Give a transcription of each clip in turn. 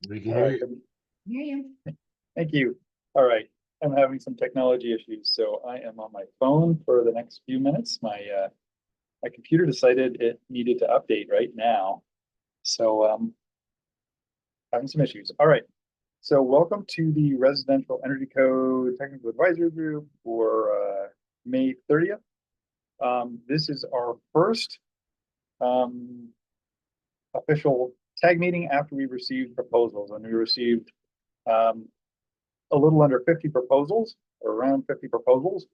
We can hear you. Thank you. All right, I'm having some technology issues, so I am on my phone for the next few minutes. My computer decided it needed to update right now, so having some issues. All right, so welcome to the Residential Energy Code Technical Advisory Group for May 30th. This is our first official tag meeting after we received proposals, and we received a little under 50 proposals, or around 50 proposals,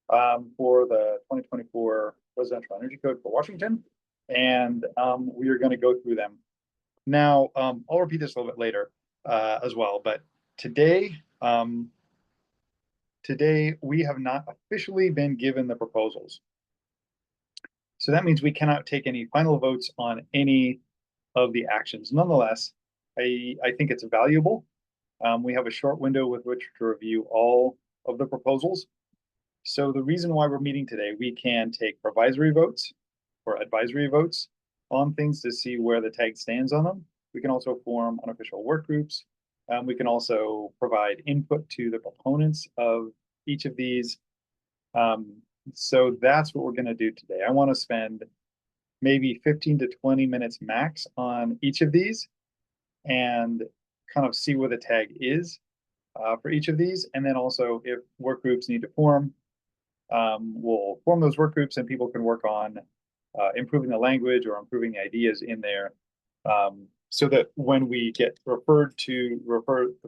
for the 2024 Residential Energy Code for Washington, and we are going to go through them. Now, I'll repeat this a little bit later as well, but today, today we have not officially been given the proposals. So that means we cannot take any final votes on any of the actions. Nonetheless, I think it's valuable. We have a short window with which to review all of the proposals. So the reason why we're meeting today, we can take provisory votes or advisory votes on things to see where the tag stands on them. We can also form unofficial work groups. We can also provide input to the proponents of each of these. So that's what we're going to do today. I want to spend maybe 15 to 20 minutes max on each of these and kind of see where the tag is for each of these. And then also if work groups need to form, we'll form those work groups and people can work on improving the language or improving the ideas in there, so that when we get the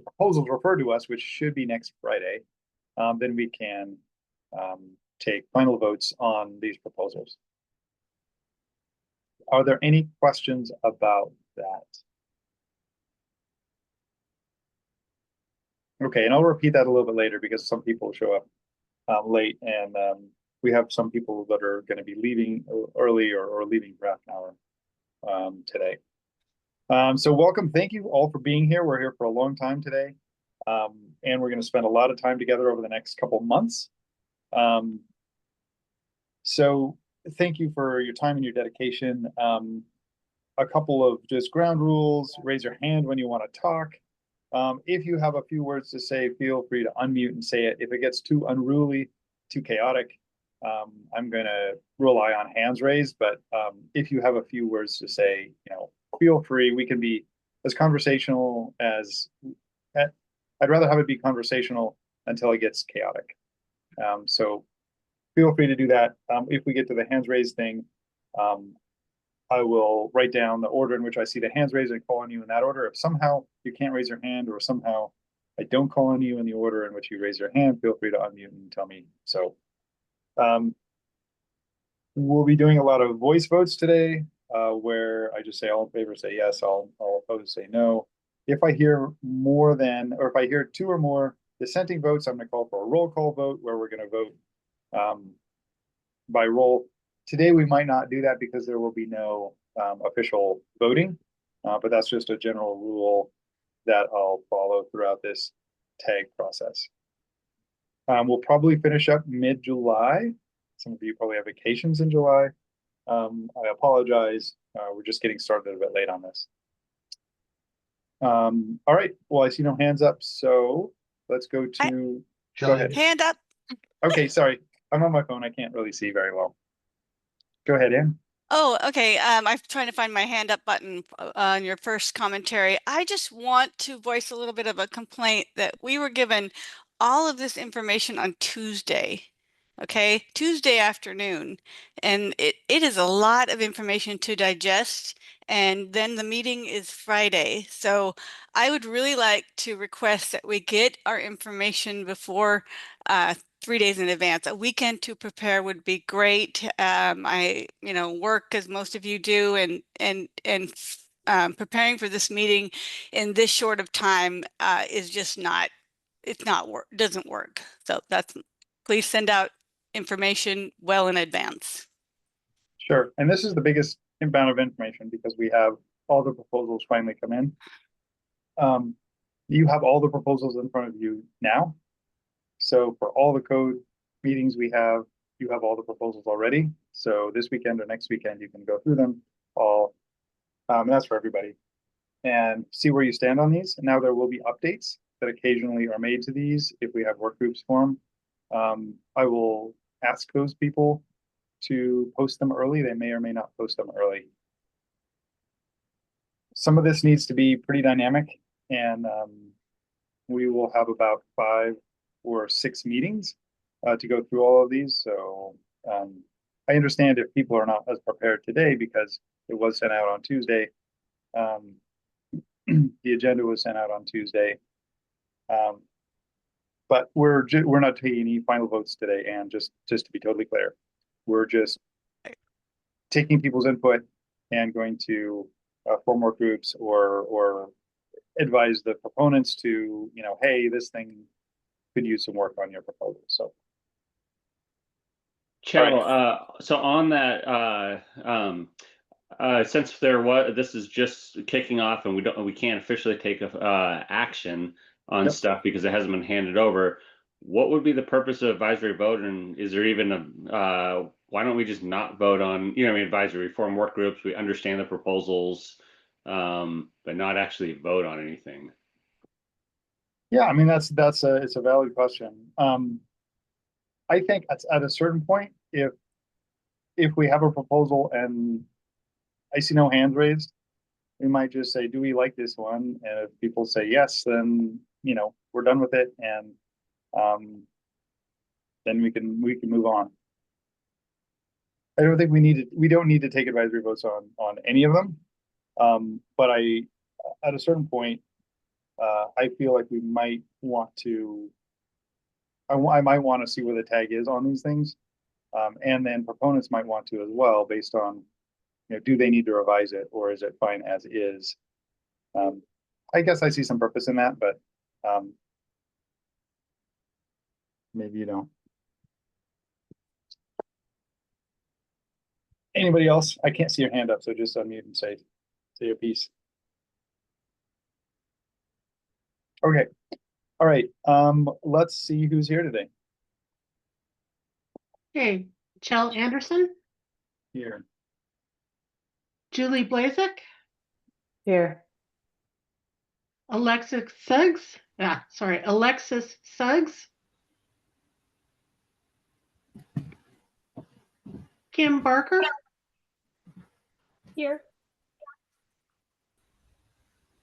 proposals referred to us, which should be next Friday, then we can take final votes on these proposals. Are there any questions about that? Okay, and I'll repeat that a little bit later because some people show up late, and we have some people that are going to be leaving early or leaving for half an hour today. So welcome, thank you all for being here. We're here for a long time today, and we're going to spend a lot of time together over the next couple months. So thank you for your time and your dedication. A couple of just ground rules: raise your hand when you want to talk. If you have a few words to say, feel free to unmute and say it. If it gets too unruly, too chaotic, I'm going to rely on hands raised. But if you have a few words to say, feel free. We can be as conversational as I'd rather have it be conversational until it gets chaotic. So feel free to do that. If we get to the hands raised thing, I will write down the order in which I see the hands raised and call on you in that order. If somehow you can't raise your hand, or somehow I don't call on you in the order in which you raise your hand, feel free to unmute and tell me. So we'll be doing a lot of voice votes today, where I just say all in favor, say yes, all opposed, say no. If I hear if I hear two or more dissenting votes, I'm going to call for a roll call vote where we're going to vote by roll. Today, we might not do that because there will be no official voting, but that's just a general rule that I'll follow throughout this tag process. We'll probably finish up mid-July. Some of you probably have vacations in July. I apologize. We're just getting started a bit late on this. All right. Well, I see no hands up, so let's go to... Go ahead. Hand up. Okay, sorry. I'm on my phone. I can't really see very well. Go ahead, Ann. Oh, okay. I'm trying to find my hand up button on your first commentary. I just want to voice a little bit of a complaint that we were given all of this information on Tuesday. Okay, Tuesday afternoon, and it is a lot of information to digest, and then the meeting is Friday. So I would really like to request that we get our information before 3 days in advance. A weekend to prepare would be great. I work as most of you do, and preparing for this meeting in this short of time is just not, doesn't work. So please send out information well in advance. Sure. And this is the biggest inbound of information because we have all the proposals finally come in. You have all the proposals in front of you now. So for all the code meetings we have, you have all the proposals already. So this weekend or next weekend, you can go through them all That's for everybody. And see where you stand on these. And now there will be updates that occasionally are made to these if we have work groups form. I will ask those people to post them early. They may or may not post them early. Some of this needs to be pretty dynamic, and we will have about 5 or 6 meetings to go through all of these. So I understand if people are not as prepared today because it was sent out on Tuesday. The agenda was sent out on Tuesday. But we're not taking any final votes today, and just to be totally clear, we're just taking people's input and going to form more groups or advise the proponents to, hey, this thing could use some work on your proposal. So Chell, so on that, since this is just kicking off and we can't officially take action on stuff because it hasn't been handed over, what would be the purpose of advisory vote? And is there even why don't we just not vote on, advisory form work groups? We understand the proposals, but not actually vote on anything. Yeah, I mean, it's a valid question. I think at a certain point, if we have a proposal and I see no hands raised, we might just say, do we like this one? And if people say yes, then we're done with it, and then we can move on. I don't think we don't need to take advisory votes on any of them. But at a certain point, I feel like we might want to. I might want to see where the tag is on these things, and then proponents might want to as well, based on, do they need to revise it or is it fine as is? I guess I see some purpose in that, but maybe you don't. Anybody else? I can't see your hand up, so just unmute and say your piece. Okay. All right. Let's see who's here today. Okay, Chell Anderson, Here. Julie Blazek, Here. Alexis Suggs. Alexis Suggs. Kim Barker. Here.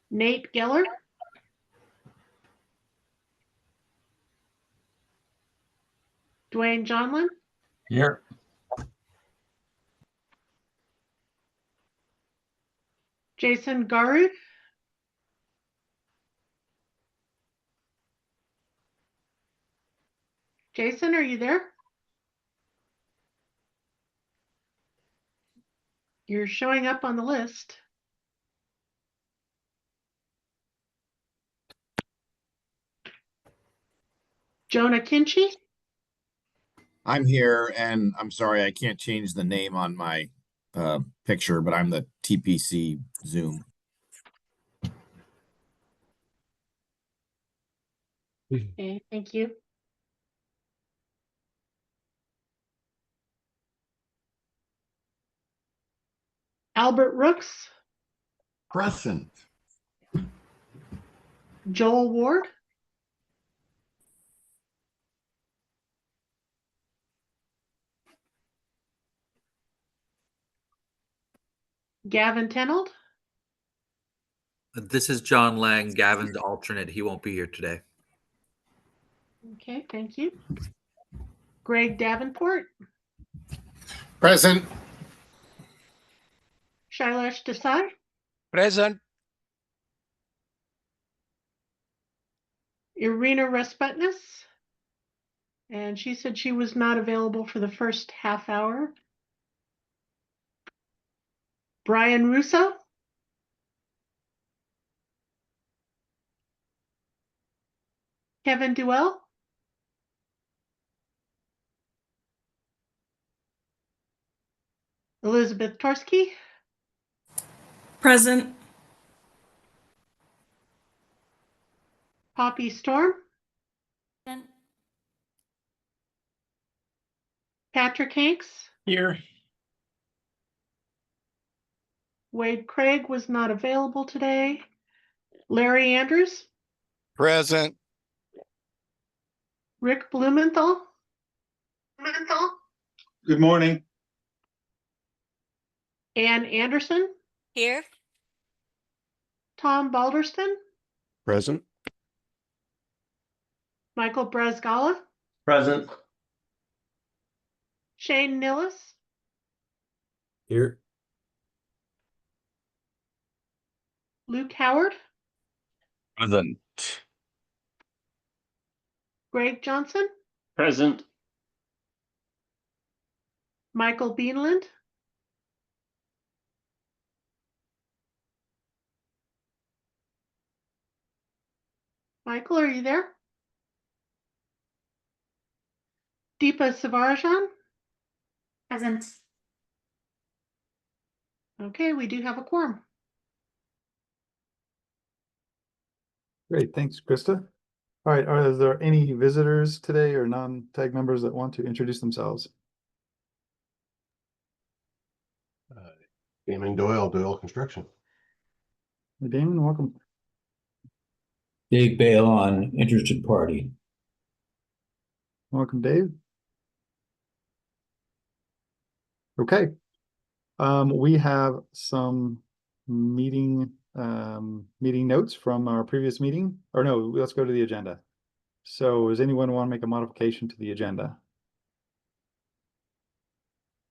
Nate Geller. Dwayne Johnlin. Here. Jason Garud. Jason, are you there? You're showing up on the list. Jonah Kinchy. I'm here, and I'm sorry I can't change the name on my picture, but I'm the TPC Zoom. Okay, thank you. Albert Rooks. Present. Joel Ward. Gavin Tenold. This is John Lang, Gavin's alternate. He won't be here today. Okay, thank you. Greg Davenport. Present. Shailesh Desai. Present. Irina Respetness. And she said she was not available for the first half hour. Brian Russo. Kevin Duell. Elizabeth Torsky. Present. Poppy Storm. Patrick Hanks. Here. Wade Craig was not available today. Larry Andrews, Present. Rick Blumenthal, Good morning. Ann Anderson, Here. Tom Balderston, Present. Michael Brazgala, Present. Shane Nillis, Here. Luke Howard, Present. Greg Johnson, Present. Michael Beanland, Michael, are you there? Deepa Savarajan? Present. Okay, we do have a quorum. Great, thanks, Krista. All right, is there any visitors today or non-tag members that want to introduce themselves? Damon Doyle, Doyle Construction. Hey, Damon, welcome. Dave Bale on interested party. Welcome, Dave. Okay. We have some meeting notes from our previous meeting, or no, let's go to the agenda. So does anyone want to make a modification to the agenda?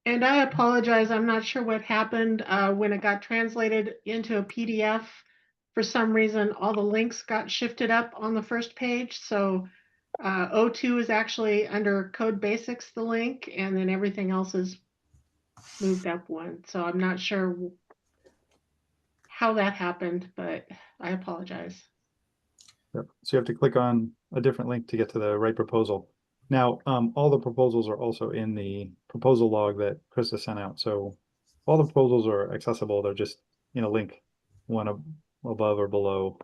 And I apologize, I'm not sure what happened when it got translated into a PDF. For some reason, all the links got shifted up on the first page. So O2 is actually under Code Basics, the link, and then everything else is moved up one. So I'm not sure how that happened, but I apologize. Yep. So you have to click on a different link to get to the right proposal. Now, all the proposals are also in the proposal log that Krista sent out. So all the proposals are accessible. They're just in a link, one above or below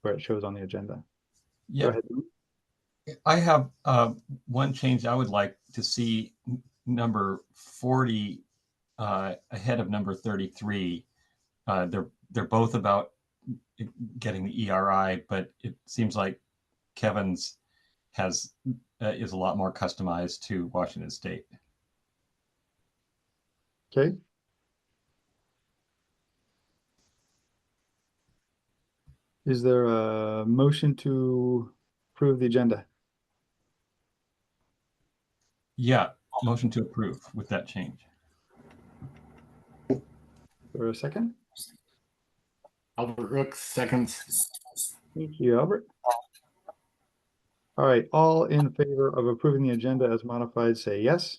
where it shows on the agenda. Go Yeah, ahead. I have one change I would like to see number 40 ahead of number 33. They're both about getting the ERI, but it seems like Kevin's is a lot more customized to Washington State. Okay. Is there a motion to approve the agenda? Yeah, motion to approve with that change. For a second? Albert Rook, seconds. Thank you, Albert. All right, all in favor of approving the agenda as modified, say yes.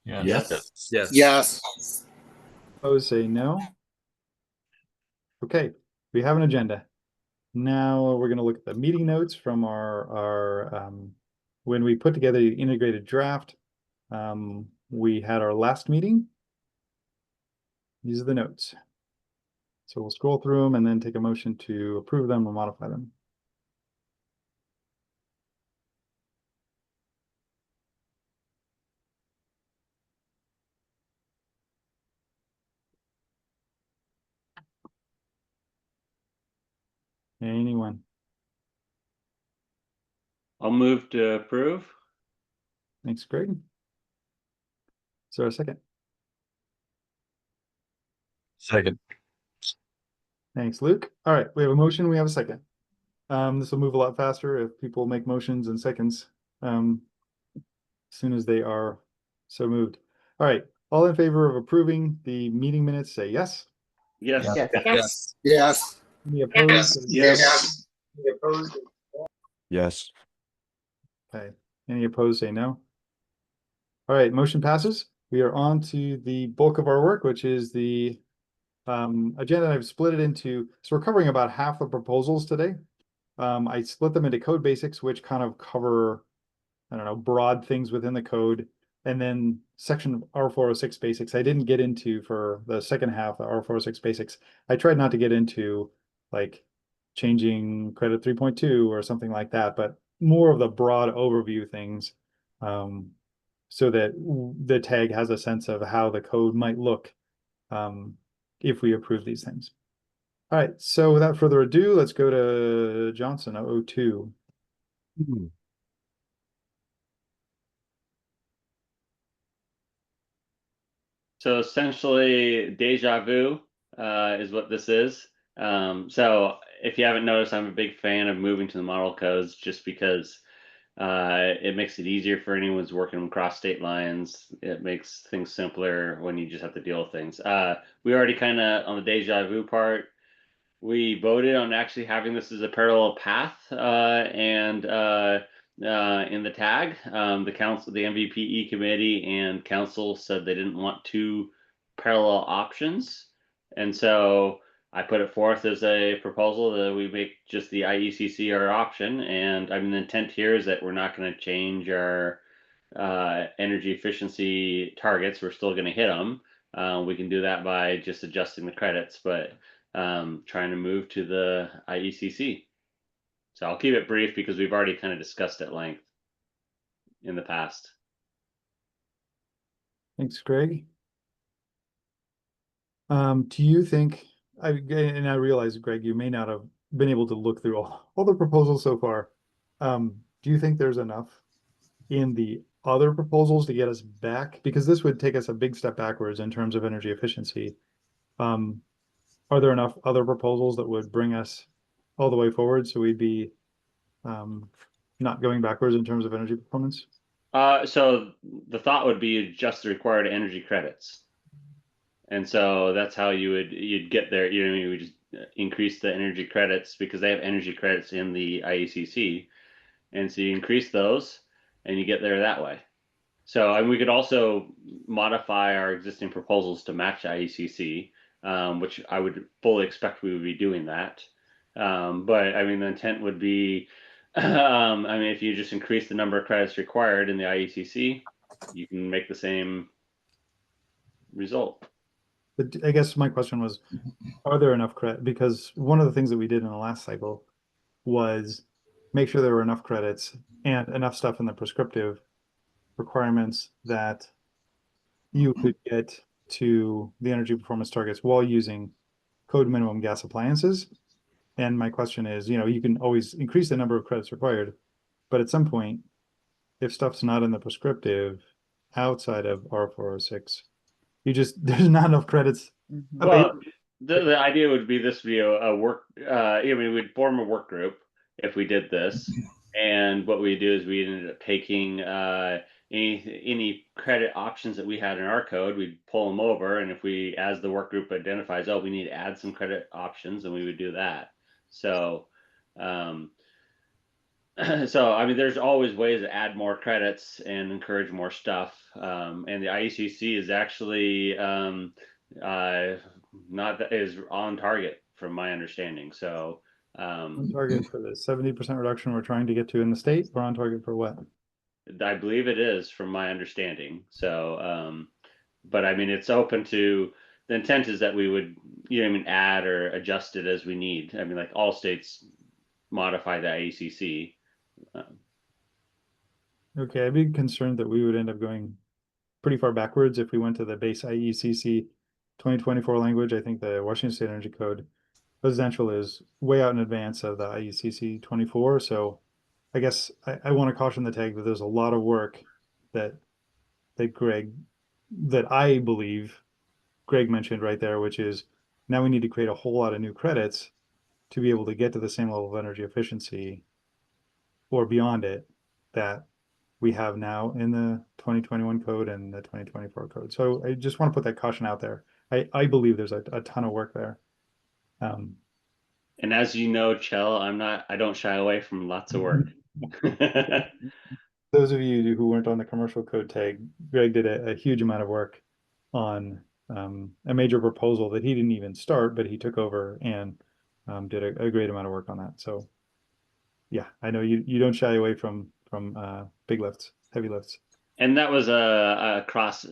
Yes. Yes. Yes. Opposed, say no. Okay, we have an agenda. Now we're going to look at the meeting notes from our when we put together the integrated draft. We had our last meeting. These are the notes. So we'll scroll through them and then take a motion to approve them or modify them. Anyone? I'll move to approve. Thanks, Greg. Is there a second? Second. Thanks, Luke. All right, we have a motion, we have a second. This will move a lot faster if people make motions in seconds as soon as they are so moved. All right, all in favor of approving the meeting minutes, say yes. Yes. Yes. Yes. Yes. Any opposed? Yes. Any opposed? Yes. Okay, any opposed, say no. All right, motion passes. We are on to the bulk of our work, which is the agenda. I've split it into, so we're covering about half the proposals today. I split them into code basics, which kind of cover, I don't know, broad things within the code. And then section R406 basics, I didn't get into for the second half of R406 basics. I tried not to get into like changing credit 3.2 or something like that, but more of the broad overview things. So that the tag has a sense of how the code might look if we approve these things. All right, so without further ado, let's go to Johnson, 002. So essentially, deja vu is what this is. So if you haven't noticed, I'm a big fan of moving to the model codes just because it makes it easier for anyone who's working across state lines. It makes things simpler when you just have to deal with things. We already kind of, on the deja vu part, we voted on actually having this as a parallel path and in the tag. The council, the MVPE committee and council said they didn't want two parallel options. And so I put it forth as a proposal that we make just the IECC our option. And I mean, the intent here is that we're not going to change our energy efficiency targets. We're still going to hit them. We can do that by just adjusting the credits, but trying to move to the IECC. So I'll keep it brief because we've already kind of discussed at length in the past. Thanks, Greg. Do you think, and I realize, Greg, you may not have been able to look through all the proposals so far. Do you think there's enough in the other proposals to get us back? Because this would take us a big step backwards in terms of energy efficiency. Are there enough other proposals that would bring us all the way forward so we'd be not going backwards in terms of energy performance? So the thought would be just the required energy credits. And so that's how you'd get there. You would just increase the energy credits because they have energy credits in the IECC. And so you increase those and you get there that way. So and we could also modify our existing proposals to match IECC, which I would fully expect we would be doing that. But I mean, the intent would be, I mean, if you just increase the number of credits required in the IECC, you can make the same result. But I guess my question was, are there enough credit? Because one of the things that we did in the last cycle was make sure there were enough credits and enough stuff in the prescriptive requirements that you could get to the energy performance targets while using code minimum gas appliances. And my question is, you can always increase the number of credits required, but at some point, if stuff's not in the prescriptive outside of R406, there's not enough credits. Well, the idea would be this would be a work, I mean, we'd form a work group if we did this. And what we do is we ended up taking any credit options that we had in our code, we'd pull them over. And if we, as the work group identifies, oh, we need to add some credit options, then we would do that. So, so I mean, there's always ways to add more credits and encourage more stuff. And the IECC is actually is on target from my understanding. So on target for the 70% reduction we're trying to get to in the state, or on target for what? I believe it is from my understanding. So but I mean, it's open to, the intent is that we would, add or adjust it as we need. I mean, like all states modify the IECC. Okay, I'd be concerned that we would end up going pretty far backwards if we went to the base IECC 2024 language. I think the Washington State Energy Code residential is way out in advance of the IECC 24. So I guess I want to caution the tag that there's a lot of work that I believe Greg mentioned right there, which is now we need to create a whole lot of new credits to be able to get to the same level of energy efficiency or beyond it that we have now in the 2021 code and the 2024 code. So I just want to put that caution out there. I believe there's a ton of work there. And as you know, Chell, I don't shy away from lots of work. Those of you who weren't on the commercial code tag, Greg did a huge amount of work on a major proposal that he didn't even start, but he took over and did a great amount of work on that. So yeah, I know you don't shy away from big lifts, heavy lifts. And that was a cross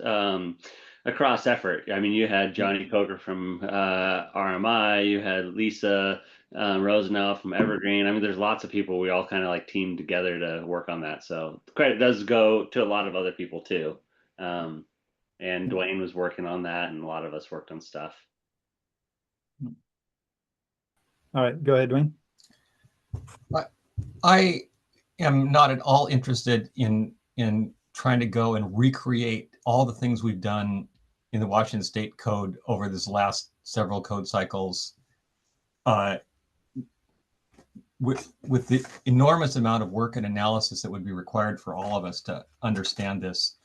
effort. I mean, you had Johnny Coker from RMI, you had Lisa Rosenau from Evergreen. I mean, there's lots of people. We all kind of like teamed together to work on that. So the credit does go to a lot of other people too. And Dwayne was working on that, and a lot of us worked on stuff. All right, go ahead, Dwayne. I am not at all interested in trying to go and recreate all the things we've done in the Washington State Code over this last several code cycles. With the enormous amount of work and analysis that would be required for all of us to understand this,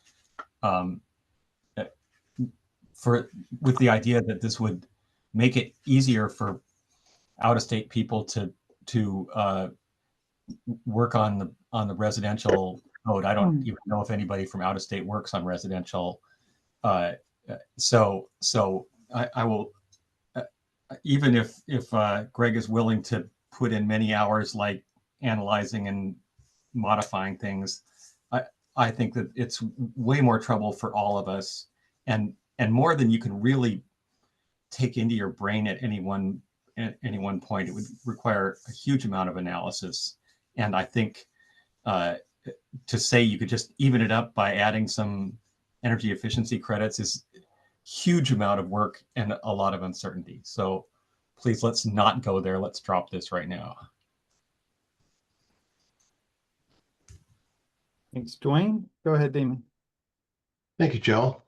with the idea that this would make it easier for out-of-state people to work on the residential code. I don't even know if anybody from out of state works on residential. So I will, even if Greg is willing to put in many hours, like analyzing and modifying things, I think that it's way more trouble for all of us, and more than you can really take into your brain at any one point. It would require a huge amount of analysis. And I think to say you could just even it up by adding some energy efficiency credits is a huge amount of work and a lot of uncertainty. So please, let's not go there. Let's drop this right now. Thanks, Dwayne. Go ahead, Damon. Thank you, Jill.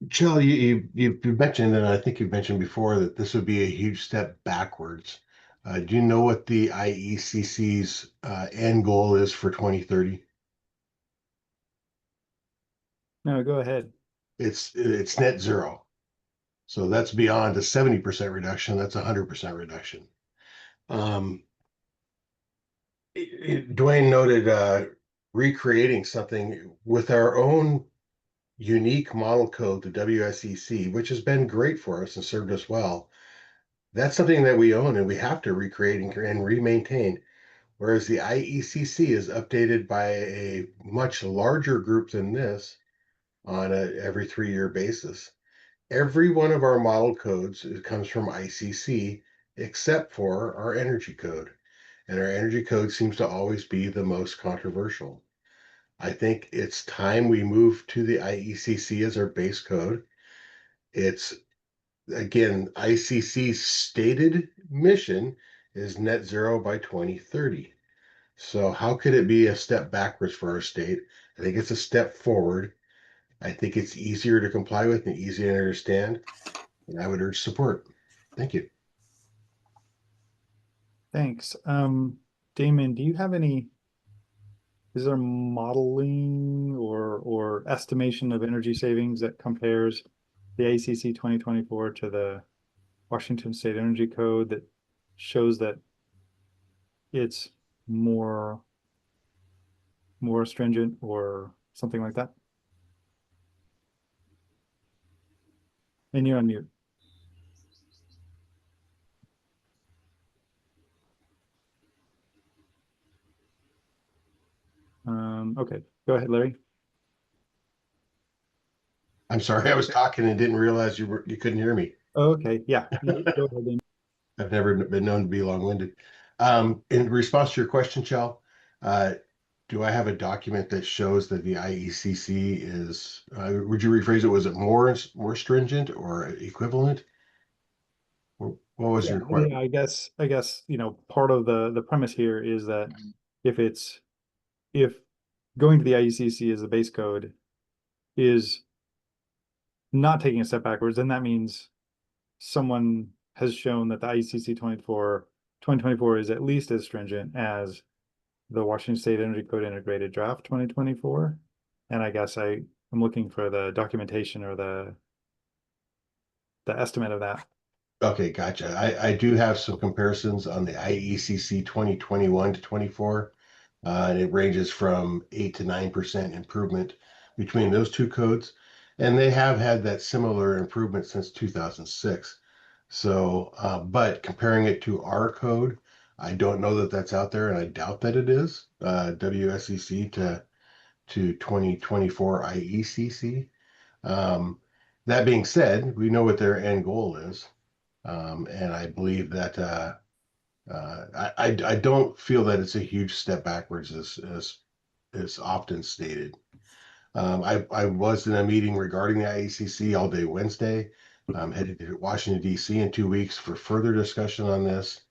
Jill, you mentioned, and I think you've mentioned before, that this would be a huge step backwards. Do you know what the IECC's end goal is for 2030? No, go ahead. It's net zero. So that's beyond a 70% reduction. That's 100% reduction. Dwayne noted recreating something with our own unique model code, the WSEC, which has been great for us and served us well. That's something that we own and we have to recreate and re-maintain. Whereas the IECC is updated by a much larger group than this on a every 3-year basis. Every one of our model codes comes from ICC, except for our energy code. And our energy code seems to always be the most controversial. I think it's time we move to the IECC as our base code. It's, again, ICC's stated mission is net zero by 2030. So how could it be a step backwards for our state? I think it's a step forward. I think it's easier to comply with and easier to understand. And I would urge support. Thank you. Thanks. Damon, do you have any, is there modeling or estimation of energy savings that compares the IECC 2024 to the Washington State Energy Code that shows that it's more stringent or something like that? And you're on mute. Okay, go ahead, Larry. I'm sorry, I was talking and didn't realize you couldn't hear me. Okay, yeah. Go ahead, Damon. I've never been known to be long-winded. In response to your question, Chell, do I have a document that shows that the IECC is, would you rephrase it, was it more stringent or equivalent? What was your question? Yeah, I guess, part of the premise here is that if going to the IECC as the base code is not taking a step backwards, then that means someone has shown that the IECC 2024 is at least as stringent as the Washington State Energy Code Integrated Draft 2024. And I guess I'm looking for the documentation or the estimate of that. Okay, gotcha. I do have some comparisons on the IECC 2021 to 24. And it ranges from 8 to 9% improvement between those two codes. And they have had that similar improvement since 2006. So, but comparing it to our code, I don't know that that's out there, and I doubt that it is, WSEC to 2024 IECC. That being said, we know what their end goal is. And I believe that I don't feel that it's a huge step backwards as often stated. I was in a meeting regarding the IECC all day Wednesday. I'm headed to Washington, D.C. in 2 weeks for further discussion on this.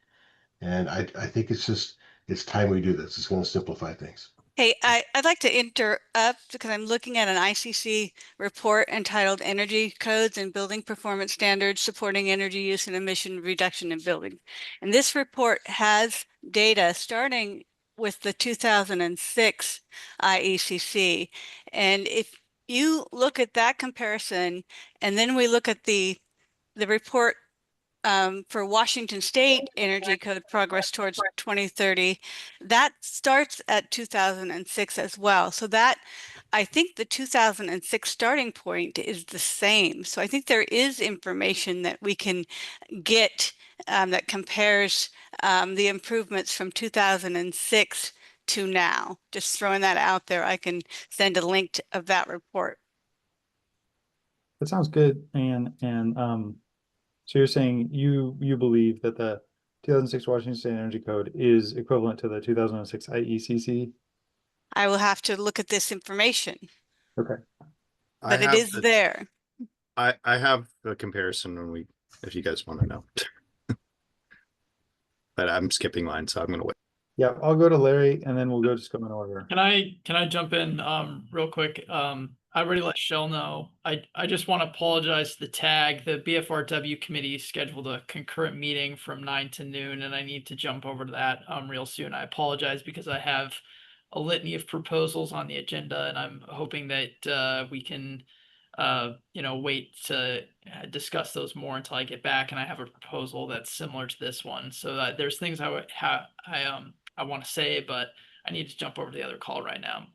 And I think it's time we do this. It's going to simplify things. Hey, I'd like to interrupt because I'm looking at an ICC report entitled Energy Codes and Building Performance Standards Supporting Energy Use and Emission Reduction in Buildings. And this report has data starting with the 2006 IECC. And if you look at that comparison, and then we look at the report for Washington State Energy Code Progress Towards 2030, that starts at 2006 as well. So that, I think the 2006 starting point is the same. So I think there is information that we can get that compares the improvements from 2006 to now. Just throwing that out there, I can send a link of that report. That sounds good. And so you're saying you believe that the 2006 Washington State Energy Code is equivalent to the 2006 IECC? I will have to look at this information, Okay. but it is there. I have a comparison if you guys want to know. But I'm skipping line, so I'm going to wait. Yeah, I'll go to Larry and then we'll go just go in order. Can I jump in real quick? I already let Shell know. I just want to apologize to the tag. The BFRW committee scheduled a concurrent meeting from 9 to noon, and I need to jump over to that real soon. I apologize because I have a litany of proposals on the agenda, and I'm hoping that we can wait to discuss those more until I get back. And I have a proposal that's similar to this one. So that there's things I want to say, but I need to jump over to the other call right now.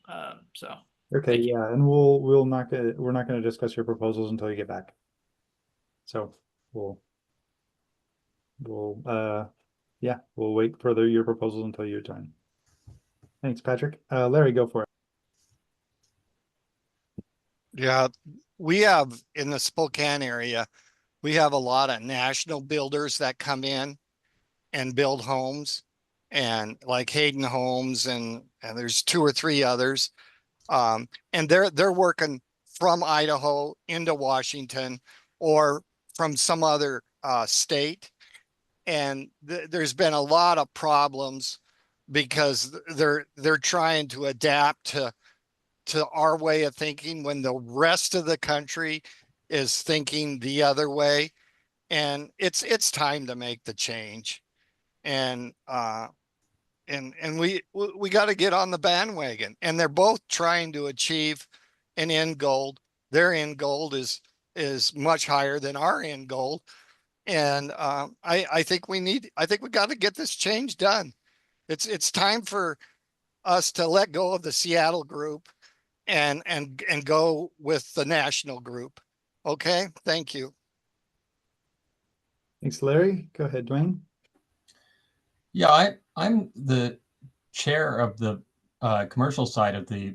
Okay, yeah, and we're not going to discuss your proposals until you get back. So we'll wait for your proposals until your time. Thanks, Patrick. Larry, go for it. Yeah, we have in the Spokane area, we have a lot of national builders that come in and build homes, and like Hayden Homes, and there's 2 or 3 others. And they're working from Idaho into Washington or from some other state. And there's been a lot of problems because they're trying to adapt to our way of thinking when the rest of the country is thinking the other way. And it's time to make the change. And we got to get on the bandwagon. And they're both trying to achieve an end goal. Their end goal is much higher than our end goal. And I think we got to get this change done. It's time for us to let go of the Seattle group and go with the national group. Okay, thank you. Thanks, Larry. Go ahead, Dwayne. Yeah, I'm the chair of the commercial side of the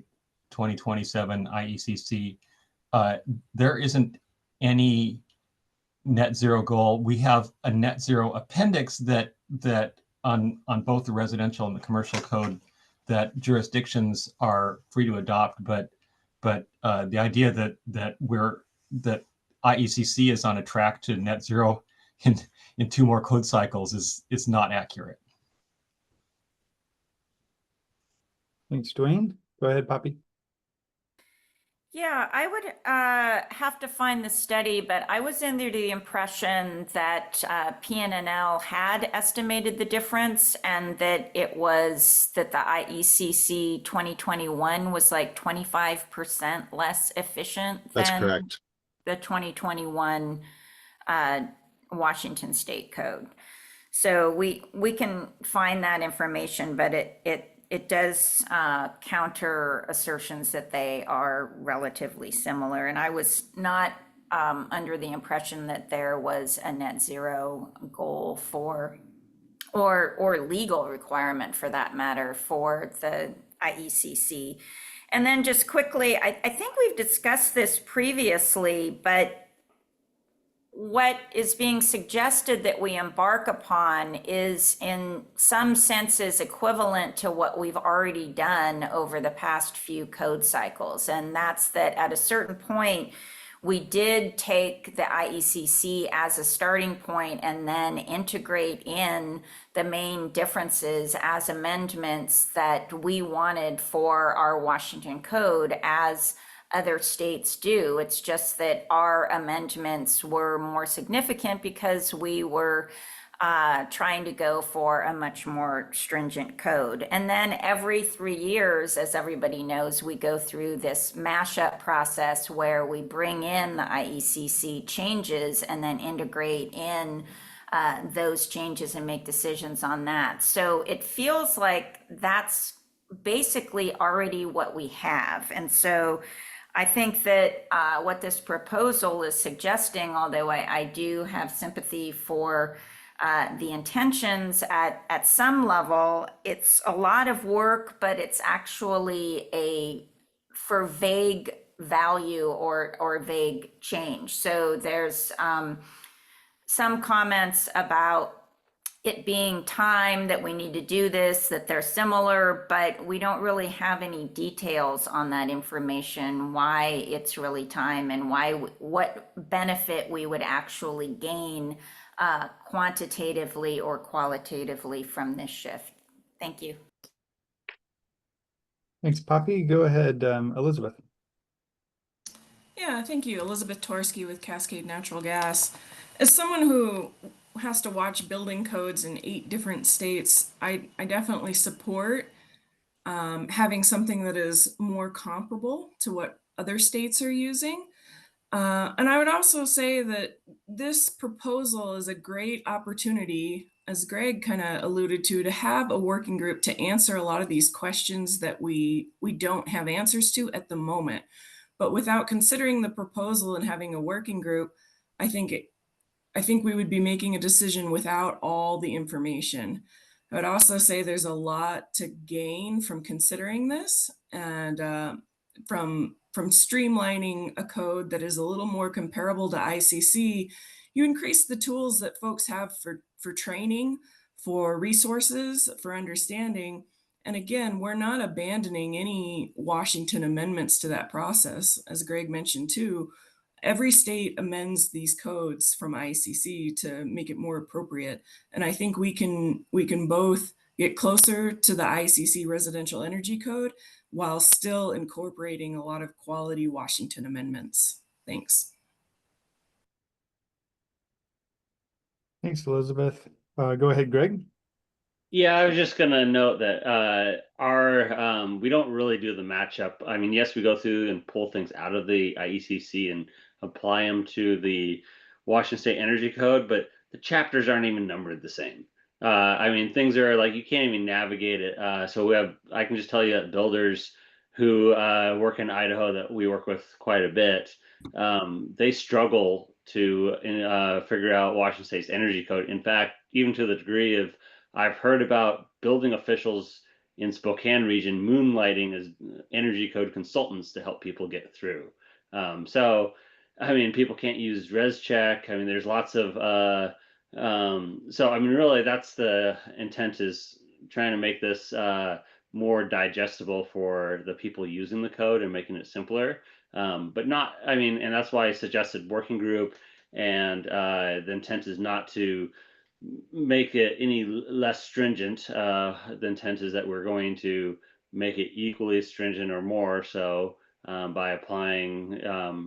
2027 IECC. There isn't any net zero goal. We have a net zero appendix that on both the residential and the commercial code that jurisdictions are free to adopt, but the idea that IECC is on a track to net zero in 2 more code cycles is not accurate. Thanks, Dwayne. Go ahead, Poppy. Yeah, I would have to find the study, but I was under the impression that PNNL had estimated the difference, and that it was that the IECC 2021 was like 25% less efficient That's than correct. the 2021 Washington State Code. So we can find that information, but it does counter assertions that they are relatively similar. And I was not under the impression that there was a net zero goal for, or legal requirement for that matter, for the IECC. And then just quickly, I think we've discussed this previously, but what is being suggested that we embark upon is in some senses equivalent to what we've already done over the past few code cycles. And that's that at a certain point, We did take the IECC as a starting point and then integrate in the main differences as amendments that we wanted for our Washington Code, as other states do. It's just that our amendments were more significant because we were trying to go for a much more stringent code. And then every 3 years, as everybody knows, we go through this mashup process where we bring in the IECC changes and then integrate in those changes and make decisions on that. So it feels like that's basically already what we have. And so I think that what this proposal is suggesting, although I do have sympathy for the intentions at some level, it's a lot of work, but it's actually for vague value or vague change. So there's some comments about it being time that we need to do this, that they're similar, but we don't really have any details on that information, why it's really time and what benefit we would actually gain quantitatively or qualitatively from this shift. Thank you. Thanks, Poppy. Go ahead, Elizabeth. Yeah, thank you. Elizabeth Torsky with Cascade Natural Gas. As someone who has to watch building codes in 8 different states, I definitely support having something that is more comparable to what other states are using. And I would also say that this proposal is a great opportunity, as Greg kind of alluded to have a working group to answer a lot of these questions that we don't have answers to at the moment. But without considering the proposal and having a working group, I think we would be making a decision without all the information. I would also say there's a lot to gain from considering this, and from streamlining a code that is a little more comparable to ICC. You increase the tools that folks have for training, for resources, for understanding. And again, we're not abandoning any Washington amendments to that process. As Greg mentioned too, every state amends these codes from ICC to make it more appropriate. And I think we can both get closer to the ICC residential energy code while still incorporating a lot of quality Washington amendments. Thanks. Thanks, Elizabeth. Go ahead, Greg. Yeah, I was just gonna note that we don't really do the matchup. I mean, yes, we go through and pull things out of the IECC and apply them to the Washington State Energy Code, but the chapters aren't even numbered the same. I mean, things are like you can't even navigate it. So I can just tell you that builders who work in Idaho that we work with quite a bit, they struggle to figure out Washington State's energy code. In fact, even to the degree of I've heard about building officials in Spokane region moonlighting as energy code consultants to help people get through. So, I mean, people can't use res check. I mean, there's lots of, so I mean, really that's the intent, is trying to make this more digestible for the people using the code and making it simpler. But not, I mean, and that's why I suggested working group, and the intent is not to make it any less stringent. The intent is that we're going to make it equally stringent or more so by applying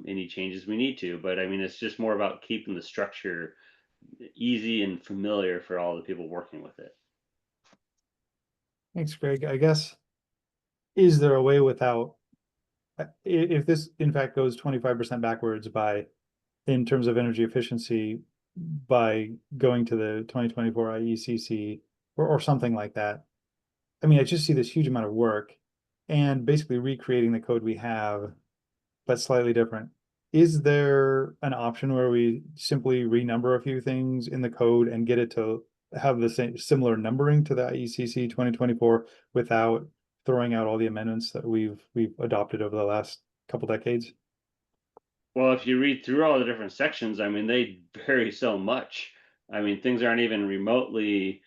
any changes we need to. But I mean, it's just more about keeping the structure easy and familiar for all the people working with it. Thanks, Greg. I guess, is there a way without, if this in fact goes 25% backwards in terms of energy efficiency, by going to the 2024 IECC or something like that? I mean, I just see this huge amount of work and basically recreating the code we have, but slightly different. Is there an option where we simply renumber a few things in the code and get it to have the same similar numbering to the IECC 2024 without throwing out all the amendments that we've adopted over the last couple decades? Well, if you read through all the different sections, I mean, they vary so much. I mean, things aren't even remotely,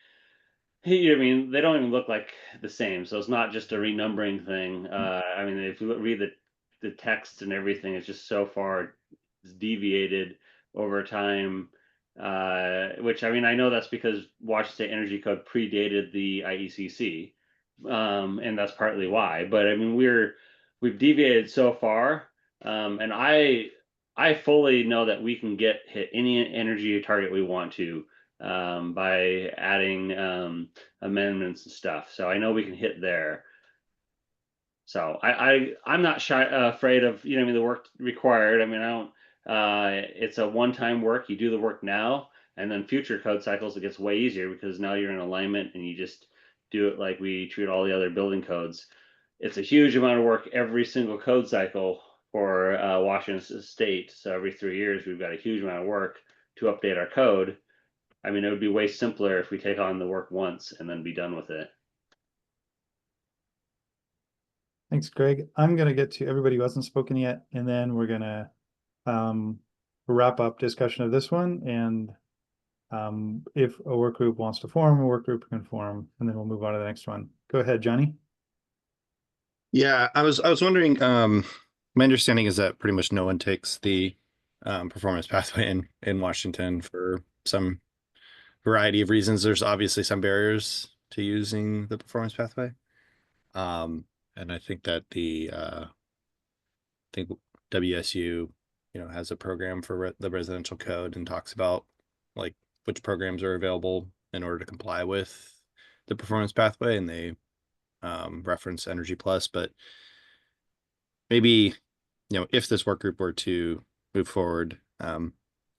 I mean, they don't even look like the same. So it's not just a renumbering thing. I mean, if you read the text and everything, it's just so far deviated over time, which I mean, I know that's because Washington State Energy Code predated the IECC, and that's partly why. But I mean, we've deviated so far, and I fully know that we can hit any energy target we want to by adding amendments and stuff. So I know we can hit there. So I'm not afraid of, you know, I mean, the work required. I mean, I don't. It's a one-time work. You do the work now, and then future code cycles it gets way easier because now you're in alignment and you just do it like we treat all the other building codes. It's a huge amount of work every single code cycle for Washington State. So every 3 years we've got a huge amount of work to update our code. I mean, it would be way simpler if we take on the work once and then be done with it. Thanks, Greg. I'm going to get to everybody who hasn't spoken yet, and then we're going to wrap up discussion of this one. And if a work group wants to form, a work group can form, and then we'll move on to the next one. Go ahead, Johnny. Yeah, I was wondering, my understanding is that pretty much no one takes the performance pathway in Washington for some variety of reasons. There's obviously some barriers to using the performance pathway. And I think that I think WSU, you know, has a program for the residential code and talks about like which programs are available in order to comply with the performance pathway, and they reference Energy Plus. But maybe, you know, if this work group were to move forward, you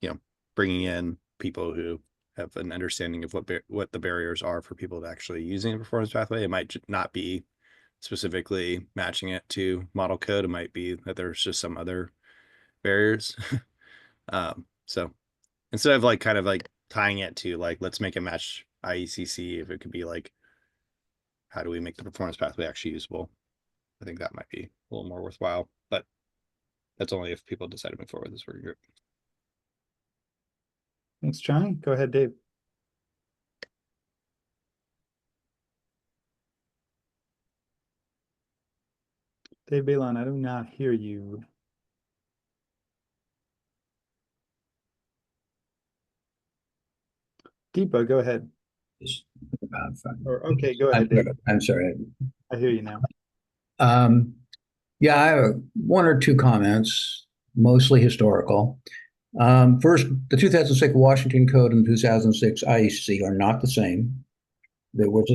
know, bringing in people who have an understanding of what the barriers are for people to actually using a performance pathway, it might not be specifically matching it to model code. It might be that there's just some other barriers. So instead of like kind of like tying it to like, let's make it match IECC, if it could be like, how do we make the performance pathway actually usable? I think that might be a little more worthwhile, but that's only if people decide to move forward with this working group. Thanks, Johnny. Go ahead, Dave. Dave Balon, I do not hear you. Deepa, go ahead. Or, okay, go ahead, Dave. I'm sorry. I hear you now. Yeah, I have one or two comments, mostly historical. First, the 2006 Washington Code and 2006 IEC are not the same. There were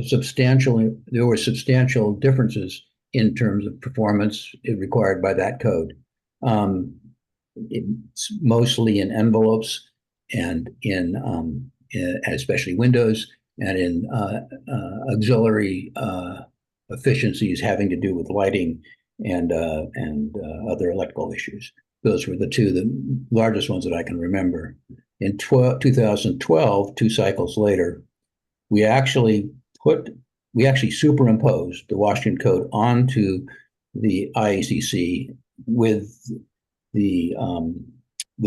substantial differences in terms of performance required by that code. It's mostly in envelopes and in especially windows and in auxiliary efficiencies having to do with lighting and other electrical issues. Those were the largest ones that I can remember. In 2012, 2 cycles later, we actually superimposed the Washington Code onto the IECC with the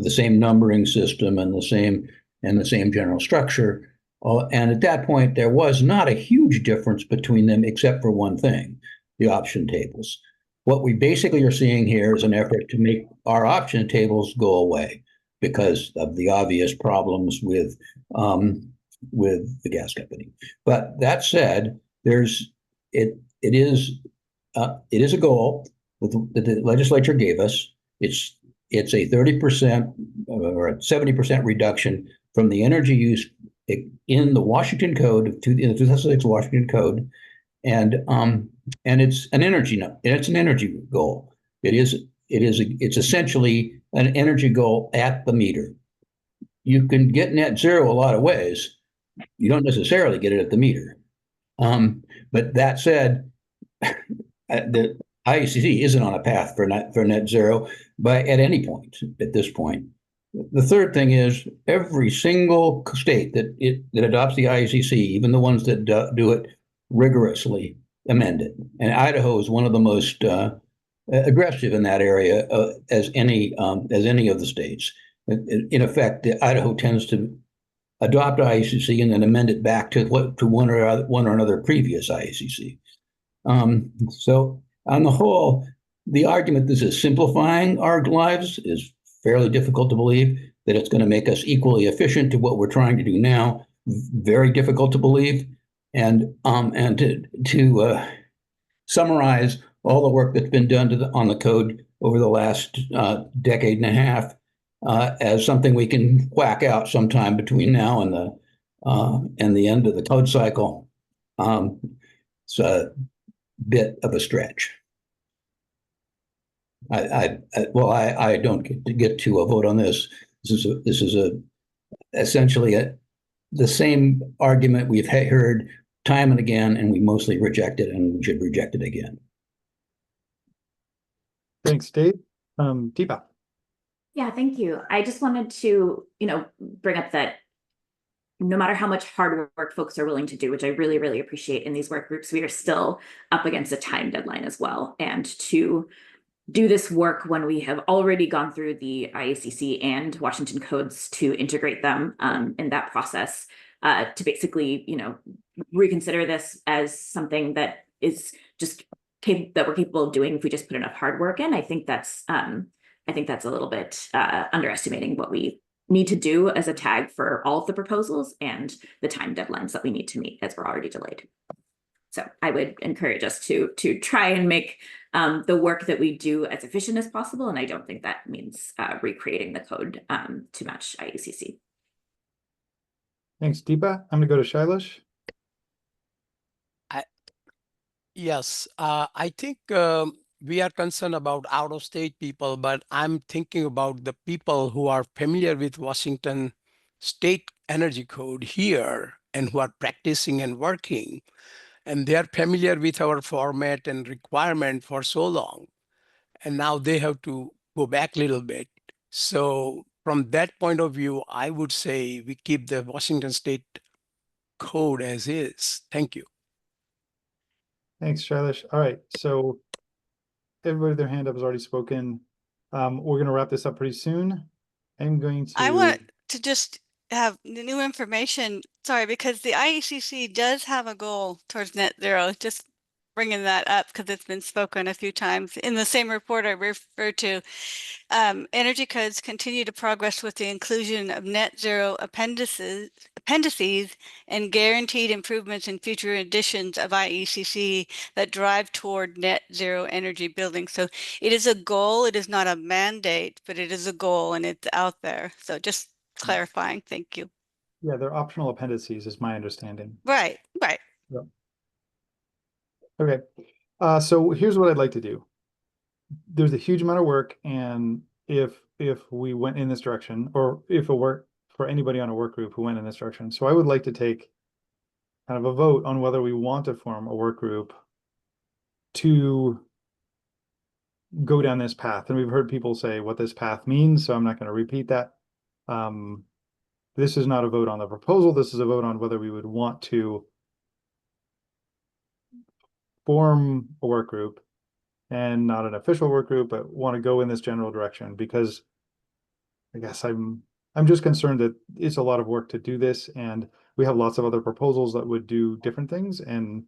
same numbering system and the same general structure. And at that point, there was not a huge difference between them, except for one thing: the option tables. What we basically are seeing here is an effort to make our option tables go away because of the obvious problems with the gas company. But that said, it is a goal that the legislature gave us. It's a 30% or a 70% reduction from the energy use in the Washington Code, in the 2006 Washington Code, and it's an energy goal. It's essentially an energy goal at the meter. You can get net zero a lot of ways. You don't necessarily get it at the meter. But that said, the IECC isn't on a path for net zero at any point at this point. The third thing is every single state that adopts the IECC, even the ones that do it rigorously, amend it. And Idaho is one of the most aggressive in that area as any of the states. In effect, Idaho tends to adopt IECC and then amend it back to one or another previous IECC. So on the whole, the argument this is simplifying our lives is fairly difficult to believe. That it's going to make us equally efficient to what we're trying to do now, very difficult to believe. And to summarize all the work that's been done on the code over the last decade and a half as something we can whack out sometime between now and the end of the code cycle. It's a bit of a stretch. I don't get to a vote on this. This is essentially the same argument we've heard time and again, and we mostly reject it, and we should reject it again. Thanks, Dave. Deepa. Yeah, thank you. I just wanted to, bring up that no matter how much hard work folks are willing to do, which I really, really appreciate in these work groups, we are still up against a time deadline as well. And to do this work when we have already gone through the IACC and Washington codes to integrate them in that process, to basically, reconsider this as something that is just that we're capable of doing if we just put enough hard work in. I think that's a little bit underestimating what we need to do as a tag for all of the proposals and the time deadlines that we need to meet, as we're already delayed. So I would encourage us to try and make the work that we do as efficient as possible. And I don't think that means recreating the code to match IACC. Thanks, Deepa. I'm going to go to Shailesh. Yes, I think we are concerned about out-of-state people, but I'm thinking about the people who are familiar with Washington State Energy Code here and who are practicing and working. And they are familiar with our format and requirement for so long. And now they have to go back a little bit. So from that point of view, I would say we keep the Washington State Code as is. Thank you. Thanks, Shailesh. All right, so everybody with their hand up has already spoken. We're going to wrap this up pretty soon. I'm going to... I want to just have new information, sorry, because the IECC does have a goal towards net zero, just bringing that up because it's been spoken a few times. In the same report I referred to, energy codes continue to progress with the inclusion of net zero appendices and guaranteed improvements in future editions of IECC that drive toward net zero energy building. So it is a goal, it is not a mandate, but it is a goal and it's out there. So just clarifying, thank you. Yeah, they're optional appendices is my understanding. Right. Yep. Okay, so here's what I'd like to do. There's a huge amount of work, and if we went in this direction, or if it worked for anybody on a work group who went in this direction. So I would like to take kind of a vote on whether we want to form a work group to go down this path. And we've heard people say what this path means, so I'm not going to repeat that. This is not a vote on the proposal. This is a vote on whether we would want to form a work group, and not an official work group, but want to go in this general direction, because I guess I'm just concerned that it's a lot of work to do this, and we have lots of other proposals that would do different things. And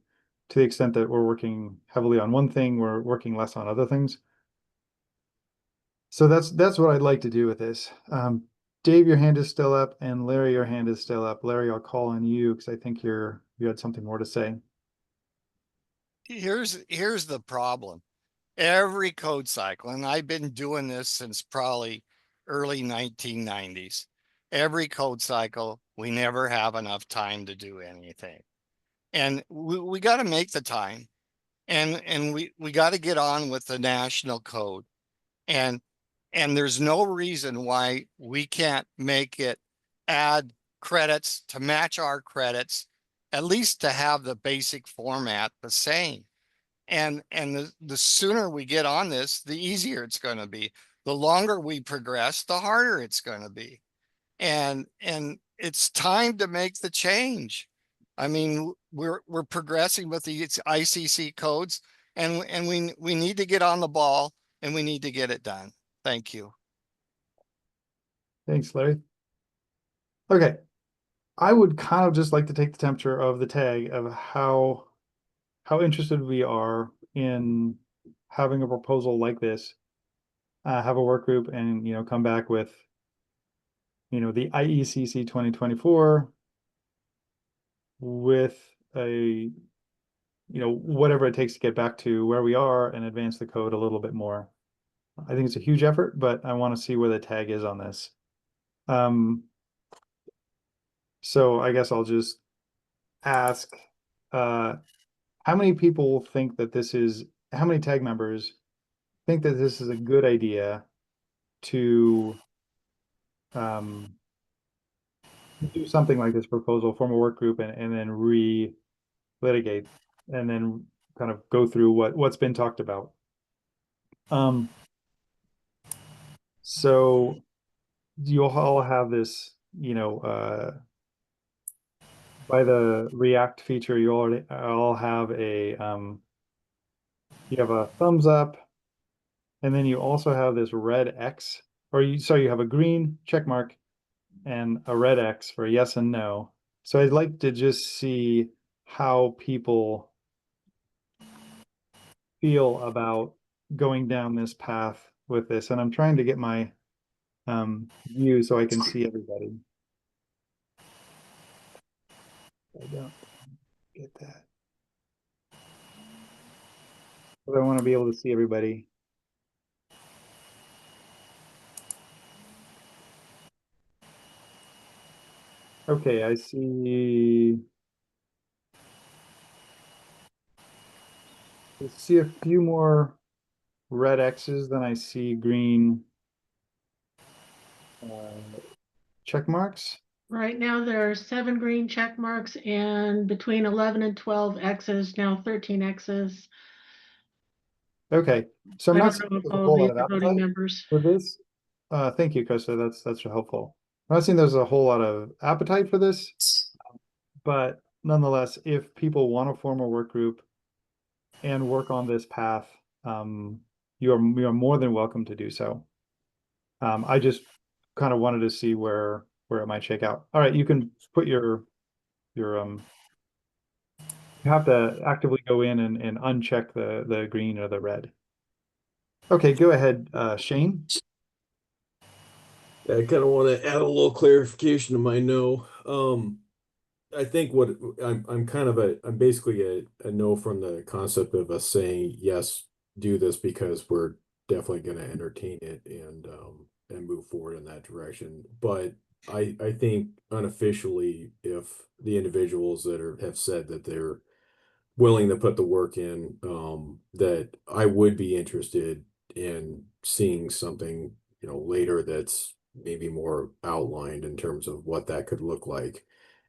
to the extent that we're working heavily on one thing, we're working less on other things. So that's what I'd like to do with this. Dave, your hand is still up, and Larry, your hand is still up. Larry, I'll call on you because I think you had something more to say. Here's the problem. Every code cycle, and I've been doing this since probably early 1990s. Every code cycle, we never have enough time to do anything. And we got to make the time, and we got to get on with the national code. And there's no reason why we can't make it add credits to match our credits, at least to have the basic format the same. And the sooner we get on this, the easier it's going to be. The longer we progress, the harder it's going to be. And it's time to make the change. I mean, we're progressing with the ICC codes, and we need to get on the ball, and we need to get it done. Thank you. Thanks, Larry. Okay, I would kind of just like to take the temperature of the tag of how interested we are in having a proposal like this. have a work group and, come back with, the IECC 2024 with a, whatever it takes to get back to where we are and advance the code a little bit more. I think it's a huge effort, but I want to see where the tag is on this. So I guess I'll just ask, how many people think that how many tag members think that this is a good idea to do something like this proposal, form a work group, and then re-litigate, and then kind of go through what's been talked about. So you'll all have this, by the React feature, you already all have a you have a thumbs up, and then you also have this red X, or you have a green check mark and a red X for yes and no. So I'd like to just see how people feel about going down this path with this. And I'm trying to get my view so I can see everybody. I don't get that. But I want to be able to see everybody. Okay, I see. I see a few more red X's than I see green check marks. Right now, there are 7 green check marks and between 11 and 12 X's, now 13 X's. Okay, so I'm I not don't seeing know if there's a all of whole these lot of are voting appetite members. for this. Thank you, Costa. That's helpful. I'm not seeing there's a whole lot of appetite for this, but nonetheless, if people want to form a work group and work on this path, you are more than welcome to do so. I just kind of wanted to see where it might shake out. All right, you can put your you have to actively go in and uncheck the green or the red. Okay, go ahead, Shane. I kind of want to add a little clarification to my no. I think what I'm basically a no from the concept of us saying yes, do this because we're definitely going to entertain it and move forward in that direction. But I think unofficially, if the individuals that have said that they're willing to put the work in, that I would be interested in seeing something, later that's maybe more outlined in terms of what that could look like.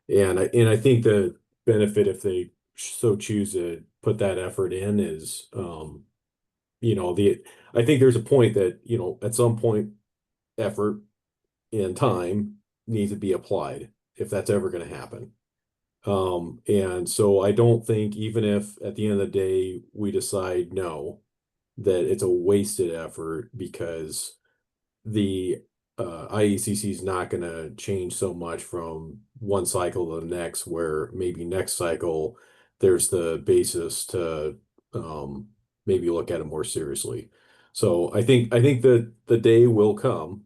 And I think the benefit if they so choose to put that effort in is, I think there's a point that, at some point effort and time needs to be applied if that's ever going to happen. And so I don't think even if at the end of the day we decide no, that it's a wasted effort because the IECC is not going to change so much from one cycle to the next, where maybe next cycle there's the basis to maybe look at it more seriously. So I think that the day will come.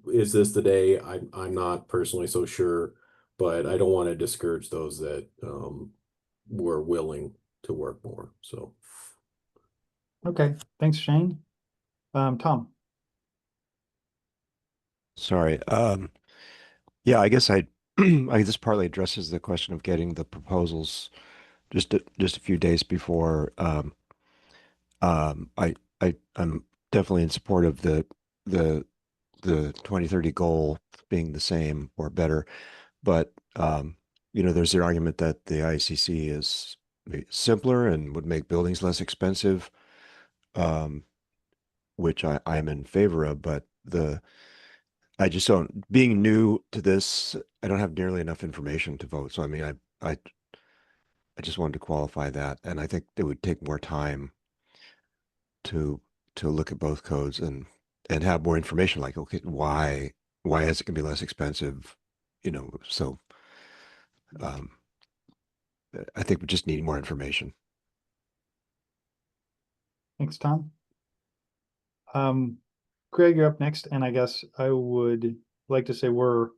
Is this the day? I'm not personally so sure, but I don't want to discourage those that were willing to work more. So Okay, thanks, Shane. Tom. Sorry. Yeah, I guess I this partly addresses the question of getting the proposals just a few days before. I'm definitely in support of the 2030 goal being the same or better, but there's an argument that the ICC is simpler and would make buildings less expensive, which I'm in favor of, but I just don't, being new to this, I don't have nearly enough information to vote. So I mean, I just wanted to qualify that, and I think it would take more time to look at both codes and have more information. Like, okay, why is it going to be less expensive? So I think we just need more information. Thanks, Tom. Greg, you're up next, and I guess I would like to say we're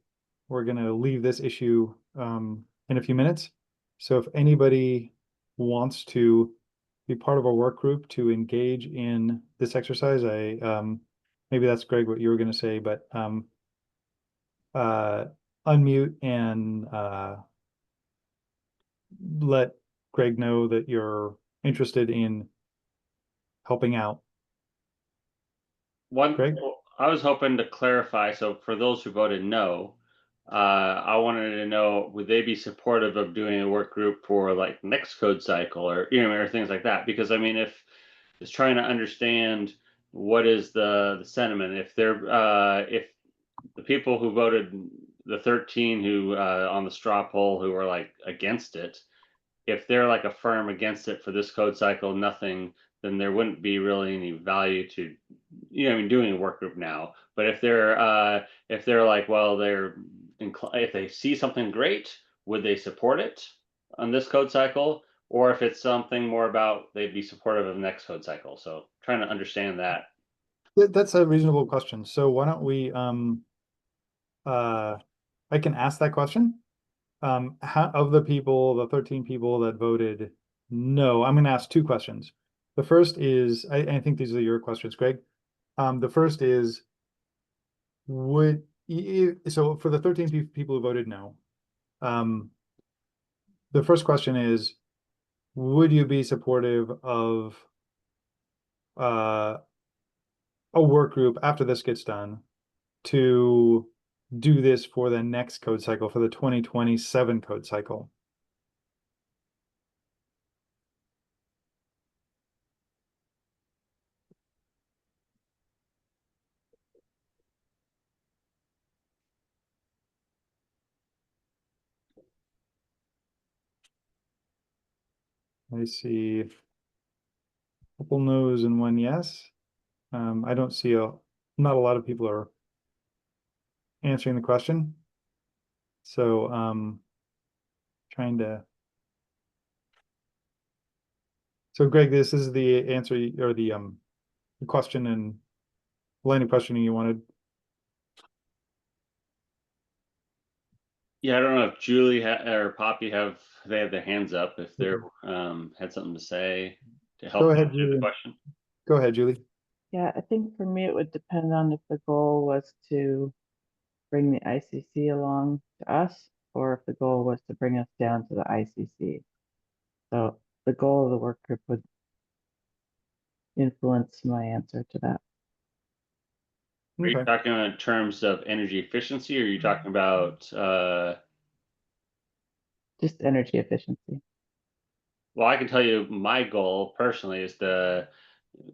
gonna leave this issue in a few minutes. So if anybody wants to be part of a work group to engage in this exercise, maybe that's Greg what you were gonna say, but unmute and let Greg know that you're interested in helping out. Greg? I was hoping to clarify. So for those who voted no, I wanted to know, would they be supportive of doing a work group for like next code cycle or, or things like that? Because I mean, if it's trying to understand what is the sentiment, if the people who voted, the 13 who on the straw poll who were like against it, if they're like a firm against it for this code cycle, nothing, then there wouldn't be really any value to, doing a work group now. But if they're like, well, if they see something great, would they support it on this code cycle? Or if it's something more about they'd be supportive of the next code cycle. So trying to understand that. That's a reasonable question. So why don't we I can ask that question. Of the 13 people that voted no, I'm going to ask two questions. The first is, I think these are your questions, Greg. The first is, so for the 13 people who voted no, the first question is, would you be supportive of a work group after this gets done to do this for the next code cycle, for the 2027 code cycle? I see a couple no's and one yes. I don't see not a lot of people are answering the question. So trying to. So Greg, this is the answer or the question and line of questioning you wanted. Yeah, I don't know if Julie or Poppy they have their hands up if they're had something to say to help Go ahead, answer the Julie. question. Go ahead, Julie. Yeah, I think for me, it would depend on if the goal was to bring the ICC along to us, or if the goal was to bring us down to the ICC. So the goal of the work group would influence my answer to that. Are you talking in terms of energy efficiency, or are you talking about just energy efficiency? Well, I can tell you my goal personally is to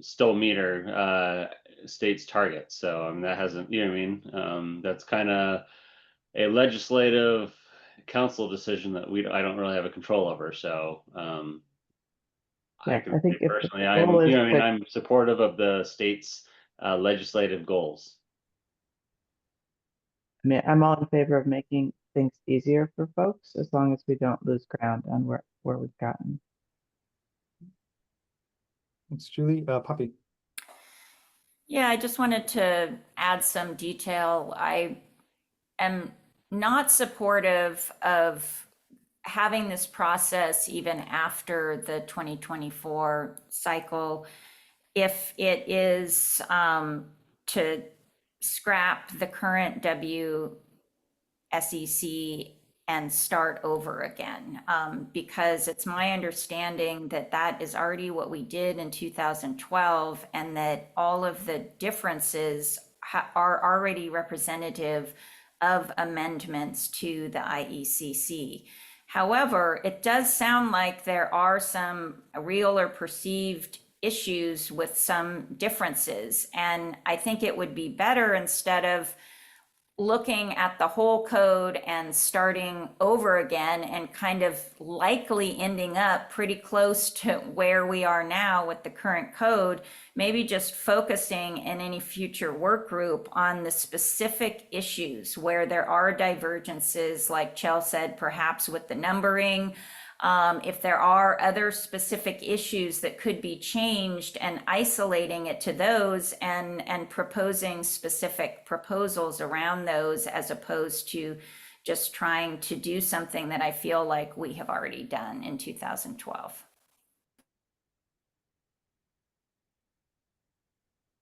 still meet our state's targets. So I mean, that hasn't, you know what I mean? That's kind of a legislative council decision that I don't really have a control over. So yeah, I think if personally, the goal is I'm supportive of the state's legislative goals. I mean, I'm all in favor of making things easier for folks as long as we don't lose ground on where we've gotten. Thanks, Julie. Poppy. Yeah, I just wanted to add some detail. I am not supportive of having this process even after the 2024 cycle. If it is to scrap the current WSEC and start over again, because it's my understanding that that is already what we did in 2012, and that all of the differences are already representative of amendments to the IECC. However, it does sound like there are some real or perceived issues with some differences, and I think it would be better, instead of looking at the whole code and starting over again and kind of likely ending up pretty close to where we are now with the current code, maybe just focusing in any future work group on the specific issues where there are divergences, like Chell said, perhaps with the numbering, If there are other specific issues that could be changed, and isolating it to those, and proposing specific proposals around those, as opposed to just trying to do something that I feel like we have already done in 2012.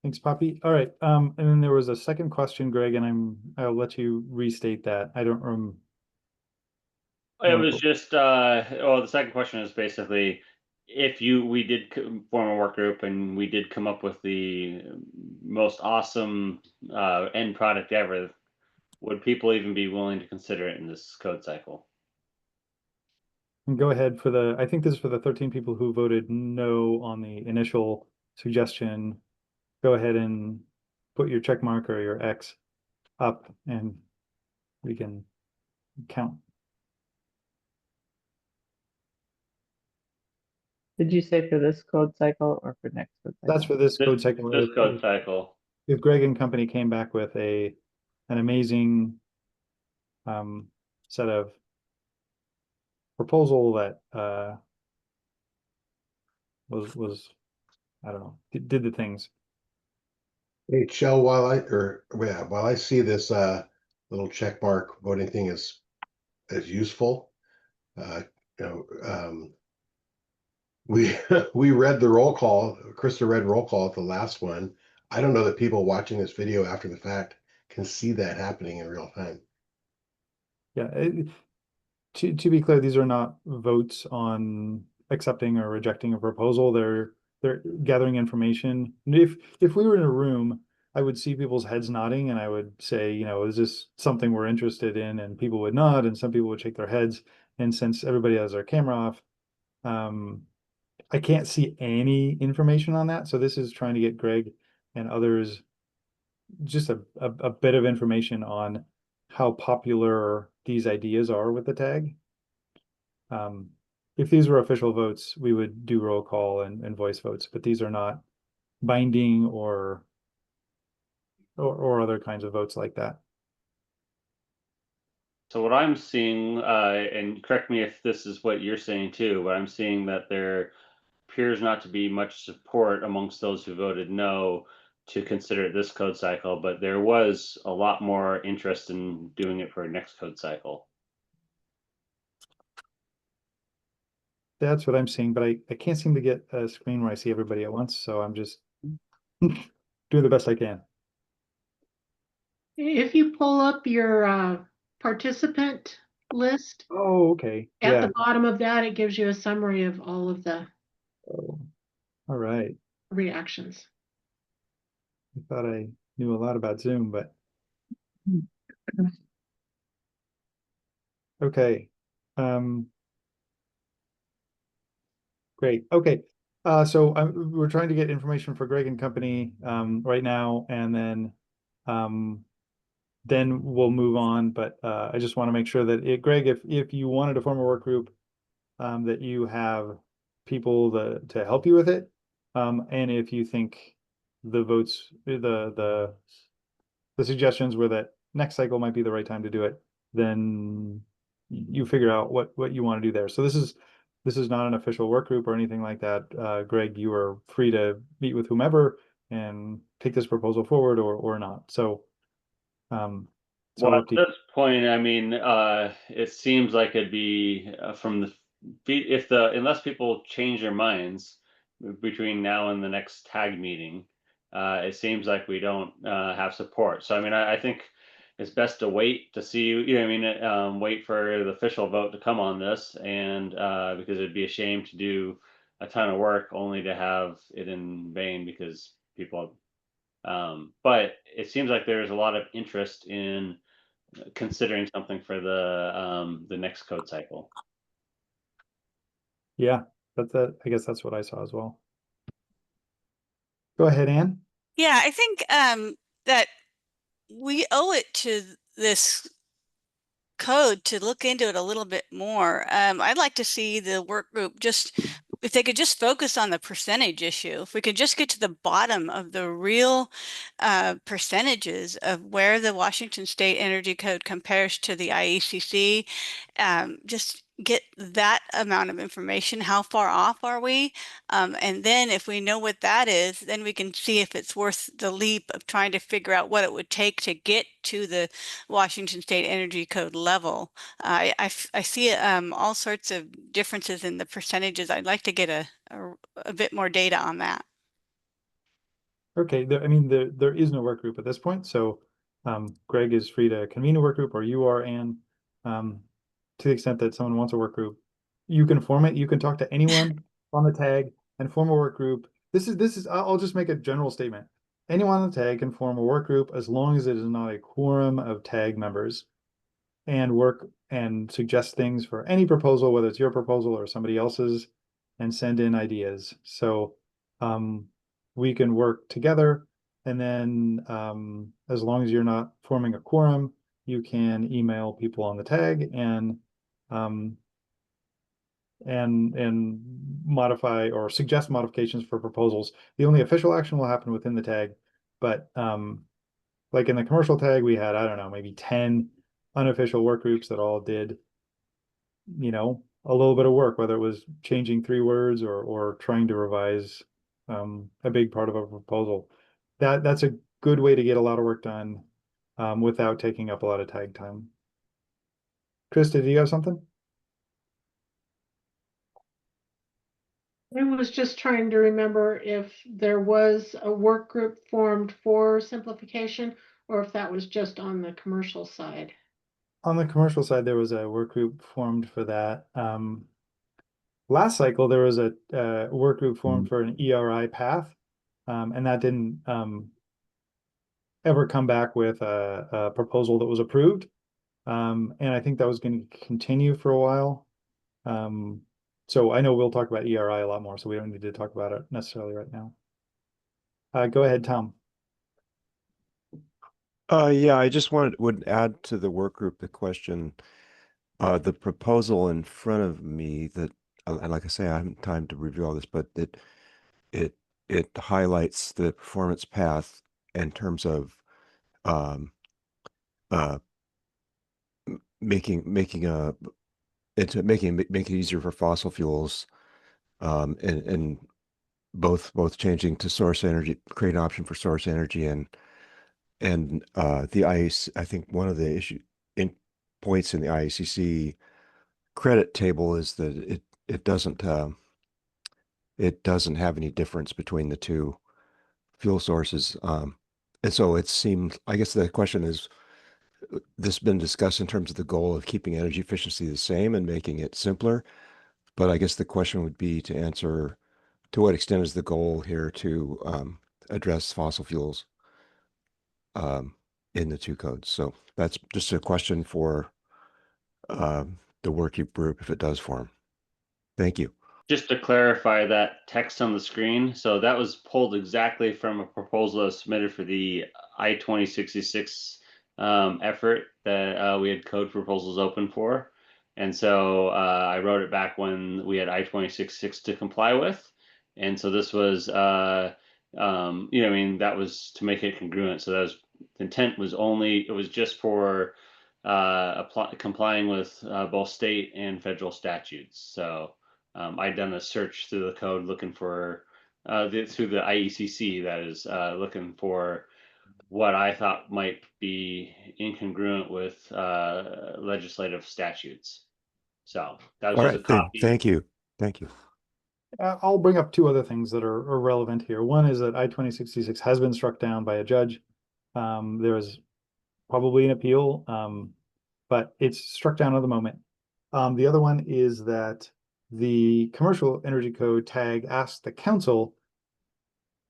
Thanks, Poppy. All right. And then there was a second question, Greg, and I'll let you restate that. I don't It was just, well, the second question is basically, if we did form a work group and we did come up with the most awesome end product ever, would people even be willing to consider it in this code cycle? And go ahead I think this is for the 13 people who voted no on the initial suggestion. Go ahead and put your check mark or your X up and we can count. Did you say for this code cycle or for next code cycle? That's for this code cycle. This code cycle. If Greg and company came back with an amazing set of proposal that was I don't know, did the things. Hey, Shell, while I see this little check mark voting thing as useful, we we read the roll call. Krista read roll call at the last one. I don't know that people watching this video after the fact can see that happening in real time. Yeah, to be clear, these are not votes on accepting or rejecting a proposal. They're gathering information. And if we were in a room, I would see people's heads nodding and I would say, is this something we're interested in? And people would nod and some people would shake their heads. And since everybody has their camera off, I can't see any information on that. So this is trying to get Greg and others just a bit of information on how popular these ideas are with the tag. If these were official votes, we would do roll call and voice votes, but these are not binding or other kinds of votes like that. So what I'm seeing, and correct me if this is what you're saying too, but I'm seeing that there appears not to be much support amongst those who voted no to consider it this code cycle, but there was a lot more interest in doing it for next code cycle. That's what I'm seeing, but I can't seem to get a screen where I see everybody at once, so I'm just doing the best I can. If you pull up your participant list. Oh, okay. At the bottom of that, it gives you a summary of all of the all right. reactions. I thought I knew a lot about Zoom, but okay. Great. Okay. So we're trying to get information for Greg and company right now, and then we'll move on. But I just want to make sure that Greg, if you wanted to form a work group, that you have people to help you with it, and if you think the votes, the suggestions were that next cycle might be the right time to do it, then you figure out what you want to do there. So this is not an official work group or anything like that. Greg, you are free to meet with whomever and take this proposal forward or not. So, well, at this point, I mean, it seems like it'd be unless people change their minds between now and the next tag meeting, it seems like we don't have support. So, I mean, I think it's best to wait to see, wait for the official vote to come on this, and because it'd be a shame to do a ton of work only to have it in vain because people. But it seems like there's a lot of interest in considering something for the next code cycle. Yeah, I guess that's what I saw as well. Go ahead, Ann. Yeah, I think that we owe it to this code to look into it a little bit more. I'd like to see the work group if they could just focus on the percentage issue, if we could just get to the bottom of the real percentages of where the Washington State Energy Code compares to the IECC, just get that amount of information. How far off are we? And then if we know what that is, then we can see if it's worth the leap of trying to figure out what it would take to get to the Washington State Energy Code level. I see all sorts of differences in the percentages. I'd like to get a bit more data on that. Okay, there is no work group at this point, so Greg is free to convene a work group, or you are, Anne. To the extent that someone wants a work group, you can form it. You can talk to anyone on the tag and form a work group. I'll just make a general statement. Anyone on the tag can form a work group as long as it is not a quorum of tag members, and work and suggest things for any proposal, whether it's your proposal or somebody else's, and send in ideas. So we can work together, and then as long as you're not forming a quorum, you can email people on the tag and modify or suggest modifications for proposals. The only official action will happen within the tag, but like in the commercial tag, we had, I don't know, maybe 10 unofficial work groups that all did, a little bit of work, whether it was changing 3 words or trying to revise a big part of a proposal. That's a good way to get a lot of work done without taking up a lot of tag time. Krista, do you have something? I was just trying to remember if there was a work group formed for simplification, or if that was just on the commercial side. On the commercial side, there was a work group formed for that. Last cycle, there was a work group formed for an ERI path, and that didn't ever come back with a proposal that was approved. And I think that was going to continue for a while. So I know we'll talk about ERI a lot more, so we don't need to talk about it necessarily right now. Go ahead, Tom. Yeah, I just would add to the work group the question, the proposal in front of me that, and like I say, I haven't time to review all this, but it highlights the performance path in terms of making it easier for fossil fuels, and both changing to source energy, create an option for source energy, and the IAC, I think one of the points in the IACC credit table is that it doesn't have any difference between the two fuel sources, and so it seemed, I guess the question is, this has been discussed in terms of the goal of keeping energy efficiency the same and making it simpler, but I guess the question would be to answer, to what extent is the goal here to address fossil fuels in the 2 codes? So that's just a question for the working group if it does form. Thank you. Just to clarify that text on the screen, so that was pulled exactly from a proposal that was submitted for the I-2066 effort that we had code proposals open for. And so I wrote it back when we had I-2066 to comply with. And so this was, that was to make it congruent. So that was, the intent was it was just for complying with both state and federal statutes. So I'd done a search through the code looking for, through the IECC, that is, looking for what I thought might be incongruent with legislative statutes. So that was All just a right, copy. thank you. Thank you. I'll bring up 2 other things that are relevant here. One is that I-2066 has been struck down by a judge. There is probably an appeal, but it's struck down at the moment. The other one is that the Commercial Energy Code tag asked the council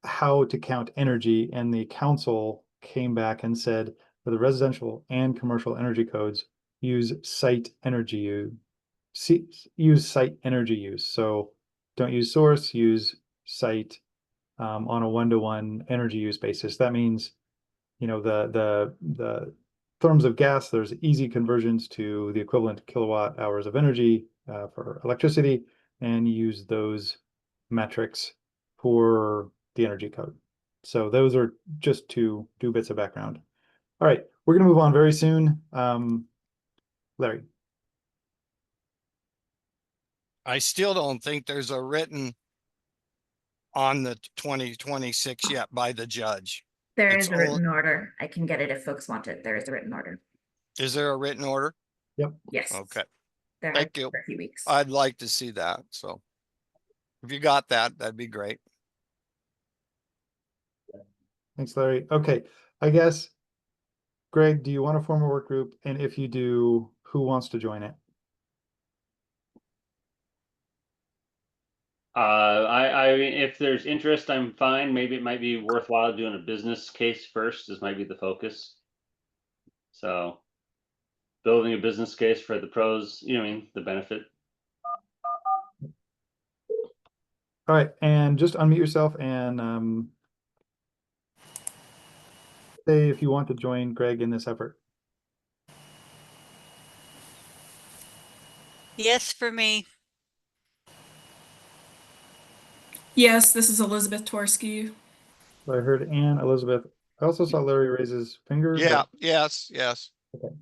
how to count energy, and the council came back and said for the residential and commercial energy codes, use site energy use. So don't use source, use site on a 1-to-1 energy use basis. That means, the therms of gas, there's easy conversions to the equivalent kilowatt hours of energy for electricity, and use those metrics for the energy code. So those are just two bits of background. All right, we're going to move on very soon. Larry. I still don't think there's a written on the 2026 yet by the judge. There It's is a written order. I can get it if folks want it. There is a written order. Is there a written order? Yep. Yes. Okay. There has Thank been you. for a few weeks. I'd like to see that. So if you got that, that'd be great. Thanks, Larry. Okay, I guess, Greg, do you want to form a work group? And if you do, who wants to join it? If there's interest, I'm fine. Maybe it might be worthwhile doing a business case first. This might be the focus. So building a business case for the pros, you know, what I mean, the benefit. All right, and just unmute yourself and say if you want to join Greg in this effort. Yes, for me. Yes, this is Elizabeth Torsky. So I heard Ann, Elizabeth. I also saw Larry raise his finger. Yeah, but- yes. Okay.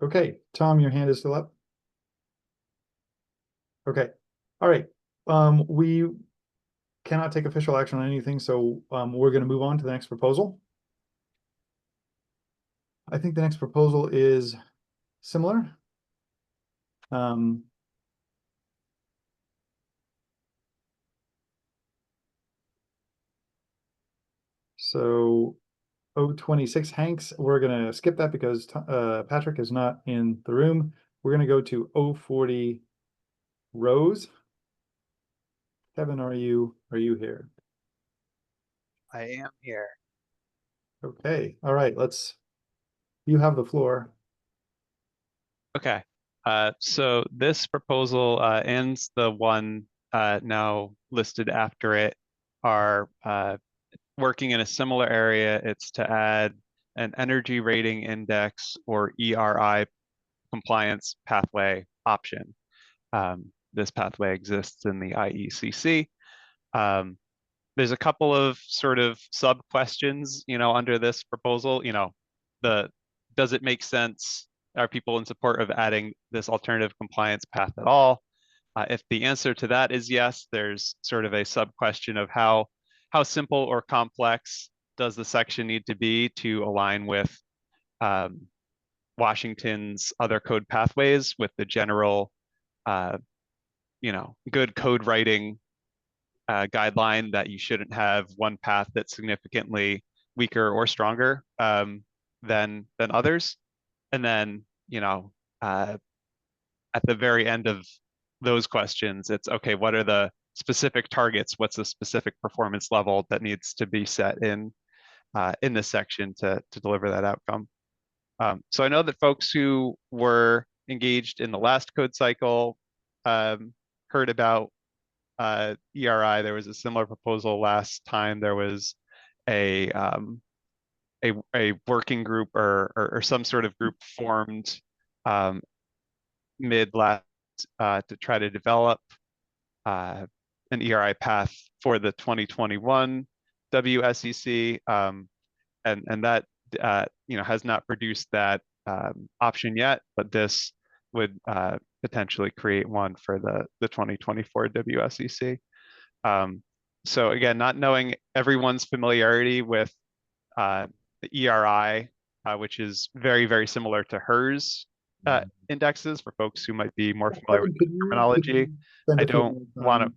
Okay, Tom, your hand is still up. Okay, all right. We cannot take official action on anything, so we're going to move on to the next proposal. I think the next proposal is similar. So 026 Hanks, we're going to skip that because Patrick is not in the room. We're going to go to 040 Rose. Kevin, are you here? I am here. Okay, all right, you have the floor. Okay. So this proposal and the one now listed after it are working in a similar area. It's to add an energy rating index or ERI compliance pathway option. This pathway exists in the IECC. There's a couple of sort of sub questions, under this proposal. Does it make sense? Are people in support of adding this alternative compliance path at all? If the answer to that is yes, there's sort of a sub question of how simple or complex does the section need to be to align with Washington's other code pathways with the general, good code writing guideline that you shouldn't have one path that's significantly weaker or stronger than others. And then, at the very end of those questions, it's okay, what are the specific targets? What's the specific performance level that needs to be set in this section to deliver that outcome? So I know that folks who were engaged in the last code cycle heard about ERI. There was a similar proposal last time. There was a working group or some sort of group formed mid last to try to develop an ERI path for the 2021 WSEC, and that has not produced that option yet, but this would potentially create one for the 2024 WSEC. So again, not knowing everyone's familiarity with the ERI, which is very, very similar to HERS indexes for folks who might be more familiar with the terminology. I don't want to.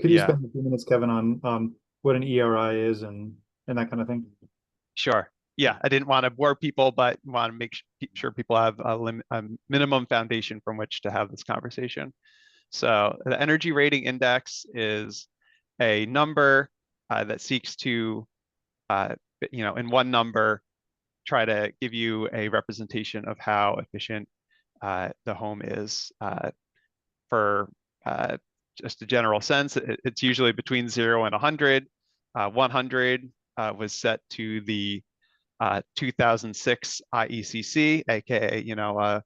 Could you spend a few minutes, Kevin, on what an ERI is and that kind of thing? Sure. Yeah, I didn't want to bore people, but want to make sure people have a minimum foundation from which to have this conversation. So the energy rating index is a number that seeks to, in one number, try to give you a representation of how efficient the home is. For just a general sense, it's usually between 0 and 100. 100 was set to the 2006 IECC, aka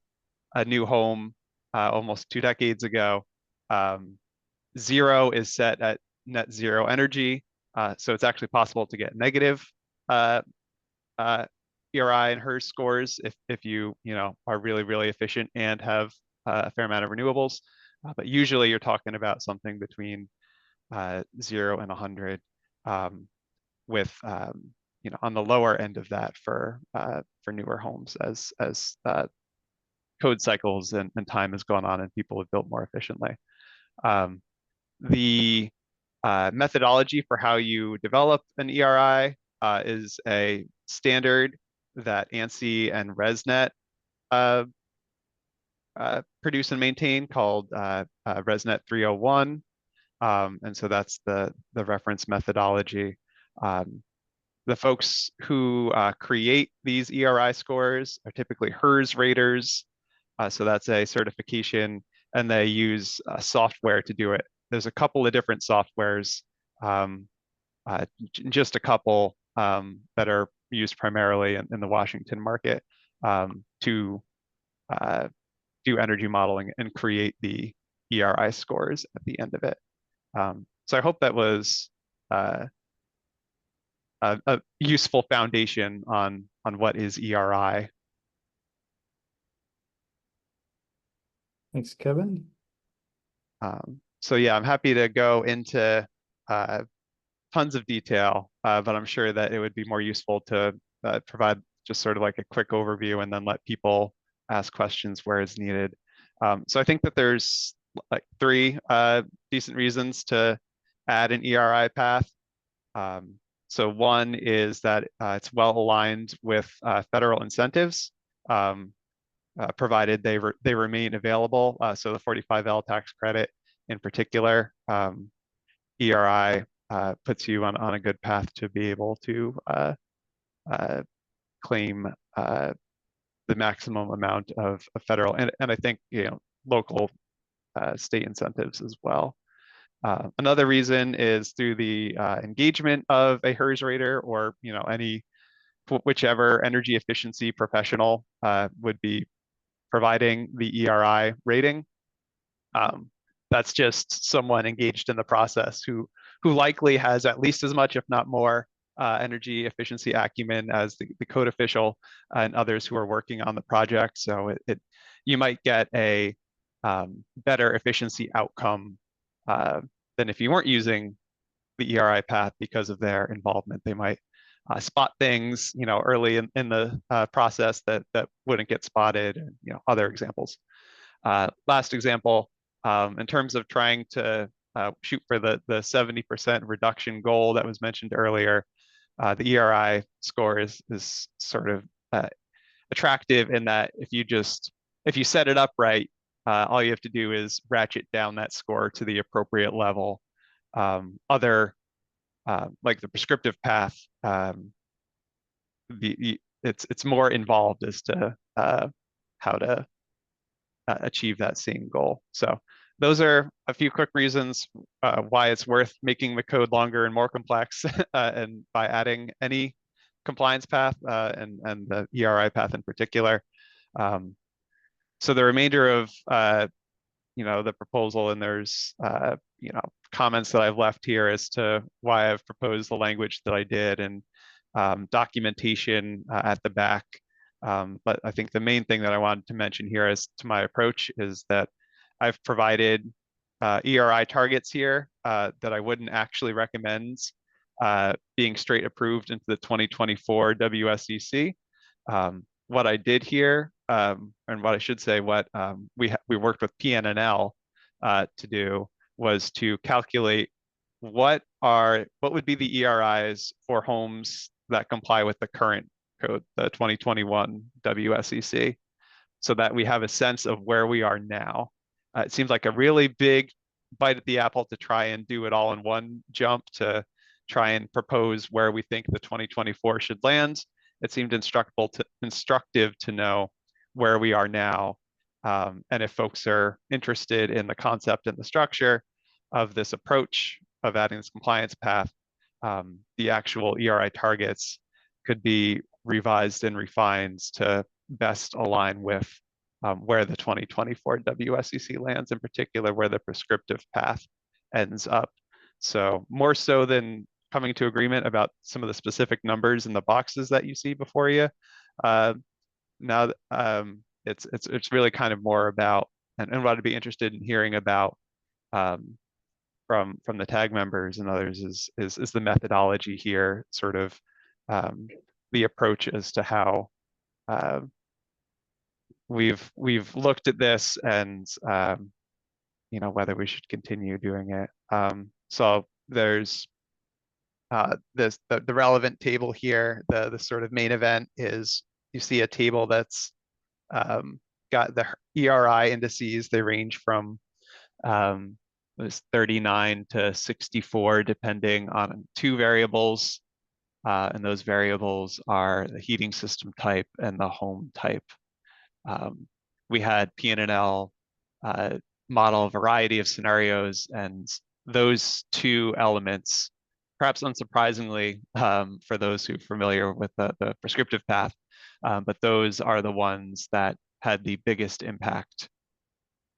a new home almost 2 decades ago. 0 is set at net zero energy, so it's actually possible to get negative ERI and HERS scores if you are really efficient and have a fair amount of renewables. But usually you're talking about something between 0 and 100, with on the lower end of that for newer homes as code cycles and time has gone on and people have built more efficiently. The methodology for how you develop an ERI is a standard that ANSI and ResNet produce and maintain called ResNet 301. And so that's the reference methodology. The folks who create these ERI scores are typically HERS raters. So that's a certification, and they use software to do it. There's a couple of different softwares, just a couple that are used primarily in the Washington market to do energy modeling and create the ERI scores at the end of it. So I hope that was a useful foundation on what is ERI. Thanks, Kevin. So yeah, I'm happy to go into tons of detail, but I'm sure that it would be more useful to provide just sort of like a quick overview and then let people ask questions where it's needed. So I think that there's like 3 decent reasons to add an ERI path. So one is that it's well aligned with federal incentives, provided they remain available. So the 45L tax credit in particular, ERI puts you on a good path to be able to claim the maximum amount of federal and I think local state incentives as well. Another reason is through the engagement of a HERS rater or whichever energy efficiency professional would be providing the ERI rating. That's just someone engaged in the process who likely has at least as much, if not more, energy efficiency acumen as the code official and others who are working on the project. So you might get a better efficiency outcome than if you weren't using the ERI path because of their involvement. They might spot things, early in the process that wouldn't get spotted, and other examples. Last example, in terms of trying to shoot for the 70% reduction goal that was mentioned earlier, the ERI score is sort of attractive in that if you set it up right, all you have to do is ratchet down that score to the appropriate level. Like the prescriptive path, it's more involved as to how to achieve that same goal. So those are a few quick reasons why it's worth making the code longer and more complex, and by adding any compliance path and the ERI path in particular. So the remainder of the proposal, and there's comments that I've left here as to why I've proposed the language that I did, and documentation at the back. But I think the main thing that I wanted to mention here as to my approach is that I've provided ERI targets here that I wouldn't actually recommend being straight approved into the 2024 WSEC. What I did here, and what I should say, what we worked with PNNL to do was to calculate what would be the ERIs for homes that comply with the current code, the 2021 WSEC, so that we have a sense of where we are now. It seems like a really big bite at the apple to try and do it all in one jump to try and propose where we think the 2024 should land. It seemed instructive to know where we are now. And if folks are interested in the concept and the structure of this approach of adding this compliance path, the actual ERI targets could be revised and refined to best align with where the 2024 WSEC lands, in particular where the prescriptive path ends up. So more so than coming to agreement about some of the specific numbers in the boxes that you see before you, now it's really kind of more about, and what I'd be interested in hearing about from the tag members and others is the methodology here, sort of the approach as to how we've looked at this and you know, whether we should continue doing it. So there's the relevant table here. The sort of main event is you see a table that's got the ERI indices. They range from it was 39 to 64, depending on two variables. And those variables are the heating system type and the home type. We had PNNL model a variety of scenarios, and those two elements, perhaps unsurprisingly for those who are familiar with the prescriptive path, but those are the ones that had the biggest impact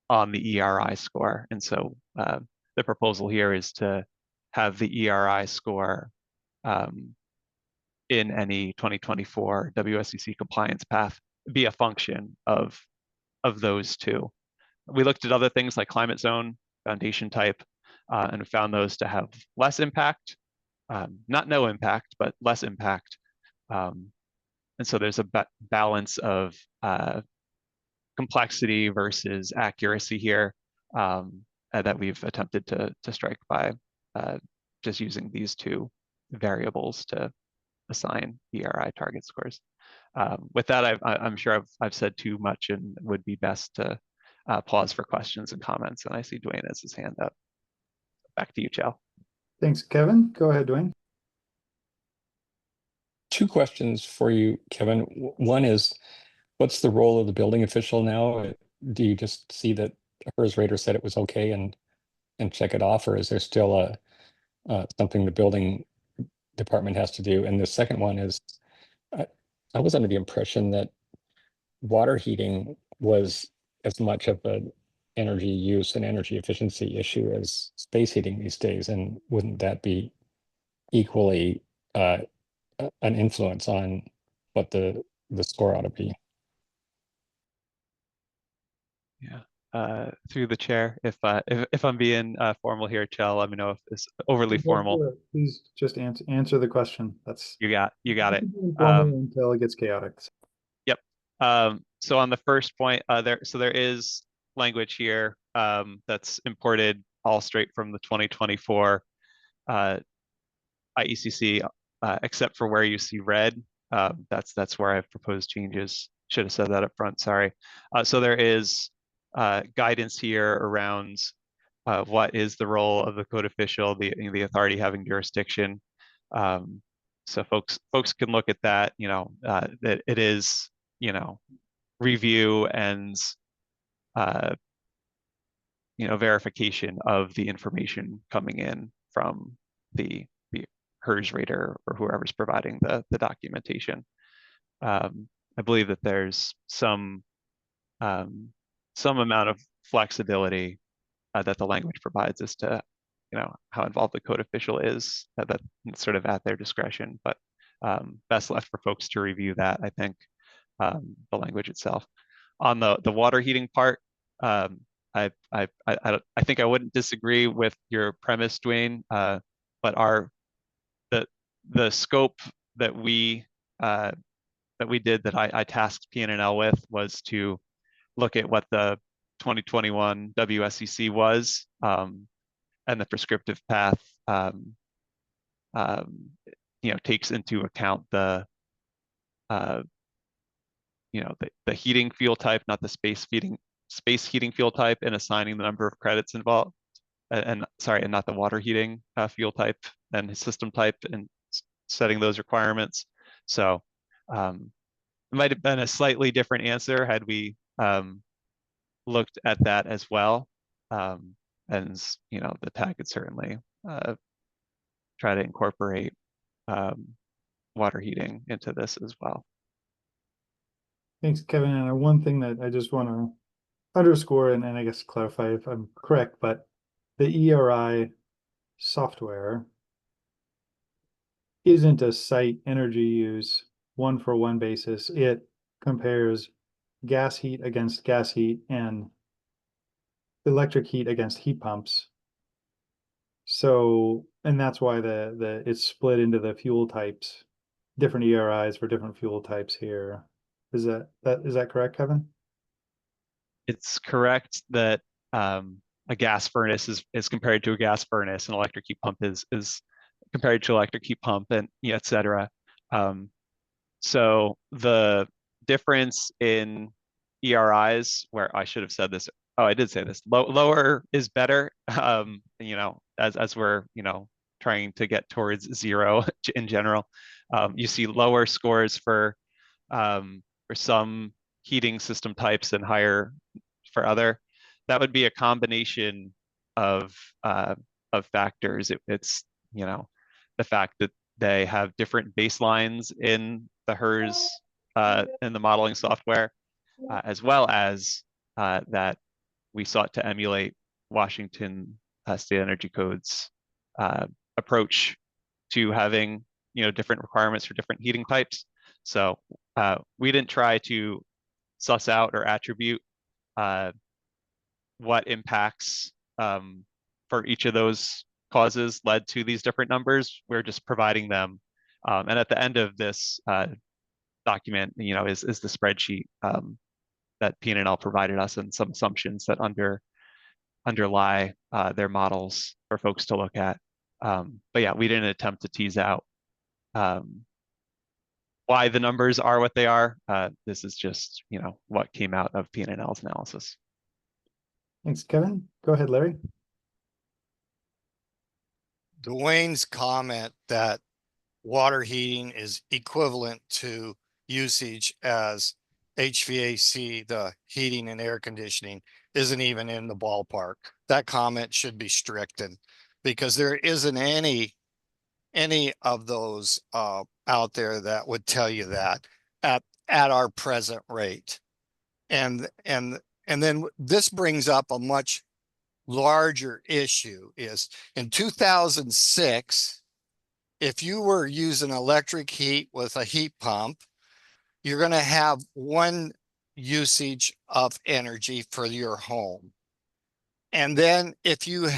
on the ERI score. And so the proposal here is to have the ERI score in any 2024 WSEC compliance path be a function of those two. We looked at other things like climate zone, foundation type, and found those to have less impact, not no impact, but less impact. And so there's a balance of complexity versus accuracy here that we've attempted to strike by just using these two variables to assign ERI target scores. With that, I'm sure I've said too much and would be best to pause for questions and comments. And I see Dwayne has his hand up. Back to you, Chell. Thanks, Kevin. Go ahead, Dwayne. Two questions for you, Kevin. One is, what's the role of the building official now? Do you just see that HERS rater said it was okay and check it off, or is there still something the building department has to do? And the second one is, I was under the impression that water heating was as much of an energy use and energy efficiency issue as space heating these days, and wouldn't that be equally an influence on what the score ought to be? Yeah, through the chair, if I'm being formal here, Chell, let me know if it's overly formal. Please just answer the question. That's you got it. Until it gets chaotic. Yep. So on the first point, there is language here that's imported all straight from the 2024 IECC, except for where you see red. That's where I've proposed changes. Should have said that up front. Sorry. So there is guidance here around what is the role of the code official, the authority having jurisdiction. So folks can look at that. You know, that it is, you know, review and you know, verification of the information coming in from the HERS rater or whoever's providing the documentation. I believe that there's some amount of flexibility that the language provides as to, you know, how involved the code official is, that's sort of at their discretion, but best left for folks to review that, I think, the language itself. On the water heating part, I think I wouldn't disagree with your premise, Dwayne, but the scope that we did, that I tasked PNNL with, was to look at what the 2021 WSEC was, and the prescriptive path you know, takes into account the you know, the heating fuel type, not the space heating fuel type, and assigning the number of credits involved, and not the water heating fuel type and system type, and setting those requirements. So it might have been a slightly different answer had we looked at that as well. And you know, the tag could certainly try to incorporate water heating into this as well. Thanks, Kevin. And one thing that I just want to underscore and I guess clarify if I'm correct, but the ERI software isn't a site energy use one-for-one basis. It compares gas heat against gas heat and electric heat against heat pumps. So, and that's why it's split into the fuel types, different ERIs for different fuel types here. Is that correct, Kevin? It's correct that a gas furnace is compared to a gas furnace, an electric heat pump is compared to electric heat pump, and et cetera. So the difference in ERIs, where I should have said this, oh, I did say this, lower is better, as we're, trying to get towards zero in general. You see lower scores for some heating system types and higher for other. That would be a combination of factors. It's the fact that they have different baselines in the HERS in the modeling software, as well as that we sought to emulate Washington State Energy Code's approach to having different requirements for different heating types. So we didn't try to suss out or attribute what impacts for each of those causes led to these different numbers. We're just providing them. And at the end of this document, is the spreadsheet that P&L provided us, and some assumptions that underlie their models for folks to look at. But yeah, we didn't attempt to tease out why the numbers are what they are. This is just, what came out of P&L's analysis. Thanks, Kevin. Go ahead, Larry. Dwayne's comment that water heating is equivalent to usage as HVAC, the heating and air conditioning, isn't even in the ballpark. That comment should be stricken, because there isn't any of those out there that would tell you that at our present rate. And then this brings up a much larger issue. Is in 2006, if you were using electric heat with a heat pump, you're going to have one usage of energy for your home. And then if you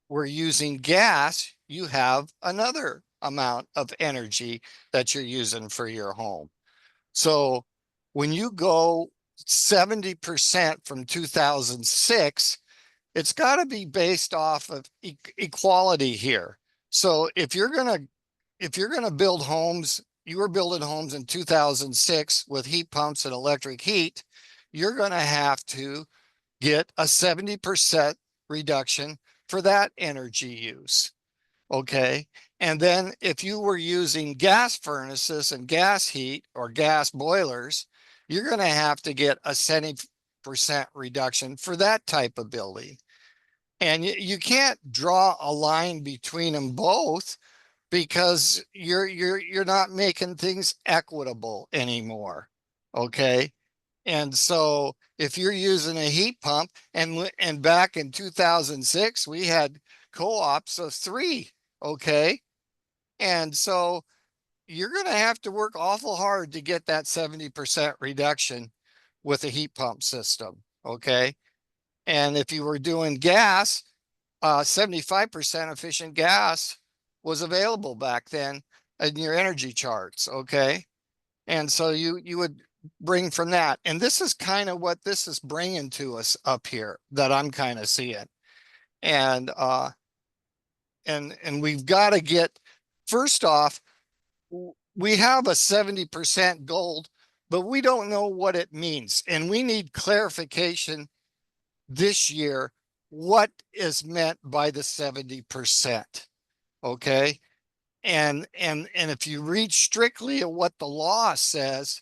were using gas, you have another amount of energy that you're using for your home. So when you go 70% from 2006, it's got to be based off of equality here. So if you're going to build homes, you were building homes in 2006 with heat pumps and electric heat, you're going to have to get a 70% reduction for that energy use. Okay. And then if you were using gas furnaces and gas heat or gas boilers, you're going to have to get a 70% reduction for that type of building. And you can't draw a line between them both, because you're not making things equitable anymore. Okay. And so if you're using a heat pump, and back in 2006, we had co-ops of 3. Okay. And so you're going to have to work awful hard to get that 70% reduction with a heat pump system. Okay. And if you were doing gas, 75% efficient gas was available back then in your energy charts. Okay. And so you would bring from that. And this is kind of what this is bringing to us up here that I'm kind of seeing. And we've got to get, first off, we have a 70% goal, but we don't know what it means. And we need clarification this year, what is meant by the 70%. Okay. And if you read strictly at what the law says,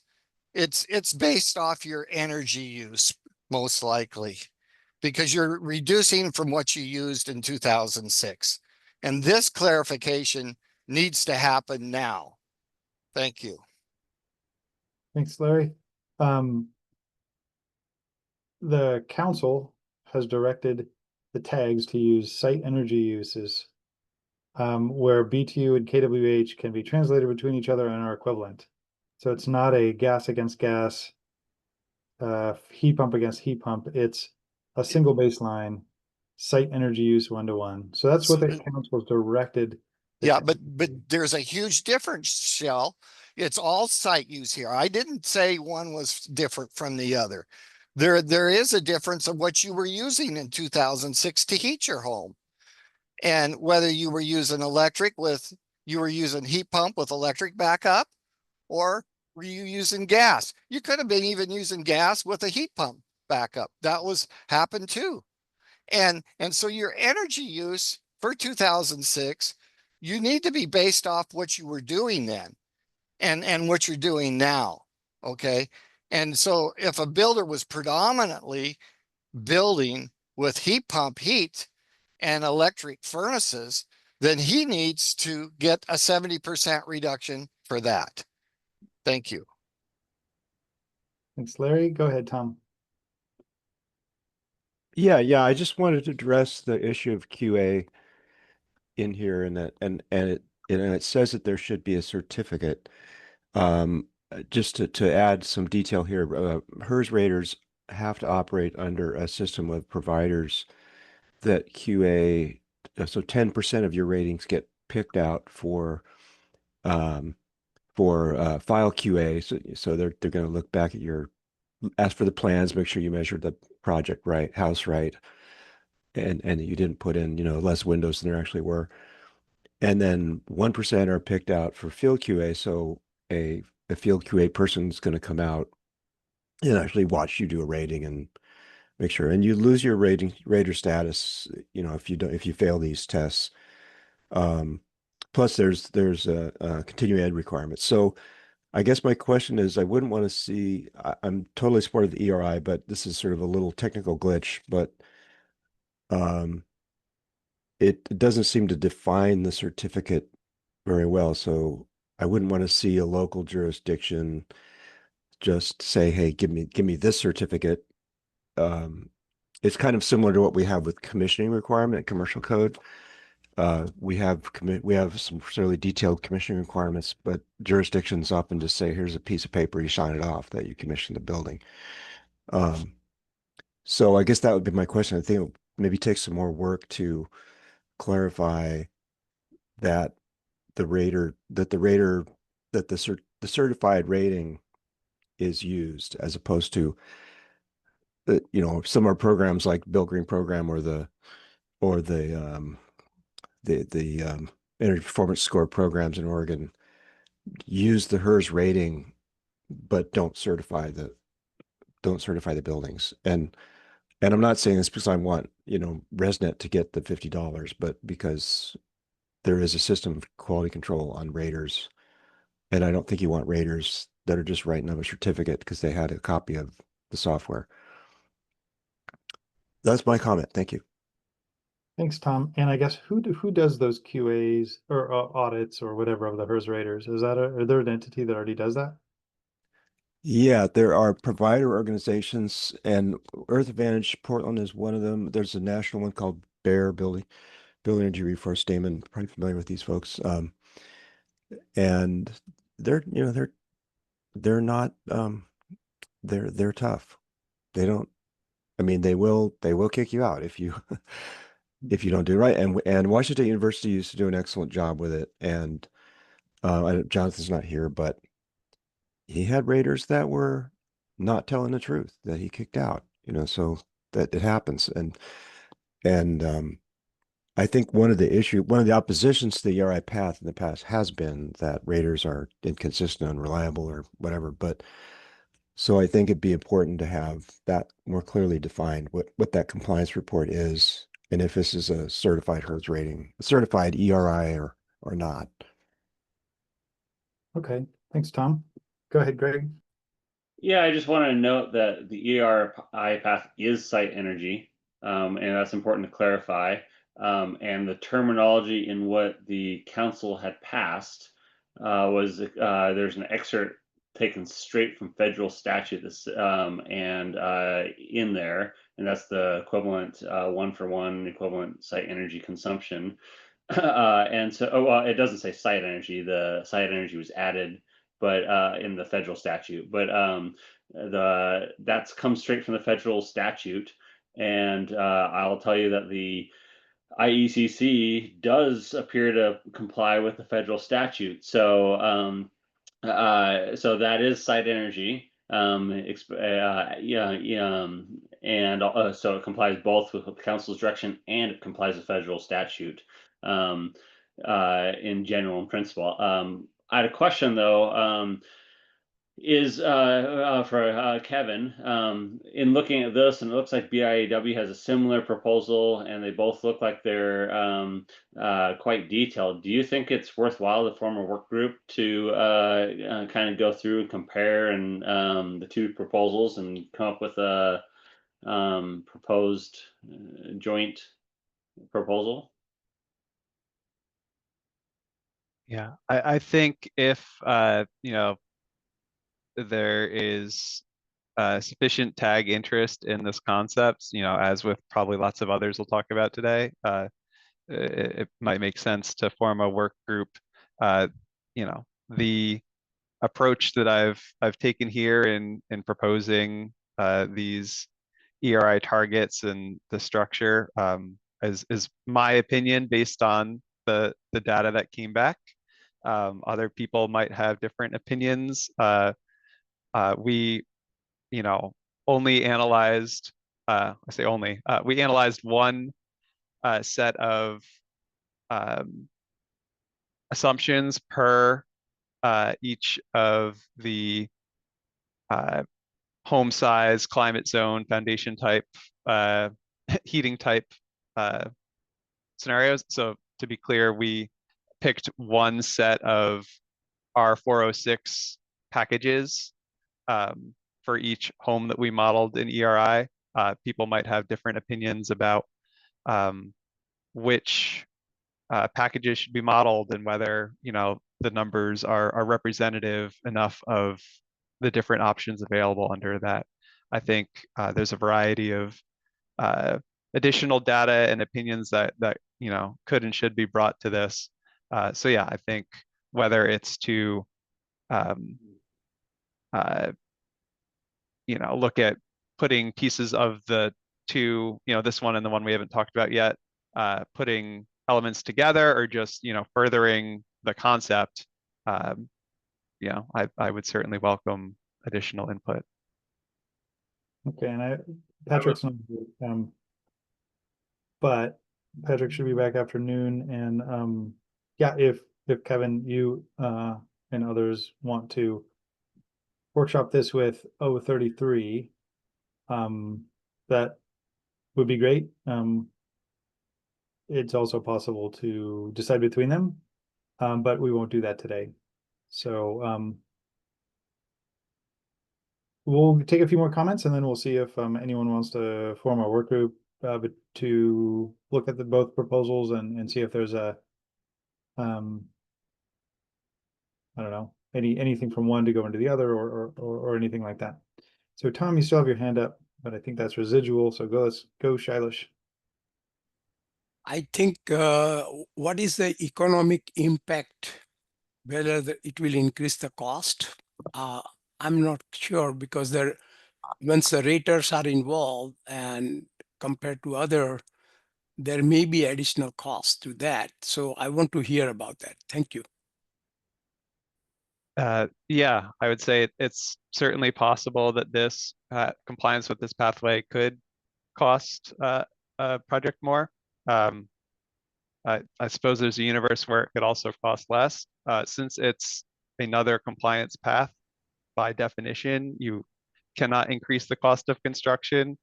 it's based off your energy use, most likely, because you're reducing from what you used in 2006. And this clarification needs to happen now. Thank you. Thanks, Larry. The council has directed the tags to use site energy uses, where BTU and kWh can be translated between each other and are equivalent. So it's not a gas against gas, heat pump against heat pump. It's a single baseline, site energy use 1-to-1. So that's what the council directed. Yeah, but there's a huge difference, Shell. It's all site use here. I didn't say one was different from the other. There is a difference of what you were using in 2006 to heat your home. And whether you were using you were using heat pump with electric backup, or were you using gas? You could have been even using gas with a heat pump backup. That happened too. And so your energy use for 2006, you need to be based off what you were doing then and what you're doing now. Okay. And so if a builder was predominantly building with heat pump heat and electric furnaces, then he needs to get a 70% reduction for that. Thank you. Thanks, Larry. Go ahead, Tom. Yeah. I just wanted to address the issue of QA in here, and that and it says that there should be a certificate. Just to add some detail here, HERS raters have to operate under a system of providers that QA. So 10% of your ratings get picked out for file QA. So they're going to look back at ask for the plans, make sure you measured the project right, house right, and you didn't put in less windows than there actually were. And then 1% are picked out for field QA. So a field QA person is going to come out and actually watch you do a rating and make sure. And you lose your rater status, if you fail these tests. Plus, there's a continuing ed requirement. So I guess my question is, I wouldn't want to see. I'm totally supportive of the ERI, but this is sort of a little technical glitch. But it doesn't seem to define the certificate very well. So I wouldn't want to see a local jurisdiction just say, "Hey, give me this certificate." It's kind of similar to what we have with commissioning requirement, commercial code. We have some fairly detailed commissioning requirements, but jurisdictions often just say, "Here's a piece of paper, you sign it off that you commissioned the building." So I guess that would be my question. I think it would maybe take some more work to clarify that the certified rating is used, as opposed to some of our programs like Bill Green program or the energy performance score programs in Oregon use the HERS rating, but don't certify the buildings. And I'm not saying this because I want ResNet to get the $50, but because there is a system of quality control on raters, and I don't think you want raters that are just writing up a certificate because they had a copy of the software. That's my comment. Thank you. Thanks, Tom. And I guess who does those QAs or audits or whatever of the HERS raters? Are there an entity that already does that? Yeah, there are provider organizations, and Earth Advantage Portland is one of them. There's a national one called BEAR, Building Energy Reforestation. Probably familiar with these folks. And they're not they're tough. They don't. I mean, they will kick you out if you don't do it right. And Washington University used to do an excellent job with it. And Jonathan's not here, but he had raters that were not telling the truth that he kicked out. So that it happens. And I think one of the oppositions to the ERI path in the past has been that raters are inconsistent, unreliable, or whatever. But so I think it'd be important to have that more clearly defined, what that compliance report is, and if this is a certified HERS rating, a certified ERI or not. Okay, thanks, Tom. Go ahead, Greg. Yeah, I just want to note that the ERI path is site energy, and that's important to clarify. And the terminology in what the council had passed was there's an excerpt taken straight from federal statute and in there, and that's the equivalent 1-for-1 equivalent site energy consumption. And so, it doesn't say site energy. The site energy was added but in the federal statute. But that's comes straight from the federal statute, and I'll tell you that the IECC does appear to comply with the federal statute. So so that is site energy. So it complies both with the council's direction and it complies with federal statute in general and principle. I had a question though. Is for Kevin, in looking at this, and it looks like BIAW has a similar proposal, and they both look like they're quite detailed. Do you think it's worthwhile to form a work group to kind of go through and compare and the two proposals and come up with a proposed joint proposal? Yeah, I think if you know, there is sufficient tag interest in this concept, you know, as with probably lots of others we'll talk about today, it might make sense to form a work group. You know, the approach that I've taken here in proposing these ERI targets and the structure is my opinion based on the data that came back. Other people might have different opinions. We, you know, only analyzed, I say only, we analyzed one set of assumptions per each of the home size, climate zone, foundation type, heating type scenarios. So to be clear, we picked one set of R406 packages for each home that we modeled in ERI. People might have different opinions about which packages should be modeled and whether, you know, the numbers are representative enough of the different options available under that. I think there's a variety of additional data and opinions that you know could and should be brought to this. So yeah, I think whether it's to you know, look at putting pieces of the two, you know, this one and the one we haven't talked about yet, putting elements together, or just, you know, furthering the concept, you know, I would certainly welcome additional input. Okay, and Patrick's not here, but Patrick should be back after noon, and yeah, if Kevin, you and others want to workshop this with 033, that would be great. It's also possible to decide between them, but we won't do that today. So we'll take a few more comments, and then we'll see if anyone wants to form a work group but to look at both proposals and see if there's a I don't know, anything from one to go into the other, or anything like that. So Tom, you still have your hand up, but I think that's residual. So let's go, Shailesh. I think what is the economic impact, whether it will increase the cost? I'm not sure, because once the raters are involved and compared to other, there may be additional cost to that. So I want to hear about that. Thank you. Yeah, I would say it's certainly possible that this compliance with this pathway could cost a project more. I suppose there's a universe where it could also cost less. Since it's another compliance path, by definition, you cannot increase the cost of construction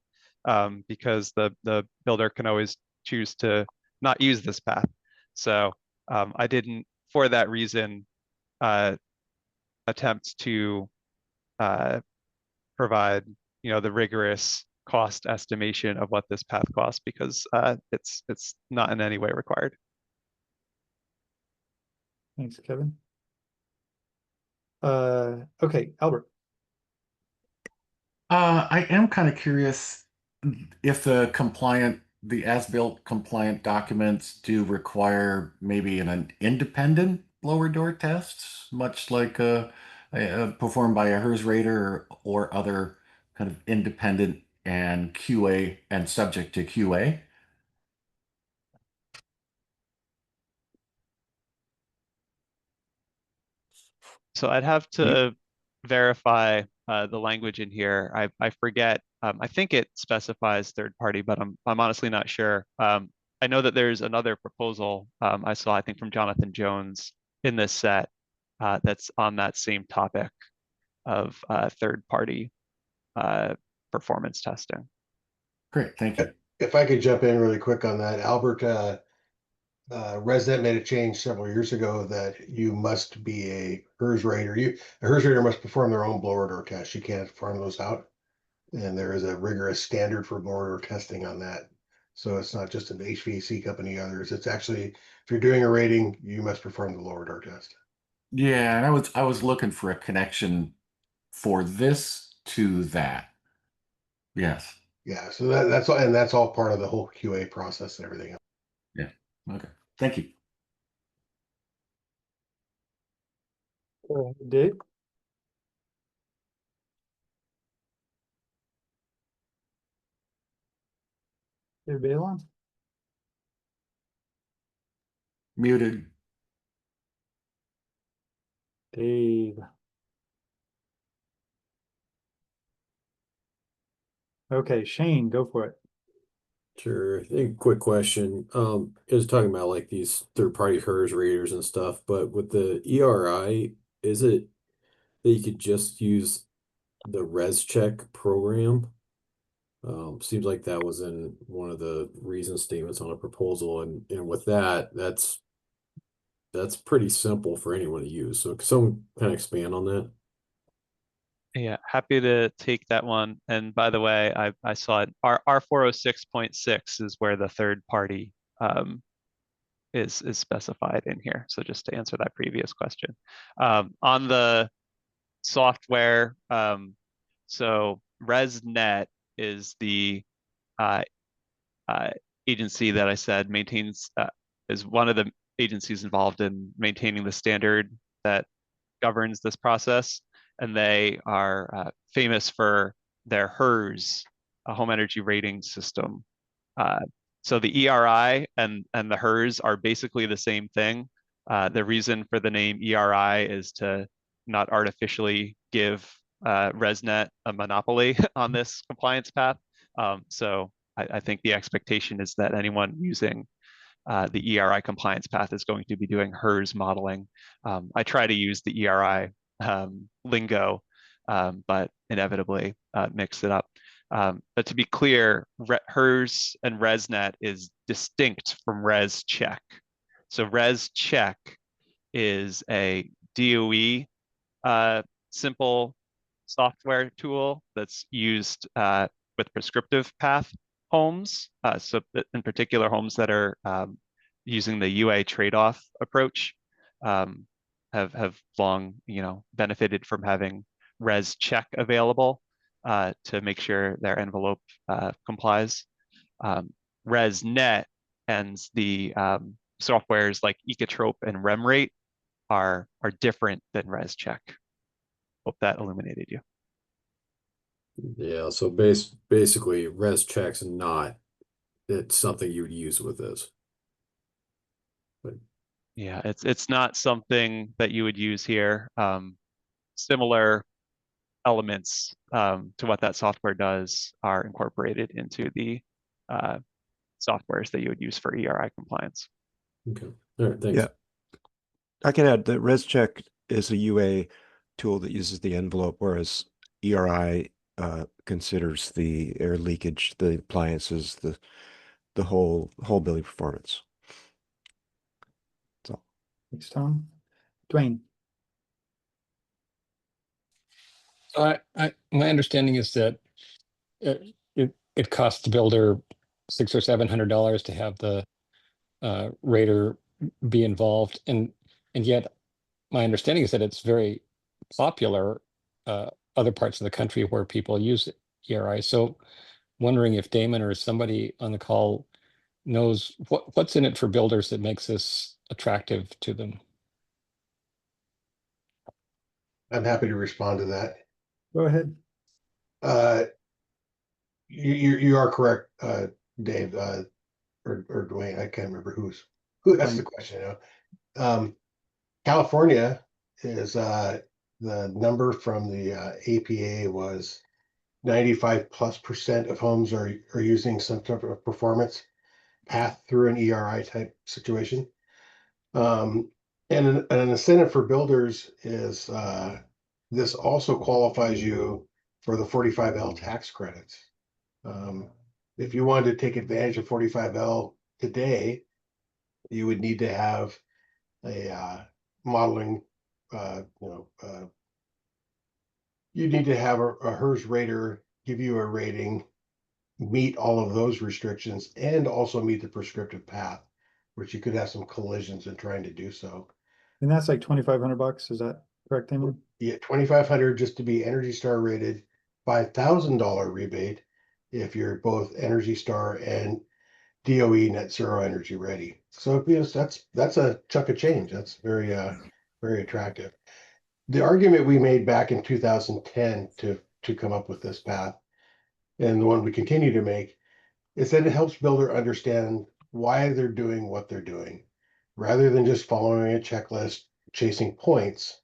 because the builder can always choose to not use this path. So I didn't, for that reason, attempt to provide, you know, the rigorous cost estimation of what this path costs, because it's not in any way required. Thanks, Kevin. Okay, Albert. I am kind of curious if the as-built compliant documents do require maybe an independent lower door test, much like a performed by a HERS rater or other kind of independent and QA and subject to QA? So I'd have to verify the language in here. I forget. I think it specifies third party, but I'm honestly not sure. I know that there's another proposal I saw, I think from Jonathan Jones in this set that's on that same topic of third party performance testing. Great, thank you. If I could jump in really quick on that, Albert, ResNet made a change several years ago that you must be a HERS rater. A HERS rater must perform their own blower door test. You can't farm those out. And there is a rigorous standard for blower door testing on that. So it's not just an HVAC company, others. It's actually, if you're doing a rating, you must perform the blower door test. Yeah, and I was looking for a connection for this to that. Yes. Yeah, so that's all, and that's all part of the whole QA process and everything else. Yeah. Okay. Thank you. Dave? Dave Balon? Muted. Dave. Okay, Shane, go for it. Sure. I think quick question. It was talking about like these third-party HERS raters and stuff, but with the ERI, is it that you could just use the ResCheck program? Seems like that was in one of the reason statements on a proposal, and with that, that's pretty simple for anyone to use. So can someone kind of expand on that? Yeah, happy to take that one. And by the way, I saw it. Our 406.6 is where the third party is specified in here. So just to answer that previous question. On the software, so ResNet is the agency that I said maintains, is one of the agencies involved in maintaining the standard that governs this process. And they are famous for their HERS, a home energy rating system. So the ERI and the HERS are basically the same thing. The reason for the name ERI is to not artificially give ResNet a monopoly on this compliance path. So I think the expectation is that anyone using the ERI compliance path is going to be doing HERS modeling. I try to use the ERI lingo, but inevitably mix it up. But to be clear, HERS and ResNet is distinct from ResCheck. So ResCheck is a DOE simple software tool that's used with prescriptive path homes. So in particular, homes that are using the UA trade-off approach have long, benefited from having ResCheck available to make sure their envelope complies. ResNet and the softwares like Ecotrope and RemRate are different than ResCheck. Hope that illuminated you. Yeah, so basically ResCheck's not it's something you would use with this. But yeah, it's not something that you would use here. Similar elements to what that software does are incorporated into the softwares that you would use for ERI compliance. Okay. All right, thanks. Yeah. I can add that ResCheck is a UA tool that uses the envelope, whereas ERI considers the air leakage, the appliances, the whole building performance. So Thanks, Tom. Dwayne. My understanding is that it costs the builder $600 or $700 to have the rater be involved, and yet my understanding is that it's very popular other parts of the country where people use ERI. So wondering if Damon or somebody on the call knows what's in it for builders that makes this attractive to them. I'm happy to respond to that. Go ahead. You are correct, Dave, or Dwayne. I can't remember who asked the question. California is the number from the APA was 95+% of homes are using some type of performance path through an ERI type situation. And an incentive for builders is this also qualifies you for the 45L tax credits. If you wanted to take advantage of 45L today, you would need to have a modeling, you need to have a HERS rater give you a rating, meet all of those restrictions, and also meet the prescriptive path, which you could have some collisions in trying to do so. And that's like $2,500. Is that correct, Damon? Yeah, $2,500 just to be Energy Star rated, $5,000 rebate if you're both Energy Star and DOE net zero energy ready. So yes, that's a chunk of change. That's very very attractive. The argument we made back in 2010 to come up with this path, and the one we continue to make, is that it helps builder understand why they're doing what they're doing, rather than just following a checklist, chasing points.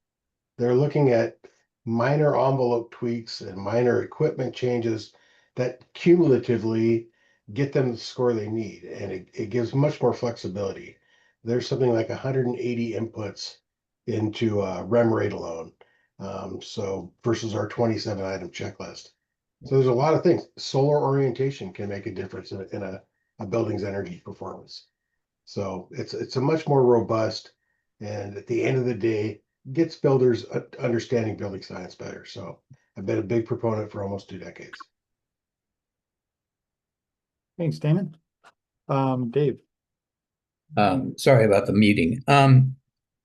They're looking at minor envelope tweaks and minor equipment changes that cumulatively get them the score they need. And it gives much more flexibility. There's something like 180 inputs into REM rate alone. So versus our 27 item checklist. So there's a lot of things. Solar orientation can make a difference in a building's energy performance. So it's a much more robust, and at the end of the day, gets builders understanding building science better. So I've been a big proponent for almost 2 decades. Thanks, Damon. Dave. Sorry about the muting.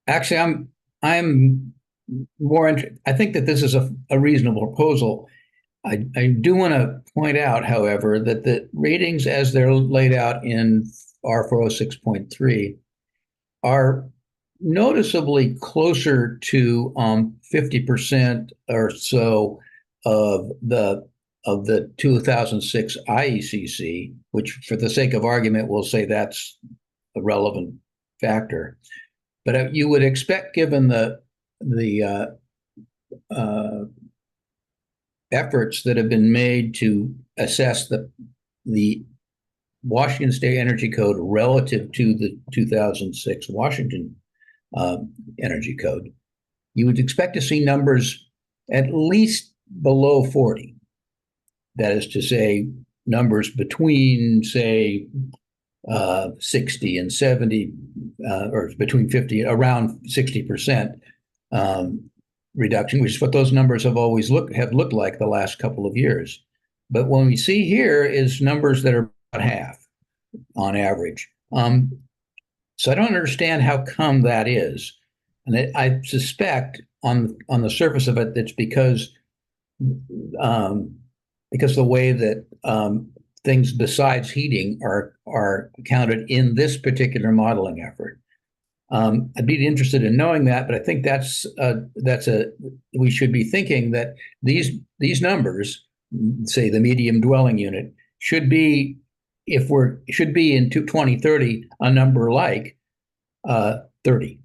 Actually, I'm more interested. I think that this is a reasonable proposal. I do want to point out, however, that the ratings as they're laid out in R406.3 are noticeably closer to 50% or so of the 2006 IECC, which for the sake of argument, we'll say that's a relevant factor. But you would expect, given the efforts that have been made to assess the Washington State Energy Code relative to the 2006 Washington Energy Code, you would expect to see numbers at least below 40. That is to say, numbers between, say, 60 and 70, or between 50, around 60% reduction, which is what those numbers have always looked like the last couple of years. But what we see here is numbers that are about half on average. So I don't understand how come that is. And I suspect on the surface of it, that's because the way that things besides heating are counted in this particular modeling effort. I'd be interested in knowing that, but I think we should be thinking that these numbers, say the medium dwelling unit, should be in 2030 a number like 30.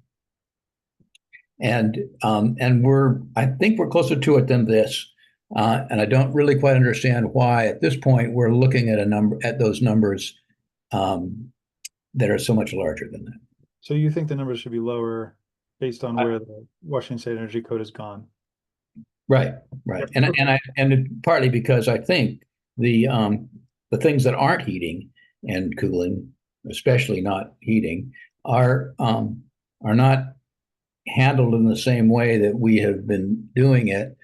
And I think we're closer to it than this. And I don't really quite understand why at this point we're looking at those numbers that are so much larger than that. So you think the numbers should be lower based on where the Washington State Energy Code has gone? Right. And partly because I think the things that aren't heating and cooling, especially not heating, are not handled in the same way that we have been doing it.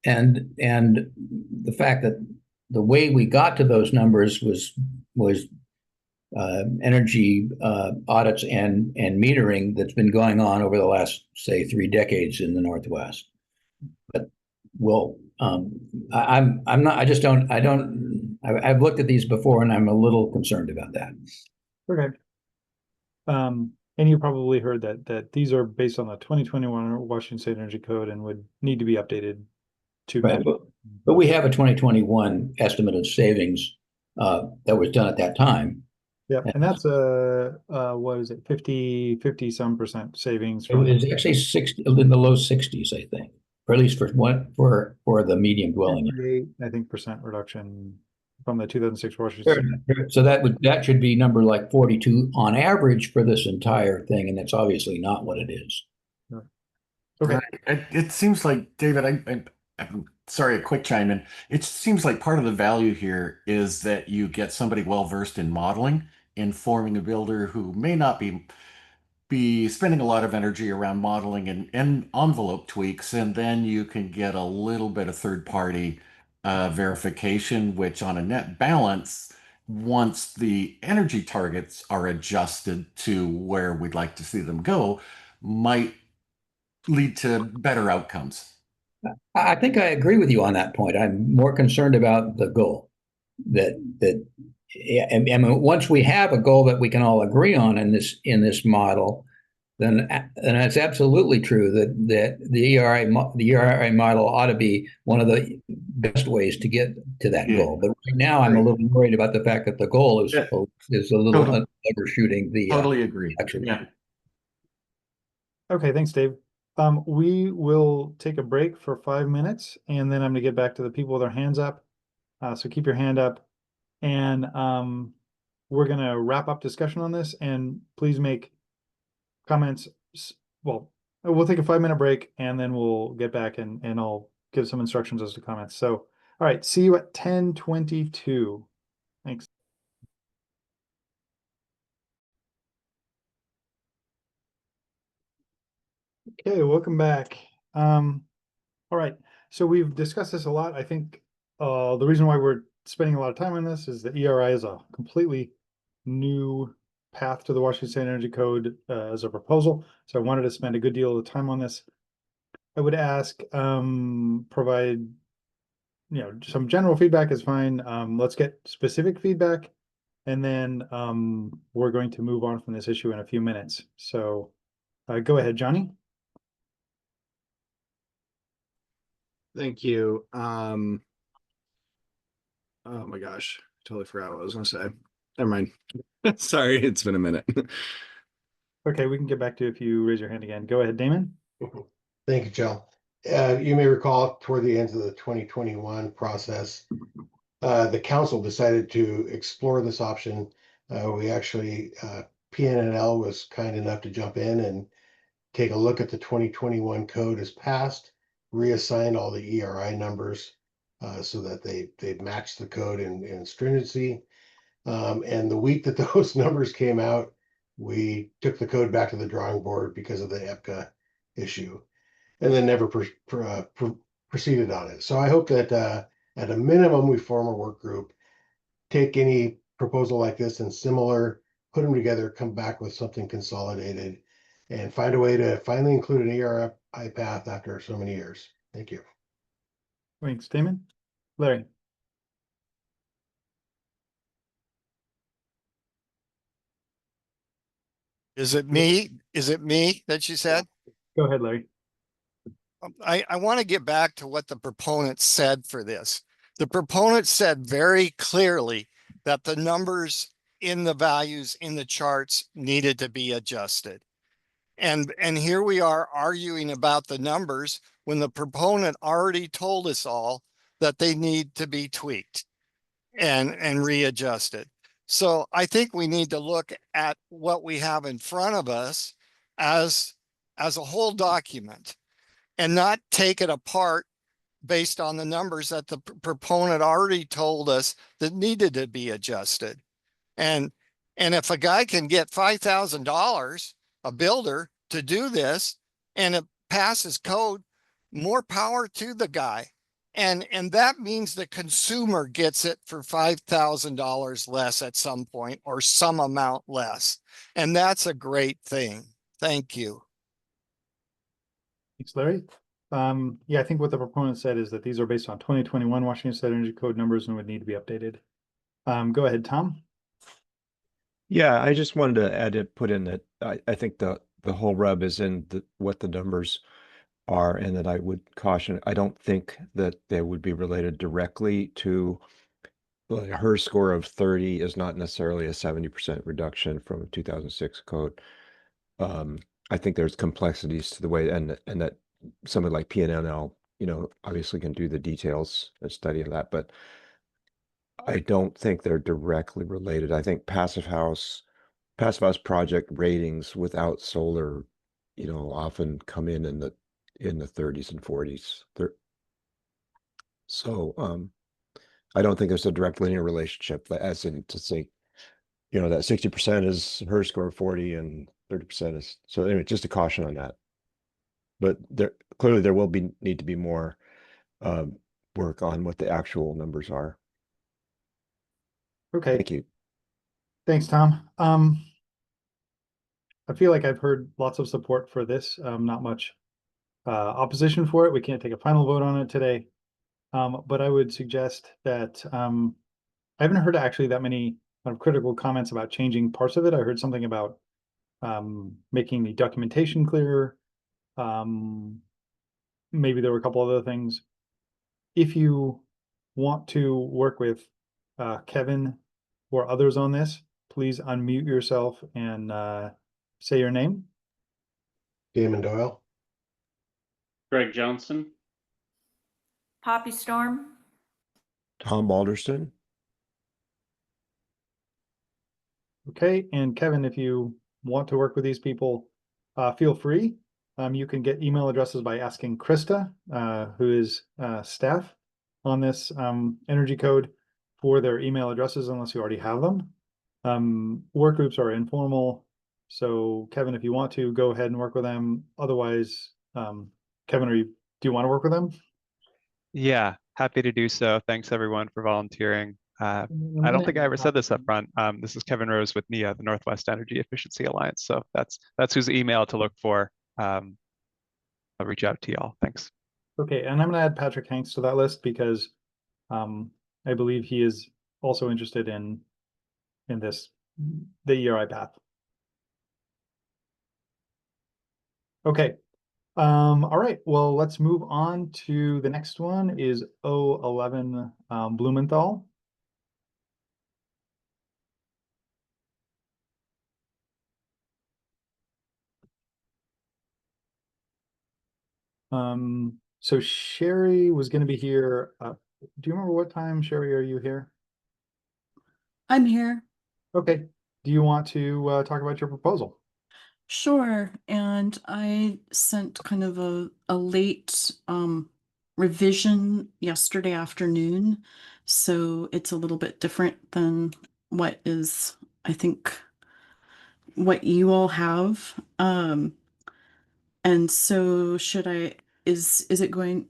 And the fact that the way we got to those numbers was energy audits and metering that's been going on over the last, say, 3 decades in the Northwest. But I've looked at these before and I'm a little concerned about that. Okay. And you probably heard that these are based on the 2021 Washington State Energy Code and would need to be updated to Right, match. but we have a 2021 estimate of savings that was done at that time. Yeah, and that's what is it, 50 some percent savings It from was actually 60 in the low 60s, I think, or at least for the medium dwelling. 58, I think, percent reduction from the 2006 Washington. So that should be number like 42 on average for this entire thing, and that's obviously not what it is. Okay. It seems like, David, I'm sorry, a quick chime in. It seems like part of the value here is that you get somebody well-versed in modeling, informing a builder who may not be spending a lot of energy around modeling and envelope tweaks, and then you can get a little bit of third-party verification, which on a net balance, once the energy targets are adjusted to where we'd like to see them go, might lead to better outcomes. I think I agree with you on that point. I'm more concerned about the goal and once we have a goal that we can all agree on in this model, then it's absolutely true that the ERI model ought to be one of the best ways to get to that goal. But right now, I'm a little worried about the fact that the goal is a little overshooting the. Totally agree. Actually. Yeah. Okay, thanks, Dave. We will take a break for 5 minutes, and then I'm gonna get back to the people with their hands up. So keep your hand up, and we're gonna wrap up discussion on this, and please make comments. Well, we'll take a 5-minute break, and then we'll get back and I'll give some instructions as to comments. So, all right, see you at 10:22. Thanks. Okay, welcome back. All right, so we've discussed this a lot. I think the reason why we're spending a lot of time on this is that ERI is a completely new path to the Washington State Energy Code as a proposal. So I wanted to spend a good deal of time on this. I would ask, provide, some general feedback is fine. Let's get specific feedback, and then we're going to move on from this issue in a few minutes. So go ahead, Johnny. Thank you. Oh my gosh, totally forgot what I was gonna say. Never mind. Sorry, it's been a minute. Okay, we can get back to if you raise your hand again. Go ahead, Damon. Thank you, Joe. You may recall toward the end of the 2021 process, the council decided to explore this option. We actually, PNNL was kind enough to jump in and take a look at the 2021 code as passed, reassign all the ERI numbers so that they've matched the code in stringency. And the week that those numbers came out, we took the code back to the drawing board because of the EPCA issue, and then never proceeded on it. So I hope that at a minimum, we form a work group, take any proposal like this and similar, put them together, come back with something consolidated, and find a way to finally include an ERI path after so many years. Thank you. Thanks, Damon. Larry. Is it me? Is it me that you said? Go ahead, Larry. I want to get back to what the proponents said for this. The proponents said very clearly that the numbers in the values in the charts needed to be adjusted. And here we are arguing about the numbers when the proponent already told us all that they need to be tweaked and readjusted. So I think we need to look at what we have in front of us as a whole document and not take it apart based on the numbers that the proponent already told us that needed to be adjusted. And if a guy can get $5,000, a builder, to do this, and it passes code, more power to the guy. And that means the consumer gets it for $5,000 less at some point, or some amount less. And that's a great thing. Thank you. Thanks, Larry. Yeah, I think what the proponent said is that these are based on 2021 Washington State Energy Code numbers and would need to be updated. Go ahead, Tom. Yeah, I just wanted to put in that I think the whole rub is in what the numbers are, and that I would caution, I don't think that they would be related directly to, like, her score of 30 is not necessarily a 70% reduction from a 2006 code. I think there's complexities to the way, and that someone like PNNL, obviously can do the details and study of that, but I don't think they're directly related. I think passive house project ratings without solar, often come in the 30s and 40s. So I don't think there's a direct linear relationship, as in to say, that 60% is her score of 40 and 30% is, so anyway, just a caution on that. But clearly there will need to be more work on what the actual numbers are. Okay. Thank you. Thanks, Tom. I feel like I've heard lots of support for this, not much opposition for it. We can't take a final vote on it today. But I would suggest that I haven't heard actually that many kind of critical comments about changing parts of it. I heard something about making the documentation clearer. Maybe there were a couple other things. If you want to work with Kevin or others on this, please unmute yourself and say your name. Damon Doyle. Greg Johnson. Poppy Storm. Tom Balderston. Okay, and Kevin, if you want to work with these people, feel free. You can get email addresses by asking Krista, who is staff on this energy code, for their email addresses, unless you already have them. Work groups are informal, so Kevin, if you want to, go ahead and work with them. Otherwise, Kevin, do you want to work with them? Yeah, happy to do so. Thanks everyone for volunteering. I don't think I ever said this up front. This is Kevin Rose with NEA, the Northwest Energy Efficiency Alliance. So that's whose email to look for. I'll reach out to y'all. Thanks. Okay, and I'm going to add Patrick Hanks to that list because I believe he is also interested in this, the ERI path. Okay. All right, well, let's move on to the next one is 011 Blumenthal. So Sherry was going to be here. Do you remember what time, Sherry, are you here? I'm here. Okay. Do you want to talk about your proposal? Sure. And I sent kind of a late revision yesterday afternoon. So it's a little bit different than what is, I think, what you all have. And so is it going,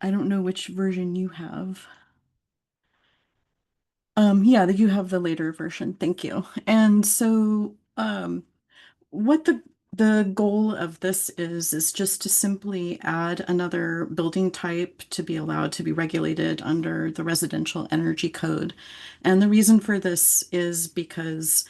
I don't know which version you have. Yeah, you have the later version. Thank you. And so what the goal of this is just to simply add another building type to be allowed to be regulated under the residential energy code. And the reason for this is because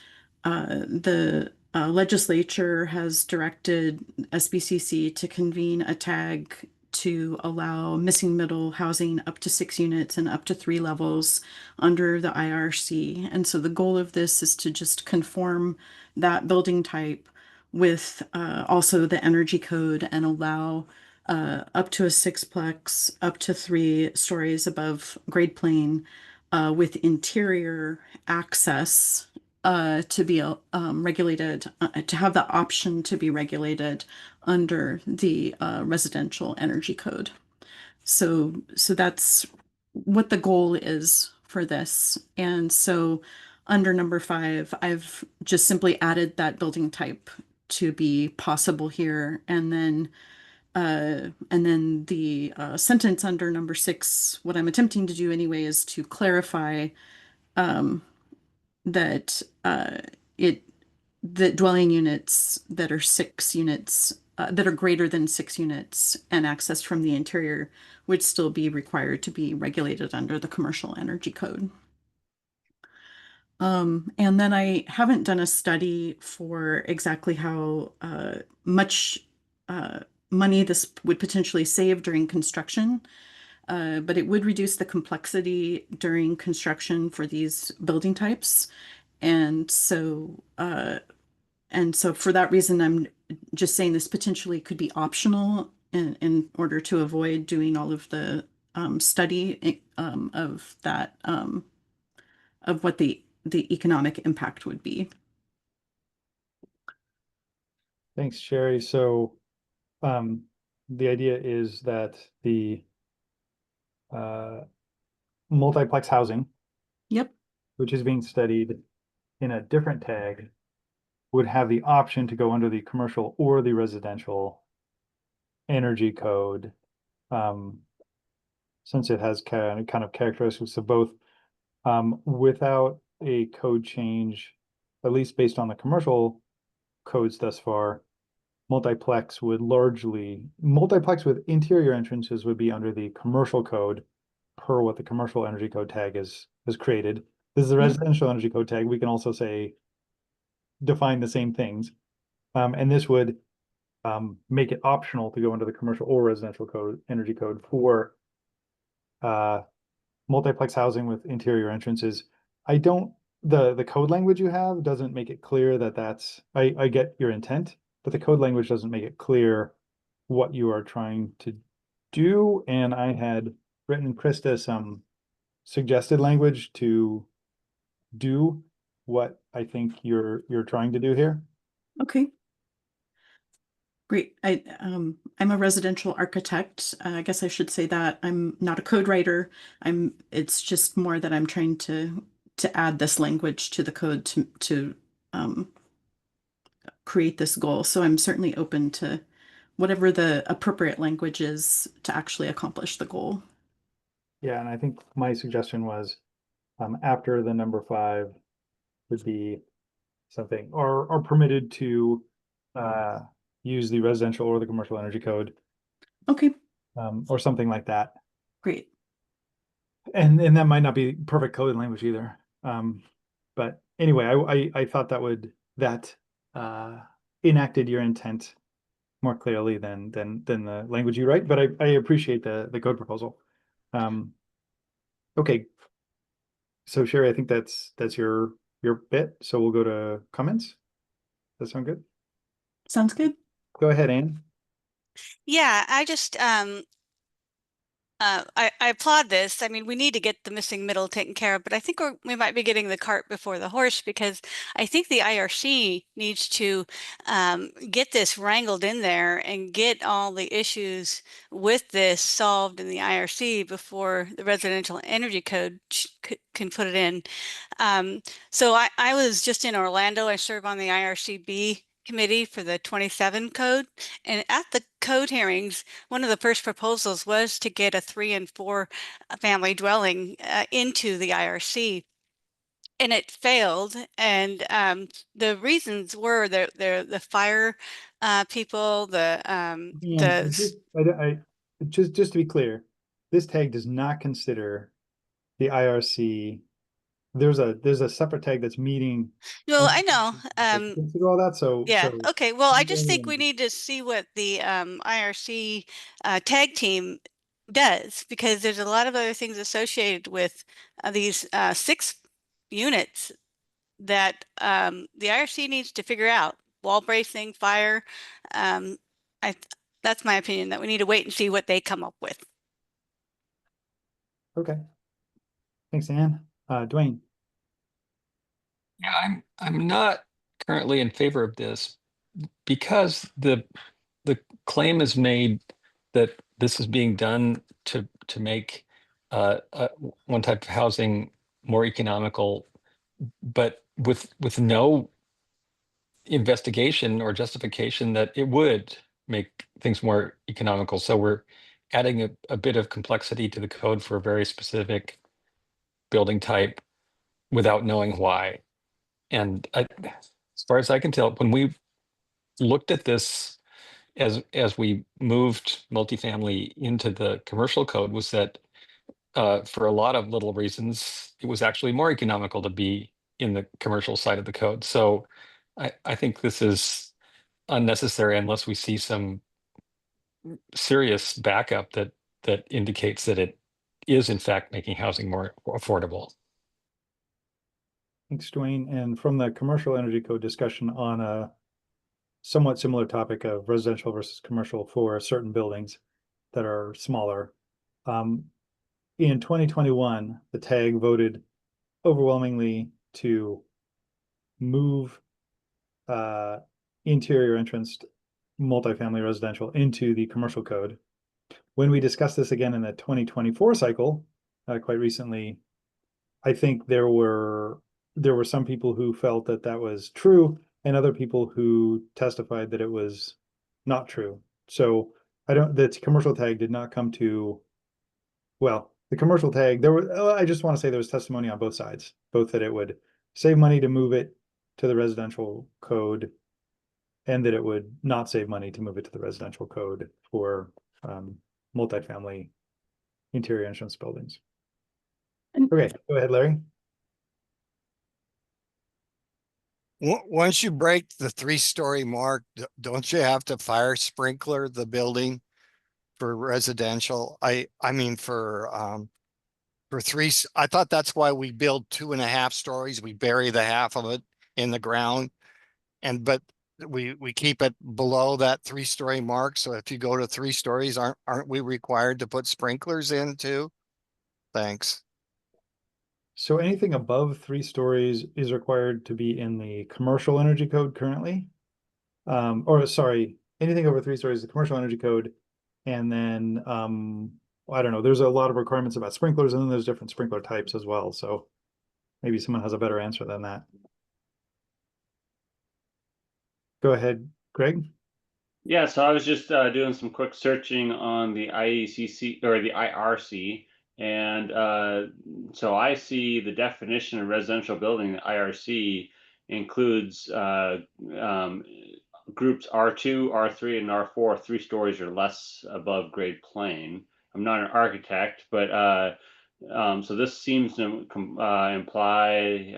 the legislature has directed SBCC to convene a tag to allow missing middle housing up to 6 units and up to 3 levels under the IRC. And so the goal of this is to just conform that building type with also the energy code and allow up to a 6-plex, up to 3 stories above grade plane with interior access to be regulated, to have the option to be regulated under the residential energy code. So that's what the goal is for this. And so under number 5, I've just simply added that building type to be possible here. And then the sentence under number 6, what I'm attempting to do anyway is to clarify that the dwelling units that are 6 units that are greater than 6 units and accessed from the interior would still be required to be regulated under the commercial energy code. And then I haven't done a study for exactly how much money this would potentially save during construction, but it would reduce the complexity during construction for these building types. And so for that reason, I'm just saying this potentially could be optional in order to avoid doing all of the study of that of what the economic impact would be. Thanks, Sherry. So the idea is that the multiplex housing, yep, which is being studied in a different tag, would have the option to go under the commercial or the residential energy code, since it has kind of characteristics of both, without a code change, at least based on the commercial codes thus far. Multiplex with interior entrances would be under the commercial code per what the commercial energy code tag has created. This is the residential energy code tag. We can also say define the same things. And this would make it optional to go into the commercial or residential code energy code for multiplex housing with interior entrances. The code language you have doesn't make it clear that that's, I get your intent, but the code language doesn't make it clear what you are trying to do. And I had written Krista some suggested language to do what I think you're trying to do here. Okay. Great. I'm a residential architect. I guess I should say that I'm not a code writer. It's just more that I'm trying to add this language to the code to create this goal. So I'm certainly open to whatever the appropriate language is to actually accomplish the goal. Yeah, and I think my suggestion was after the number 5 would be something or permitted to use the residential or the commercial energy code. Okay. Or something like that. Great. And that might not be perfect code language either. But anyway, I thought that enacted your intent more clearly than the language you write, but I appreciate the code proposal. Okay. So Sherry, I think that's your bit. So we'll go to comments. Does that sound good? Sounds good. Go ahead, Anne. Yeah, I just I applaud this. I mean, we need to get the missing middle taken care of, but I think we might be getting the cart before the horse, because I think the IRC needs to get this wrangled in there and get all the issues with this solved in the IRC before the residential energy code can put it in. So I was just in Orlando. I serve on the IRCB committee for the 27 code, and at the code hearings, one of the first proposals was to get a 3 and 4 family dwelling into the IRC, and it failed. And the reasons were the fire people, Just to be clear, this tag does not consider the IRC. There's a separate tag that's meeting. Well, I know. Consider all that. So yeah. so Okay. Well, I just think we need to see what the IRC tag team does, because there's a lot of other things associated with these 6 units that the IRC needs to figure out. Wall bracing, fire. That's my opinion, that we need to wait and see what they come up with. Okay. Thanks, Anne. Dwayne. Yeah, I'm not currently in favor of this because the claim is made that this is being done to make one type of housing more economical, but with no investigation or justification that it would make things more economical. So we're adding a bit of complexity to the code for a very specific building type without knowing why. And as far as I can tell, when we looked at this as we moved multifamily into the commercial code, was that for a lot of little reasons, it was actually more economical to be in the commercial side of the code. So I think this is unnecessary unless we see some serious backup that indicates that it is in fact making housing more affordable. Thanks, Dwayne. And from the commercial energy code discussion on a somewhat similar topic of residential versus commercial for certain buildings that are smaller. In 2021, the TAG voted overwhelmingly to move interior entrance multifamily residential into the commercial code. When we discussed this again in the 2024 cycle, quite recently, I think there were some people who felt that that was true and other people who testified that it was not true. So the commercial tag did not come to, well, the commercial tag, I just want to say there was testimony on both sides, both that it would save money to move it to the residential code and that it would not save money to move it to the residential code for multifamily interior entrance buildings. Okay, go ahead, Larry. Once you break the 3-story mark, don't you have to fire sprinkler the building for residential? I mean for three. I thought that's why we build 2.5 stories. We bury the half of it in the ground, but we keep it below that 3-story mark. So if you go to 3 stories, aren't we required to put sprinklers in too? Thanks. So anything above 3 stories is required to be in the commercial energy code currently. Or sorry, anything over 3 stories is the commercial energy code. And then I don't know, there's a lot of requirements about sprinklers, and then there's different sprinkler types as well. So maybe someone has a better answer than that. Go ahead, Greg. Yeah, so I was just doing some quick searching on the IECC or the IRC. And so I see the definition of residential building, the IRC, includes groups R2, R3, and R4, 3 stories or less above grade plane. I'm not an architect, but so this seems to imply,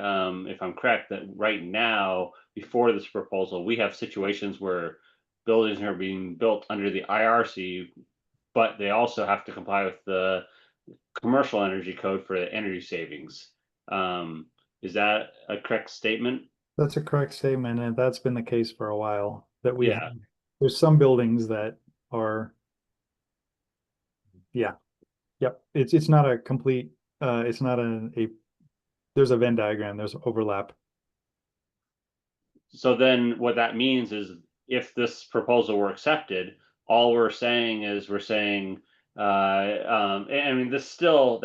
if I'm correct, that right now, before this proposal, we have situations where buildings are being built under the IRC, but they also have to comply with the commercial energy code for the energy savings. Is that a correct statement? That's a correct statement, and that's been the case for a while. That we Yeah. There's some buildings that are, yep. It's not a complete. It's not there's a Venn diagram. There's overlap. So then, what that means is, if this proposal were accepted, all we're saying is I mean, this still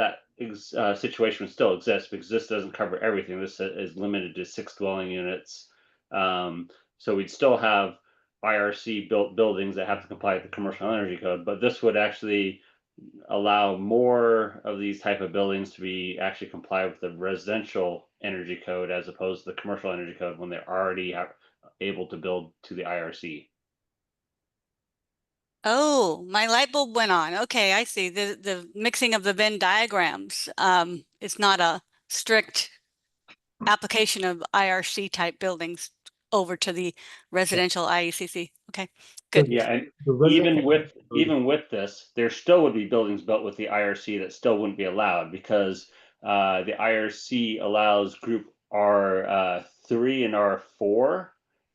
situation would still exist because this doesn't cover everything. This is limited to 6 dwelling units. So we'd still have IRC built buildings that have to comply with the commercial energy code, but this would actually allow more of these type of buildings to be actually comply with the residential energy code as opposed to the commercial energy code when they're already able to build to the IRC. Oh, my light bulb went on. Okay, I see. The mixing of the Venn diagrams. It's not a strict application of IRC type buildings over to the residential IECC. Okay, good. Yeah, and even with this, there still would be buildings built with the IRC that still wouldn't be allowed because the IRC allows group R3 and R4,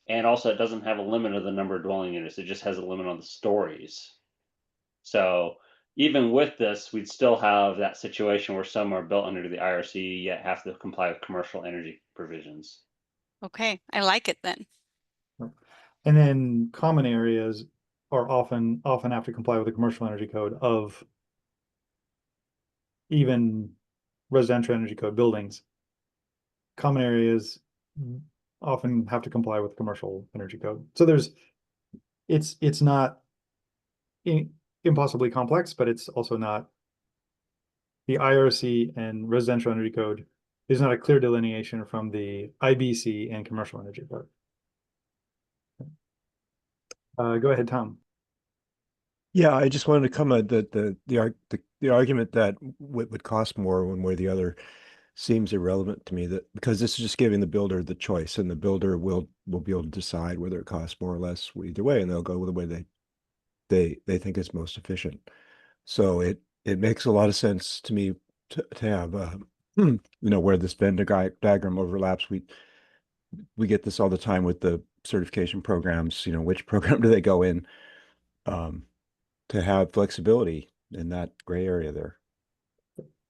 and also it doesn't have a limit of the number of dwelling units. It just has a limit on the stories. So even with this, we'd still have that situation where some are built under the IRC yet have to comply with commercial energy provisions. Okay, I like it then. And then common areas are often have to comply with the commercial energy code of even residential energy code buildings. Common areas often have to comply with commercial energy code. So it's not impossibly complex, but it's also not. The IRC and residential energy code is not a clear delineation from the IBC and commercial energy code. Go ahead, Tom. Yeah, I just wanted to comment that the argument that what would cost more one way or the other seems irrelevant to me, that because this is just giving the builder the choice, and the builder will be able to decide whether it costs more or less either way, and they'll go with the way they think is most efficient. So it makes a lot of sense to me to have you know, where this Venn diagram overlaps. We get this all the time with the certification programs, you know, which program do they go in, to have flexibility in that gray area there,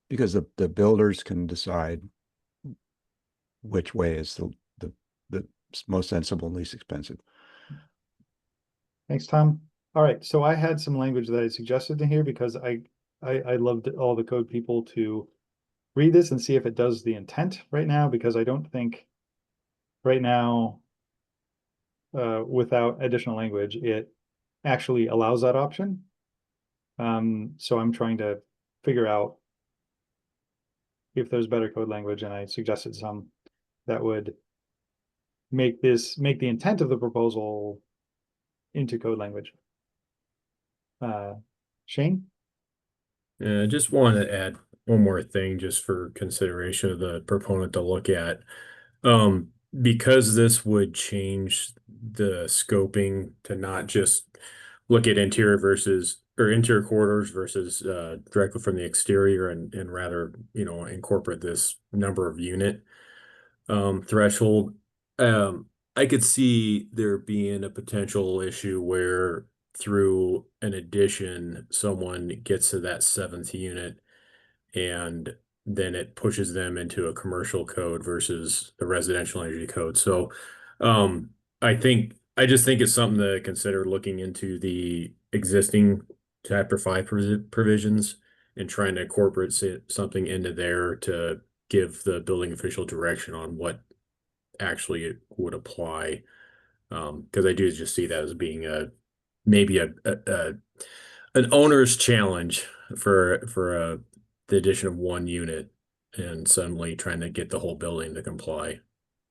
because the builders can decide which way is the most sensible and least expensive. Thanks, Tom. All right, so I had some language that I suggested in here because I loved all the code people to read this and see if it does the intent right now, because I don't think right now, without additional language, it actually allows that option. So I'm trying to figure out if there's better code language, and I suggested some that would make the intent of the proposal into code language. Shane? Yeah, I just wanted to add one more thing just for consideration of the proponent to look at. Because this would change the scoping to not just look at interior corridors versus directly from the exterior, and rather, you know, incorporate this number of unit threshold. I could see there being a potential issue where through an addition, someone gets to that 7th unit and then it pushes them into a commercial code versus the residential energy code. So I just think it's something to consider, looking into the existing Chapter 5 provisions and trying to incorporate something into there to give the building official direction on what actually would apply. Because I do just see that as being maybe an owner's challenge for the addition of 1 unit and suddenly trying to get the whole building to comply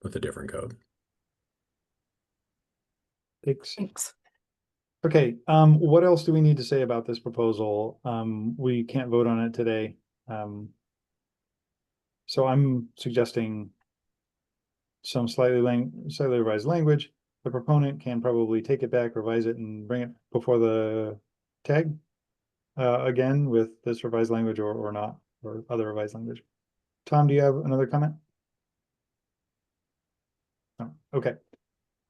with a different code. Thanks. Okay, what else do we need to say about this proposal? We can't vote on it today. So I'm suggesting some slightly revised language. The proponent can probably take it back, revise it, and bring it before the tag again with this revised language or not, or other revised language. Tom, do you have another comment? No. Okay.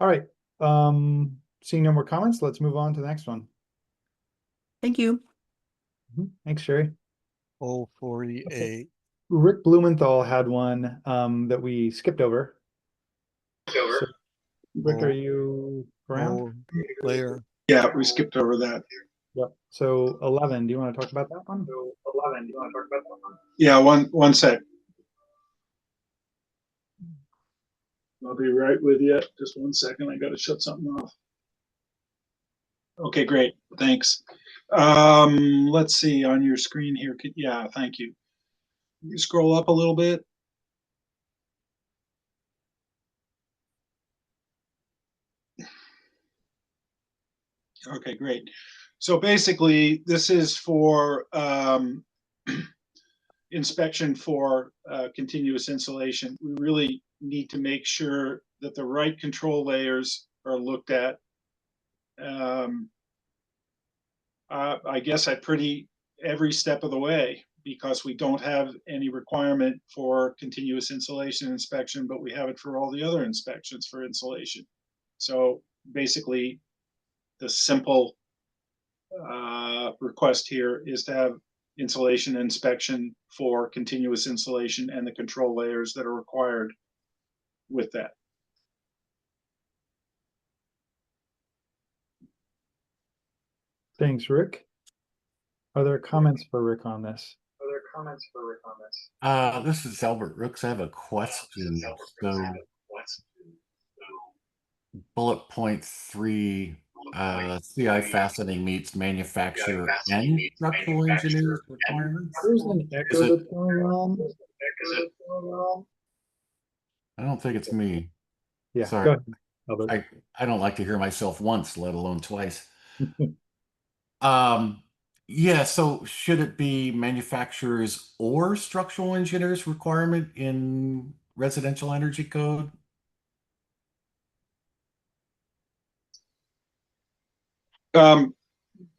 All right. Seeing no more comments, let's move on to the next one. Thank you. Thanks, Sherry. 048. Okay. Rick Blumenthal had one that we skipped over. So, Rick, are you around? Layer. Yeah, we skipped over that. Yep. So 11, do you want to talk about that one? Yeah, one sec. I'll be right with you. Just 1 second. I got to shut something off. Okay, great. Thanks. Let's see on your screen here. Yeah, thank you. You scroll up a little bit. Okay, great. So basically, this is for inspection for continuous insulation. We really need to make sure that the right control layers are looked at. I guess at every step of the way, because we don't have any requirement for continuous insulation inspection, but we have it for all the other inspections for insulation. So basically, the simple request here is to have insulation inspection for continuous insulation and the control layers that are required with that. Thanks, Rick. Are there comments for Rick on this? This is Albert Rooks. I have a question. So, bullet point 3, CI fastening meets manufacturer and structural engineers requirements. There's an echo that's going on. I don't think it's me. Yeah, sorry. go ahead, Albert. I don't like to hear myself once, let alone twice. Yeah, so should it be manufacturers or structural engineers requirement in residential energy code? Well,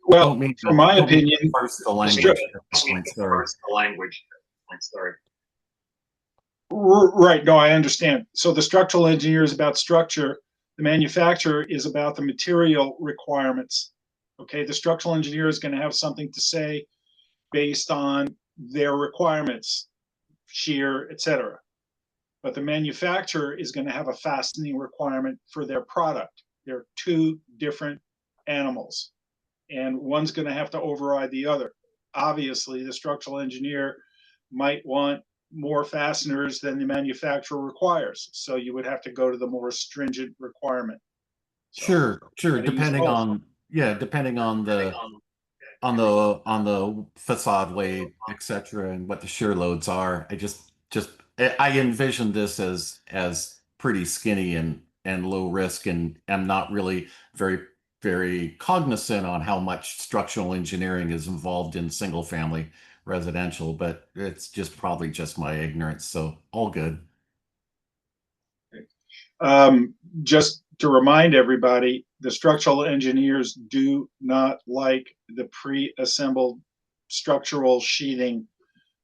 Don't mean to, from my don't mean to opinion, parse the the language stru- at this point, sorry. right, no, I understand. So the structural engineer is about structure. The manufacturer is about the material requirements. Okay, the structural engineer is going to have something to say based on their requirements, shear, etc. But the manufacturer is going to have a fastening requirement for their product. They're two different animals, and one's going to have to override the other. Obviously, the structural engineer might want more fasteners than the manufacturer requires, so you would have to go to the more stringent requirement. Sure, sure, Gotta use depending both. on, yeah, depending on the facade weight, etc., and what the shear loads are. I envision this as pretty skinny and low risk, and am not really very cognizant on how much structural engineering is involved in single family residential, but it's just probably just my ignorance, so all good. Just to remind everybody, the structural engineers do not like the pre-assembled structural sheathing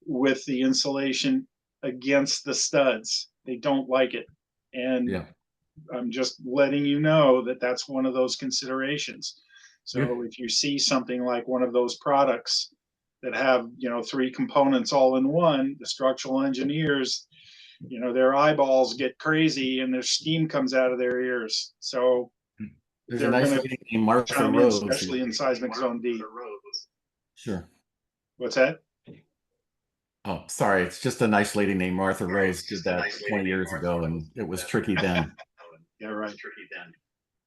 with the insulation against the studs. They don't like it. And Yeah. I'm just letting you know that that's one of those considerations. So Yeah. if you see something like one of those products that have, you know, three components all in one, the structural engineers, you know, their eyeballs get crazy and their steam comes out of their ears. So There's a they're nice going lady to named Martha chime in, Rose. especially in seismic zone D. Sure. What's that? Oh, sorry. It's just a nice lady named Martha Rose did that 20 years ago, and it was tricky then. Yeah, right.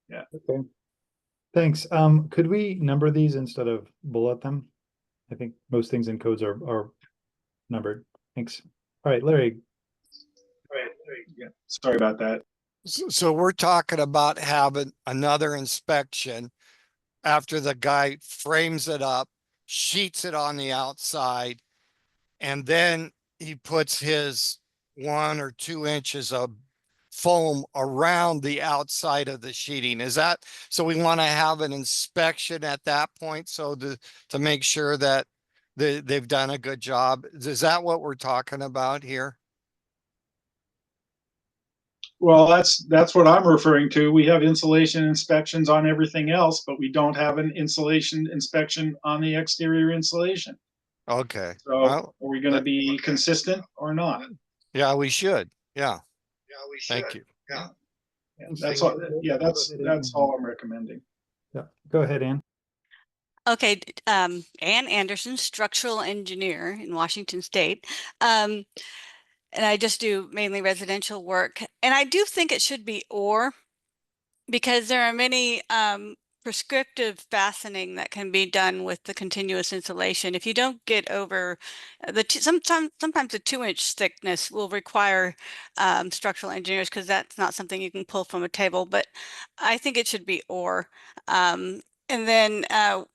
Yeah. Okay. Thanks. Could we number these instead of bullet them? I think most things in codes are numbered. Thanks. All right, Larry. Yeah. Sorry about that. So we're talking about having another inspection after the guy frames it up, sheets it on the outside, and then he puts his 1 or 2 inches of foam around the outside of the sheeting. Is that, so we want to have an inspection at that point, so to make sure that they've done a good job? Is that what we're talking about here? Well, that's what I'm referring to. We have insulation inspections on everything else, but we don't have an insulation inspection on the exterior insulation. Okay. So Well, are we going to be consistent or not? yeah, we should. Yeah. Thank you. Yeah. That's all. Yeah, that's all I'm recommending. Yeah. Go ahead, Ann. Okay, Ann Anderson, structural engineer in Washington State. And I just do mainly residential work. And I do think it should be or, because there are many prescriptive fastening that can be done with the continuous insulation. If you don't get over sometimes the 2-inch thickness will require structural engineers, because that's not something you can pull from a table. But I think it should be or. And then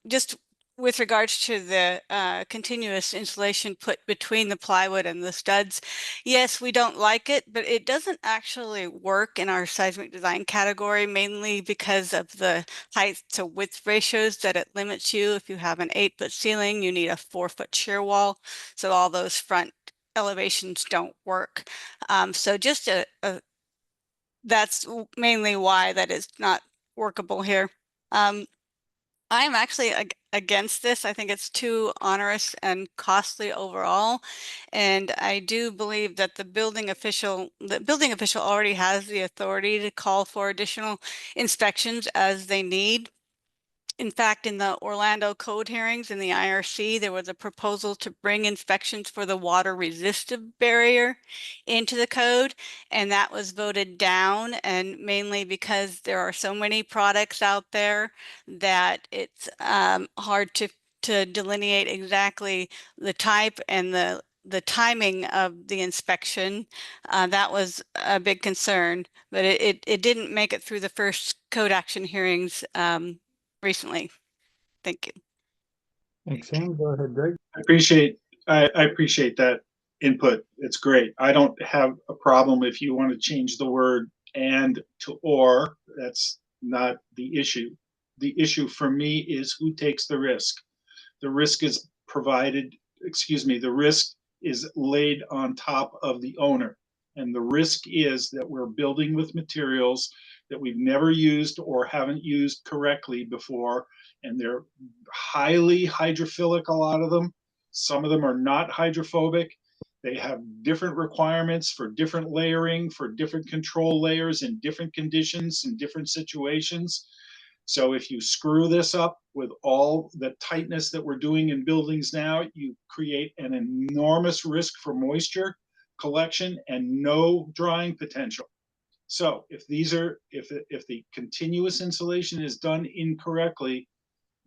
just with regards to the continuous insulation put between the plywood and the studs, yes, we don't like it, but it doesn't actually work in our seismic design category, mainly because of the height to width ratios that it limits you. If you have an 8-foot ceiling, you need a 4-foot shear wall. So all those front elevations don't work. So just that's mainly why that is not workable here. I am actually against this. I think it's too onerous and costly overall. And I do believe that the building official already has the authority to call for additional inspections as they need. In fact, in the Orlando code hearings in the IRC, there was a proposal to bring inspections for the water resistive barrier into the code, and that was voted down, and mainly because there are so many products out there that it's hard to delineate exactly the type and the timing of the inspection. That was a big concern, but it didn't make it through the first code action hearings recently. Thank you. Thanks, Sam. Go ahead, Greg. I appreciate that input. It's great. I don't have a problem if you want to change the word and to or. That's not the issue. The issue for me is who takes the risk. The risk is the risk is laid on top of the owner. And the risk is that we're building with materials that we've never used or haven't used correctly before. And they're highly hydrophilic, a lot of them. Some of them are not hydrophobic. They have different requirements for different layering, for different control layers in different conditions, in different situations. So if you screw this up with all the tightness that we're doing in buildings now, you create an enormous risk for moisture collection and no drying potential. So if the continuous insulation is done incorrectly,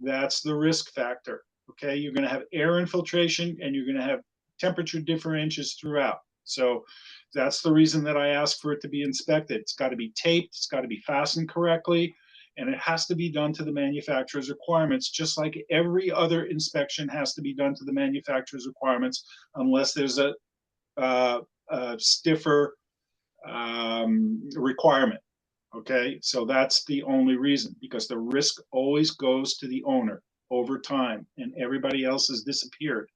that's the risk factor. Okay, you're going to have air infiltration and you're going to have temperature differentials throughout. So that's the reason that I asked for it to be inspected. It's got to be taped, it's got to be fastened correctly, and it has to be done to the manufacturer's requirements, just like every other inspection has to be done to the manufacturer's requirements, unless there's a stiffer requirement. Okay, so that's the only reason, because the risk always goes to the owner over time, and everybody else has disappeared.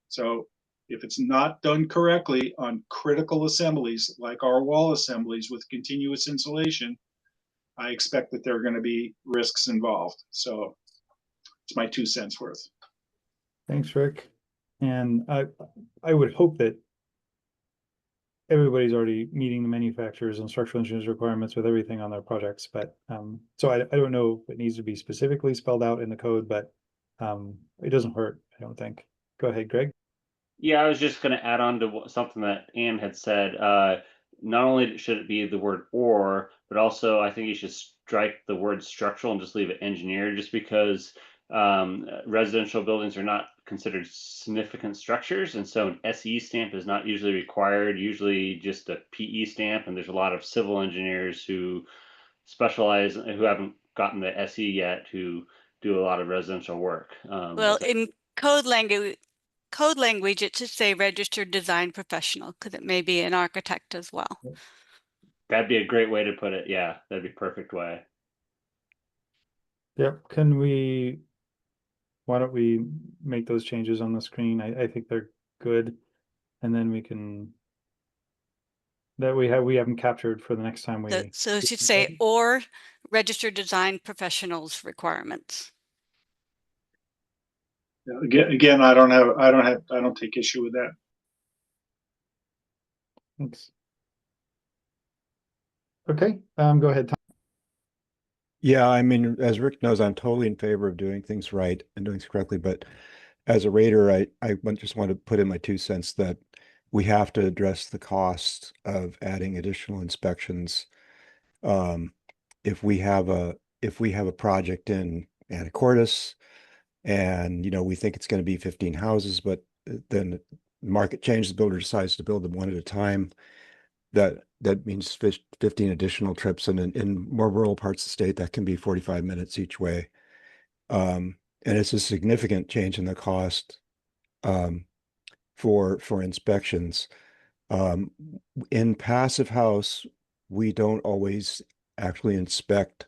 So if it's not done correctly on critical assemblies, like our wall assemblies with continuous insulation, I expect that there are going to be risks involved. So it's my 2 cents worth. Thanks, Rick. And I would hope that everybody's already meeting the manufacturer's and structural engineer's requirements with everything on their projects. But so I don't know if it needs to be specifically spelled out in the code, but it doesn't hurt, I don't think. Go ahead, Greg. Yeah, I was just going to add on to something that Ann had said. Not only should it be the word or, but also I think you should strike the word structural and just leave it engineered, just because residential buildings are not considered significant structures. And so an SE stamp is not usually required, usually just a PE stamp. And there's a lot of civil engineers who specialize, who haven't gotten the SE yet, who do a lot of residential work. Well, in code language, it should say registered design professional, because it may be an architect as well. That'd be a great way to put it. Yeah, that'd be a perfect way. Yep. Why don't we make those changes on the screen? I think they're good. And then we can, we have them captured for the next time we. So it should say or registered design professionals requirements. Again, I don't take issue with that. Thanks. Okay, go ahead, Tom. Yeah, I mean, as Rick knows, I'm totally in favor of doing things right and doing things correctly. But as a rater, I just want to put in my 2 cents that we have to address the cost of adding additional inspections. If we have a project in Anacortes, and we think it's going to be 15 houses, but then the market changes, the builder decides to build them one at a time, that means 15 additional trips, and in more rural parts of the state that can be 45 minutes each way, and it's a significant change in the cost for inspections. In passive house, we don't always actually inspect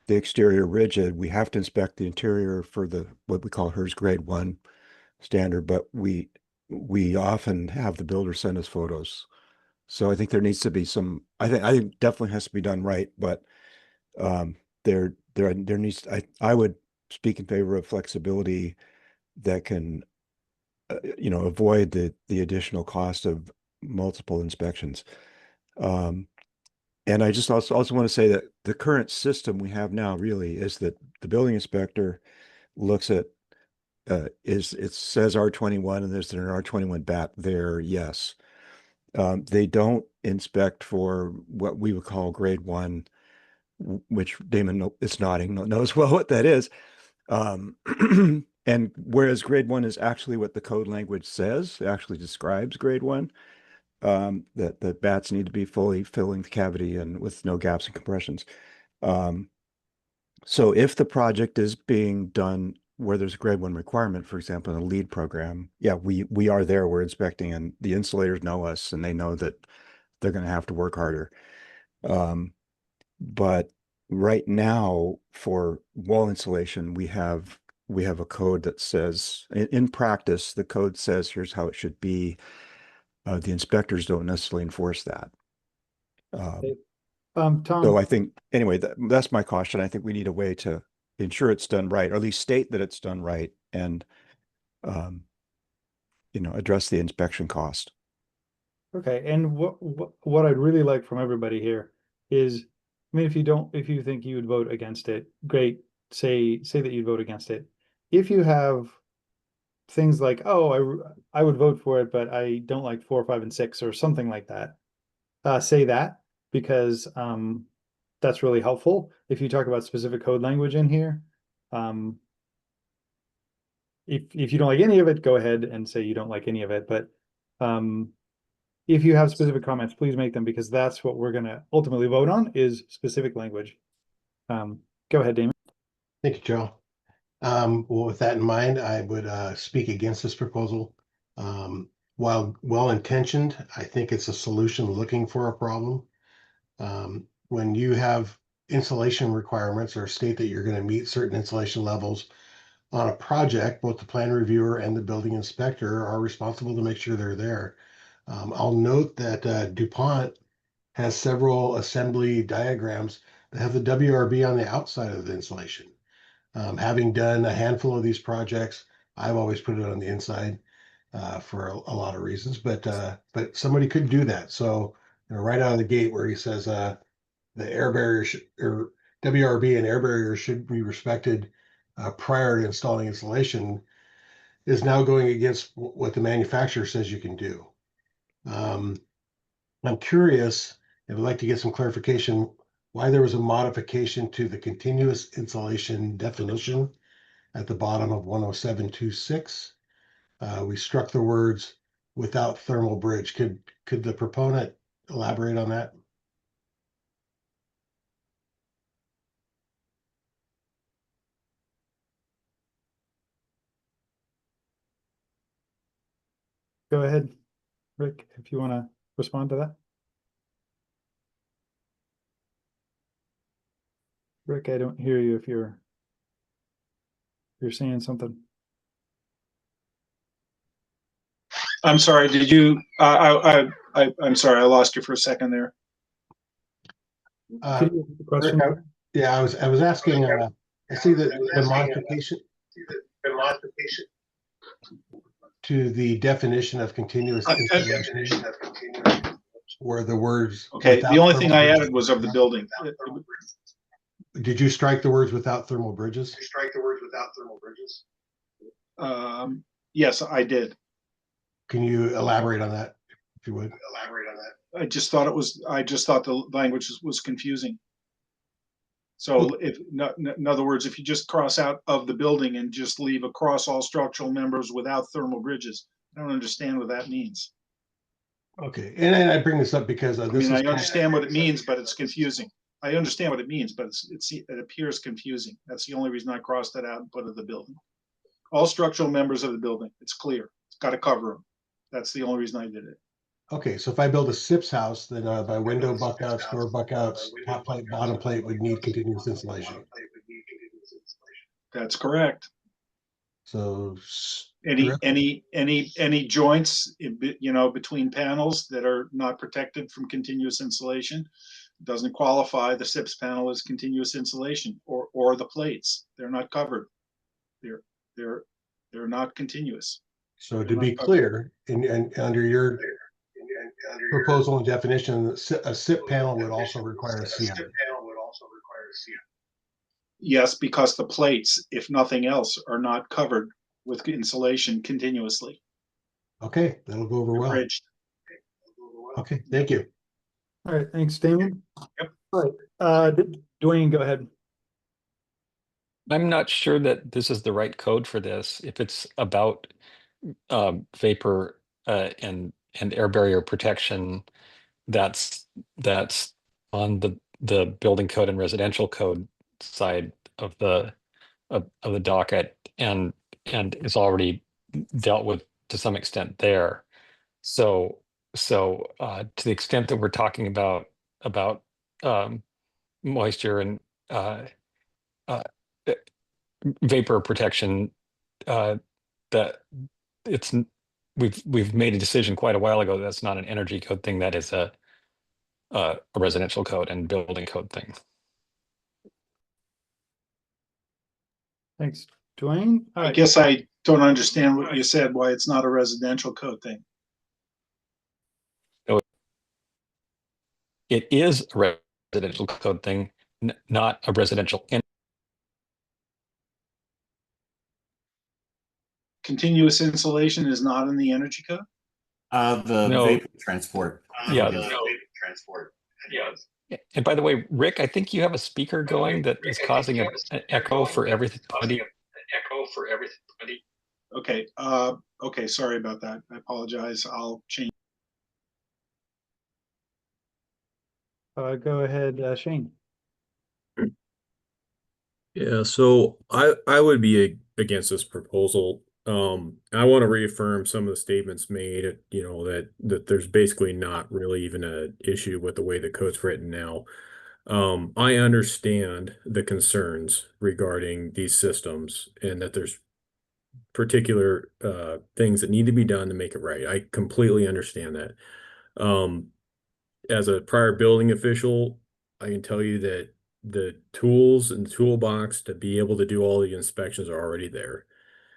the exterior rigid. We have to inspect the interior for what we call HERS grade 1 standard, but we often have the builder send us photos. So I think there needs to be some, I think definitely has to be done right, but there needs, I would speak in favor of flexibility that can avoid the additional cost of multiple inspections. And I just also want to say that the current system we have now really is that the building inspector looks at it says R21 and there's an R21 bat there. Yes. They don't inspect for what we would call grade 1, which Damon is nodding, knows well what that is. And whereas grade 1 is actually what the code language says, it actually describes grade 1, that the bats need to be fully filling the cavity and with no gaps and compressions. So if the project is being done where there's a grade 1 requirement, for example, in a lead program, yeah, we are there, we're inspecting, and the insulators know us and they know that they're going to have to work harder. But right now for wall insulation, we have a code that says, in practice, the code says here's how it should be. The inspectors don't necessarily enforce that. Tom. So I think, anyway, that's my caution. I think we need a way to ensure it's done right, or at least state that it's done right, and address the inspection cost. Okay, and what I'd really like from everybody here is, I mean, if you think you would vote against it, great. Say that you'd vote against it. If you have things like, oh, I would vote for it, but I don't like 4, 5, and 6, or something like that, say that, because that's really helpful. If you talk about specific code language in here, if you don't like any of it, go ahead and say you don't like any of it. But if you have specific comments, please make them, because that's what we're going to ultimately vote on, is specific language. Go ahead, Damon. Thank you, Joe. Well, with that in mind, I would speak against this proposal. While well-intentioned, I think it's a solution looking for a problem. When you have insulation requirements or state that you're going to meet certain insulation levels on a project, both the plan reviewer and the building inspector are responsible to make sure they're there. I'll note that DuPont has several assembly diagrams that have the WRB on the outside of the insulation. Having done a handful of these projects, I've always put it on the inside for a lot of reasons, but somebody could do that. So right out of the gate where he says the air barrier or WRB and air barriers should be respected prior to installing insulation is now going against what the manufacturer says you can do. I'm curious, and I'd like to get some clarification why there was a modification to the continuous insulation definition at the bottom of 10726. We struck the words without thermal bridge. Could the proponent elaborate on that? Go ahead, Rick, if you want to respond to that. Rick, I don't hear you if you're saying something. I'm sorry, did you, I'm sorry, I lost you for a second there. Could you repeat the question? Rick, yeah, I was asking, I see that the modification to the definition of continuous insulation where the words. Okay, the only thing I added was of the building. Did you strike the words without thermal bridges? Yes, I did. Can you elaborate on that, if you would? I just thought the language was confusing. So in other words, if you just cross out of the building and just leave across all structural members without thermal bridges, I don't understand what that means. Okay, and I bring this up because I understand what it means, but it's confusing. I understand what it means, but it appears confusing. That's the only reason I crossed it out and put it in the building. All structural members of the building, it's clear. It's got to cover them. That's the only reason I did it. Okay, so if I build a SIPS house, then by window buckouts, door buckouts, top plate, bottom plate would need continuous insulation. That's correct. So any joints, between panels that are not protected from continuous insulation doesn't qualify the SIPS panel as continuous insulation, or the plates. They're not covered. They're not continuous. So to be clear, and under your proposal and definition, a SIP panel would also require a CM. Yes, because the plates, if nothing else, are not covered with insulation continuously. Okay, that'll go over well. Okay, thank you. All right, thanks, Damon. Yep. All right, Dwayne, go ahead. I'm not sure that this is the right code for this. If it's about vapor and air barrier protection, that's on the building code and residential code side of the docket. and is already dealt with to some extent there. So to the extent that we're talking about moisture and uh, vapor protection, that it's we've made a decision quite a while ago that's not an energy code thing, that is a residential code and building code thing. Thanks, Dwayne. I guess I don't understand what you said, why it's not a residential code thing. So it is a residential code thing, not a residential. Continuous insulation is not in the energy code? The No. vapor transport. Yeah. The vapor transport. Yeah. And by the way, Rick, I think you have a speaker going that is causing an echo for everybody. Okay. Okay. Sorry about that. I apologize. I'll change. Go ahead, Shane. Yeah, so I would be against this proposal. I want to reaffirm some of the statements made, you know, that there's basically not really even an issue with the way the code's written now. I understand the concerns regarding these systems and that there's particular things that need to be done to make it right. I completely understand that. As a prior building official, I can tell you that the tools and the toolbox to be able to do all the inspections are already there.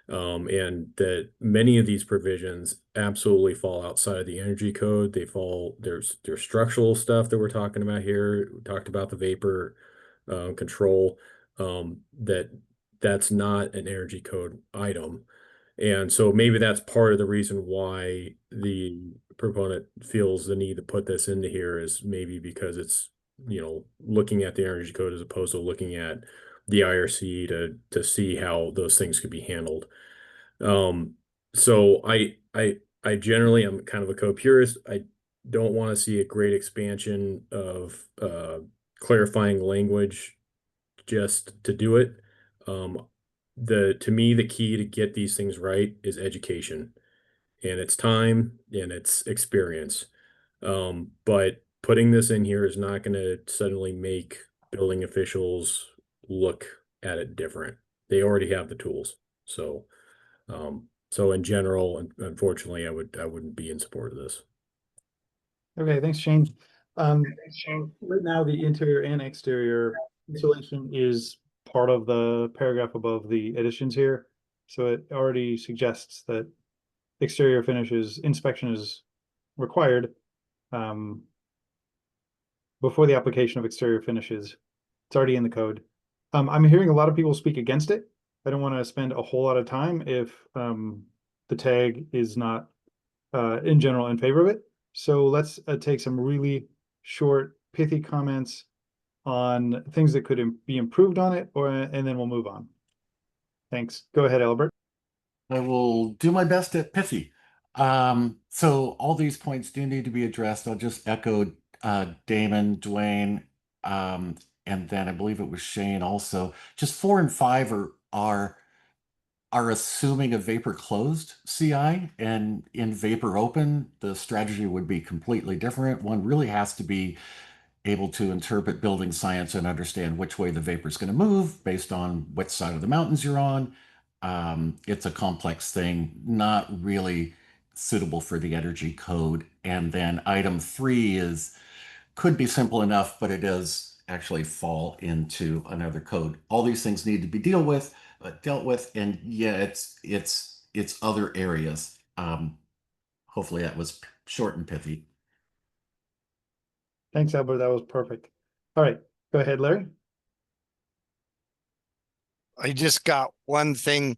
And that many of these provisions absolutely fall outside of the energy code. There's structural stuff that we're talking about here. We talked about the vapor control, that's not an energy code item. And so maybe that's part of the reason why the proponent feels the need to put this into here, is maybe because it's, you know, looking at the energy code as opposed to looking at the IRC to see how those things could be handled. So I generally am kind of a code purist. I don't want to see a great expansion of clarifying language just to do it. To me, the key to get these things right is education, and it's time and it's experience. But putting this in here is not going to suddenly make building officials look at it different. They already have the tools. So in general, unfortunately, I wouldn't be in support of this. Okay, thanks, Shane. Right now, the interior and exterior insulation is part of the paragraph above the additions here. So it already suggests that exterior finishes inspection is required before the application of exterior finishes. It's already in the code. I'm hearing a lot of people speak against it. I don't want to spend a whole lot of time if the tag is not in general in favor of it. So let's take some really short, pithy comments on things that could be improved on it, and then we'll move on. Thanks. Go ahead, Albert. I will do my best at pithy. So all these points do need to be addressed. I'll just echo Damon, Dwayne, and then I believe it was Shane also. Just 4 and 5 are assuming a vapor closed CI, and in vapor open, the strategy would be completely different. One really has to be able to interpret building science and understand which way the vapor is going to move based on which side of the mountains you're on. It's a complex thing, not really suitable for the energy code. And then item 3 could be simple enough, but it does actually fall into another code. All these things need to be dealt with, and yeah, it's other areas. Hopefully that was short and pithy. Thanks, Albert. That was perfect. All right, go ahead, Larry. I just got one thing.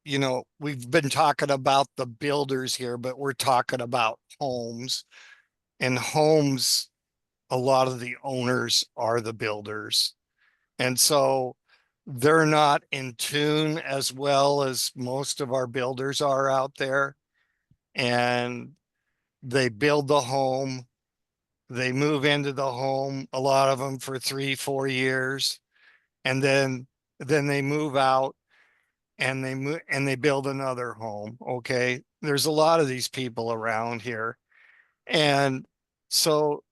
You know, we've been talking about the builders here, but we're talking about homes. And homes, a lot of the owners are the builders. And so they're not in tune as well as most of our builders are out there. And they build the home, they move into the home, a lot of them for 3-4 years, and then they move out. and they move and they build another home. Okay. There's a lot of these people around here. And so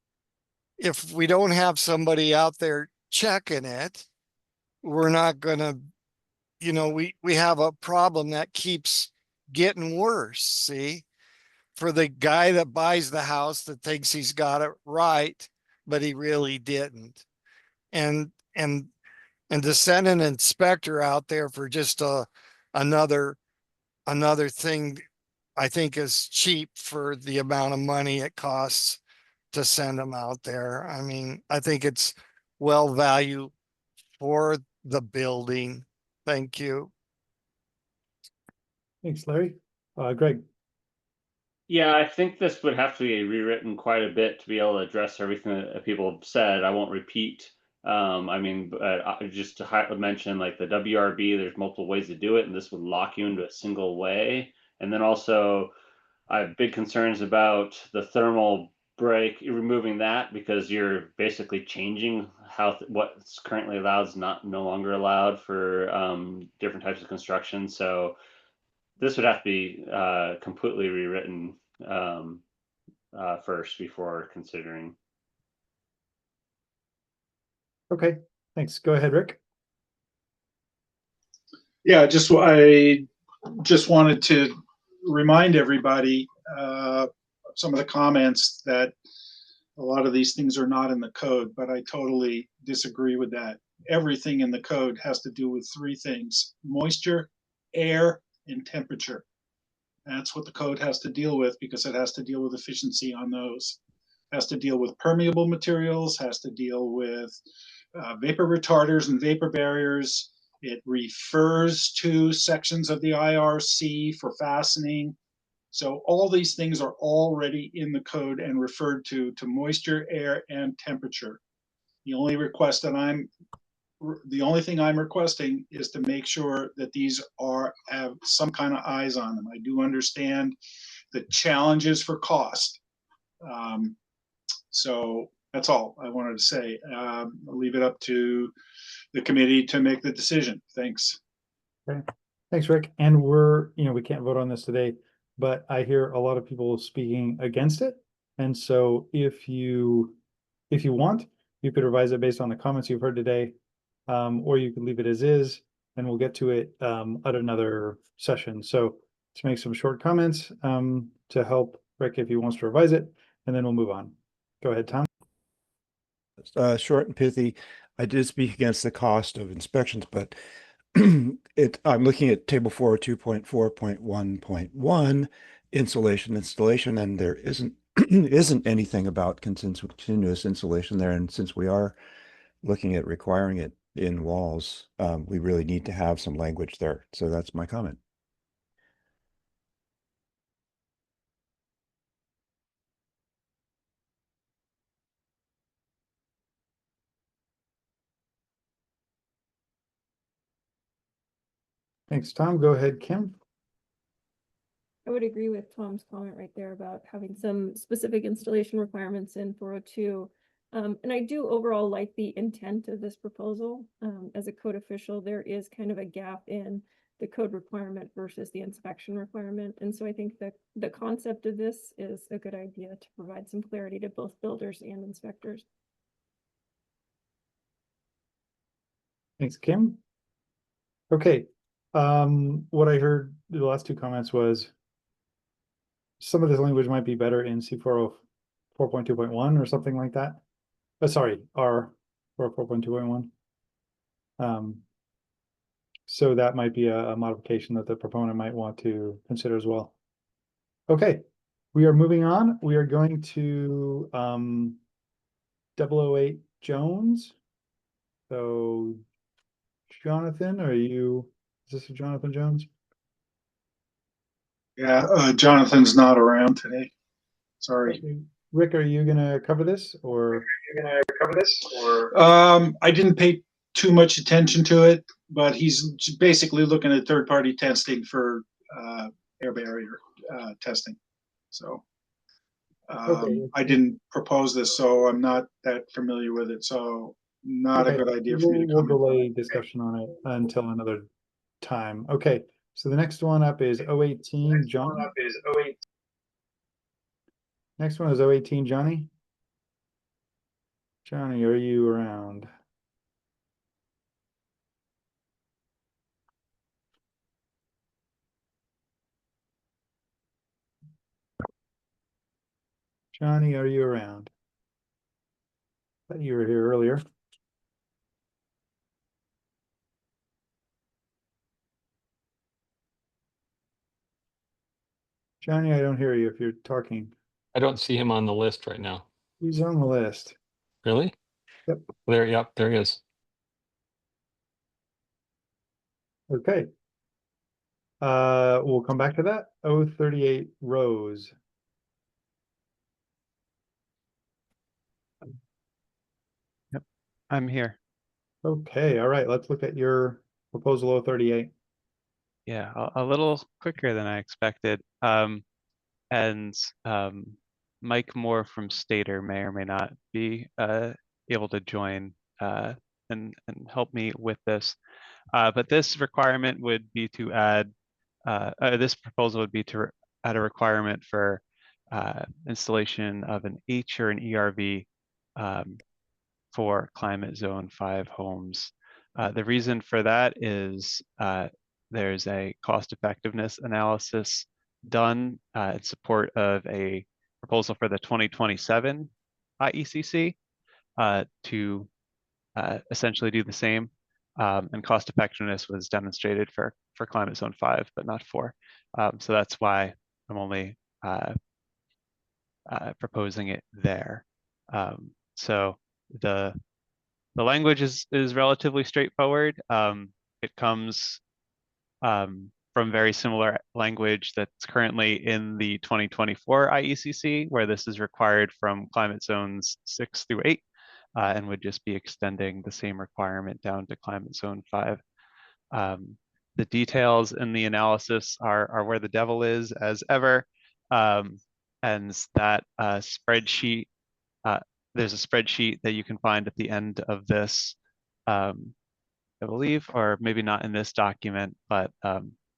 if we don't have somebody out there checking it, we're not going to, we have a problem that keeps getting worse. See, for the guy that buys the house that thinks he's got it right, but he really didn't. And to send an inspector out there for just another thing, I think is cheap for the amount of money it costs to send them out there. I mean, I think it's well value for the building. Thank you. Thanks, Larry. Greg. Yeah, I think this would have to be rewritten quite a bit to be able to address everything that people have said. I won't repeat. I mean, just to mention, like the WRB, there's multiple ways to do it, and this would lock you into a single way. And then also, I have big concerns about the thermal break, removing that, because you're basically changing how what's currently allowed is no longer allowed for different types of construction. So this would have to be completely rewritten first before considering. Okay, thanks. Go ahead, Rick. Yeah, I just wanted to remind everybody some of the comments that a lot of these things are not in the code, but I totally disagree with that. Everything in the code has to do with three things: moisture, air, and temperature. That's what the code has to deal with, because it has to deal with efficiency on those. It has to deal with permeable materials, has to deal with vapor retarders and vapor barriers. It refers to sections of the IRC for fastening. So all these things are already in the code and referred to moisture, air, and temperature. The only thing I'm requesting is to make sure that these have some kind of eyes on them. I do understand the challenges for cost. So that's all I wanted to say. I'll leave it up to the committee to make the decision. Thanks. Okay. Thanks, Rick. And we can't vote on this today, but I hear a lot of people speaking against it. And so if you want, you could revise it based on the comments you've heard today, or you could leave it as is, and we'll get to it at another session. So to make some short comments to help Rick if he wants to revise it, and then we'll move on. Go ahead, Tom. Short and pithy. I did speak against the cost of inspections, but I'm looking at table 402.4.1.1 installation, and there isn't anything about continuous installation there. And since we are looking at requiring it in walls, we really need to have some language there. So that's my comment. Thanks, Tom. Go ahead, Kim. I would agree with Tom's comment right there about having some specific installation requirements in 402. And I do overall like the intent of this proposal. As a code official, there is kind of a gap in the code requirement versus the inspection requirement. And so I think that the concept of this is a good idea to provide some clarity to both builders and inspectors. Thanks, Kim. Okay. What I heard the last two comments was some of this language might be better in C404.2.1 or something like that. Sorry, R 404.2.1. So that might be a modification that the proponent might want to consider as well. Okay, we are moving on. We are going to 008 Jones. So Jonathan, is this a Jonathan Jones? Yeah, Jonathan's not around today. Sorry. Okay. Rick, are you gonna cover this or? I didn't pay too much attention to it, but he's basically looking at third-party testing for air barrier testing. So Okay. I didn't propose this, so I'm not that familiar with it. So not a good idea for me to We'll comment. delay discussion on it until another time. Okay, so the next one up is 018, John. Next one is 018, Johnny. Johnny, are you around? Johnny, are you around? Thought you were here earlier. Johnny, I don't hear you if you're talking. I don't see him on the list right now. He's on the list. Really? Yep. There, yep, there he is. Okay. We'll come back to that. 038, Rose. Yep, I'm here. Okay, all right, let's look at your proposal 038. Yeah, a little quicker than I expected. And Mike Moore from Stater may or may not be able to join and help me with this. But this requirement would be to add, this proposal would be to add a requirement for installation of an H or an ERV for climate zone 5 homes. The reason for that is there's a cost effectiveness analysis done in support of a proposal for the 2027 IECC to essentially do the same. And cost effectiveness was demonstrated for climate zone 5, but not 4. So that's why I'm only proposing it there. So the language is relatively straightforward. It comes from very similar language that's currently in the 2024 IECC, where this is required from climate zones 6 through 8, and would just be extending the same requirement down to climate zone 5. The details in the analysis are where the devil is, as ever, and that spreadsheet, there's a spreadsheet that you can find at the end of this, I believe, or maybe not in this document, but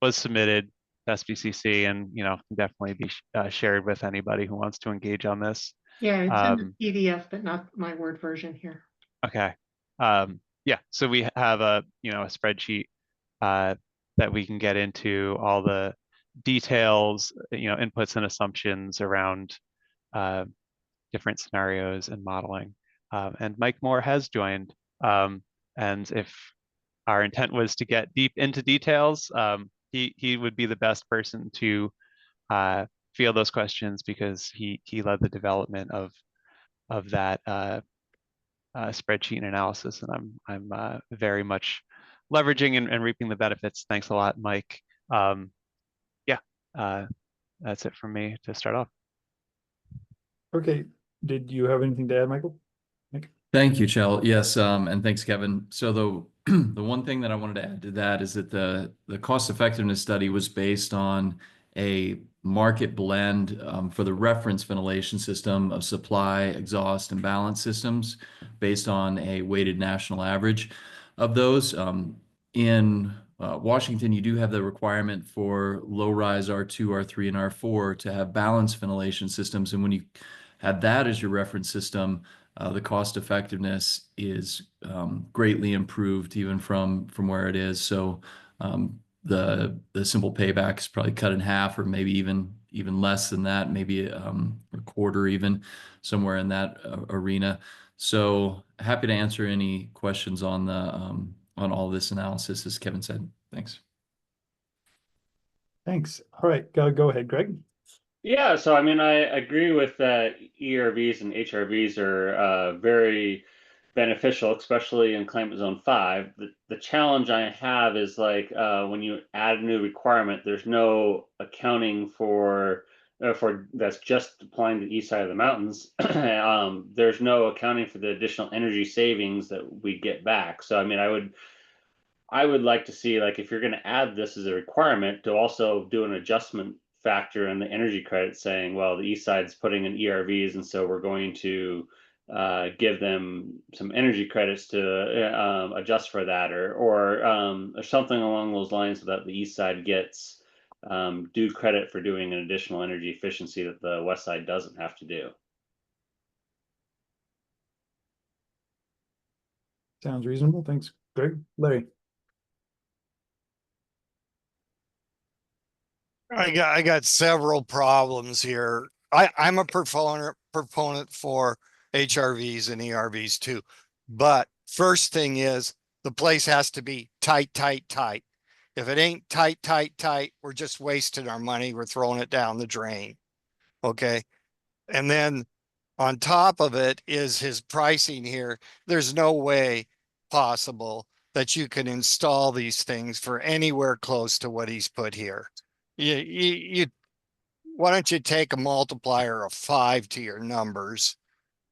was submitted to SBCC and can definitely be shared with anybody who wants to engage on this. Yeah, it's in the PDF, but not my Word version here. Okay. Yeah, so we have a spreadsheet that we can get into all the details, inputs and assumptions around different scenarios and modeling. And Mike Moore has joined. And if our intent was to get deep into details, he would be the best person to field those questions, because he led the development of that spreadsheet and analysis, and I'm very much leveraging and reaping the benefits. Thanks a lot, Mike. Yeah, that's it from me to start off. Okay, did you have anything to add, Michael? Thank you, Chell. Yes, and thanks, Kevin. So the one thing that I wanted to add to that is that the cost effectiveness study was based on a market blend for the reference ventilation system of supply, exhaust, and balance systems based on a weighted national average of those. In Washington, you do have the requirement for low-rise R2, R3, and R4 to have balanced ventilation systems. And when you have that as your reference system, the cost effectiveness is greatly improved even from where it is. So the simple payback is probably cut in half, or maybe even less than that, maybe a quarter, even somewhere in that arena. So happy to answer any questions on all this analysis, as Kevin said. Thanks. Thanks. All right, go ahead, Greg. Yeah, so I mean, I agree with that. ERVs and HRVs are very beneficial, especially in climate zone 5. The challenge I have is like when you add a new requirement, there's no accounting for that's just applying to the east side of the mountains. There's no accounting for the additional energy savings that we get back. So I mean, I would like to see, like, if you're going to add this as a requirement, to also do an adjustment factor in the energy credit, saying, well, the east side's putting in ERVs, and so we're going to give them some energy credits to adjust for that, or something along those lines, so that the east side gets due credit for doing an additional energy efficiency that the west side doesn't have to do. Sounds reasonable. Thanks, Greg. Larry. I got several problems here. I'm a proponent for HRVs and ERVs too. But first thing is the place has to be tight, tight, tight. If it ain't tight, tight, tight, we're just wasting our money. We're throwing it down the drain. Okay. And then on top of it is his pricing here. There's no way possible that you can install these things for anywhere close to what he's put here. You why don't you take a multiplier of 5 to your numbers?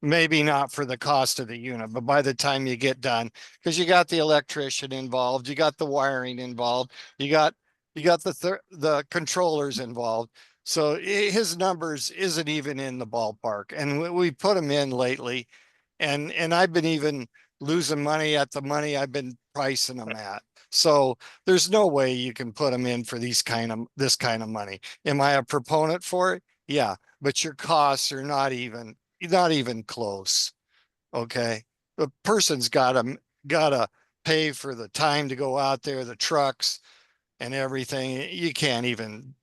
Maybe not for the cost of the unit, but by the time you get done, because you got the electrician involved, you got the wiring involved, you got the controllers involved. So his numbers isn't even in the ballpark, and we put them in lately, and I've been even losing money at the money I've been pricing them at. So there's no way you can put them in for this kind of money. Am I a proponent for it? Yeah, but your costs are not even close. Okay. The person's gotta pay for the time to go out there, the trucks and everything. You can't even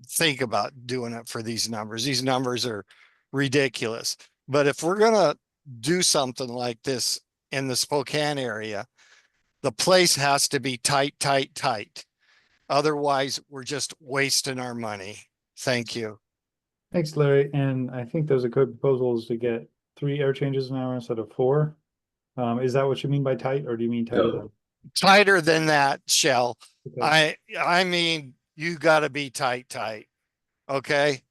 think about doing it for these numbers. These numbers are ridiculous. But if we're gonna do something like this in the Spokane area, the place has to be tight, tight, tight. Otherwise, we're just wasting our money. Thank you. Thanks, Larry. And I think those are code proposals to get 3 air changes an hour instead of 4. Is that what you mean by tight, or do you mean tighter than? Tighter than that, Shell. Okay. I mean, you got to be tight, tight. Okay.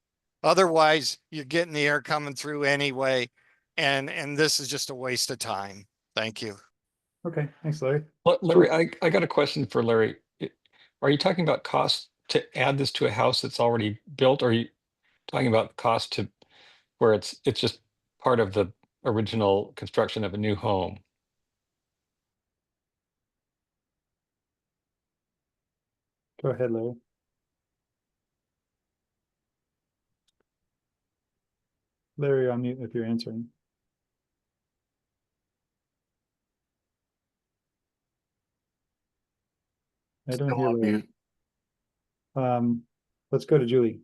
Otherwise, you're getting the air coming through anyway, and this is just a waste of time. Thank you. Okay. Thanks, Larry. Larry, I got a question for Larry. Are you talking about cost to add this to a house that's already built, or are you talking about cost to where it's just part of the original construction of a new home? Go ahead, Larry. Larry, on mute if you're answering. I don't hear Larry. Let's go to Julie.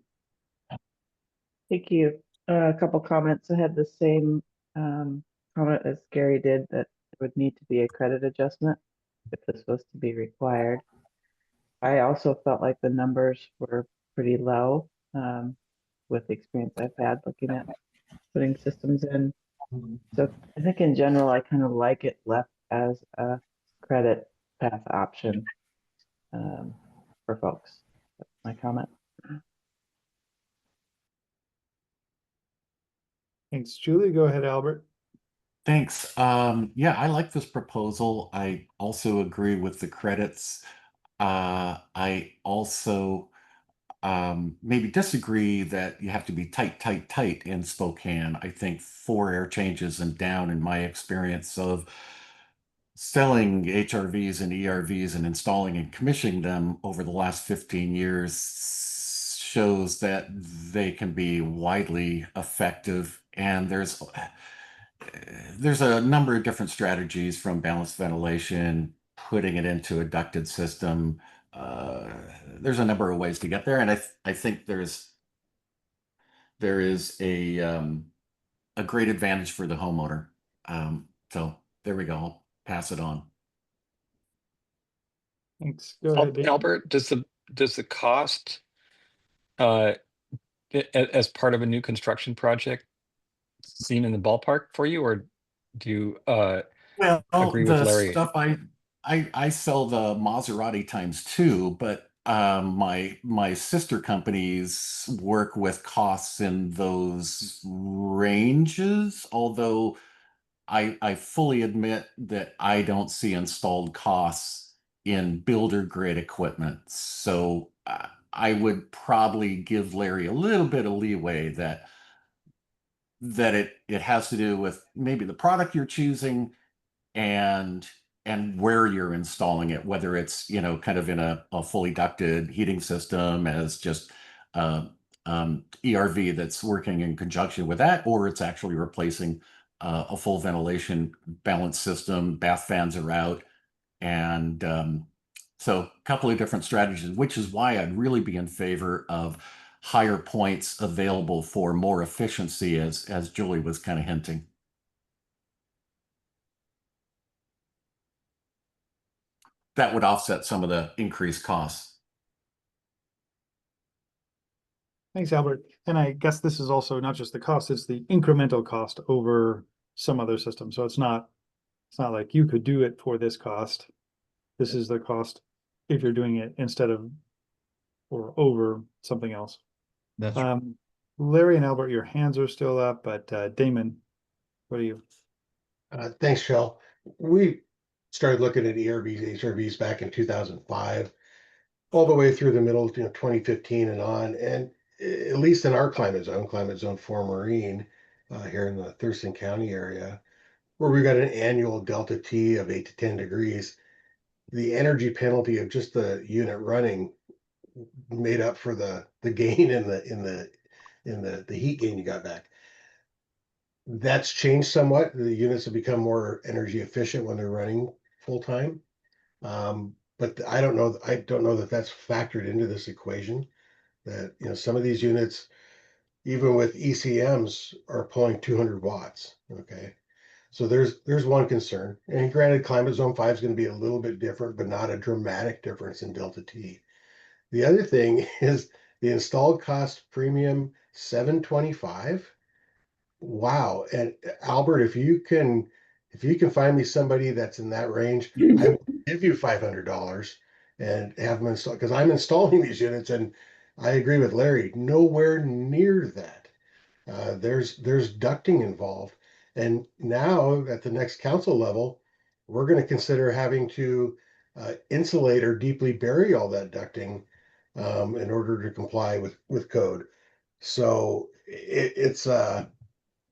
Thank you. A couple comments. I had the same comment as Gary did, that it would need to be a credit adjustment if this was to be required. I also felt like the numbers were pretty low with the experience I've had looking at putting systems in. So I think in general, I kind of like it left as a credit path option for folks. That's my comment. Thanks, Julie. Go ahead, Albert. Thanks. Yeah, I like this proposal. I also agree with the credits. I also maybe disagree that you have to be tight, tight, tight in Spokane. I think 4 air changes and down, in my experience of selling HRVs and ERVs and installing and commissioning them over the last 15 years, shows that they can be widely effective. And there's a number of different strategies, from balanced ventilation, putting it into a ducted system. There's a number of ways to get there, and I think there is a great advantage for the homeowner. So there we go. I'll pass it on. Thanks. Go ahead, Dave. Albert, does the cost as part of a new construction project seem in the ballpark for you, or do you Well, agree with the Larry? stuff I sell the Maserati ×2, but my sister companies work with costs in those ranges, although I fully admit that I don't see installed costs in builder grade equipment. So I would probably give Larry a little bit of leeway that that it has to do with maybe the product you're choosing and where you're installing it, whether it's, you know, kind of in a fully ducted heating system as just ERV that's working in conjunction with that, or it's actually replacing a full ventilation balance system, bath fans are out. And so a couple of different strategies, which is why I'd really be in favor of higher points available for more efficiency, as Julie was kind of hinting. That would offset some of the increased costs. Thanks, Albert. And I guess this is also not just the cost, it's the incremental cost over some other system. So it's not like you could do it for this cost. This is the cost if you're doing it instead of or over something else. That's Larry and Albert, your hands are still up, but Damon, what are you? Thanks, Shell. We started looking at ERVs, HRVs back in 2005, all the way through the middle of 2015 and on. And at least in our climate zone 4 Marine, here in the Thurston County area, where we got an annual delta T of 8 to 10 degrees, the energy penalty of just the unit running made up for the gain in the heat gain you got back. That's changed somewhat. The units have become more energy efficient when they're running full time. But I don't know that that's factored into this equation. That, you know, some of these units, even with ECMs, are pulling 200 watts. Okay, so there's one concern. And granted, climate zone 5 is going to be a little bit different, but not a dramatic difference in delta T. The other thing is the installed cost premium 725. Wow. And Albert, if you can find me somebody that's in that range, I will give you $500 and have them install, because I'm installing these units, and I agree with Larry, nowhere near that. There's ducting involved. And now at the next council level, we're going to consider having to insulate or deeply bury all that ducting in order to comply with code. So it's that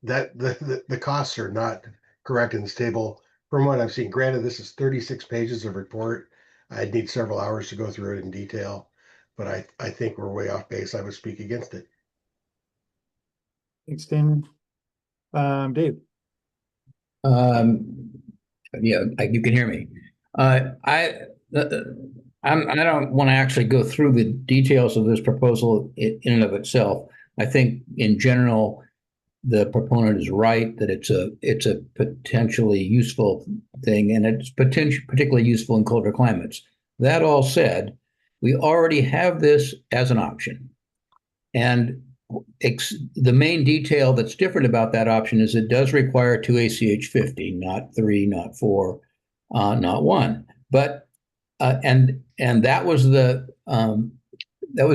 the costs are not correct in this table from what I've seen. Granted, this is 36 pages of report. I'd need several hours to go through it in detail, but I think we're way off base. I would speak against it. Thanks, Damon. Dave. Yeah, you can hear me. I don't want to actually go through the details of this proposal in and of itself. I think in general, the proponent is right that it's a potentially useful thing, and it's particularly useful in colder climates. That all said, we already have this as an option, and the main detail that's different about that option is it does require 2 ACH 50, not 3, not 4, not 1. But and that was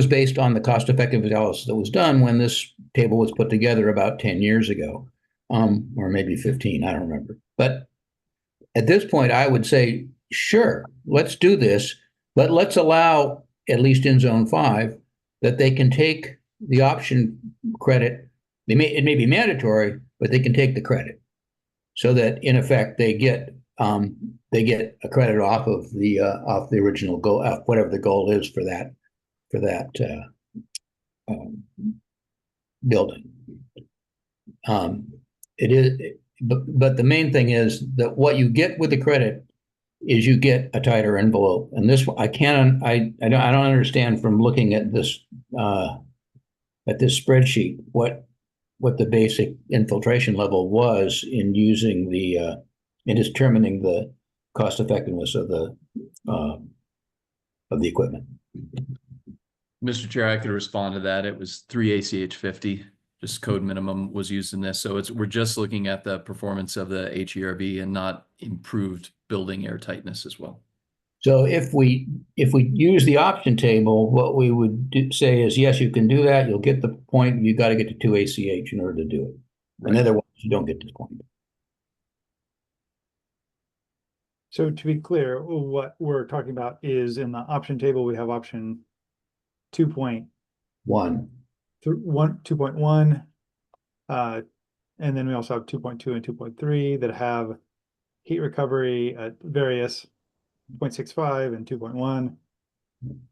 based on the cost-effective analysis that was done when this table was put together about 10 years ago, or maybe 15, I don't remember. But at this point, I would say, sure, let's do this, but let's allow, at least in Zone 5, that they can take the option credit. It may be mandatory, but they can take the credit, so that in effect they get a credit off the original goal, whatever the goal is for that building. It is, but the main thing is that what you get with the credit is you get a tighter envelope. And this, I don't understand from looking at this spreadsheet what the basic infiltration level was in using in determining the cost effectiveness of the equipment. Mr. Chair, I could respond to that. It was 3 ACH 50, just code minimum was used in this. So we're just looking at the performance of the HERV and not improved building air tightness as well. So if we use the option table, what we would say is, yes, you can do that. You'll get the point. You got to get to 2 ACH in order to do it. Right. And otherwise, you don't get this point. So to be clear, what we're talking about is in the option table, we have option 2.1, 2.1, And then we also have 2.2 and 2.3 that have heat recovery at various 0.65 and 2.1,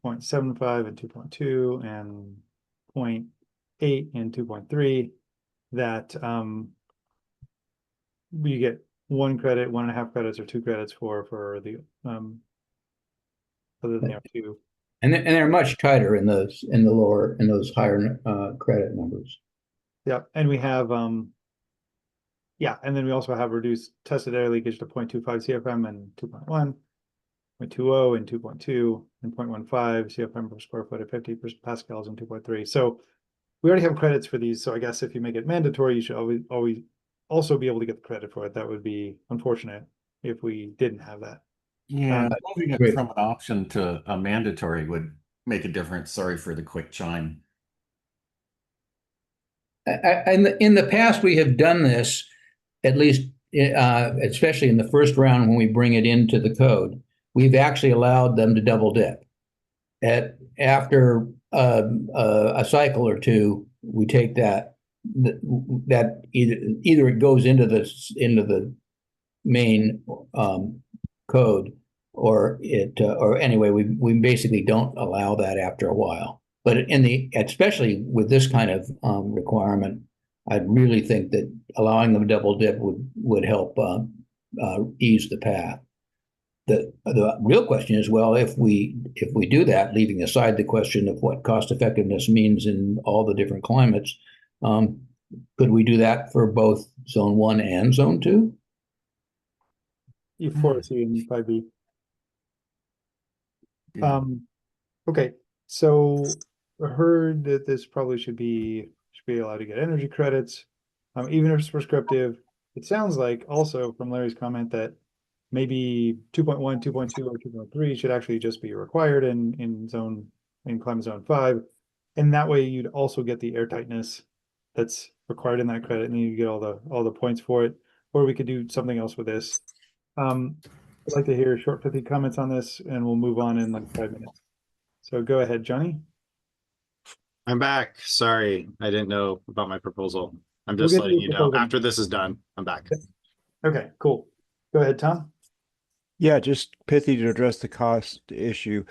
0.75 and 2.2, and 0.8 and 2.3 that you get 1 credit, 1.5 credits, or 2 credits for the other than the R2. And they're much tighter in those in those higher credit numbers. Yeah, and we have yeah, and then we also have reduced tested air leakage to 0.25 CFM and 2.1, 0.20 and 2.2, and 0.15 CFM per square foot at 50 pascals and 2.3. So we already have credits for these. So I guess if you make it mandatory, you should always also be able to get the credit for it. That would be unfortunate if we didn't have that. Yeah, moving it great. from an option to a mandatory would make a difference. Sorry for the quick chime. In the past, we have done this, at least, especially in the first round when we bring it into the code. We've actually allowed them to double dip. After a cycle or two, we take that either it goes into the main code, or anyway, we basically don't allow that after a while. But especially with this kind of requirement, I really think that allowing them double dip would help ease the path. The real question is, well, if we do that, leaving aside the question of what cost effectiveness means in all the different climates, could we do that for both zone 1 and zone 2? E4C and 5B. Okay, so I heard that this probably should be allowed to get energy credits, even if it's prescriptive. It sounds like also from Larry's comment that maybe 2.1, 2.2, or 2.3 should actually just be required in climate zone 5, and that way you'd also get the air tightness that's required in that credit, and you get all the points for it. Or we could do something else with this. I'd like to hear short pithy comments on this, and we'll move on in like 5 minutes. So go ahead, Johnny. I'm back. Sorry, I didn't know about my proposal. I'm We'll just get to letting your you know. proposal. After this is done, I'm back. Okay, cool. Go ahead, Tom. Yeah, just pithy to address the cost issue.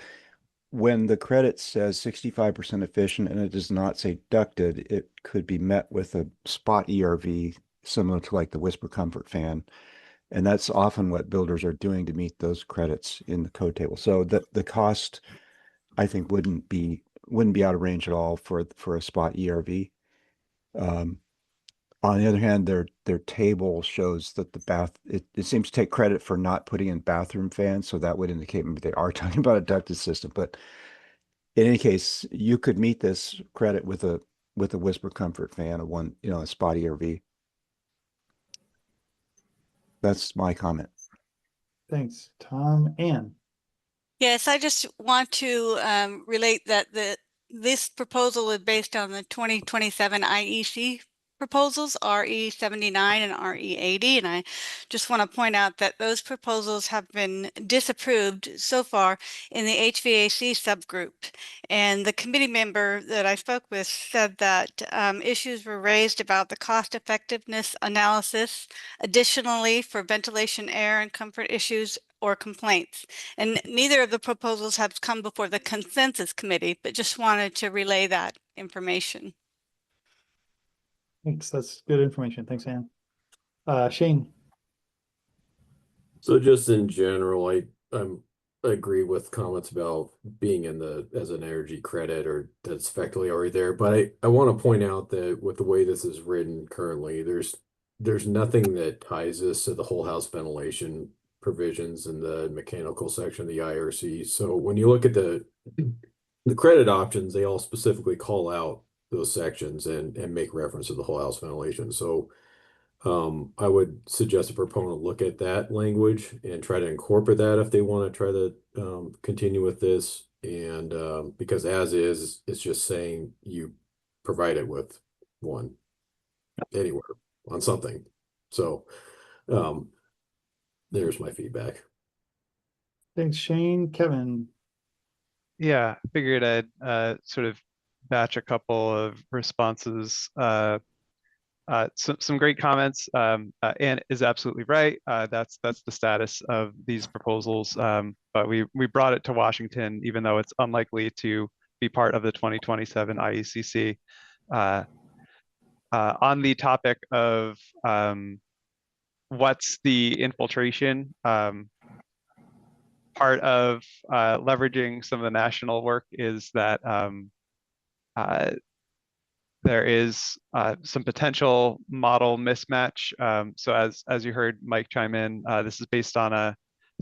When the credit says 65% efficient and it does not say ducted, it could be met with a spot ERV similar to like the Whisper Comfort fan. And that's often what builders are doing to meet those credits in the code table. So the cost, I think, wouldn't be out of range at all for a spot ERV. On the other hand, their table shows that it seems to take credit for not putting in bathroom fans, so that would indicate maybe they are talking about a ducted system. But in any case, you could meet this credit with a Whisper Comfort fan, a spot ERV. That's my comment. Thanks, Tom. Ann. Yes, I just want to relate that this proposal is based on the 2027 IEC proposals, RE79 and RE80, and I just want to point out that those proposals have been disapproved so far in the HVAC subgroup. And the committee member that I spoke with said that issues were raised about the cost effectiveness analysis, additionally for ventilation, air, and comfort issues or complaints. And neither of the proposals have come before the consensus committee, but just wanted to relay that information. Thanks, that's good information. Thanks, Ann. Shane. So just in general, I agree with comments about being as an energy credit, or that's effectively already there. But I want to point out that with the way this is written currently, there's nothing that ties this to the whole house ventilation provisions in the mechanical section of the IRC. So when you look at the credit options, they all specifically call out those sections and make reference to the whole house ventilation. So I would suggest a proponent look at that language and try to incorporate that if they want to try to continue with this. And because as is, it's just saying you provide it with one anywhere on something. So there's my feedback. Thanks, Shane. Kevin. Yeah, figured I'd sort of batch a couple of responses. some great comments. Ann is absolutely right. That's the status of these proposals. But we brought it to Washington, even though it's unlikely to be part of the 2027 IECC. On the topic of what's the infiltration, part of leveraging some of the national work is that there is some potential model mismatch. So as you heard Mike chime in, this is based on a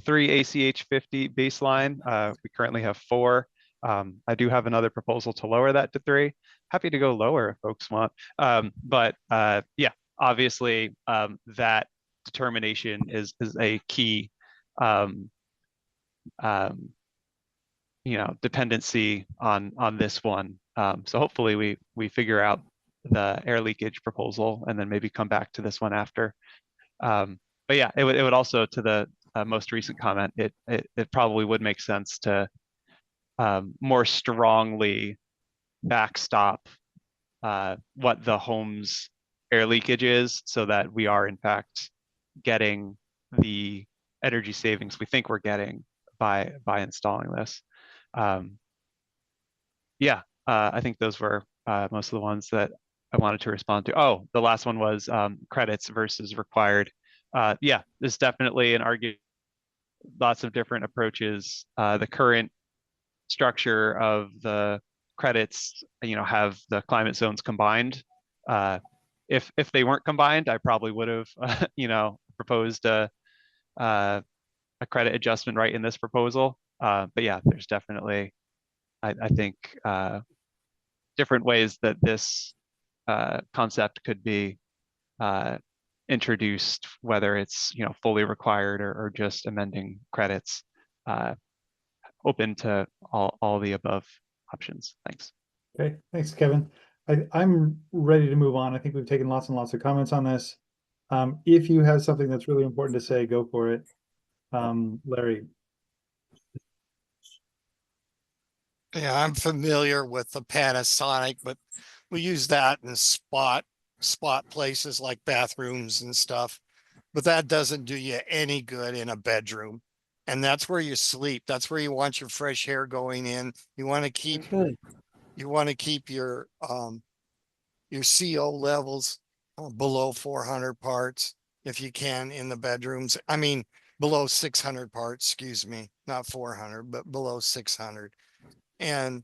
3 ACH 50 baseline. We currently have 4. I do have another proposal to lower that to 3. Happy to go lower if folks want. But yeah, obviously that determination is a key dependency on this one. So hopefully we figure out the air leakage proposal and then maybe come back to this one after. But yeah, it would also, to the most recent comment, it probably would make sense to more strongly backstop what the home's air leakage is, so that we are in fact getting the energy savings we think we're getting by installing this. Yeah, I think those were most of the ones that I wanted to respond to. Oh, the last one was credits versus required. Yeah, there's definitely an argument, lots of different approaches. The current structure of the credits, have the climate zones combined. If they weren't combined, I probably would have, proposed a credit adjustment right in this proposal. But yeah, there's definitely, I think, different ways that this concept could be introduced, whether it's fully required or just amending credits. Open to all the above options. Thanks. Okay, thanks, Kevin. I'm ready to move on. I think we've taken lots and lots of comments on this. If you have something that's really important to say, go for it. Larry. Yeah, I'm familiar with the Panasonic, but we use that in spot places like bathrooms and stuff. But that doesn't do you any good in a bedroom. And that's where you sleep. That's where you want your fresh air going in. You want to keep your CO levels below 400 parts if you can in the bedrooms. I mean, below 600 parts, excuse me, not 400, but below 600. And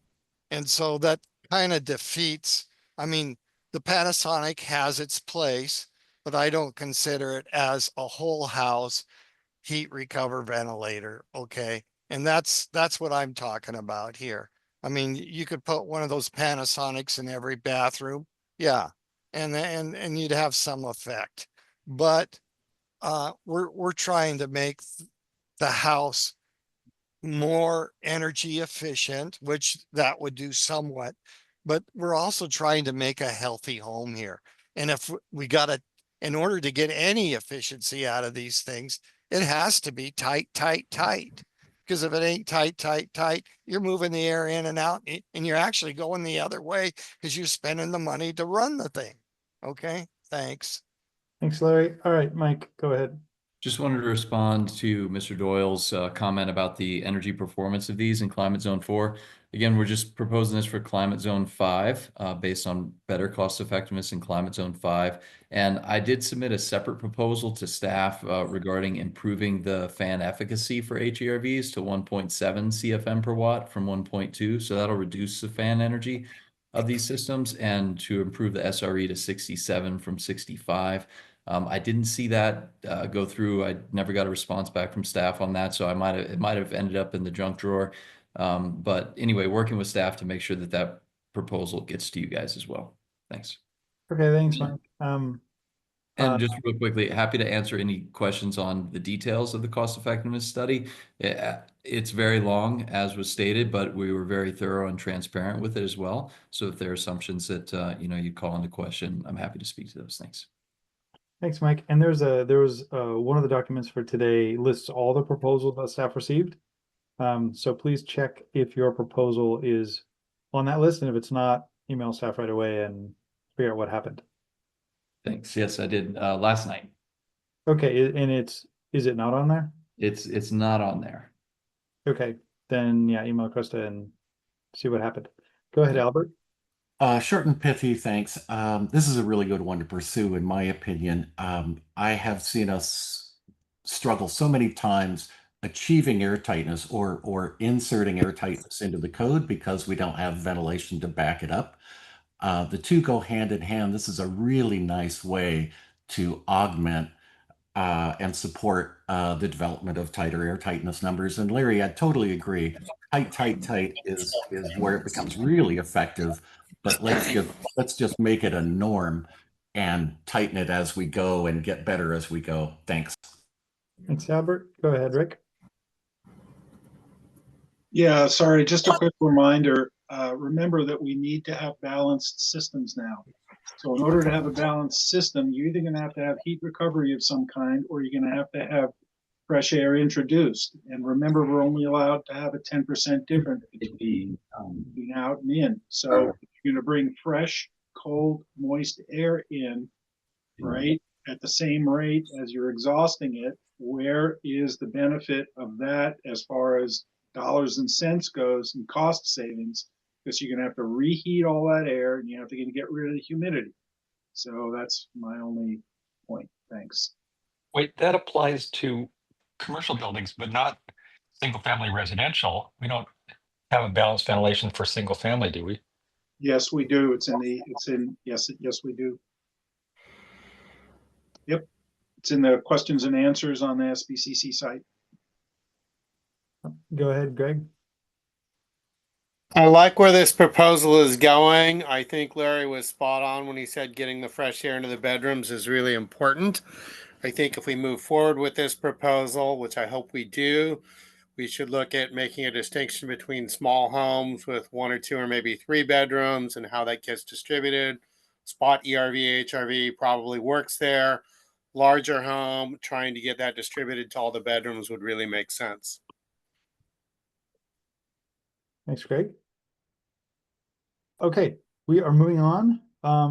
so that kind of defeats, I mean, the Panasonic has its place, but I don't consider it as a whole house heat recover ventilator. Okay. And that's what I'm talking about here. I mean, you could put one of those Panasonics in every bathroom. Yeah. And you'd have some effect, but we're trying to make the house more energy efficient, which that would do somewhat, but we're also trying to make a healthy home here. And if we got to, in order to get any efficiency out of these things, it has to be tight, tight, tight. Because if it ain't tight, tight, tight, you're moving the air in and out, and you're actually going the other way because you're spending the money to run the thing. Okay, thanks. Thanks, Larry. All right, Mike, go ahead. Just wanted to respond to Mr. Doyle's comment about the energy performance of these in Climate Zone 4. Again, we're just proposing this for Climate Zone 5 based on better cost effectiveness in Climate Zone 5. And I did submit a separate proposal to staff regarding improving the fan efficacy for HERVs to 1.7 CFM per watt from 1.2. So that'll reduce the fan energy of these systems, and to improve the SRE to 67 from 65. I didn't see that go through. I never got a response back from staff on that, so it might have ended up in the junk drawer. But anyway, working with staff to make sure that that proposal gets to you guys as well. Thanks. Okay, thanks, Mike. And just real quickly, happy to answer any questions on the details of the cost effectiveness study. It's very long, as was stated, but we were very thorough and transparent with it as well. So if there are assumptions that you call into question, I'm happy to speak to those things. Thanks, Mike. And there was one of the documents for today lists all the proposals that staff received. So please check if your proposal is on that list, and if it's not, email staff right away and figure out what happened. Thanks. Yes, I did last night. Okay, and is it not on there? It's not on there. Okay, then yeah, email Krista and see what happened. Go ahead, Albert. Short and pithy, thanks. This is a really good one to pursue, in my opinion. I have seen us struggle so many times achieving air tightness or inserting air tightness into the code because we don't have ventilation to back it up. The two go hand in hand. This is a really nice way to augment and support the development of tighter air tightness numbers. And Larry, I totally agree. Tight is where it becomes really effective. But let's just make it a norm and tighten it as we go and get better as we go. Thanks. Thanks, Albert. Go ahead, Rick. Yeah, sorry, just a quick reminder. Remember that we need to have balanced systems now. So in order to have a balanced system, you're either going to have heat recovery of some kind, or you're going to have fresh air introduced. And remember, we're only allowed to have a 10% difference between out and in. So if you're going to bring fresh, cold, moist air in, right, at the same rate as you're exhausting it, where is the benefit of that as far as dollars and cents goes and cost savings? Because you're going to have to reheat all that air and you have to get rid of the humidity. So that's my only point. Thanks. Wait, that applies to commercial buildings, but not single family residential. We don't have a balanced ventilation for single family, do we? Yes, we do. Yes, we do. Yep. It's in the questions and answers on the SBCC site. Go ahead, Greg. I like where this proposal is going. I think Larry was spot on when he said getting the fresh air into the bedrooms is really important. I think if we move forward with this proposal, which I hope we do, we should look at making a distinction between small homes with 1 or 2 or maybe 3 bedrooms and how that gets distributed. Spot ERV, HRV probably works there. Larger home, trying to get that distributed to all the bedrooms would really make sense. Thanks, Greg. Okay, we are moving on. I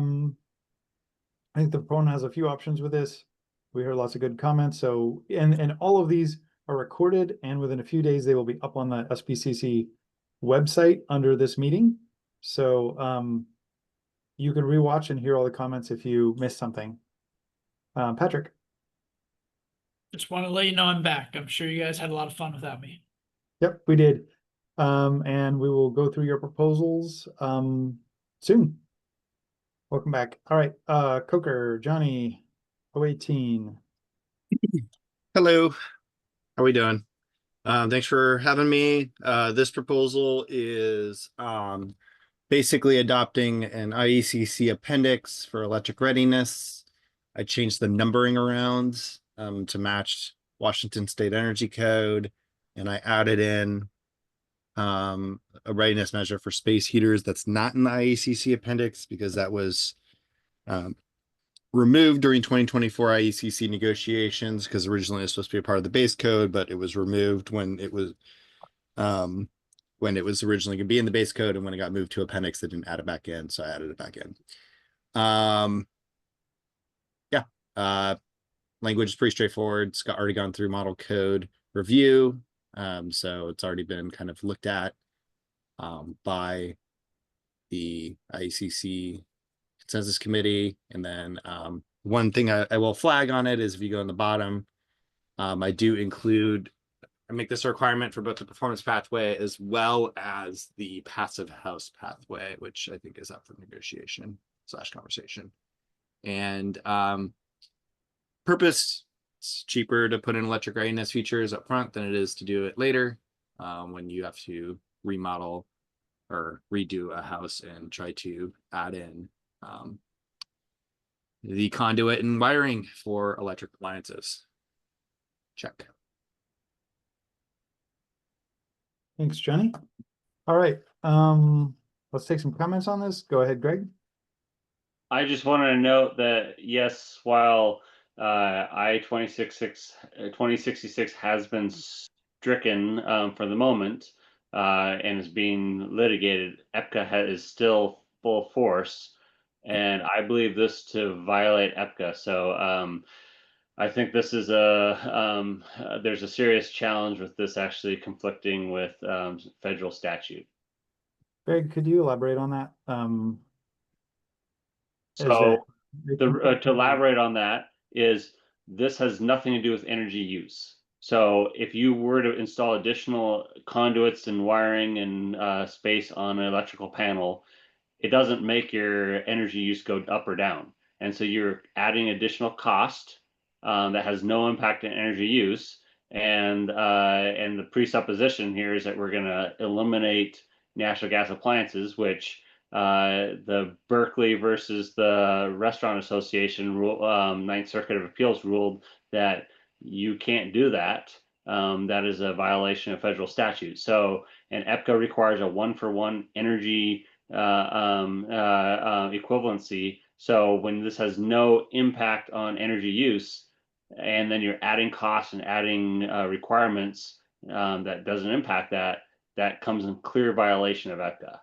think the proponent has a few options with this. We heard lots of good comments. So, and all of these are recorded, and within a few days they will be up on the SBCC website under this meeting. So you can rewatch and hear all the comments if you missed something. Patrick. Just want to let you know I'm back. I'm sure you guys had a lot of fun without me. Yep, we did. And we will go through your proposals soon. Welcome back. All right, Coker, Johnny, 018. Hello, how are we doing? Thanks for having me. This proposal is basically adopting an IECC appendix for electric readiness. I changed the numbering around to match Washington State Energy Code, and I added in a readiness measure for space heaters that's not in the IECC appendix because that was removed during 2024 IECC negotiations because originally it was supposed to be a part of the base code, but it was removed when it was originally going to be in the base code, and when it got moved to appendix, they didn't add it back in, so I added it back in. Language is pretty straightforward. It's already gone through model code review, so it's already been kind of looked at by the IECC consensus committee. And then one thing I will flag on it is if you go on the bottom, I do include, I make this a requirement for both the performance pathway as well as the passive house pathway, which I think is up for negotiation / conversation. And purpose, it's cheaper to put in electric readiness features up front than it is to do it later when you have to remodel or redo a house and try to add in the conduit and wiring for electric appliances. Check. Thanks, Johnny. All right, let's take some comments on this. Go ahead, Greg. I just wanted to note that yes, while I-2066 has been stricken for the moment and is being litigated, EPCA is still full force, and I believe this to violate EPCA. So I think this is there's a serious challenge with this actually conflicting with federal statute. Greg, could you elaborate on that? So to elaborate on that is this has nothing to do with energy use. So if you were to install additional conduits and wiring and space on an electrical panel, it doesn't make your energy use go up or down. And so you're adding additional cost that has no impact on energy use. And the presupposition here is that we're going to eliminate natural gas appliances, which the Berkeley versus the Restaurant Association Ninth Circuit of Appeals ruled that you can't do that. That is a violation of federal statute. So, and EPCA requires a 1-for-1 energy equivalency. So when this has no impact on energy use, and then you're adding costs and adding requirements that doesn't impact that, that comes in clear violation of EPCA.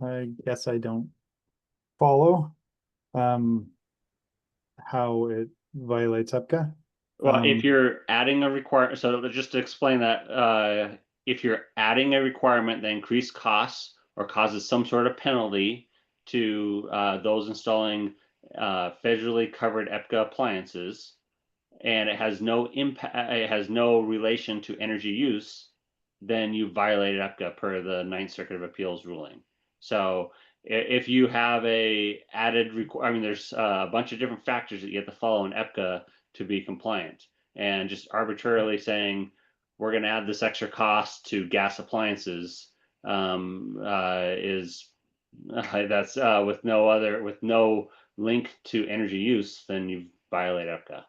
I guess I don't follow how it violates EPCA. Well, if you're adding a requirement, so just to explain that, if you're adding a requirement that increases costs or causes some sort of penalty to those installing federally covered EPCA appliances, and it has no impact, it has no relation to energy use, then you violated EPCA per the Ninth Circuit of Appeals ruling. So if you have a added I mean, there's a bunch of different factors that you have to follow in EPCA to be compliant, and just arbitrarily saying we're going to add this extra cost to gas appliances is that's with no link to energy use, then you violate EPCA.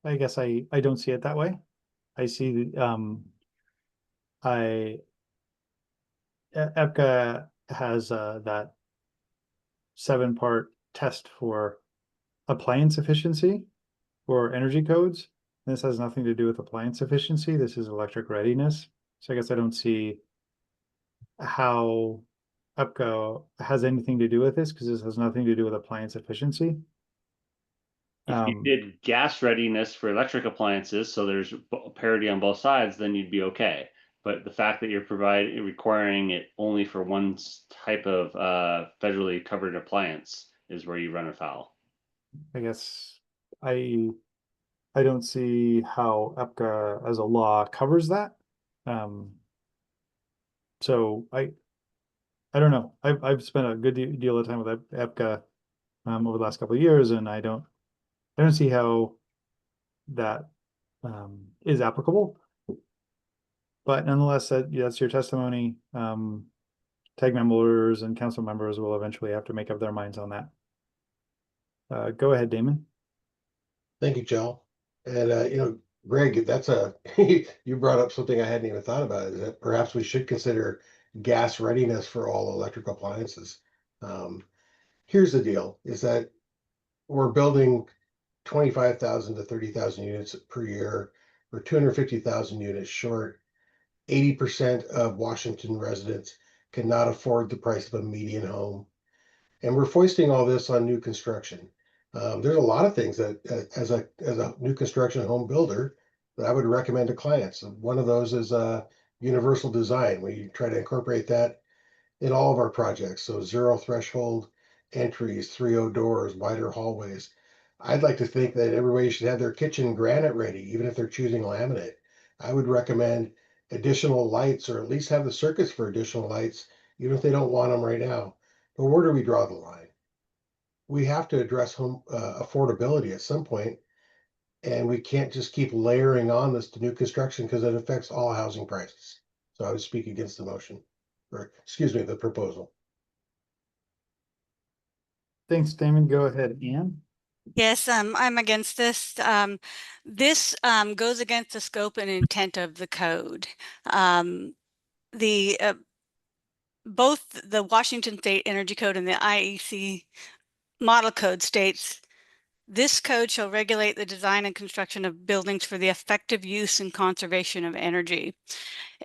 I guess I don't see it that way. I see EPCA has that 7-part test for appliance efficiency for energy codes. This has nothing to do with appliance efficiency. This is electric readiness. So I guess I don't see how EPCA has anything to do with this, because this has nothing to do with appliance efficiency. If you did gas readiness for electric appliances, so there's parity on both sides, then you'd be okay. But the fact that you're requiring it only for one type of federally covered appliance is where you run afoul. I guess I don't see how EPCA as a law covers that. So I don't know. I've spent a good deal of time with EPCA over the last couple of years, and I don't see how that is applicable. But nonetheless, that's your testimony. Tag members and council members will eventually have to make up their minds on that. Go ahead, Damon. Thank you, Joe. And Greg, that's you brought up something I hadn't even thought about, is that perhaps we should consider gas readiness for all electric appliances. Here's the deal, is that we're building 25,000 to 30,000 units per year. We're 250,000 units short. 80% of Washington residents cannot afford the price of a median home. And we're foisting all this on new construction. There's a lot of things that as a new construction home builder that I would recommend to clients. One of those is universal design. We try to incorporate that in all of our projects. So 0 threshold entries, 3.0 doors, wider hallways. I'd like to think that everybody should have their kitchen granite ready, even if they're choosing laminate. I would recommend additional lights, or at least have the circuits for additional lights, even if they don't want them right now. But where do we draw the line? We have to address home affordability at some point, and we can't just keep layering on this to new construction, because it affects all housing prices. So I would speak against the motion, or excuse me, the proposal. Thanks, Damon. Go ahead, Ann. Yes, I'm against this. This goes against the scope and intent of the code. Both the Washington State Energy Code and the IEC Model Code states, this code shall regulate the design and construction of buildings for the effective use and conservation of energy.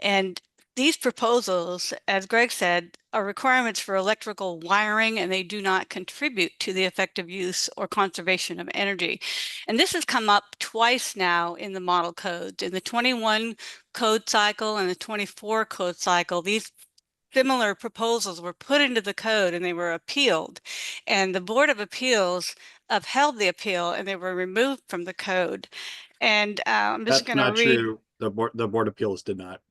And these proposals, as Greg said, are requirements for electrical wiring, and they do not contribute to the effective use or conservation of energy. And this has come up twice now in the model codes. In the 21 code cycle and the 24 code cycle, these similar proposals were put into the code and they were appealed. And the Board of Appeals upheld the appeal and they were removed from the code. And I'm just That's going to not read. true. The board appeals did not.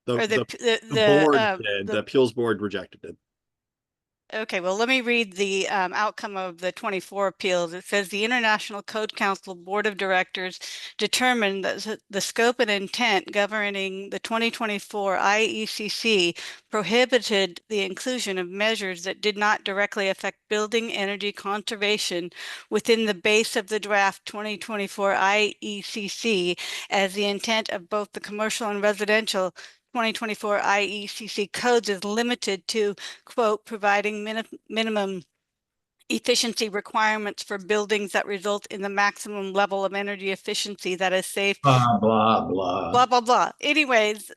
Or The board did. the The appeals board rejected it. Okay, well, let me read the outcome of the 24 appeals. It says the International Code Council Board of Directors determined that the scope and intent governing the 2024 IECC prohibited the inclusion of measures that did not directly affect building energy conservation within the base of the draft 2024 IECC, as the intent of both the commercial and residential 2024 IECC codes is limited to, quote, providing minimum efficiency requirements for buildings that result in the maximum level of energy efficiency that is safe. Blah, blah, blah. Blah, blah, blah. Anyways,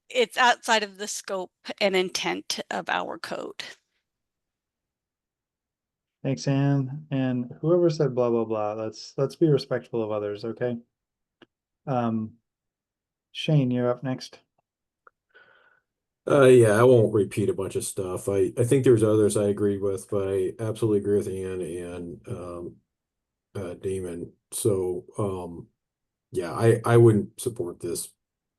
it's outside of the scope and intent of our code. Thanks, Anne. And whoever said blah, blah, blah, let's be respectful of others, okay? Shane, you're up next. Yeah, I won't repeat a bunch of stuff. I think there's others I agree with, but I absolutely agree with Ann and Damon. So yeah, I wouldn't support this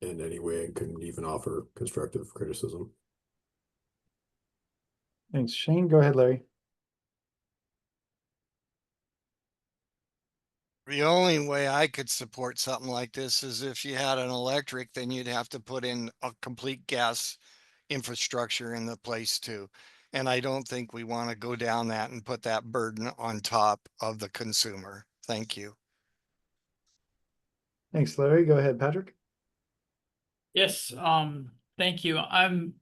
in any way and couldn't even offer constructive criticism. Thanks, Shane. Go ahead, Larry. The only way I could support something like this is if you had an electric, then you'd have to put in a complete gas infrastructure in the place too. And I don't think we want to go down that and put that burden on top of the consumer. Thank you. Thanks, Larry. Go ahead, Patrick. Yes, thank you. I'm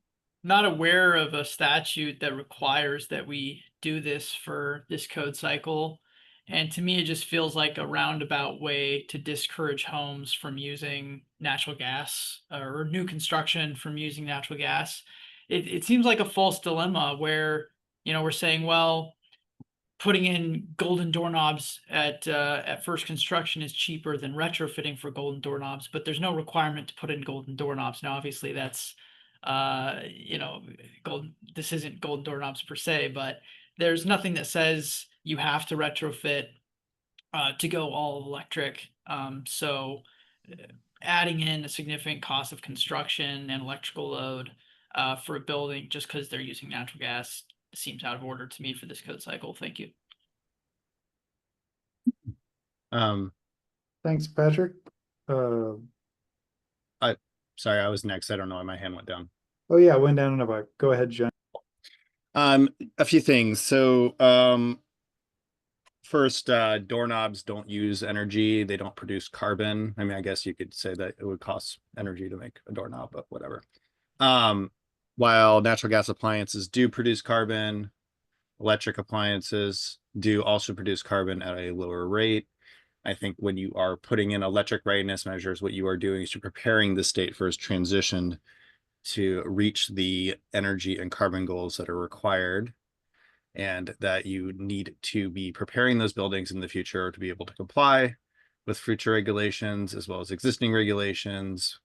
not aware of a statute that requires that we do this for this code cycle. And to me, it just feels like a roundabout way to discourage homes from using natural gas or new construction from using natural gas. It seems like a false dilemma where, we're saying, well, putting in golden doorknobs at first construction is cheaper than retrofitting for golden doorknobs, but there's no requirement to put in golden doorknobs. Now, obviously, that's this isn't golden doorknobs per se, but there's nothing that says you have to retrofit to go all electric. So adding in a significant cost of construction and electrical load for a building just because they're using natural gas seems out of order to me for this code cycle. Thank you. Thanks, Patrick. Sorry, I was next. I don't know why my hand went down. Oh yeah, went down and about. Go ahead, Jen. A few things. So first, doorknobs don't use energy. They don't produce carbon. I mean, I guess you could say that it would cost energy to make a doorknob, but whatever. While natural gas appliances do produce carbon, electric appliances do also produce carbon at a lower rate. I think when you are putting in electric readiness measures, what you are doing is you're preparing the state for its transition to reach the energy and carbon goals that are required, and that you need to be preparing those buildings in the future to be able to comply with future regulations as well as existing regulations.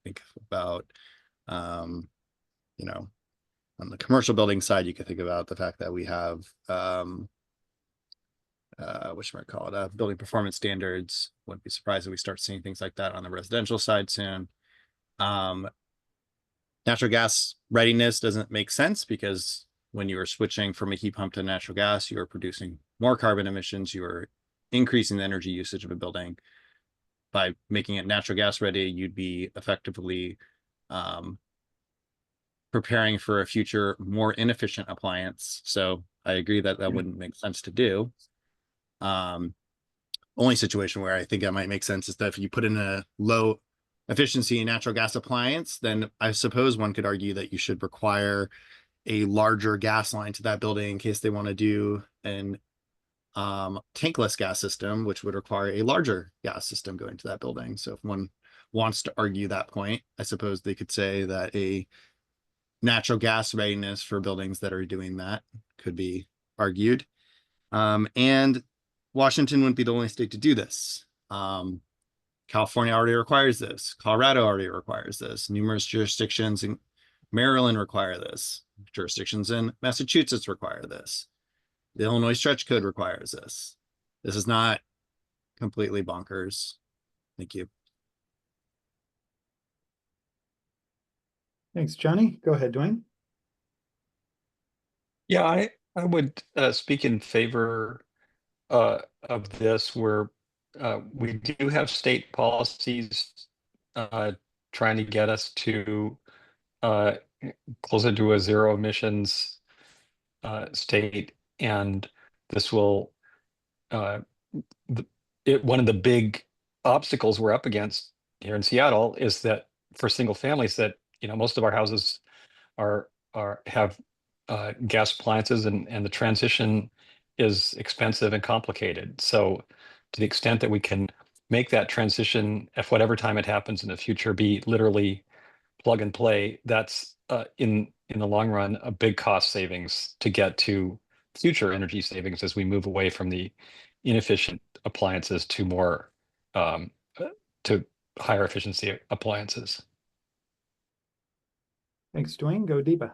Think about, on the commercial building side, you can think about the fact that we have, building performance standards. Wouldn't be surprised if we start seeing things like that on the residential side soon. Natural gas readiness doesn't make sense because when you are switching from a heat pump to natural gas, you are producing more carbon emissions. You are increasing the energy usage of a building. By making it natural gas ready, you'd be effectively preparing for a future more inefficient appliance. So I agree that that wouldn't make sense to do. Only situation where I think that might make sense is that if you put in a low efficiency natural gas appliance, then I suppose one could argue that you should require a larger gas line to that building in case they want to do an tankless gas system, which would require a larger gas system going to that building. So if one wants to argue that point, I suppose they could say that a natural gas readiness for buildings that are doing that could be argued. And Washington wouldn't be the only state to do this. California already requires this. Colorado already requires this. Numerous jurisdictions in Maryland require this. Jurisdictions in Massachusetts require this. The Illinois Stretch Code requires this. This is not completely bonkers. Thank you. Thanks, Johnny. Go ahead, Dwayne. Yeah, I would speak in favor of this, where we do have state policies trying to get us to closer to a zero emissions state, and this will one of the big obstacles we're up against here in Seattle is that for single families, that most of our houses have gas appliances, and the transition is expensive and complicated. So to the extent that we can make that transition, at whatever time it happens in the future, be literally plug and play, that's in the long run a big cost savings to get to future energy savings as we move away from the inefficient appliances to more to higher efficiency appliances. Thanks, Dwayne. Go Deepa.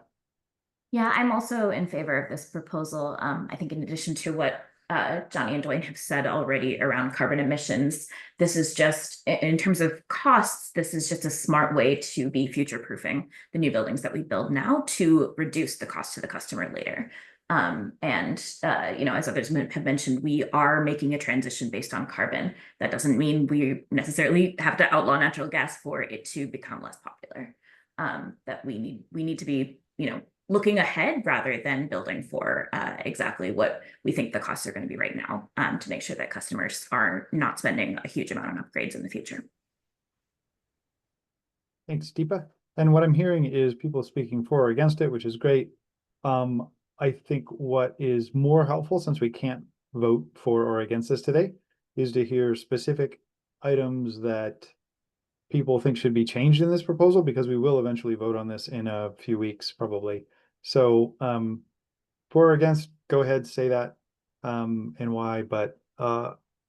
Yeah, I'm also in favor of this proposal. I think in addition to what Johnny and Dwayne have said already around carbon emissions, this is just, in terms of costs, this is just a smart way to be future-proofing the new buildings that we build now to reduce the cost to the customer later. As others have mentioned, we are making a transition based on carbon. That doesn't mean we necessarily have to outlaw natural gas for it to become less popular. That we need to be, looking ahead rather than building for exactly what we think the costs are going to be right now, to make sure that customers are not spending a huge amount on upgrades in the future. Thanks, Deepa. And what I'm hearing is people speaking for or against it, which is great. I think what is more helpful, since we can't vote for or against this today, is to hear specific items that people think should be changed in this proposal, because we will eventually vote on this in a few weeks, probably. So for or against, go ahead, say that and why. But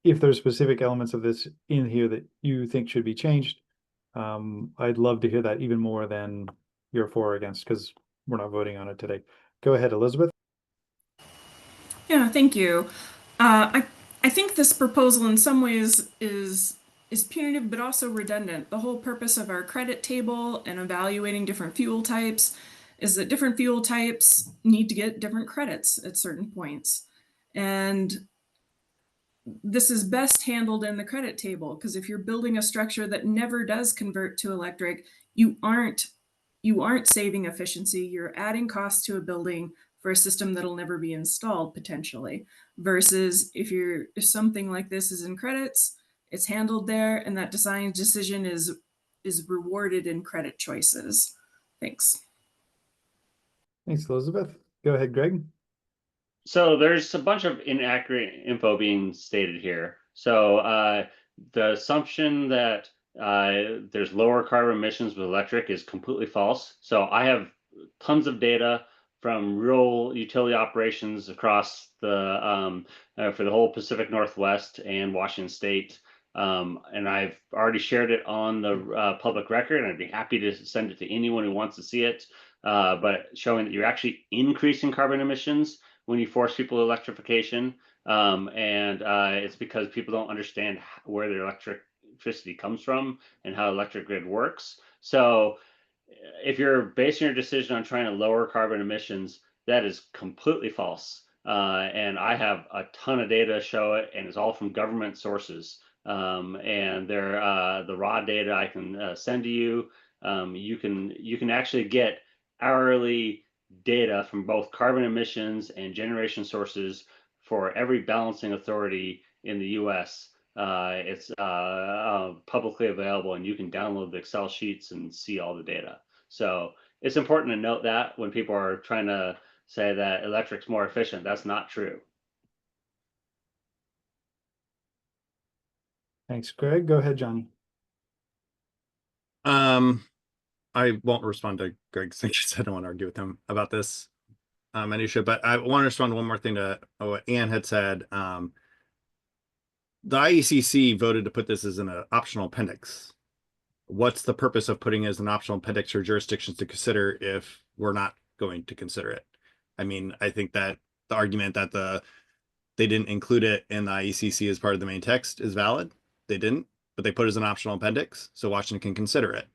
if there's specific elements of this in here that you think should be changed, I'd love to hear that even more than your for or against, because we're not voting on it today. Go ahead, Elizabeth. Yeah, thank you. I think this proposal in some ways is punitive, but also redundant. The whole purpose of our credit table and evaluating different fuel types is that different fuel types need to get different credits at certain points. And this is best handled in the credit table, because if you're building a structure that never does convert to electric, you aren't saving efficiency. You're adding cost to a building for a system that'll never be installed potentially, versus if something like this is in credits, it's handled there, and that design decision is rewarded in credit choices. Thanks. Thanks, Elizabeth. Go ahead, Greg. So there's a bunch of inaccurate info being stated here. So the assumption that there's lower carbon emissions with electric is completely false. So I have tons of data from real utility operations across the for the whole Pacific Northwest and Washington State. And I've already shared it on the public record, and I'd be happy to send it to anyone who wants to see it. But showing that you're actually increasing carbon emissions when you force people to electrification. It's because people don't understand where their electricity comes from and how the electric grid works. So if you're basing your decision on trying to lower carbon emissions, that is completely false. And I have a ton of data to show it, and it's all from government sources. And they're the raw data I can send to you. You can actually get hourly data from both carbon emissions and generation sources for every balancing authority in the US. It's publicly available, and you can download the Excel sheets and see all the data. So it's important to note that when people are trying to say that electric's more efficient, that's not true. Thanks, Greg. Go ahead, Johnny. I won't respond to Greg's thing because I don't want to argue with him about this issue, but I want to respond to one more thing to what Ann had said. The IECC voted to put this as an optional appendix. What's the purpose of putting it as an optional appendix for jurisdictions to consider if we're not going to consider it? I mean, I think that the argument that they didn't include it in the IECC as part of the main text is valid. They didn't, but they put it as an optional appendix, so Washington can consider it.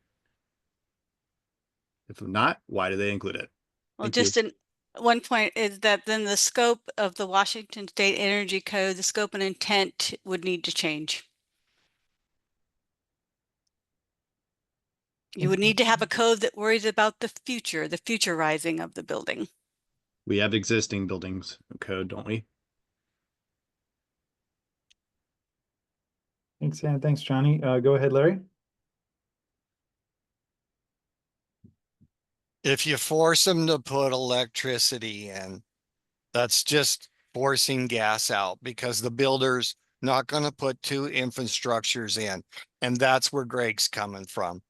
If not, why do they include it? Well, Thank just you. in one point is that then the scope of the Washington State Energy Code, the scope and intent would need to change. You would need to have a code that worries about the future rising of the building. We have existing buildings code, don't we? Thanks, Ann. Thanks, Johnny. Go ahead, Larry. If you force them to put electricity in, that's just forcing gas out because the builder's not going to put two infrastructures in. And that's where Greg's coming from.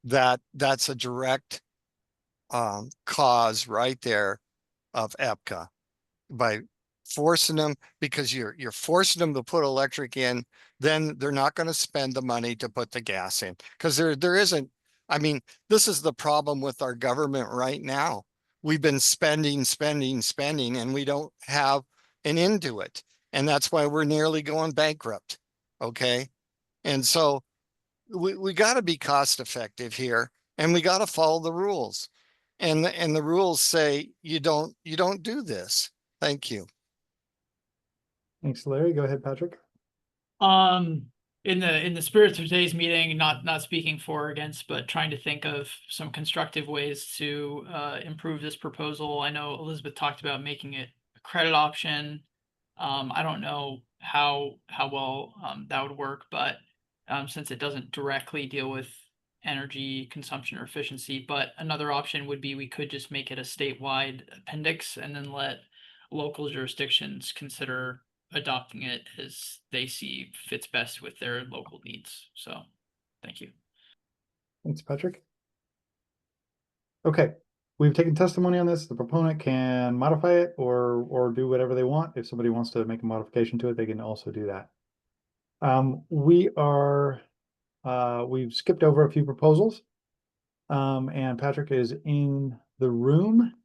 That's a direct cause right there of EPCA by forcing them, because you're forcing them to put electric in, then they're not going to spend the money to put the gas in because there isn't. I mean, this is the problem with our government right now. We've been spending, and we don't have an end to it. And that's why we're nearly going bankrupt. Okay. And so we got to be cost effective here, and we got to follow the rules. And the rules say you don't do this. Thank you. Thanks, Larry. Go ahead, Patrick. In the spirit of today's meeting, not speaking for or against, but trying to think of some constructive ways to improve this proposal. I know Elizabeth talked about making it a credit option. I don't know how well that would work, but since it doesn't directly deal with energy consumption or efficiency, but another option would be we could just make it a statewide appendix and then let local jurisdictions consider adopting it as they see fits best with their local needs. So thank you. Thanks, Patrick. Okay, we've taken testimony on this. The proponent can modify it or do whatever they want. If somebody wants to make a modification to it, they can also do that. We've skipped over a few proposals. And Patrick is in the room.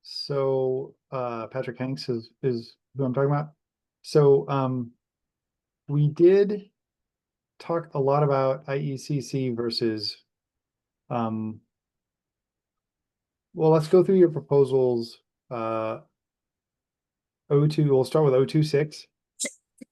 So Patrick Hanks is who I'm talking about. So we did talk a lot about IECC versus well, let's go through your proposals. 02, we'll start with 026.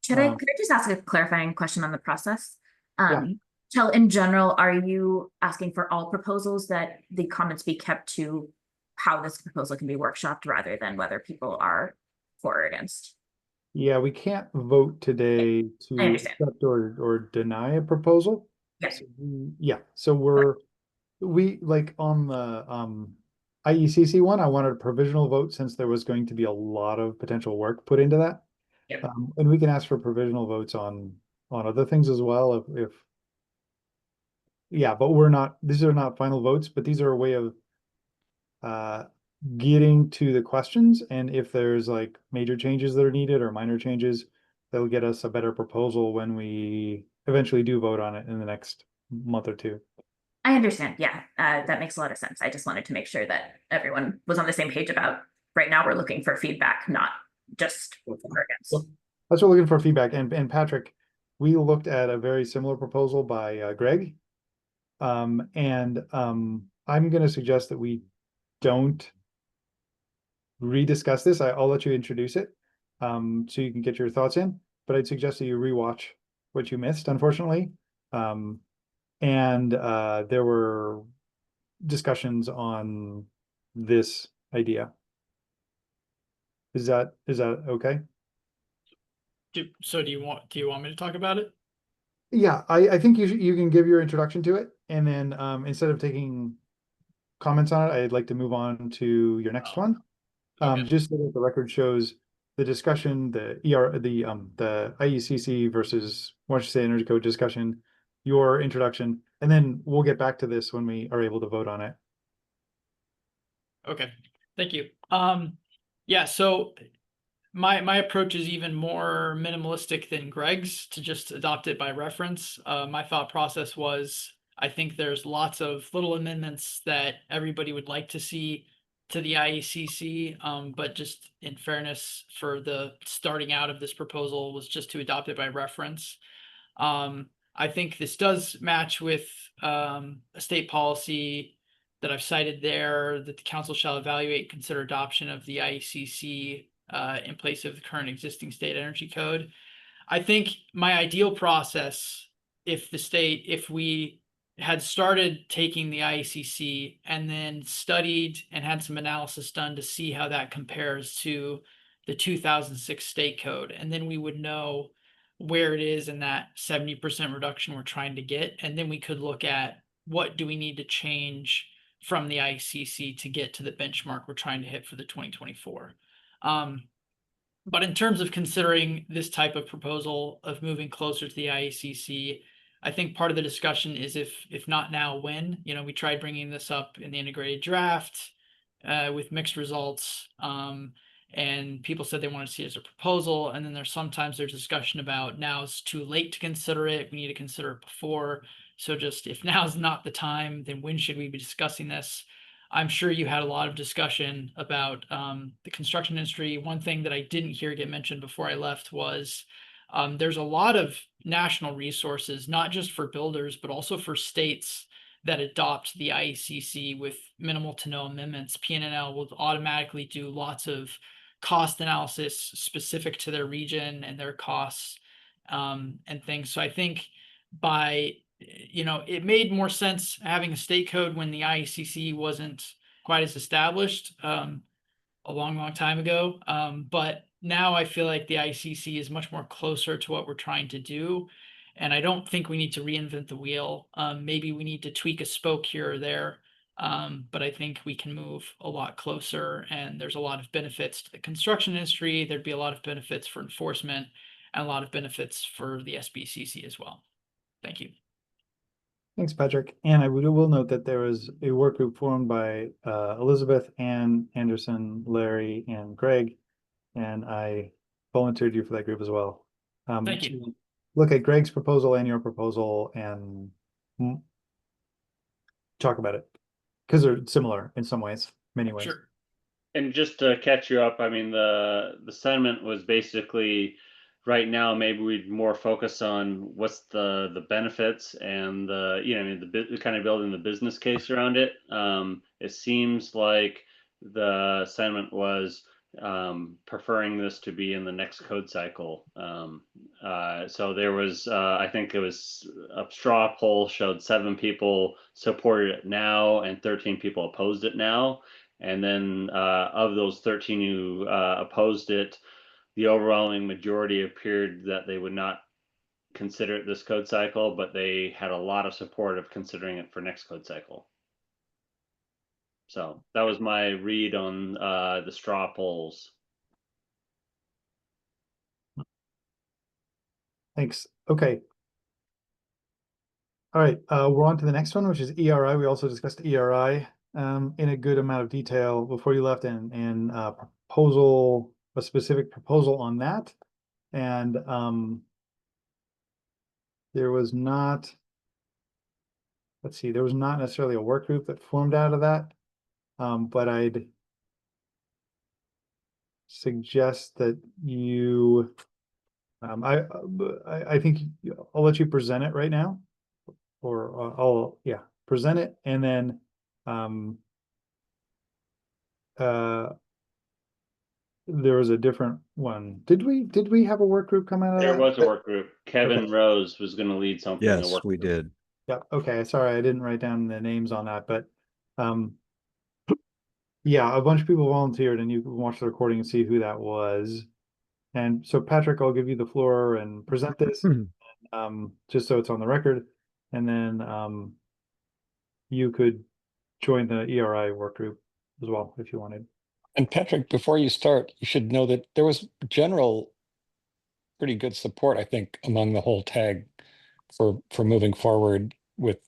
Could I just ask a clarifying question on the process? Yeah. Chell, in general, are you asking for all proposals that the comments be kept to how this proposal can be workshopped rather than whether people are for or against? Yeah, we can't vote today to accept or deny a proposal. Yes. Yeah, so we like on the IECC one, I wanted a provisional vote since there was going to be a lot of potential work put into that. Yep. And we can ask for provisional votes on other things as well if yeah, but these are not final votes, but these are a way of getting to the questions, and if there's like major changes that are needed or minor changes, that'll get us a better proposal when we eventually do vote on it in the next month or two. I understand. Yeah, that makes a lot of sense. I just wanted to make sure that everyone was on the same page about right now we're looking for feedback, not just for or against. That's what we're looking for feedback. And Patrick, we looked at a very similar proposal by Greg. I'm going to suggest that we don't rediscuss this. I'll let you introduce it so you can get your thoughts in, but I'd suggest that you rewatch what you missed, unfortunately. There were discussions on this idea. Is that okay? Do you want me to talk about it? Yeah, I think you can give your introduction to it, and then instead of taking comments on it, I'd like to move on to your next one. Okay. Just so that the record shows the discussion, the IECC versus Washington State Energy Code discussion, your introduction, And then we'll get back to this when we are able to vote on it. Okay, thank you. Yeah, so my approach is even more minimalistic than Greg's, to just adopt it by reference. My thought process was, I think there's lots of little amendments that everybody would like to see to the IECC, but just in fairness for the starting out of this proposal was just to adopt it by reference. I think this does match with a state policy that I've cited there, that the council shall evaluate and consider adoption of the IECC in place of the current existing state energy code. I think my ideal process, if we had started taking the IECC and then studied and had some analysis done to see how that compares to the 2006 state code, and then we would know where it is in that 70% reduction we're trying to get, and then we could look at what do we need to change from the IECC to get to the benchmark we're trying to hit for the 2024. But in terms of considering this type of proposal of moving closer to the IECC, I think part of the discussion is if not now, when. You know, we tried bringing this up in the integrated draft with mixed results, and people said they wanted to see it as a proposal. And then there's discussion about now it's too late to consider it. We need to consider it before. So just if now is not the time, then when should we be discussing this? I'm sure you had a lot of discussion about the construction industry. One thing that I didn't hear get mentioned before I left was there's a lot of national resources, not just for builders, but also for states that adopt the IECC with minimal to no amendments. PNNL will automatically do lots of cost analysis specific to their region and their costs and things. So I think it made more sense having a state code when the IECC wasn't quite as established a long time ago. But now I feel like the IECC is much more closer to what we're trying to do. And I don't think we need to reinvent the wheel. Maybe we need to tweak a spoke here or there. But I think we can move a lot closer, and there's a lot of benefits to the construction industry. There'd be a lot of benefits for enforcement and a lot of benefits for the SBCC as well. Thank you. Thanks, Patrick. And I will note that there was a work group formed by Elizabeth, Ann, Anderson, Larry, and Greg, and I volunteered you for that group as well. Thank you. Look at Greg's proposal and your proposal and talk about it, because they're similar in some ways, many ways. Sure. And just to catch you up, I mean, the sentiment was basically, right now maybe we'd more focus on what's the benefits and the kind of building the business case around it. It seems like the sentiment was preferring this to be in the next code cycle. So there was, I think it was a straw poll showed 7 people supported it now and 13 people opposed it now. And then of those 13 who opposed it, the overwhelming majority appeared that they would not consider it this code cycle, but they had a lot of support of considering it for next code cycle. So that was my read on the straw polls. Thanks. Okay. All right, we're on to the next one, which is ERI. We also discussed ERI in a good amount of detail before you left, and a specific proposal on that. And there was not necessarily a work group that formed out of that. But I'd suggest that you, I think I'll let you present it right now, or I'll present it, and then there was a different one. Did we have a work group come out of that? There was a work group. Kevin Rose was going to lead something. Yes, we did. Yeah. Okay. Sorry, I didn't write down the names on that, but yeah, a bunch of people volunteered, and you can watch the recording and see who that was. And so, Patrick, I'll give you the floor and present this, just so it's on the record, and then you could join the ERI work group as well if you wanted. And Patrick, before you start, you should know that there was general pretty good support, I think, among the whole tag for moving forward with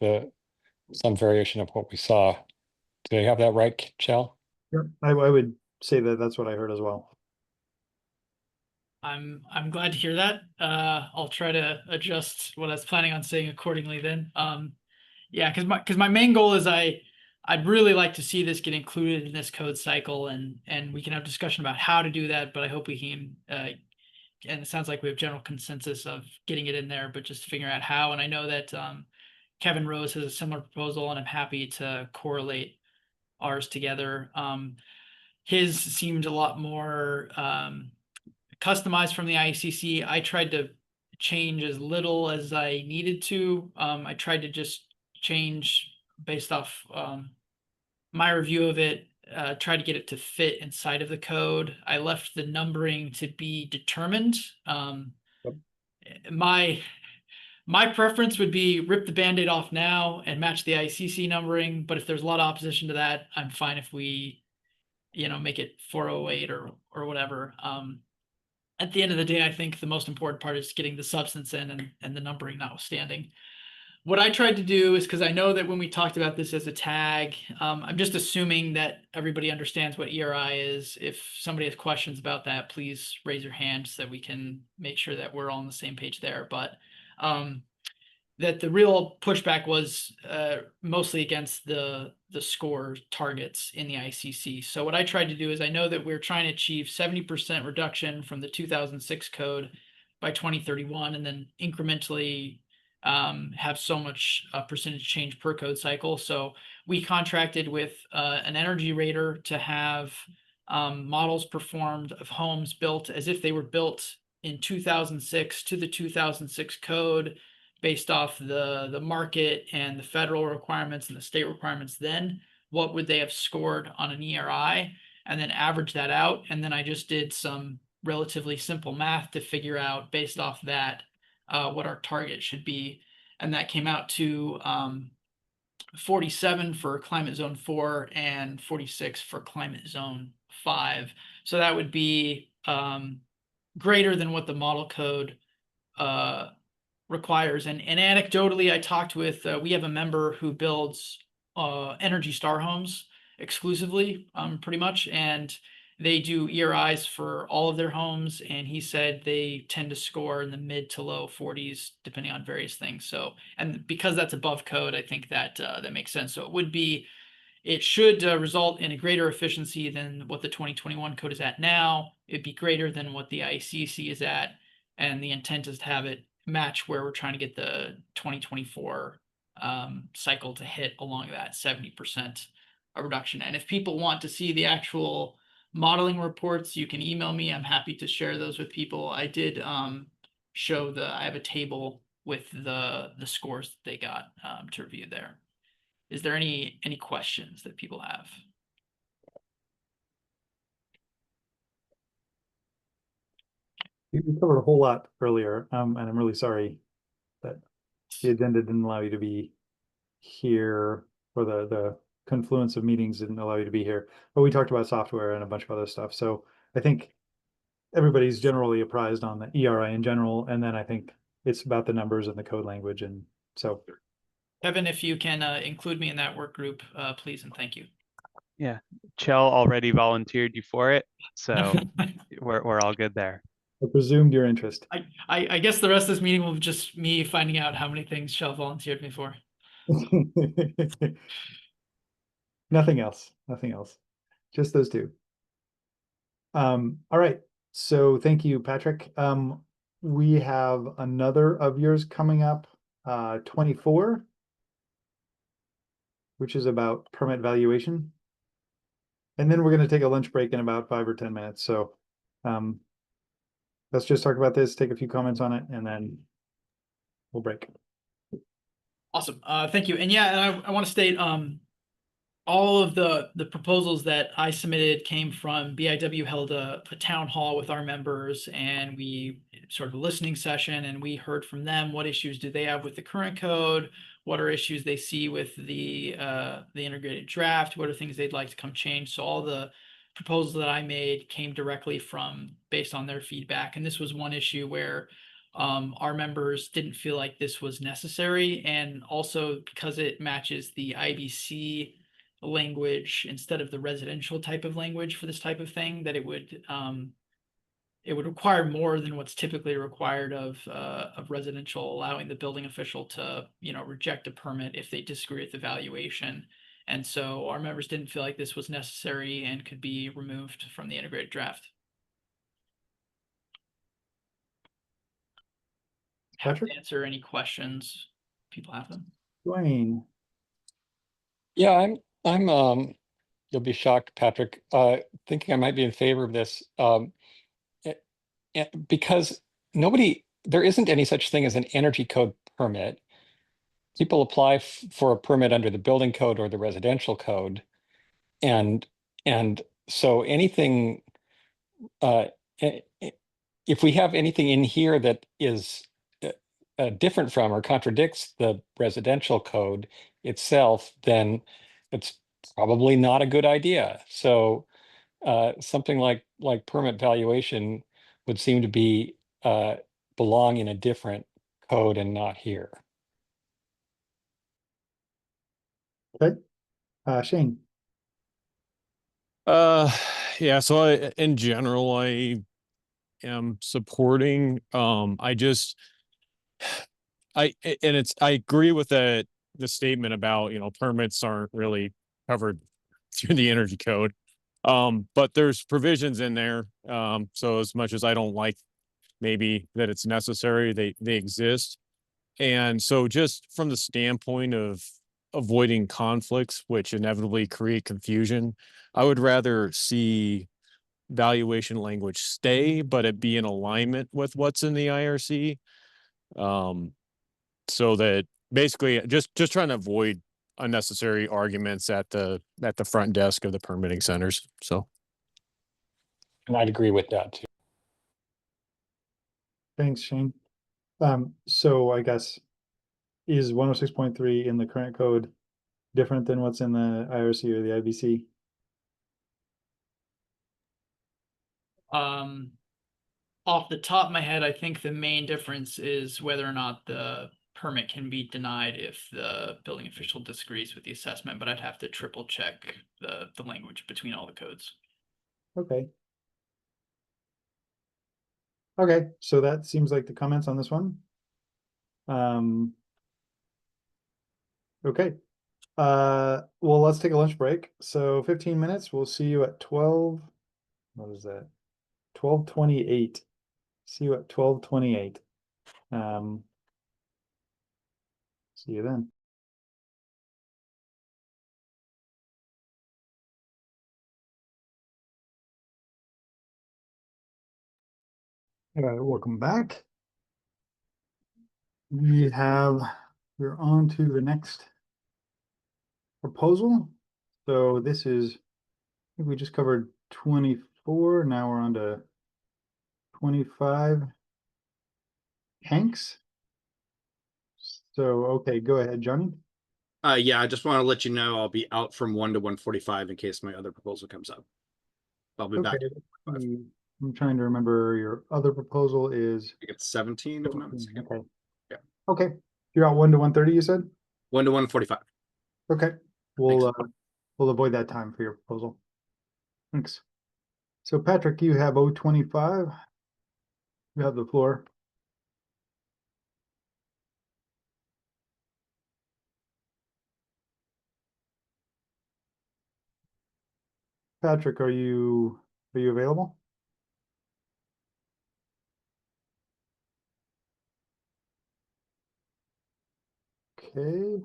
some variation of what we saw. Do I have that right, Chell? Yep, I would say that that's what I heard as well. I'm glad to hear that. I'll try to adjust what I was planning on saying accordingly then. Yeah, because my main goal is I'd really like to see this get included in this code cycle, and we can have discussion about how to do that, but I hope we can and it sounds like we have general consensus of getting it in there, but just figuring out how. And I know that Kevin Rose has a similar proposal, and I'm happy to correlate ours together. His seemed a lot more customized from the ICC. I tried to change as little as I needed to. I tried to just change based off my review of it, try to get it to fit inside of the code. I left the numbering to be determined. My preference would be rip the Band-Aid off now and match the ICC numbering, but if there's a lot of opposition to that, I'm fine if we, make it 408 or whatever. At the end of the day, I think the most important part is getting the substance in and the numbering notwithstanding. What I tried to do is, because I know that when we talked about this as a tag, I'm just assuming that everybody understands what ERI is. If somebody has questions about that, please raise your hand so that we can make sure that we're all on the same page there. But that the real pushback was mostly against the score targets in the ICC. So what I tried to do is, I know that we're trying to achieve 70% reduction from the 2006 code by 2031, and then incrementally have so much percentage change per code cycle. So we contracted with an energy rater to have models performed of homes built as if they were built in 2006 to the 2006 code, based off the market and the federal requirements and the state requirements. Then what would they have scored on an ERI, and then average that out. And then I just did some relatively simple math to figure out, based off that, what our target should be. And that came out to 47 for climate zone 4 and 46 for climate zone 5. So that would be greater than what the model code requires. And anecdotally, I talked with, we have a member who builds Energy Star homes exclusively, pretty much, and they do ERIs for all of their homes, and he said they tend to score in the mid to low 40s depending on various things. So, and because that's above code, I think that that makes sense. So it should result in a greater efficiency than what the 2021 code is at now. It'd be greater than what the ICC is at, and the intent is to have it match where we're trying to get the 2024 cycle to hit along that 70% reduction. And if people want to see the actual modeling reports, you can email me. I'm happy to share those with people. I did show I have a table with the scores that they got to review there. Is there any questions that people have? You covered a whole lot earlier, and I'm really sorry that the agenda didn't allow you to be here, or the confluence of meetings didn't allow you to be here. But we talked about software and a bunch of other stuff. So I think everybody's generally apprised on the ERI in general, and then I think it's about the numbers and the code language. And so, Kevin, if you can include me in that work group, please and thank you. Yeah, Chell already volunteered you for it, so we're all good there. I presumed your interest. I guess the rest of this meeting will be just me finding out how many things Chell volunteered me for. Nothing else. Just those two. All right. So thank you, Patrick. We have another of yours coming up, 24, which is about permit valuation. And then we're going to take a lunch break in about 5 or 10 minutes. So let's just talk about this, take a few comments on it, and then we'll break. Awesome. Thank you. And yeah, and I want to state all of the proposals that I submitted came from BIW held a town hall with our members, and we sort of a listening session, and we heard from them what issues do they have with the current code, what are issues they see with the integrated draft, what are things they'd like to come change. So all the proposals that I made came directly from based on their feedback. And this was one issue where our members didn't feel like this was necessary, and also because it matches the IBC language instead of the residential type of language for this type of thing, that it would require more than what's typically required of residential, allowing the building official to, reject a permit if they disagree with the valuation. And so our members didn't feel like this was necessary and could be removed from the integrated draft. Happy to answer any questions people have them. Dwayne. Yeah, I'm you'll be shocked, Patrick, thinking I might be in favor of this. Because there isn't any such thing as an energy code permit. People apply for a permit under the building code or the residential code. And so anything, if we have anything in here that is different from or contradicts the residential code itself, then it's probably not a good idea. So something like permit valuation would seem to be belong in a different code and not here. Okay. Shane. Yeah, so in general, I am supporting, I agree with the statement about, permits aren't really covered through the energy code. But there's provisions in there. So as much as I don't like maybe that it's necessary, they exist. And so just from the standpoint of avoiding conflicts, which inevitably create confusion, I would rather see valuation language stay, but it be in alignment with what's in the IRC. So that basically just trying to avoid unnecessary arguments at the front desk of the permitting centers. So. And I'd agree with that too. Thanks, Shane. So I guess, is 106.3 in the current code different than what's in the IRC or the IBC? Off the top of my head, I think the main difference is whether or not the permit can be denied if the building official disagrees with the assessment, but I'd have to triple check the language between all the codes. Okay. Okay, so that seems like the comments on this one. Okay. Well, let's take a lunch break. So 15 minutes. We'll see you at 12. What is that? 12:28. See you at 12:28. See you then. Welcome back. We're on to the next proposal. So this is, I think we just covered 24. Now we're on to 25. Hanks. So, okay, go ahead, Johnny. Yeah, I just want to let you know I'll be out from 1 to 1:45 in case my other proposal comes up. I'll be back. I'm trying to remember, your other proposal is. I think it's 17, if I'm not mistaken. Okay. Yeah. Okay. You're out 1 to 1:30, you said? 1 to 1:45. Okay. We'll avoid that time for your proposal. Thanks. So Patrick, you have 025. You have the floor. Patrick, are you available? Okay.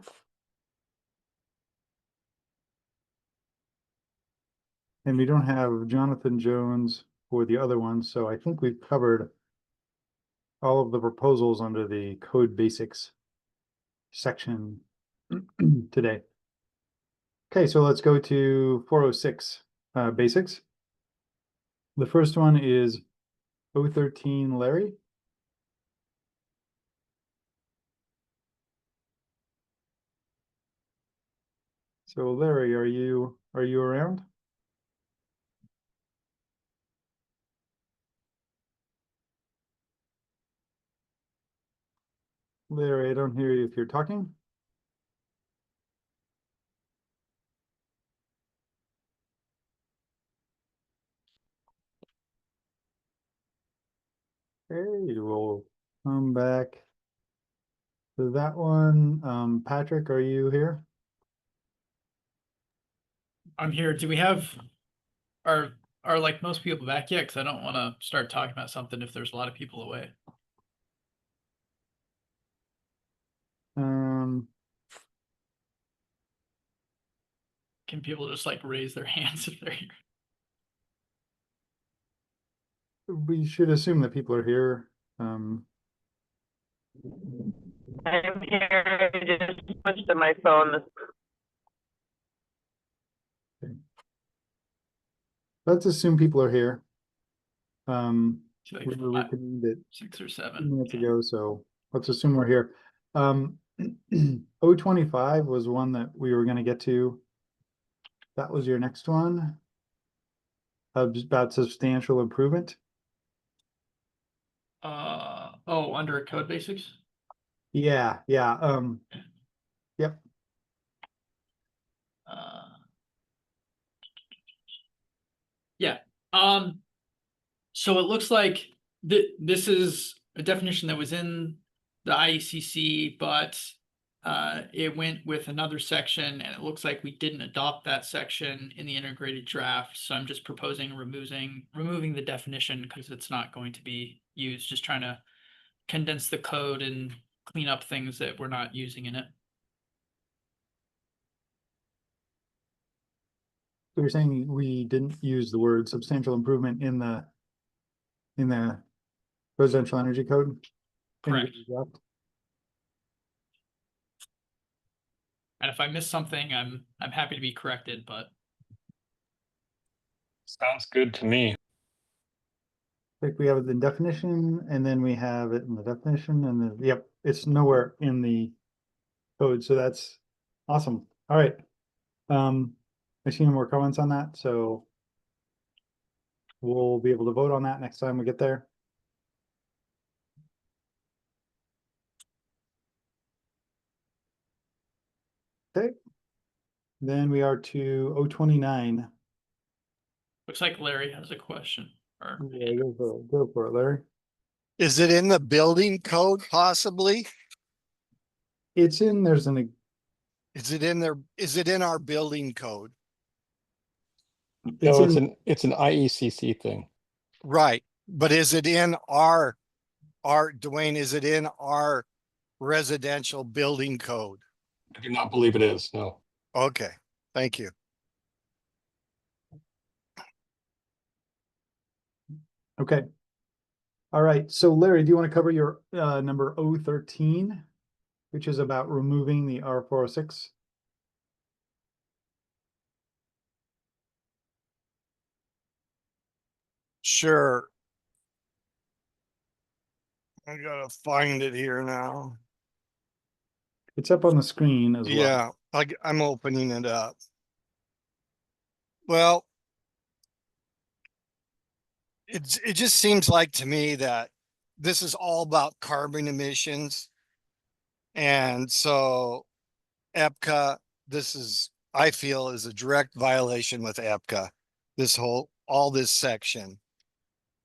And we don't have Jonathan Jones for the other one, so I think we've covered all of the proposals under the code basics section today. Okay, so let's go to 406 basics. The first one is 013 Larry. So Larry, are you around? Larry, I don't hear you if you're talking. Okay, we'll come back to that one. Patrick, are you here? I'm here. Do we have are like most people back yet? Because I don't want to start talking about something if there's a lot of people away. Can people just like raise their hands if they're here? We should assume that people are here. I'm here. I just switched to my phone. Let's assume people are here. Like We reconvened it 6 or 2 7 minutes ago, so let's assume we're here. 025 was one that we were going to get to. That was your next one. About substantial improvement. Oh, under code basics. Yeah. Yep. Yeah. So it looks like this is a definition that was in the IECC, but it went with another section, and it looks like we didn't adopt that section in the integrated draft. So I'm just proposing removing the definition because it's not going to be used. Just trying to condense the code and clean up things that we're not using in it. So you're saying we didn't use the word substantial improvement in the residential energy code? Correct. And if I miss something, I'm happy to be corrected, but Sounds good to me. Like we have it in definition, and then we have it in the definition, and then, yep, it's nowhere in the code, so that's awesome. All right. I see no more comments on that, so we'll be able to vote on that next time we get there. Okay. Then we are to 029. looks like Larry has a question. Yeah, go for it, Larry. Is it in the building code possibly? It's in, there's an, Is it in there? Is it in our building code? No, it's an IECC thing. Right. But is it in our Dwayne, is it in our residential building code? I do not believe it is, no. Okay, thank you. okay. All right, so Larry, do you want to cover your number 013, which is about removing the R406? Sure. I gotta find it here now. It's up on the screen as well. Yeah, I'm opening it up. Well, it just seems like to me that this is all about carbon emissions. And so EPCA, I feel is a direct violation with EPCA, all this section.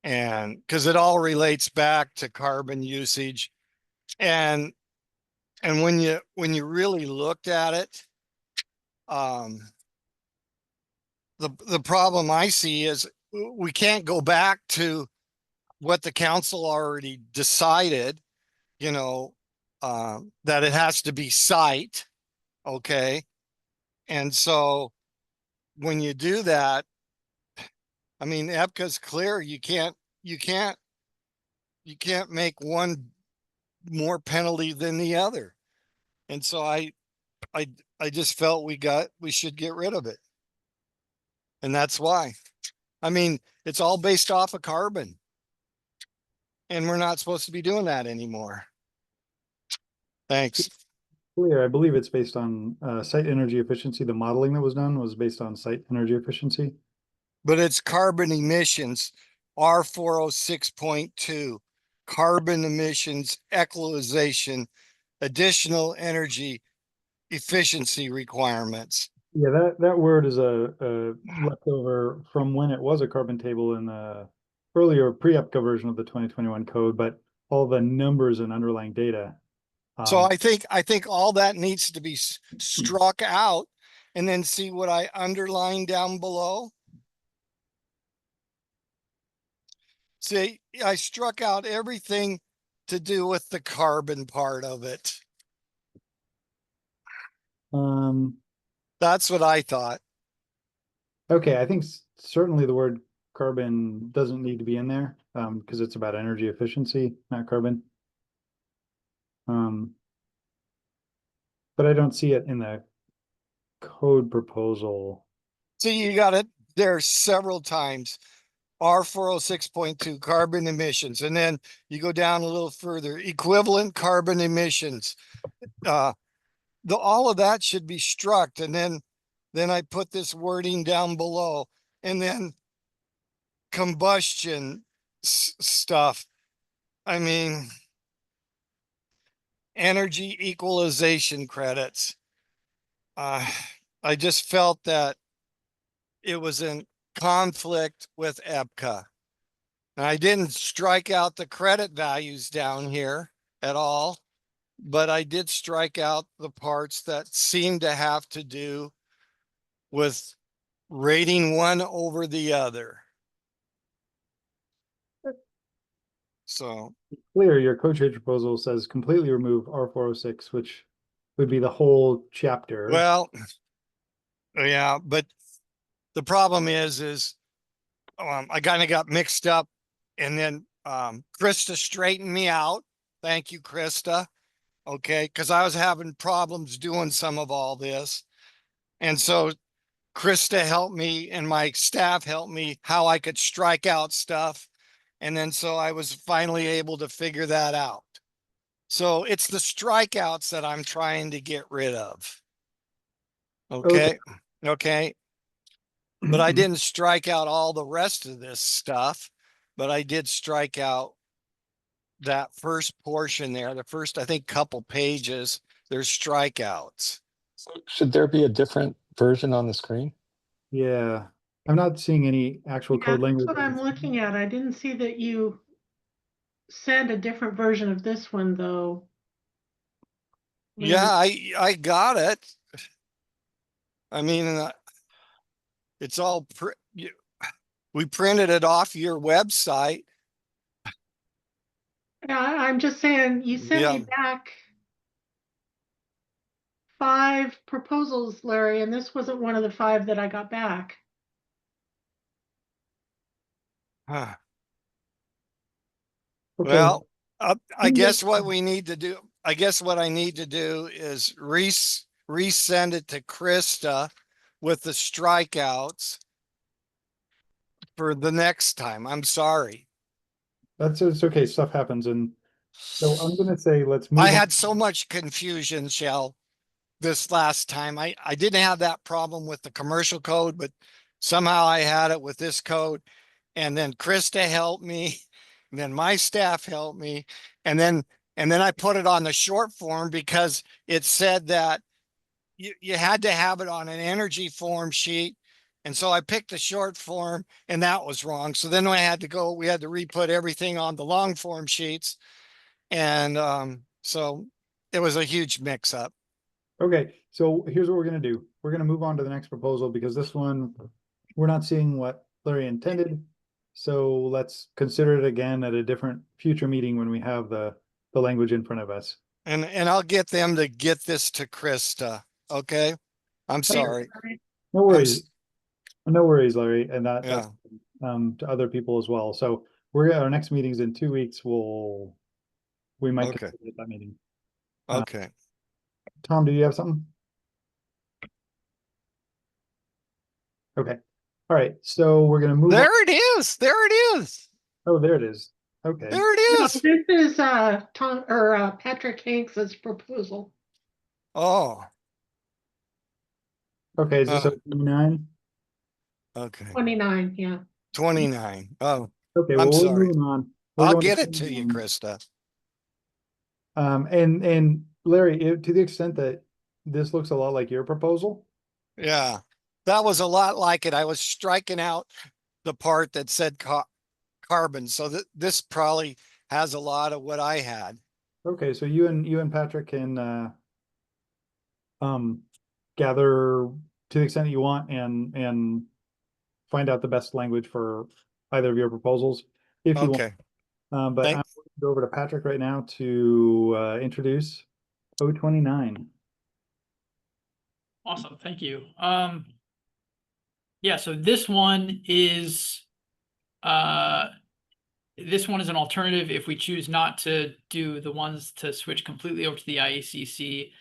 And because it all relates back to carbon usage. And when you really looked at it, the problem I see is we can't go back to what the council already decided, that it has to be site. Okay. And so when you do that, I mean, EPCA's clear. You can't make one more penalty than the other. And so I just felt we should get rid of it. And that's why. I mean, it's all based off of carbon. And we're not supposed to be doing that anymore. Thanks. Clear, I believe it's based on site energy efficiency. The modeling that was done was based on site energy efficiency. But it's carbon emissions, R406.2, carbon emissions equalization additional energy efficiency requirements. Yeah, that word is a leftover from when it was a carbon table in the earlier pre-EPCA version of the 2021 code, but all the numbers and underlying data. So I think all that needs to be struck out, and then see what I underline down below. See, I struck out everything to do with the carbon part of it. That's what I thought. Okay, I think certainly the word carbon doesn't need to be in there, because it's about energy efficiency, not carbon. But I don't see it in the code proposal. So you got it there several times. R406.2 carbon emissions. And then you go down a little further, equivalent carbon emissions. All of that should be struck. And then I put this wording down below, and then combustion stuff. I mean, energy equalization credits. I just felt that it was in conflict with EPCA. And I didn't strike out the credit values down here at all, but I did strike out the parts that seem to have to do with rating one over the other. So Clear, your code change proposal says completely remove R406, which would be the whole chapter. well, yeah, but the problem is I kind of got mixed up, and then Krista straightened me out. Thank you, Krista. Okay, because I was having problems doing some of all this. And so Krista helped me, and my staff helped me how I could strike out stuff. And then so I was finally able to figure that out. So it's the strikeouts that I'm trying to get rid of. Okay. Okay. But I didn't strike out all the rest of this stuff, but I did strike out that first portion there, the first, I think, couple pages, there's strikeouts. So should there be a different version on the screen? Yeah, I'm not seeing any actual code language. That's what I'm looking at. I didn't see that you sent a different version of this one, though. Yeah, I got it. I mean, it's all we printed it off your website. Yeah, I'm just saying you sent me back 5 proposals, Larry, and this wasn't one of the 5 that I got back. Huh. Okay. Well, I guess what we need to do, I guess what I need to do is resend it to Krista with the strikeouts for the next time. I'm sorry. It's okay. Stuff happens. And so I'm going to say, let's move I on. had so much confusion, Shell, this last time. I didn't have that problem with the commercial code, but somehow I had it with this code. And then Krista helped me. And then my staff helped me. And then I put it on the short form because it said that you had to have it on an energy form sheet. And so I picked the short form, and that was wrong. So then we had to re-put everything on the long form sheets. And so it was a huge mix up. Okay, so here's what we're going to do. We're going to move on to the next proposal because this one, we're not seeing what Larry intended. So let's consider it again at a different future meeting when we have the language in front of us. And I'll get them to get this to Krista. Okay. I'm sorry. No worries. No worries, Larry. And that's Yeah. To other people as well. So our next meeting's in 2 weeks. We might Okay. consider that meeting. Okay. Tom, do you have something? Okay. All right. So we're going to move on. There it is. There it is. Oh, there it is. Okay. There it is. This is Tom or Patrick Hanks's proposal. Oh. Okay. Is this a 29? Okay. 29, yeah. 29. Oh. Okay. I'm Well, we're sorry. moving on. I'll get it to you, Krista. And Larry, to the extent that this looks a lot like your proposal. Yeah, that was a lot like it. I was striking out the part that said carbon, so that this probably has a lot of what I had. Okay, so you and Patrick can gather to the extent that you want and find out the best language for either of your proposals if you Okay. want. But I'm going to go over to Patrick right now to introduce O29. Awesome, thank you. Yeah, so this one is an alternative if we choose not to do the ones to switch completely over to the IECC.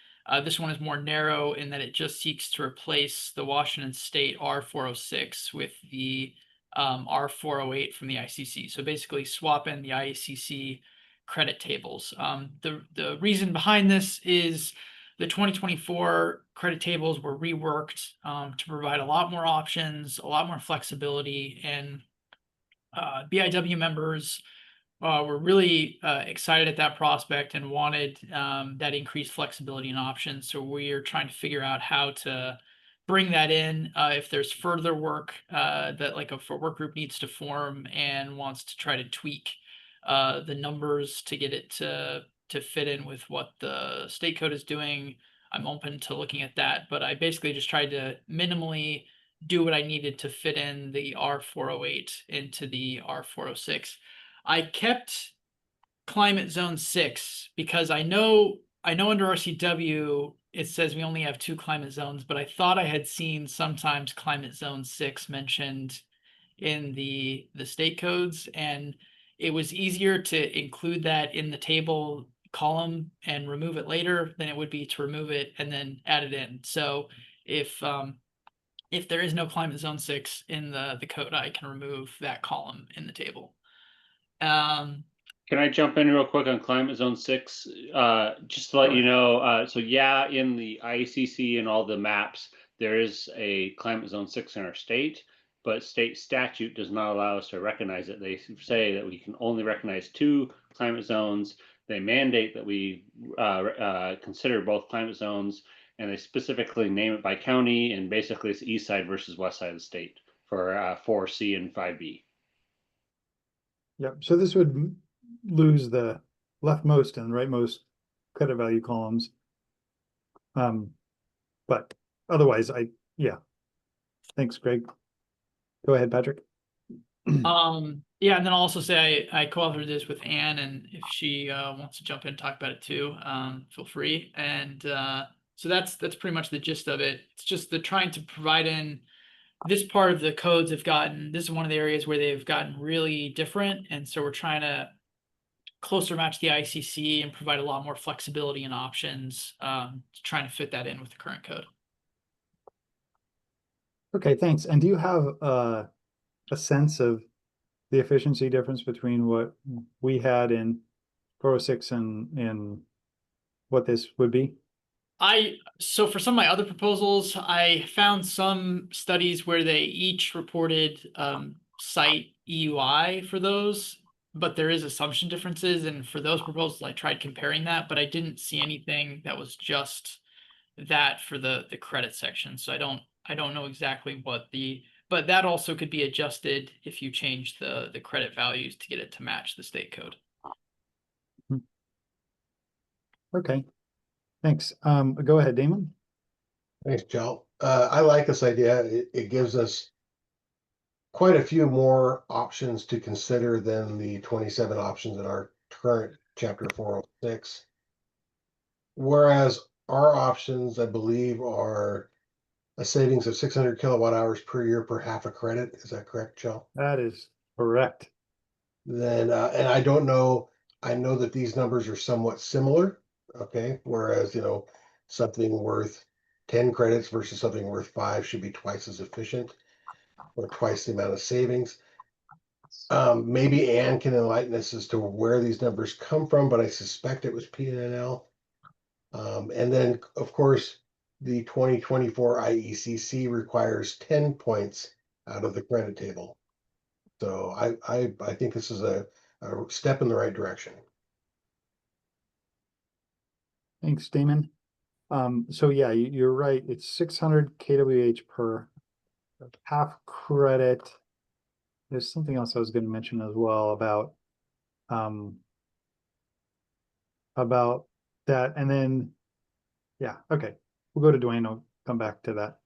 This one is more narrow in that it just seeks to replace the Washington State R406 with the R408 from the ICC. So basically swap in the IECC credit tables. The reason behind this is the 2024 credit tables were reworked to provide a lot more options, a lot more flexibility, and BIW members were really excited at that prospect and wanted that increased flexibility and options. So we're trying to figure out how to bring that in. If there's further work that like a work group needs to form and wants to try to tweak the numbers to get it to fit in with what the state code is doing, I'm open to looking at that. But I basically just tried to minimally do what I needed to fit in the R408 into the R406. I kept climate zone 6 because I know under RCW it says we only have 2 climate zones, but I thought I had seen sometimes climate zone 6 mentioned in the state codes, and it was easier to include that in the table column and remove it later than it would be to remove it and then add it in. So if there is no climate zone 6 in the code, I can remove that column in the table. Can I jump in real quick on climate zone 6? Just to let you know, so yeah, in the IECC and all the maps, there is a climate zone 6 in our state, but state statute does not allow us to recognize it. They say that we can only recognize 2 climate zones. They mandate that we consider both climate zones, and they specifically name it by county, and basically it's east side versus west side of the state for 4C and 5B. Yep, so this would lose the leftmost and rightmost credit value columns. But otherwise, yeah. Thanks, Greg. Go ahead, Patrick. Yeah, and then I'll also say I co-authored this with Anne, and if she wants to jump in and talk about it too, feel free. And so that's pretty much the gist of it. It's just the trying to provide in this part of the codes have gotten, this is one of the areas where they've gotten really different. And so we're trying to closer match the ICC and provide a lot more flexibility and options, trying to fit that in with the current code. Okay, thanks. And do you have a sense of the efficiency difference between what we had in 406 and what this would be? So for some of my other proposals, I found some studies where they each reported site EUI for those, but there is assumption differences. And for those proposals, I tried comparing that, but I didn't see anything that was just that for the credit section. So I don't know exactly but that also could be adjusted if you change the credit values to get it to match the state code. Okay. Thanks. Go ahead, Damon. Thanks, Joe. I like this idea. It gives us quite a few more options to consider than the 27 options in our current chapter 406. Whereas our options, I believe, are a savings of 600 kilowatt hours per year per half a credit. Is that correct, Joe? That is correct. Then, and I don't know, I know that these numbers are somewhat similar. Okay, whereas, something worth 10 credits versus something worth 5 should be twice as efficient or twice the amount of savings. Maybe Anne can enlighten us as to where these numbers come from, but I suspect it was PNNL. And then, of course, the 2024 IECC requires 10 points out of the credit table. So I think this is a step in the right direction. Thanks, Damon. So yeah, you're right. It's 600 kWh per half credit. There's something else I was going to mention as well about that. And then, yeah, okay. We'll go to Dwayne. I'll come back to that.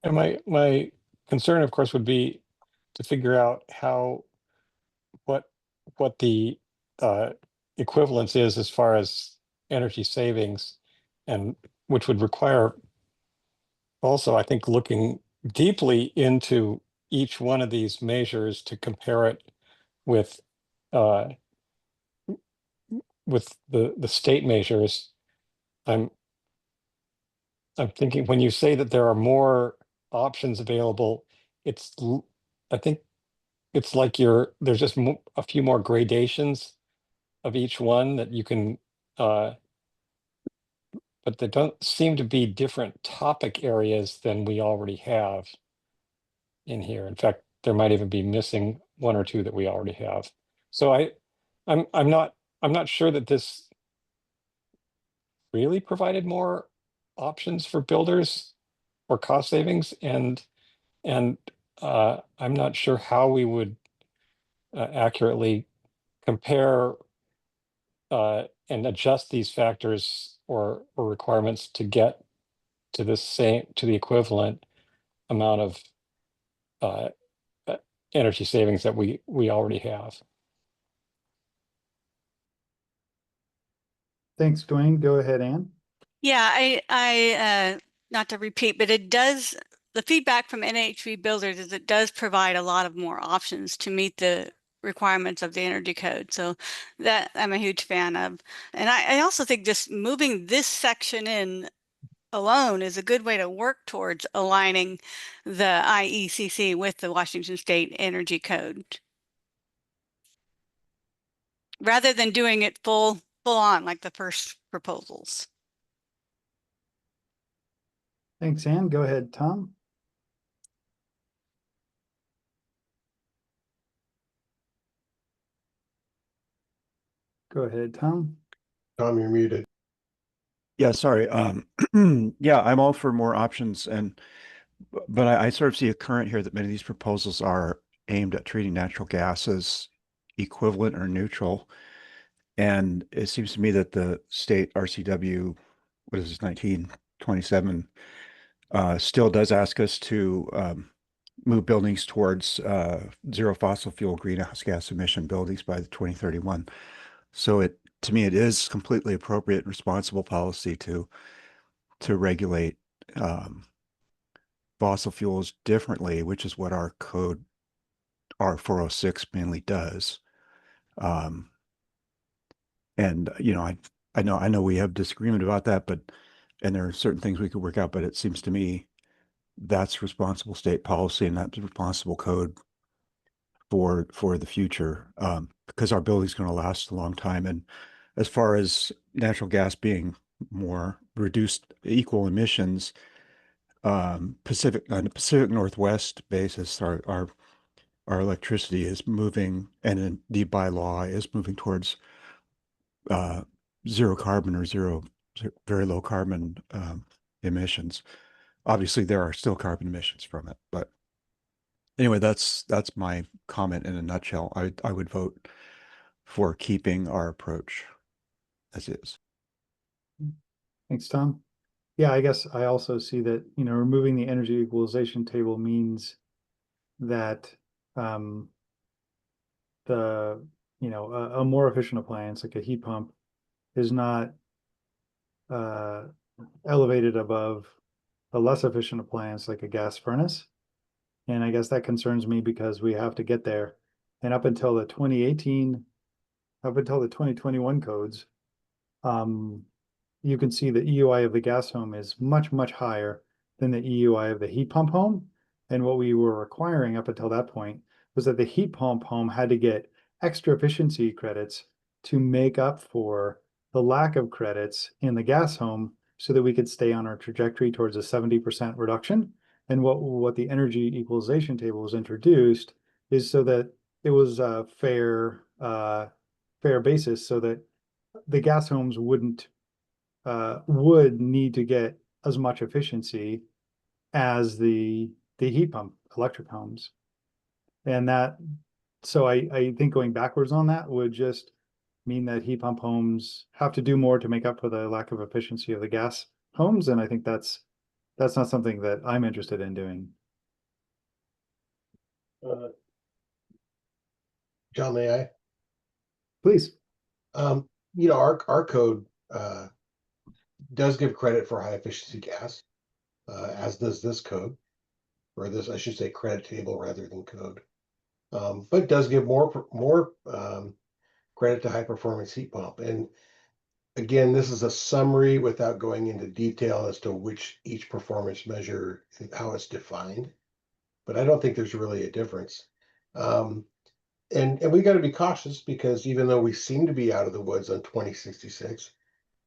And my concern, of course, would be to figure out what the equivalence is as far as energy savings, and which would require also, I think, looking deeply into each one of these measures to compare it with uh, the state measures. I'm thinking when you say that there are more options available, I think it's like there's just a few more gradations of each one that you can, but there don't seem to be different topic areas than we already have in here. In fact, there might even be missing one or two that we already have. So I'm not sure that this really provided more options for builders or cost savings, and I'm not sure how we would accurately compare and adjust these factors or requirements to get to the equivalent amount of energy savings that we already have. Thanks, Dwayne. Go ahead, Ann. Yeah, I not to repeat, but the feedback from NHV builders is it does provide a lot of more options to meet the requirements of the energy code. So that I'm a huge fan of. And I also think just moving this section in alone is a good way to work towards aligning the IECC with the Washington State Energy Code, rather than doing it full on like the first proposals. Thanks, Ann. Go ahead, Tom. Go ahead, Tom. Tom, you're muted. Yeah, sorry. Yeah, I'm all for more options, but I sort of see a current here that many of these proposals are aimed at treating natural gas as equivalent or neutral. And it seems to me that the state RCW, what is this, 1927, still does ask us to move buildings towards zero fossil fuel greenhouse gas emission buildings by the 2031. So to me, it is completely appropriate and responsible policy to regulate fossil fuels differently, which is what our code R406 mainly does. And I know we have disagreement about that, and there are certain things we could work out, but it seems to me that's responsible state policy and that's responsible code for the future, because our building's going to last a long time. And as far as natural gas being more reduced equal emissions, on a Pacific Northwest basis, our electricity is moving, and indeed by law is moving towards zero carbon or very low carbon emissions. Obviously, there are still carbon emissions from it, but anyway, that's my comment in a nutshell. I would vote for keeping our approach as is. Thanks, Tom. Yeah, I guess I also see that, removing the energy equalization table means that a more efficient appliance like a heat pump is not elevated above a less efficient appliance like a gas furnace. And I guess that concerns me because we have to get there. And up until the 2021 codes, you can see the EUI of the gas home is much, much higher than the EUI of the heat pump home. And what we were requiring up until that point was that the heat pump home had to get extra efficiency credits to make up for the lack of credits in the gas home so that we could stay on our trajectory towards a 70% reduction. And what the energy equalization table was introduced is so that it was a fair basis, so that the gas homes would need to get as much efficiency as the heat pump electric homes. And so I think going backwards on that would just mean that heat pump homes have to do more to make up for the lack of efficiency of the gas homes. And I think that's not something that I'm interested in doing. John, may I? Please. Our code does give credit for high efficiency gas, as does this code, or this, I should say, credit table rather than code. But does give more credit to high performance heat pump. And again, this is a summary without going into detail as to which each performance measure and how it's defined. But I don't think there's really a difference. And we got to be cautious, because even though we seem to be out of the woods on 2066,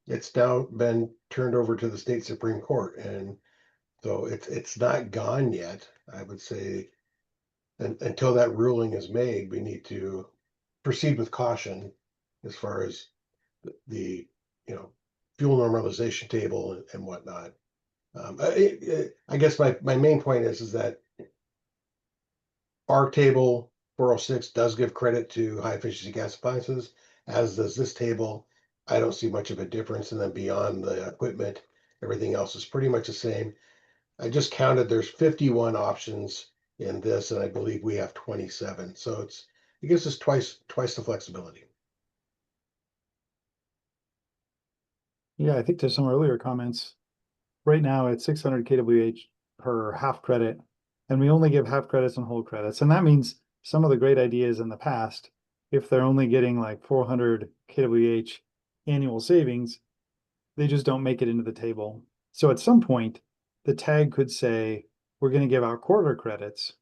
it's now been turned over to the state Supreme Court, and so it's not gone yet. I would say, until that ruling is made, we need to proceed with caution as far as the fuel normalization table and whatnot. I guess my main point is that our table 406 does give credit to high efficiency gas appliances, as does this table. I don't see much of a difference, and then beyond the equipment, everything else is pretty much the same. I just counted, there's 51 options in this, and I believe we have 27. So it gives us twice the flexibility. Yeah, I think to some earlier comments, right now it's 600 kWh per half credit, and we only give half credits and whole credits. And that means some of the great ideas in the past, if they're only getting like 400 kWh annual savings, they just don't make it into the table. So at some point, the tag could say, we're going to give out quarter credits,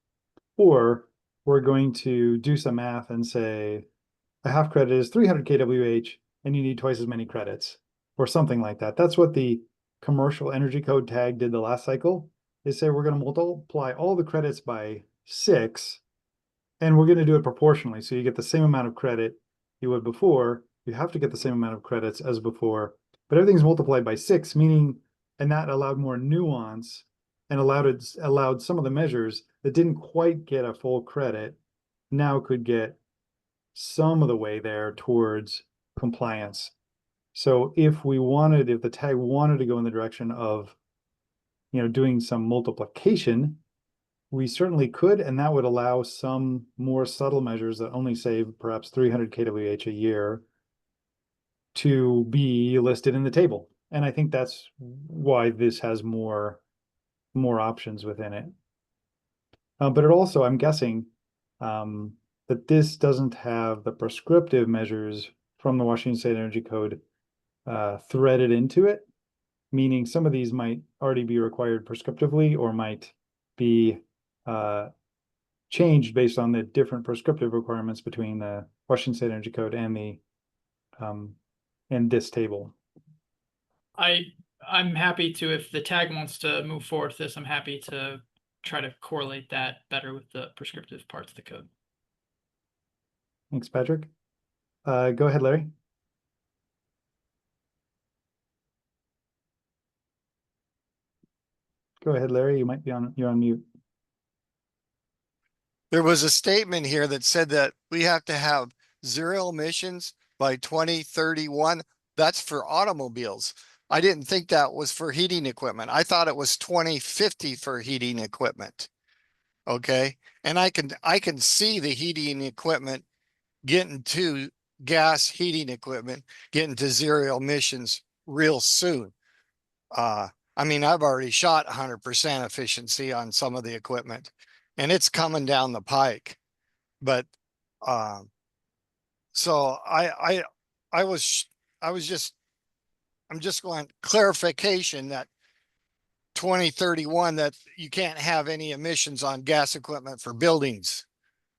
or we're going to do some math and say a half credit is 300 kWh and you need twice as many credits, or something like that. That's what the commercial energy code tag did the last cycle. They say we're going to multiply all the credits by 6, and we're going to do it proportionally. So you get the same amount of credit you would before. You have to get the same amount of credits as before, but everything's multiplied by 6, meaning, and that allowed more nuance and allowed some of the measures that didn't quite get a full credit now could get some of the way there towards compliance. So if the tag wanted to go in the direction of, doing some multiplication, we certainly could, and that would allow some more subtle measures that only save perhaps 300 kWh a year to be listed in the table. And I think that's why this has more options within it. But it also, I'm guessing, that this doesn't have the prescriptive measures from the Washington State Energy Code threaded into it, meaning some of these might already be required prescriptively, or might be changed based on the different prescriptive requirements between the Washington State Energy Code and and this table. I'm happy to, if the tag wants to move forward with this, I'm happy to try to correlate that better with the prescriptive parts of the code. Thanks, Patrick. Go ahead, Larry. Go ahead, Larry. You're on mute. There was a statement here that said that we have to have 0 emissions by 2031. That's for automobiles. I didn't think that was for heating equipment. I thought it was 2050 for heating equipment. Okay. And I can see the heating equipment getting to gas heating equipment, getting to 0 emissions real soon. I mean, I've already shot 100% efficiency on some of the equipment, and it's coming down the pike. But so I'm just going clarification that 2031, that you can't have any emissions on gas equipment for buildings.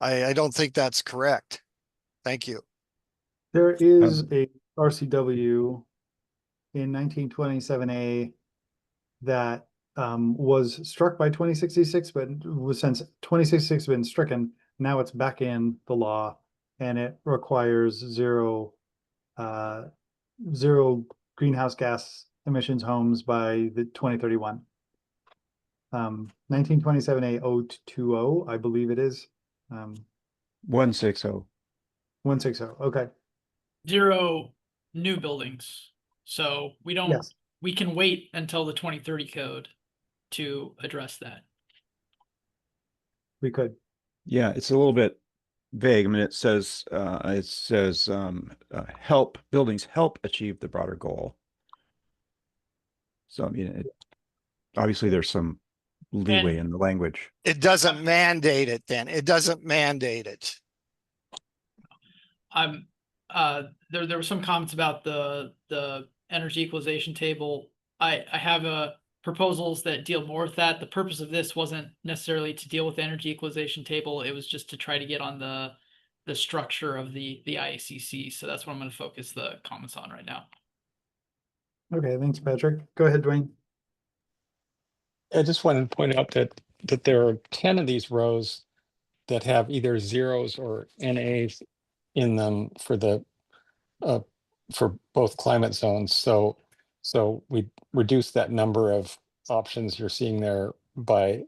I don't think that's correct. Thank you. There is a RCW in 1927A that was struck by 2066, but since 2066 has been stricken, now it's back in the law, and it requires 0 zero greenhouse gas emissions homes by the 2031. 1927A020, I believe it is. 160. 160. Okay. 0 new buildings. So we don't, Yes. we can wait until the 2030 code to address that. We could. Yeah, it's a little bit vague. I mean, it says help buildings help achieve the broader goal. So I mean, obviously there's some leeway in the language. It doesn't mandate it then. It doesn't mandate it. There were some comments about the energy equalization table. I have proposals that deal more with that. The purpose of this wasn't necessarily to deal with the energy equalization table. It was just to try to get on the structure of the IACC. So that's what I'm going to focus the comments on right now. Okay, thanks, Patrick. Go ahead, Dwayne. I just wanted to point out that there are 10 of these rows that have either zeros or NAs in them for the for both climate zones. So we reduce that number of options you're seeing there by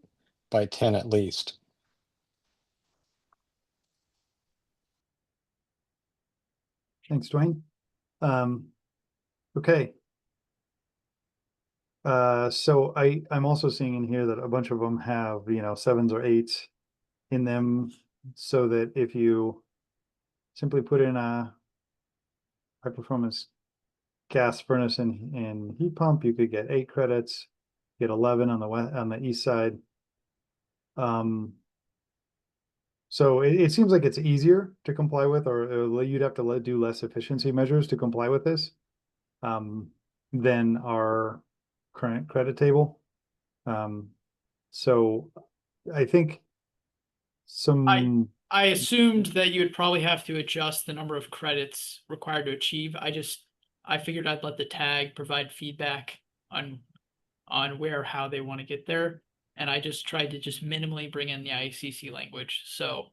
10 at least. Thanks, Dwayne. Okay. So I'm also seeing in here that a bunch of them have, 7s or 8s in them, so that if you simply put in a high performance gas furnace and heat pump, you could get 8 credits, get 11 on the east side. So it seems like it's easier to comply with, or you'd have to do less efficiency measures to comply with this than our current credit table. So I think I assumed that you would probably have to adjust the number of credits required to achieve. I figured I'd let the tag provide feedback on how they want to get there. And I just tried to minimally bring in the IACC language. So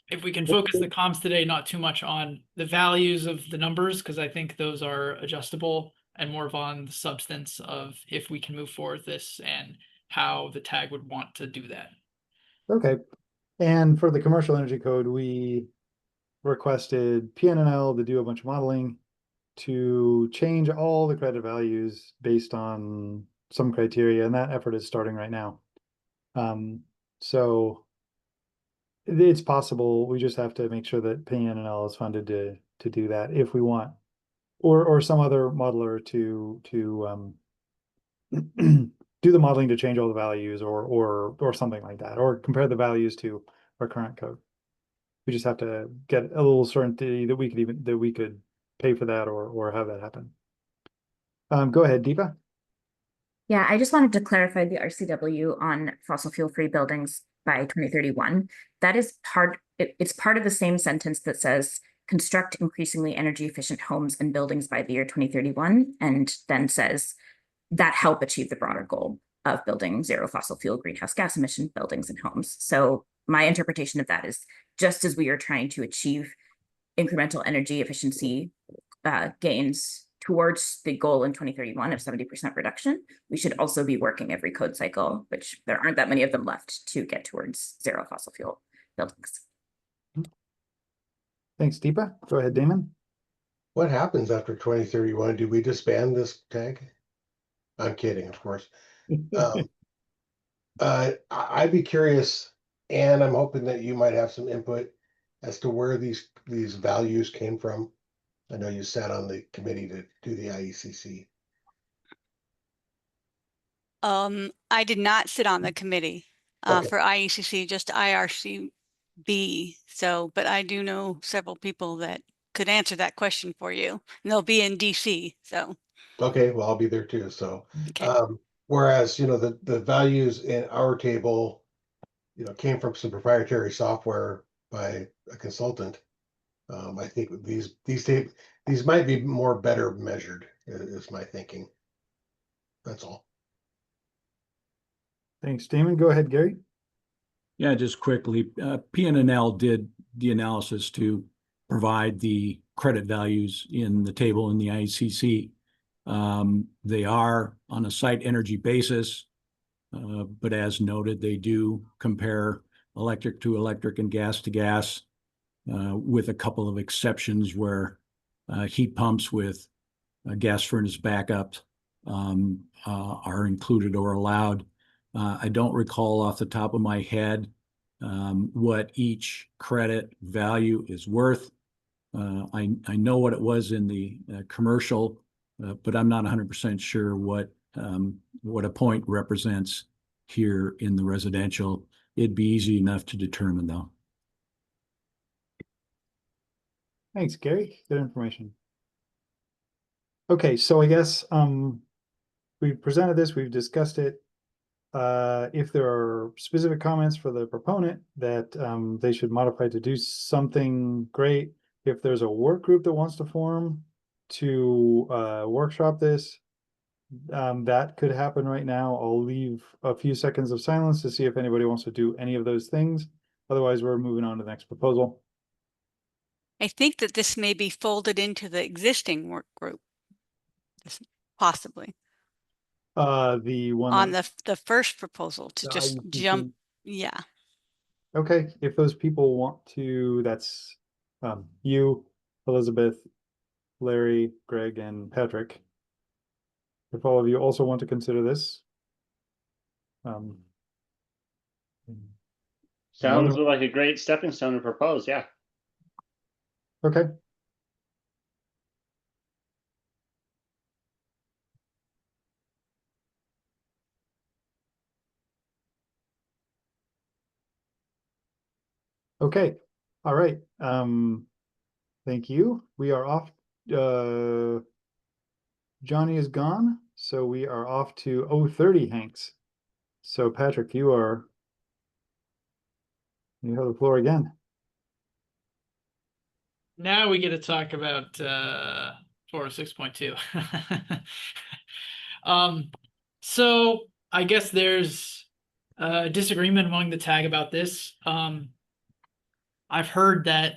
if we can focus the comms today, not too much on the values of the numbers, because I think those are adjustable, and more on the substance of if we can move forward this and how the tag would want to do that. Okay. And for the commercial energy code, we requested PNNL to do a bunch of modeling to change all the credit values based on some criteria, and that effort is starting right now. So it's possible. We just have to make sure that PNNL is funded to do that if we want, or some other modeler to do the modeling to change all the values, or something like that, or compare the values to our current code. We just have to get a little certainty that we could pay for that or have that happen. Go ahead, Deepa. Yeah, I just wanted to clarify the RCW on fossil fuel free buildings by 2031. That is it's part of the same sentence that says construct increasingly energy efficient homes and buildings by the year 2031, and then says that help achieve the broader goal of building zero fossil fuel greenhouse gas emission buildings and homes. So my interpretation of that is, just as we are trying to achieve incremental energy efficiency gains towards the goal in 2031 of 70% reduction, we should also be working every code cycle, which there aren't that many of them left, to get towards zero fossil fuel buildings. Thanks, Deepa. Go ahead, Damon. What happens after 2031? Do we disband this tag? I'm kidding, of course. I'd be curious, and I'm hoping that you might have some input as to where these values came from. I know you sat on the committee to do the IECC. I did not sit on the committee Okay. for IECC, just IRCB. So, but I do know several people that could answer that question for you, and they'll be in DC. So. Okay, well, I'll be there too. So, Okay. whereas, the values in our table, came from some proprietary software by a consultant. I think these might be better measured, is my thinking. That's all. Thanks, Damon. Go ahead, Gary. Yeah, just quickly, PNNL did the analysis to provide the credit values in the table in the ICC. They are on a site energy basis, but as noted, they do compare electric to electric and gas to gas, with a couple of exceptions where heat pumps with gas furnace backups are included or allowed. I don't recall off the top of my head what each credit value is worth. I know what it was in the commercial, but I'm not 100% sure what a point represents here in the residential. It'd be easy enough to determine, though. Thanks, Gary. Good information. Okay, so I guess we've presented this, we've discussed it. If there are specific comments for the proponent that they should modify to do something, great. If there's a work group that wants to form to workshop this, that could happen right now. I'll leave a few seconds of silence to see if anybody wants to do any of those things. Otherwise, we're moving on to the next proposal. I think that this may be folded into the existing work group, possibly. The one on the first proposal to just IUCC. jump. Yeah. Okay, if those people want to, that's you, Elizabeth, Larry, Greg, and Patrick. If all of you also want to consider this. Sounds like a great stepping stone to propose, yeah. Okay. Okay, all right. Thank you. We are off. Johnny is gone, so we are off to 030 Hanks. So Patrick, you have the floor again. Now we get to talk about 406.2. So I guess there's a disagreement among the tag about this. I've heard that,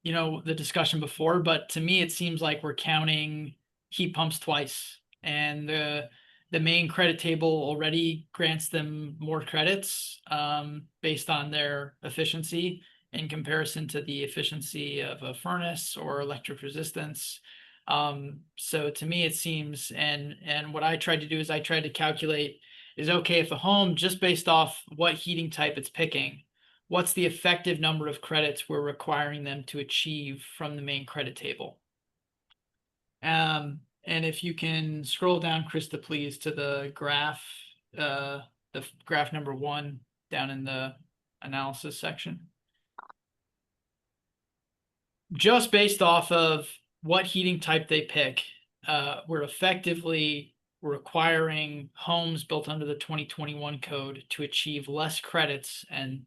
the discussion before, but to me, it seems like we're counting heat pumps twice, and the main credit table already grants them more credits based on their efficiency in comparison to the efficiency of a furnace or electric resistance. So to me, it seems, and what I tried to do is I tried to calculate, is okay if a home, just based off what heating type it's picking, what's the effective number of credits we're requiring them to achieve from the main credit table. And if you can scroll down, Krista, please, to the graph number 1 down in the analysis section. Just based off of what heating type they pick, we're effectively requiring homes built under the 2021 code to achieve less credits and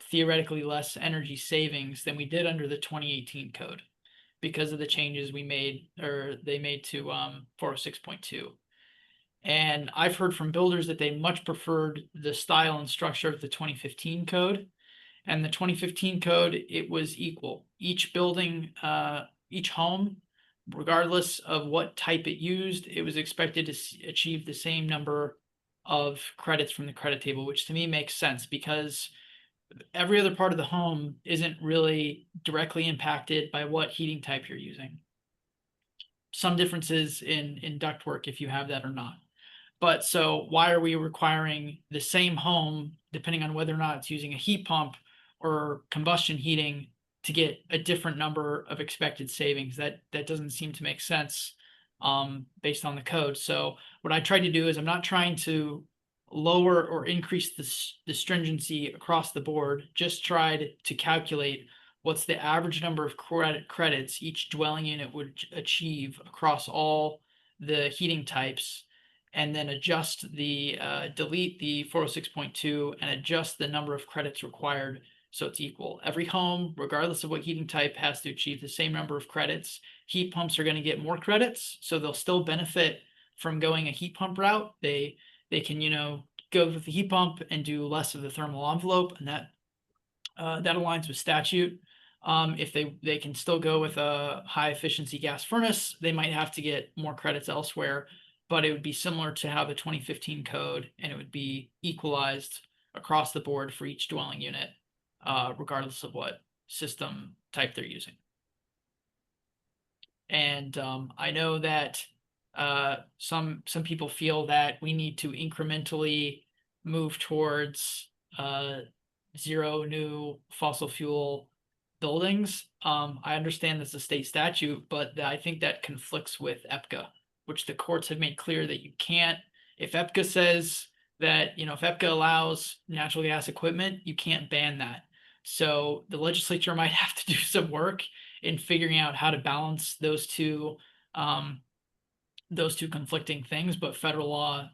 theoretically less energy savings than we did under the 2018 code because of the changes we made, or they made to 406.2. And I've heard from builders that they much preferred the style and structure of the 2015 code. And the 2015 code, it was equal. Each building, each home, regardless of what type it used, it was expected to achieve the same number of credits from the credit table, which to me makes sense because every other part of the home isn't really directly impacted by what heating type you're using. Some differences in ductwork if you have that or not. But so why are we requiring the same home, depending on whether or not it's using a heat pump or combustion heating, to get a different number of expected savings? That doesn't seem to make sense based on the code. So what I tried to do is I'm not trying to lower or increase the stringency across the board, just tried to calculate what's the average number of credits each dwelling unit would achieve across all the heating types, and then adjust the delete the 406.2 and adjust the number of credits required so it's equal. Every home, regardless of what heating type, has to achieve the same number of credits. Heat pumps are going to get more credits, so they'll still benefit from going a heat pump route. They can, go with the heat pump and do less of the thermal envelope, and that aligns with statute. If they can still go with a high efficiency gas furnace, they might have to get more credits elsewhere, but it would be similar to how the 2015 code, and it would be equalized across the board for each dwelling unit, regardless of what system type they're using. And I know that some people feel that we need to incrementally move towards zero new fossil fuel buildings. I understand that's a state statute, but I think that conflicts with EPCA, which the courts have made clear that you can't, if EPCA says that, if EPCA allows natural gas equipment, you can't ban that. So the legislature might have to do some work in figuring out how to balance those two conflicting things, but federal law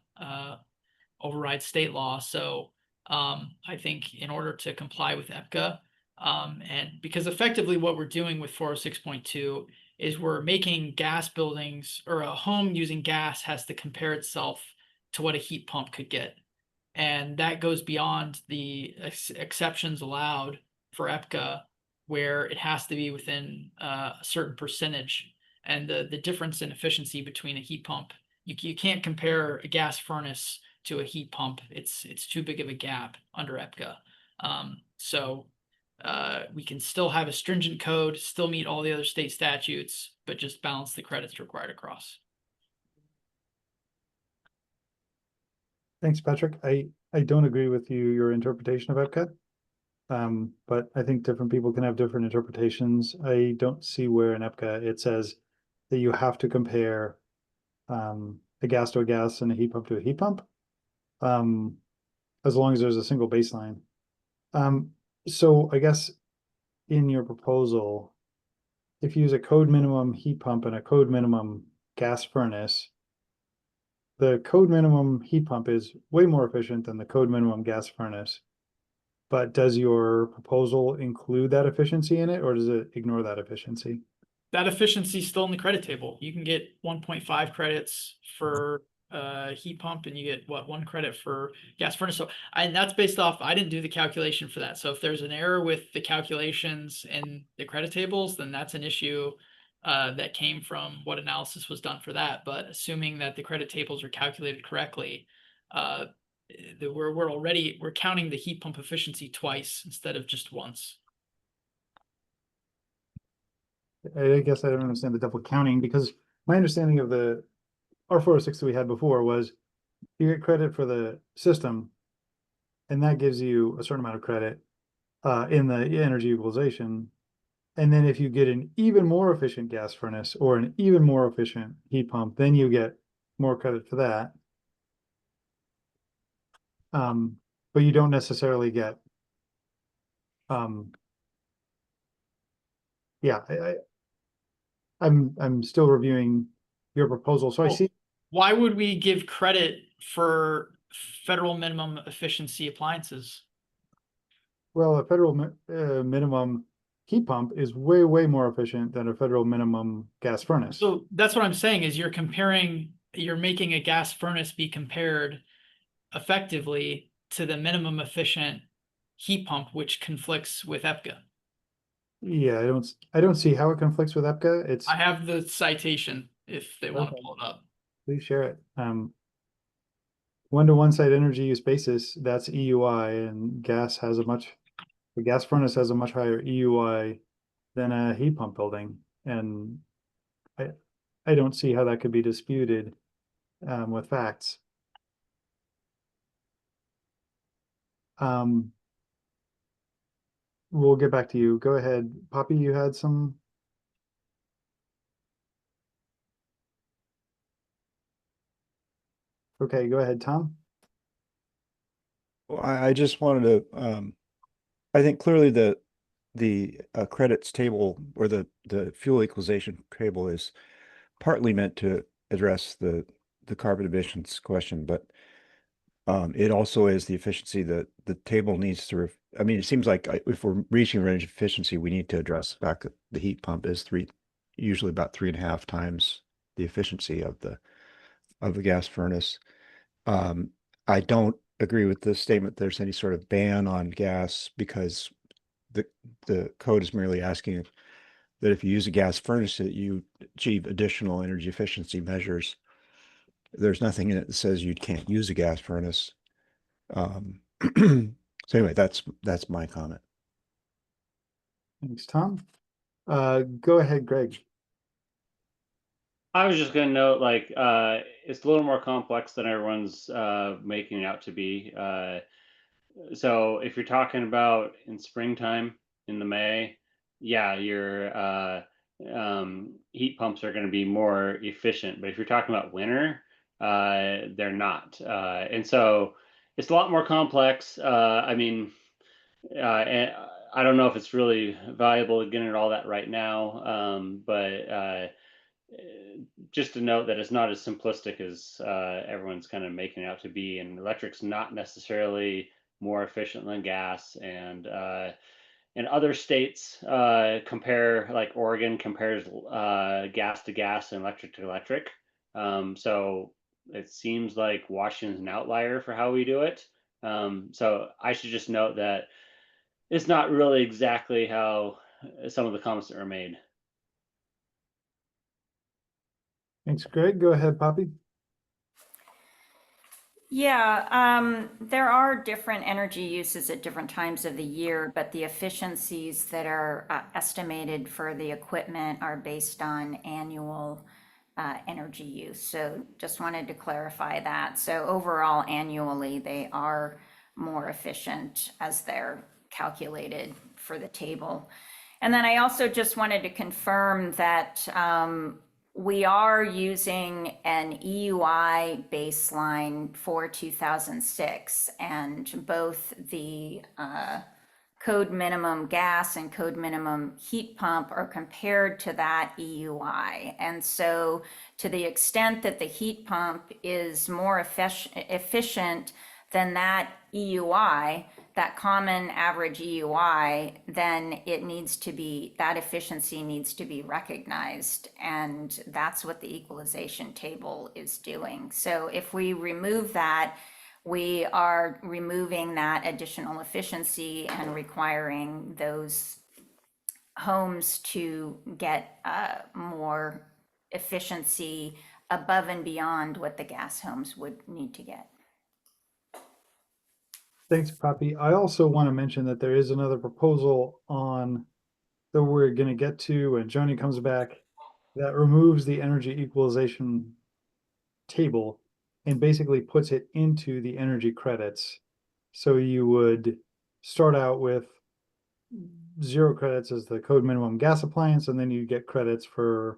overrides state law. So I think in order to comply with EPCA, and because effectively what we're doing with 406.2 is we're making gas buildings, or a home using gas has to compare itself to what a heat pump could get. And that goes beyond the exceptions allowed for EPCA, where it has to be within a certain percentage. And the difference in efficiency between a heat pump, you can't compare a gas furnace to a heat pump. It's too big of a gap under EPCA. So we can still have a stringent code, still meet all the other state statutes, but just balance the credits required across. Thanks, Patrick. I don't agree with your interpretation of EPCA. But I think different people can have different interpretations. I don't see where in EPCA it says that you have to compare a gas to a gas and a heat pump to a heat pump, as long as there's a single baseline. So I guess in your proposal, if you use a code minimum heat pump and a code minimum gas furnace, the code minimum heat pump is way more efficient than the code minimum gas furnace. But does your proposal include that efficiency in it, or does it ignore that efficiency? That efficiency is still in the credit table. You can get 1.5 credits for heat pump, and you get 1 credit for gas furnace. So and that's based off, I didn't do the calculation for that. So if there's an error with the calculations in the credit tables, then that's an issue that came from what analysis was done for that. But assuming that the credit tables are calculated correctly, we're counting the heat pump efficiency twice instead of just once. I guess I don't understand the double counting, because my understanding of the R406 that we had before was you get credit for the system, and that gives you a certain amount of credit in the energy equalization. And then if you get an even more efficient gas furnace or an even more efficient heat pump, then you get more credit for that. But you don't necessarily get, yeah, I'm still reviewing your proposal. So I see. Why would we give credit for federal minimum efficiency appliances? Well, a federal minimum heat pump is way, way more efficient than a federal minimum gas furnace. So that's what I'm saying is you're making a gas furnace be compared effectively to the minimum efficient heat pump, which conflicts with EPCA. Yeah, I don't see how it conflicts with EPCA. I have the citation if they want to pull it up. Please share it. 1-to-1 site energy use basis, that's EUI, and the gas furnace has a much higher EUI than a heat pump building. And I don't see how that could be disputed with facts. We'll get back to you. Go ahead. Poppy, you had some. Okay, go ahead, Tom. Well, I just wanted to, I think clearly the credits table or the fuel equalization table is partly meant to address the carbon emissions question, but it also is the efficiency that the table needs to, I mean, it seems like if we're reaching range of efficiency, we need to address the fact that the heat pump is usually about 3.5 times the efficiency of the gas furnace. I don't agree with the statement there's any sort of ban on gas, because the code is merely asking that if you use a gas furnace, that you achieve additional energy efficiency measures. There's nothing in it that says you can't use a gas furnace. So anyway, that's my comment. Thanks, Tom. Go ahead, Greg. I was just gonna note, like, it's a little more complex than everyone's making it out to be. So if you're talking about in springtime in the May, yeah, your heat pumps are going to be more efficient. But if you're talking about winter, they're not. And so it's a lot more complex. I mean, and I don't know if it's really valuable to get into all that right now, but just to note that it's not as simplistic as everyone's kind of making it out to be, and electric's not necessarily more efficient than gas, and other states compare, like Oregon compares gas to gas and electric to electric. So it seems like Washington's an outlier for how we do it. So I should just note that it's not really exactly how some of the comments that were made. Thanks, Greg. Go ahead, Poppy. Yeah, there are different energy uses at different times of the year, but the efficiencies that are estimated for the equipment are based on annual energy use. So just wanted to clarify that. So overall, annually, they are more efficient as they're calculated for the table. And then I also just wanted to confirm that we are using an EUI baseline for 2006, and both the code minimum gas and code minimum heat pump are compared to that EUI. And so to the extent that the heat pump is more efficient than that EUI, that common average EUI, then it needs to be, that efficiency needs to be recognized. And that's what the equalization table is doing. So if we remove that, we are removing that additional efficiency and requiring those homes to get more efficiency above and beyond what the gas homes would need to get. Thanks, Poppy. I also want to mention that there is another proposal on that we're going to get to when Joni comes back that removes the energy equalization table and basically puts it into the energy credits. So you would start out with 0 credits as the code minimum gas appliance, and then you get credits for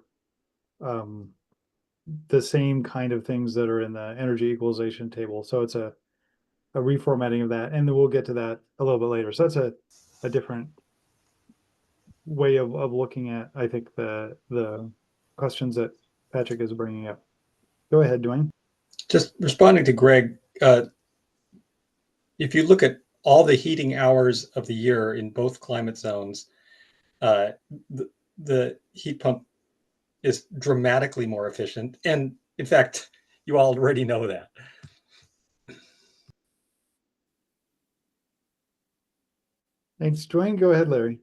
the same kind of things that are in the energy equalization table. So it's a reformatting of that, and then we'll get to that a little bit later. So that's a different way of looking at, I think, the questions that Patrick is bringing up. Go ahead, Dwayne. Just responding to Greg, if you look at all the heating hours of the year in both climate zones, the heat pump is dramatically more efficient. And in fact, you already know that. Thanks, Dwayne. Go ahead, Larry.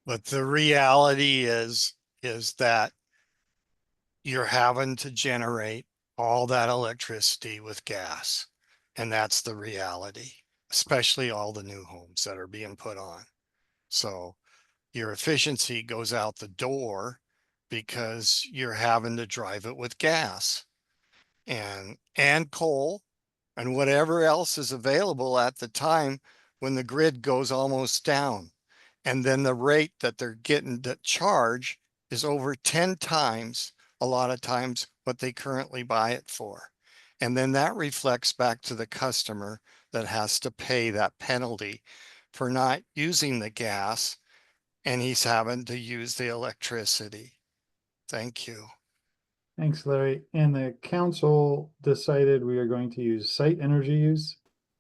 But the reality is that you're having to generate all that electricity with gas. And that's the reality, especially all the new homes that are being put on. So your efficiency goes out the door because you're having to drive it with gas and coal and whatever else is available at the time when the grid goes almost down. And then the rate that they're getting to charge is over 10 times, a lot of times, what they currently buy it for. And then that reflects back to the customer that has to pay that penalty for not using the gas, and he's having to use the electricity. Thank you. Thanks, Larry. And the council decided we are going to use site energy use.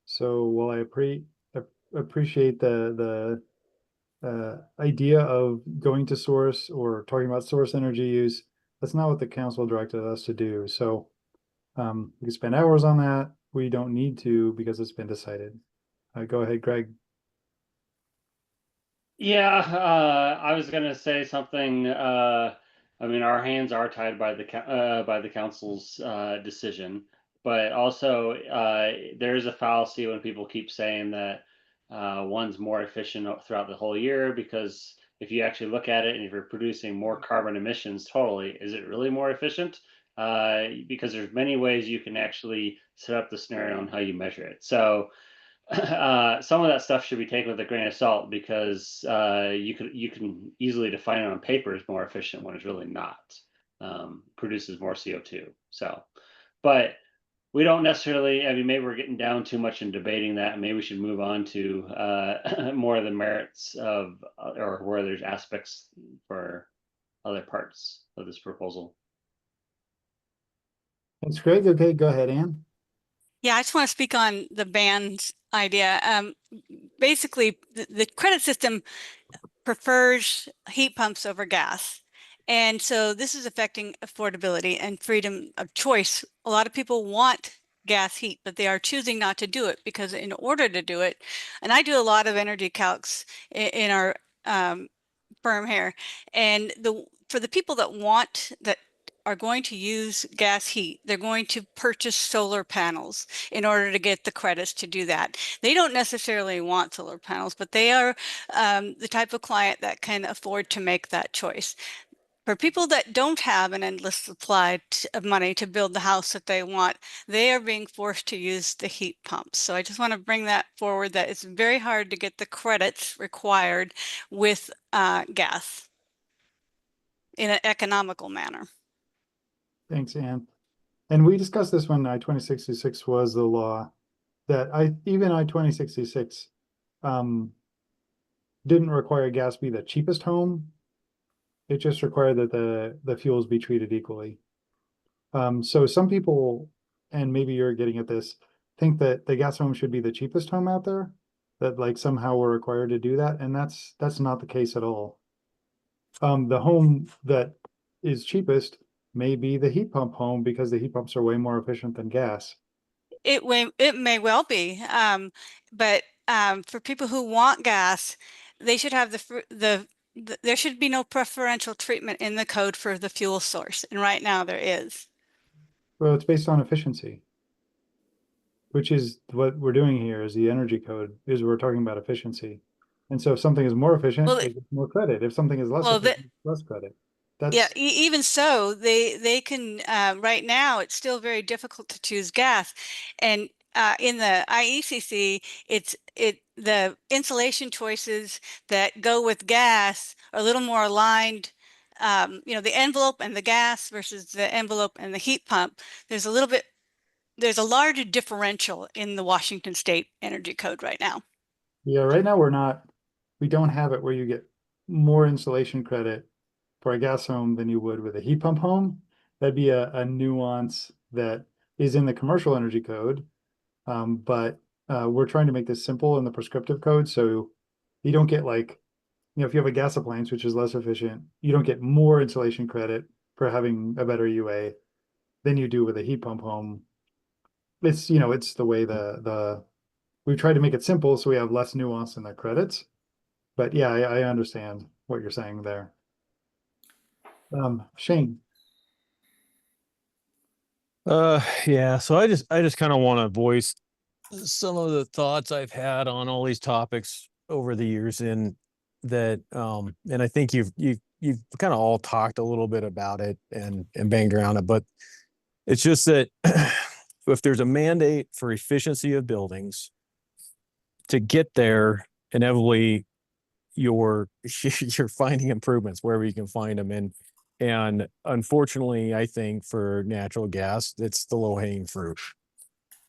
So while I appreciate the idea of going to source or talking about source energy use, that's not what the council directed us to do. So we could spend hours on that. we don't need to because it's been decided. Go ahead, Greg. Yeah, I was gonna say something. I mean, our hands are tied by the council's decision, but also there is a fallacy when people keep saying that one's more efficient throughout the whole year, because if you actually look at it and if you're producing more carbon emissions totally, is it really more efficient? Because there's many ways you can actually set up the scenario on how you measure it. So some of that stuff should be taken with a grain of salt, because you can easily define it on paper as more efficient when it's really not. Produces more CO2. So, but we don't necessarily. I mean, maybe we're getting down too much in debating that. Maybe we should move on to more of the merits of, or where there's aspects for other parts of this proposal. Thanks, Greg. Okay, go ahead, Ann. Yeah, I just want to speak on the bans idea. Basically, the credit system prefers heat pumps over gas. And so this is affecting affordability and freedom of choice. A lot of people want gas heat, but they are choosing not to do it because in order to do it, and I do a lot of energy calcs in our firm here, and for the people that are going to use gas heat, they're going to purchase solar panels in order to get the credits to do that. They don't necessarily want solar panels, but they are the type of client that can afford to make that choice. For people that don't have an endless supply of money to build the house that they want, they are being forced to use the heat pumps. So I just want to bring that forward, that it's very hard to get the credits required with gas in an economical manner. Thanks, Ann. And we discussed this when I-2066 was the law, that even I-2066 didn't require gas be the cheapest home. It just required that the fuels be treated equally. So some people, and maybe you're getting at this, think that the gas home should be the cheapest home out there, that like somehow we're required to do that, and that's not the case at all. The home that is cheapest may be the heat pump home because the heat pumps are way more efficient than gas. It may well be, but for people who want gas, they should have there should be no preferential treatment in the code for the fuel source, and right now there is. Well, it's based on efficiency, which is what we're doing here. Is the energy code is we're talking about efficiency, and so if something is more efficient, it gets more credit. If something is less efficient, less credit. Yeah, even so, they can right now it's still very difficult to choose gas, and in the IECC, the insulation choices that go with gas are a little more aligned. You know, the envelope and the gas versus the envelope and the heat pump. There's a larger differential in the Washington State Energy Code right now. Yeah, right now we don't have it where you get more insulation credit for a gas home than you would with a heat pump home. That'd be a nuance that is in the commercial energy code. But we're trying to make this simple in the prescriptive code. So you don't get like, if you have a gas appliance, which is less efficient, you don't get more insulation credit for having a better UA than you do with a heat pump home. It's, it's the way we try to make it simple so we have less nuance in the credits. But yeah, I understand what you're saying there. Shane. Yeah, so I just kind of want to voice some of the thoughts I've had on all these topics over the years, in that and I think you've kind of all talked a little bit about it and banged around it, but it's just that if there's a mandate for efficiency of buildings, to get there, inevitably you're finding improvements wherever you can find them. And unfortunately, I think for natural gas, it's the low-hanging fruit.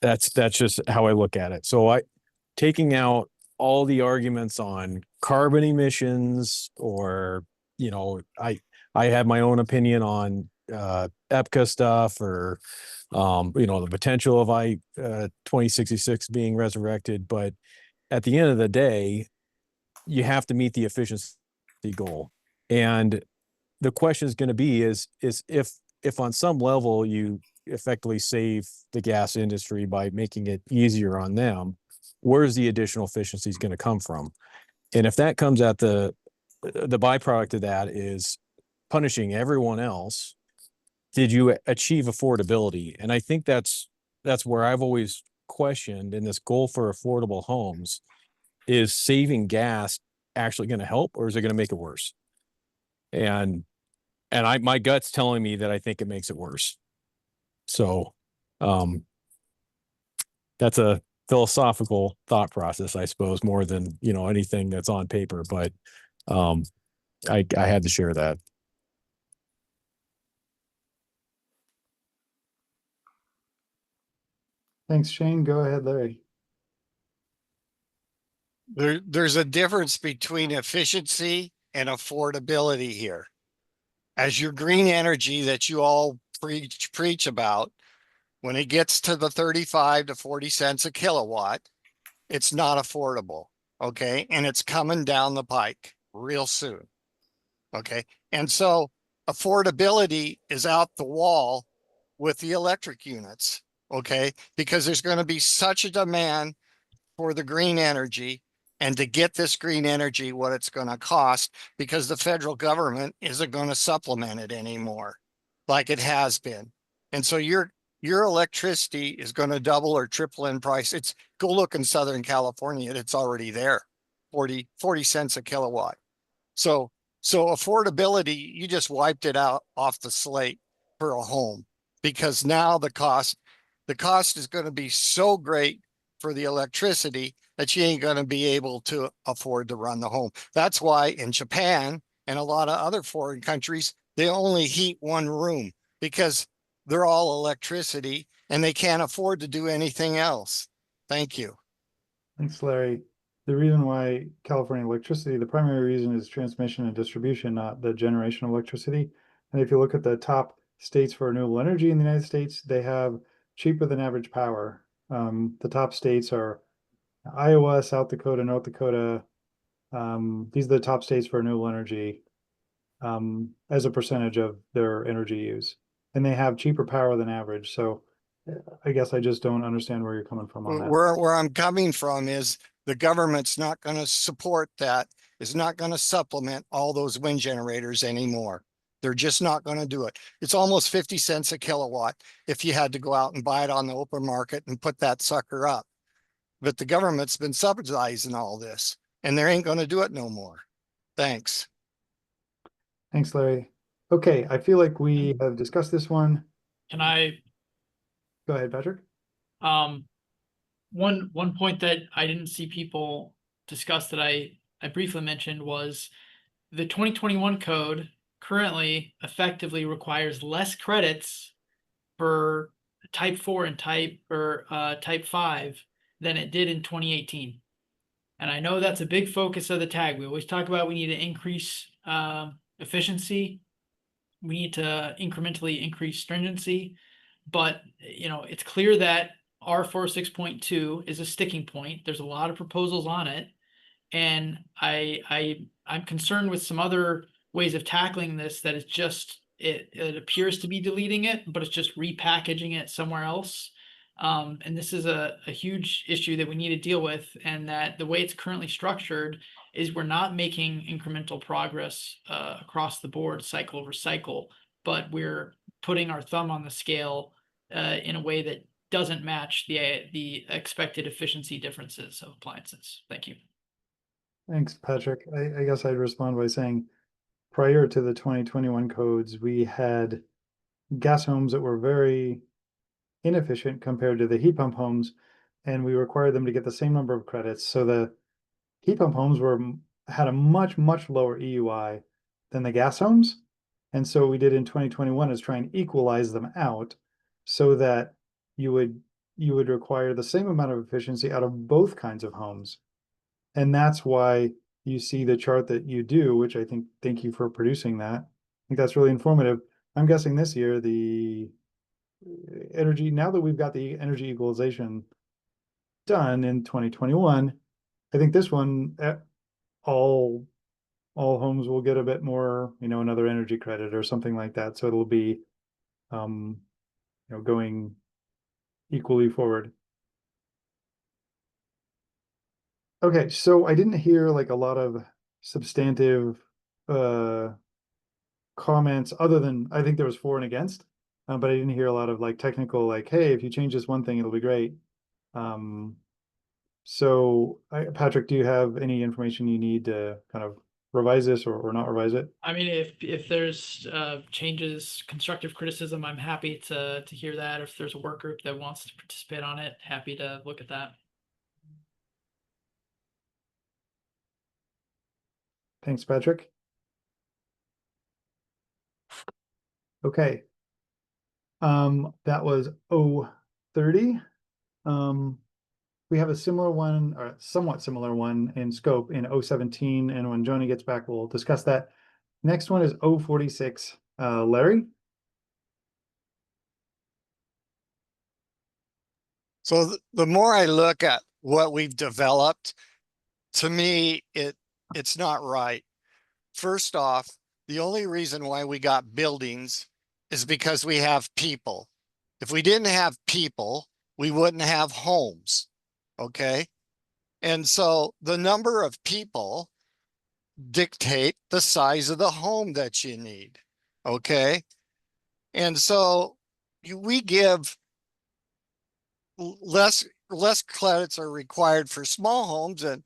That's just how I look at it. So taking out all the arguments on carbon emissions, or, I have my own opinion on EPCA stuff, or the potential of I-2066 being resurrected. But at the end of the day, you have to meet the efficiency goal. And the question is going to be is if on some level you effectively save the gas industry by making it easier on them, where's the additional efficiencies going to come from? And if that comes at the byproduct of that is punishing everyone else, did you achieve affordability? And I think that's where I've always questioned in this goal for affordable homes, is saving gas actually going to help, or is it going to make it worse? And my gut's telling me that I think it makes it worse. So that's a philosophical thought process, I suppose, more than, anything that's on paper, but I had to share that. Thanks, Shane. Go ahead, Larry. There's a difference between efficiency and affordability here. As your green energy that you all preach about, when it gets to the 35 to 40 cents a kilowatt, it's not affordable. Okay. And it's coming down the pike real soon. Okay. And so affordability is out the wall with the electric units. Okay. Because there's going to be such a demand for the green energy, and to get this green energy, what it's going to cost, because the federal government isn't going to supplement it anymore like it has been. And so your electricity is going to double or triple in price. It's go look in Southern California, it's already there, 40 cents a kilowatt. So affordability, you just wiped it out off the slate for a home, because now the cost is going to be so great for the electricity that you ain't going to be able to afford to run the home. That's why in Japan and a lot of other foreign countries, they only heat one room, because they're all electricity and they can't afford to do anything else. Thank you. Thanks, Larry. The reason why California electricity, the primary reason is transmission and distribution, not the generation of electricity. And if you look at the top states for renewable energy in the United States, they have cheaper than average power. The top states are Iowa, South Dakota, North Dakota. These are the top states for renewable energy as a percentage of their energy use. And they have cheaper power than average. So I guess I just don't understand where you're coming from on that. Where I'm coming from is the government's not going to support that, is not going to supplement all those wind generators anymore. They're just not going to do it. It's almost 50 cents a kilowatt if you had to go out and buy it on the open market and put that sucker up. But the government's been subsidizing all this, and they ain't going to do it no more. Thanks. Thanks, Larry. Okay, I feel like we have discussed this one. Can I? Go ahead, Patrick. One point that I didn't see people discuss that I briefly mentioned was the 2021 code currently effectively requires less credits for type 4 and type 5 than it did in 2018. And I know that's a big focus of the tag. We always talk about we need to increase efficiency. We need to incrementally increase stringency. But, it's clear that R46.2 is a sticking point. There's a lot of proposals on it. And I'm concerned with some other ways of tackling this that is just, it appears to be deleting it, but it's just repackaging it somewhere else. And this is a huge issue that we need to deal with, and that the way it's currently structured is we're not making incremental progress across the board, cycle over cycle, but we're putting our thumb on the scale in a way that doesn't match the expected efficiency differences of appliances. Thank you. Thanks, Patrick. I guess I'd respond by saying, prior to the 2021 codes, we had gas homes that were very inefficient compared to the heat pump homes, and we required them to get the same number of credits. So the heat pump homes had a much lower EUI than the gas homes. And so what we did in 2021 is try and equalize them out so that you would require the same amount of efficiency out of both kinds of homes. And that's why you see the chart that you do, which I think, thank you for producing that. I think that's really informative. I'm guessing this year, the energy, now that we've got the energy equalization done in 2021, I think this one, all homes will get a bit more, another energy credit or something like that. So it'll be going equally forward. Okay, so I didn't hear like a lot of substantive comments other than I think there was for and against, but I didn't hear a lot of like technical, like, hey, if you change this one thing, it'll be great. So Patrick, do you have any information you need to kind of revise this or not revise it? I mean, if there's changes, constructive criticism, I'm happy to hear that. If there's a work group that wants to participate on it, happy to look at that. Thanks, Patrick. Okay. That was 030. We have a similar one, or somewhat similar one in scope in 017, and when Joni gets back, we'll discuss that. Next one is 046. Larry? So the more I look at what we've developed, to me, it's not right. First off, the only reason why we got buildings is because we have people. If we didn't have people, we wouldn't have homes. Okay. And so the number of people dictate the size of the home that you need. Okay. And so we give less credits are required for small homes and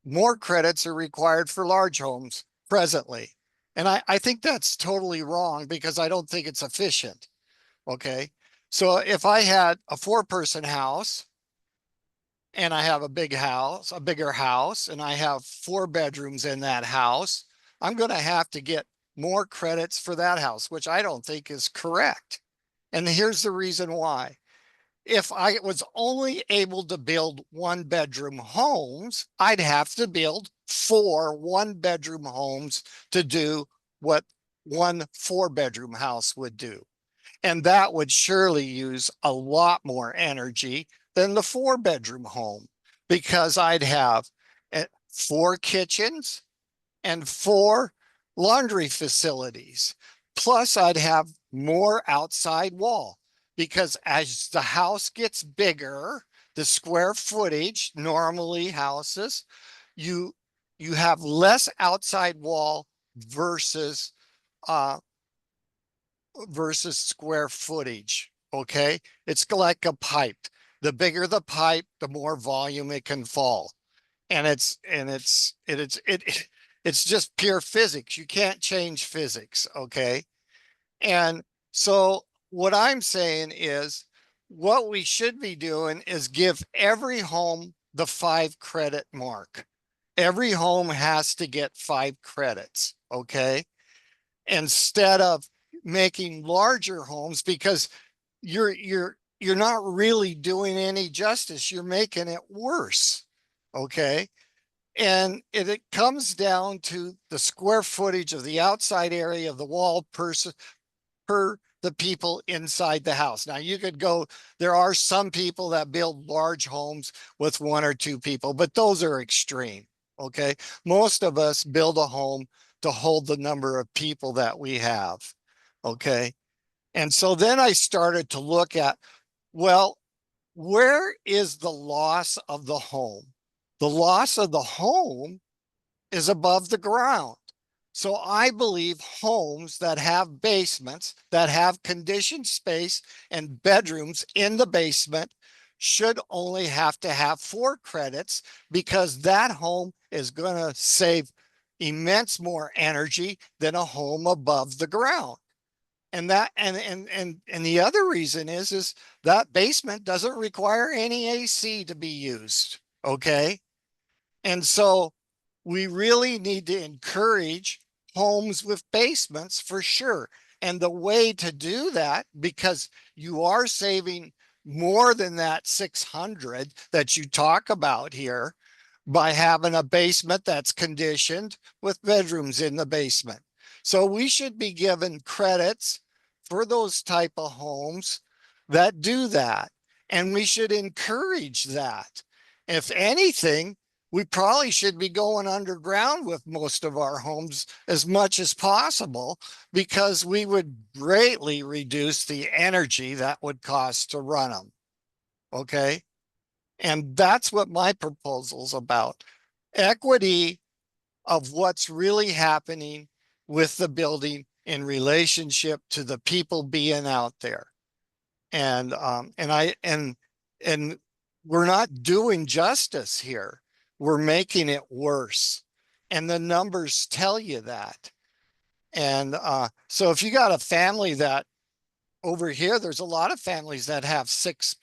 more credits are required for large homes presently. And I think that's totally wrong because I don't think it's efficient. Okay. So if I had a 4-person house and I have a bigger house, and I have 4 bedrooms in that house, I'm going to have to get more credits for that house, which I don't think is correct. And here's the reason why. If I was only able to build 1-bedroom homes, I'd have to build 4 1-bedroom homes to do what 1 4-bedroom house would do. And that would surely use a lot more energy than the 4-bedroom home, because I'd have 4 kitchens and 4 laundry facilities. Plus I'd have more outside wall, because as the house gets bigger, the square footage, normally houses, you have less outside wall versus square footage. Okay. It's like a pipe. The bigger the pipe, the more volume it can fall. And it's just pure physics. You can't change physics. Okay. And so what I'm saying is what we should be doing is give every home the 5 credit mark. Every home has to get 5 credits. Okay. Instead of making larger homes, because you're not really doing any justice. You're making it worse. Okay. And it comes down to the square footage of the outside area of the wall per the people inside the house. Now you could go, there are some people that build large homes with 1 or 2 people, but those are extreme. Okay. Most of us build a home to hold the number of people that we have. Okay. And so then I started to look at, well, where is the loss of the home? The loss of the home is above the ground. So I believe homes that have basements, that have conditioned space and bedrooms in the basement should only have to have 4 credits, because that home is going to save immense more energy than a home above the ground. And that and the other reason is that basement doesn't require any AC to be used. Okay. And so we really need to encourage homes with basements for sure. And the way to do that, because you are saving more than that 600 that you talk about here, by having a basement that's conditioned with bedrooms in the basement. So we should be given credits for those type of homes that do that. And we should encourage that. If anything, we probably should be going underground with most of our homes as much as possible, because we would greatly reduce the energy that would cost to run them. Okay. And that's what my proposal's about. Equity of what's really happening with the building in relationship to the people being out there. And we're not doing justice here. We're making it worse. And the numbers tell you that. And so if you got a family that over here, there's a lot of families that have six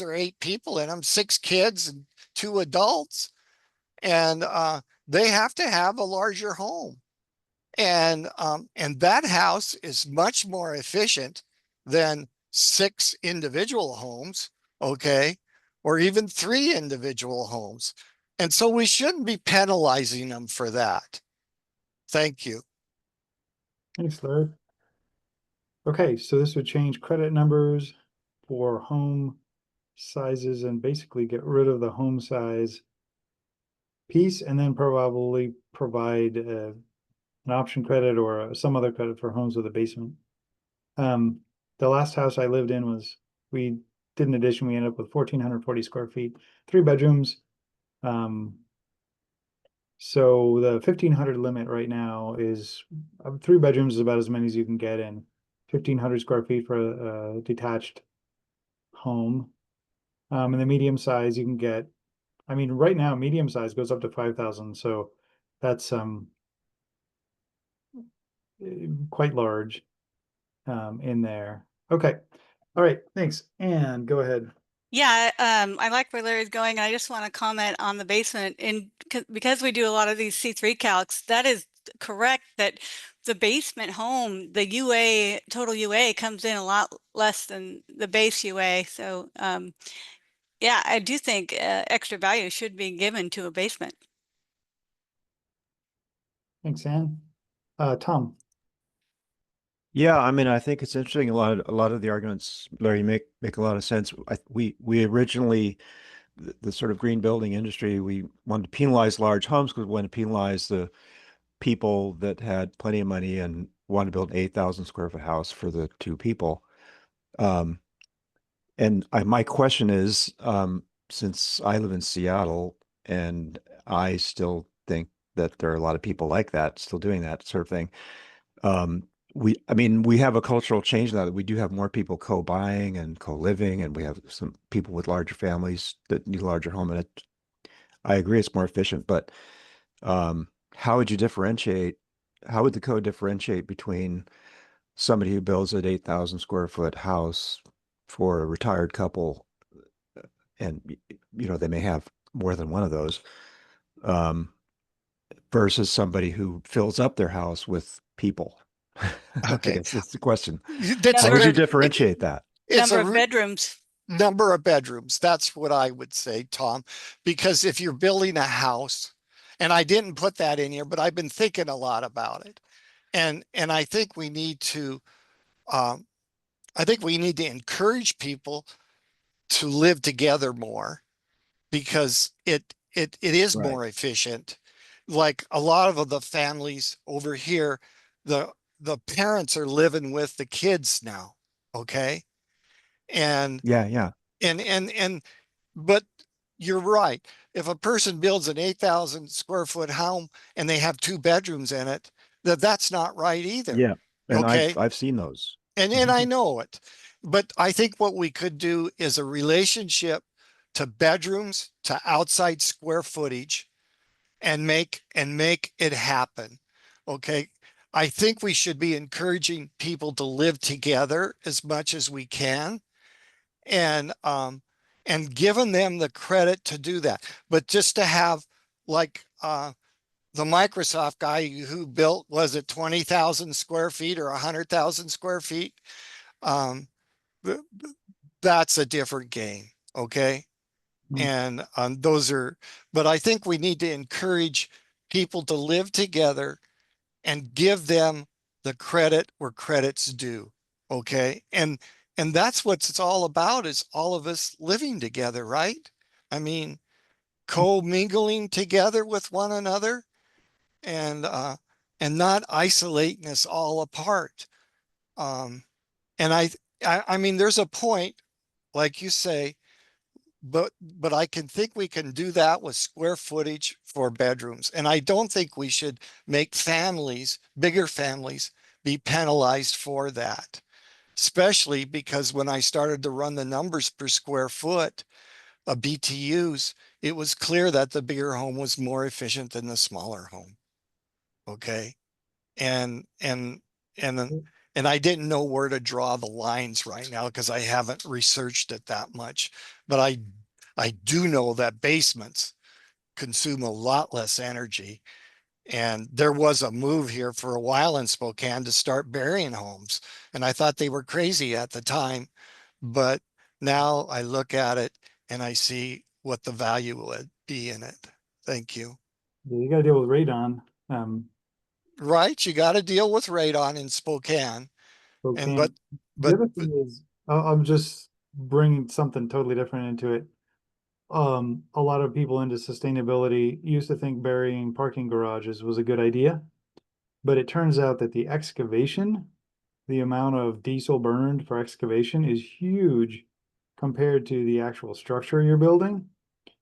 or eight people in them, 6 kids and 2 adults. And they have to have a larger home. And that house is much more efficient than 6 individual homes, okay, or even 3 individual homes. And so we shouldn't be penalizing them for that. Thank you. Thanks, Larry. Okay, so this would change credit numbers for home sizes and basically get rid of the home size piece, and then probably provide an option credit or some other credit for homes with a basement. The last house I lived in we did an addition. We ended up with 1,440 square feet, 3 bedrooms. So the 1,500 limit right now is 3 bedrooms is about as many as you can get in. 1,500 square feet for a detached home. And the medium size you can get, I mean, right now medium size goes up to 5,000. So that's quite large in there. Okay. All right. Thanks. And go ahead. Yeah, I like where Larry's going, and I just want to comment on the basement. Because we do a lot of these C3 calcs, that is correct that the basement home, the UA, total UA comes in a lot less than the base UA. So yeah, I do think extra value should be given to a basement. Thanks, Ann. Tom. Yeah, I mean, I think it's interesting. A lot of the arguments, Larry, make a lot of sense. We originally, the sort of green building industry, we wanted to penalize large homes because we wanted to penalize the people that had plenty of money and wanted to build an 8,000 square foot house for the 2 people. And my question is, since I live in Seattle, and I still think that there are a lot of people like that, still doing that sort of thing. I mean, we have a cultural change now that we do have more people co-buying and co-living, and we have some people with larger families that need a larger home. And I agree it's more efficient, but how would you differentiate? How would the code differentiate between somebody who builds an 8,000 square foot house for a retired couple, and they may have more than one of those, versus somebody who fills up their house with people? Okay. I guess that's the question. How would you differentiate that? Number of bedrooms. Number of bedrooms. That's what I would say, Tom, because if you're building a house, and I didn't put that in here, but I've been thinking a lot about it. And I think we need to, encourage people to live together more, because it is Right. more efficient. Like a lot of the families over here, the parents are living with the kids now. Okay. And Yeah. but you're right. If a person builds an 8,000 square foot home and they have 2 bedrooms in it, that's not right either. Yeah. And Okay. I've seen those. And I know it, but I think what we could do is a relationship to bedrooms, to outside square footage, and make it happen. Okay. I think we should be encouraging people to live together as much as we can, and giving them the credit to do that. But just to have, like, the Microsoft guy who built, was it 20,000 square feet or 100,000 square feet? That's a different game. Okay. And but I think we need to encourage people to live together and give them the credit where credit's due. Okay. And that's what it's all about, is all of us living together, right? I mean, co-mingling together with one another and not isolating us all apart. And I mean, there's a point, like you say, but I can think we can do that with square footage for bedrooms. And I don't think we should make families, bigger families, be penalized for that. Especially because when I started to run the numbers per square foot of BTUs, it was clear that the bigger home was more efficient than the smaller home. Okay. And I didn't know where to draw the lines right now because I haven't researched it that much. But I do know that basements consume a lot less energy. And there was a move here for a while in Spokane to start burying homes. And I thought they were crazy at the time. But now I look at it and I see what the value would be in it. Thank you. Yeah, you got to deal with radon. Right. You got to deal with radon in Spokane. And The other thing is, I'm just bringing something totally different into it. A lot of people into sustainability used to think burying parking garages was a good idea, but it turns out that the excavation, the amount of diesel burned for excavation is huge compared to the actual structure you're building.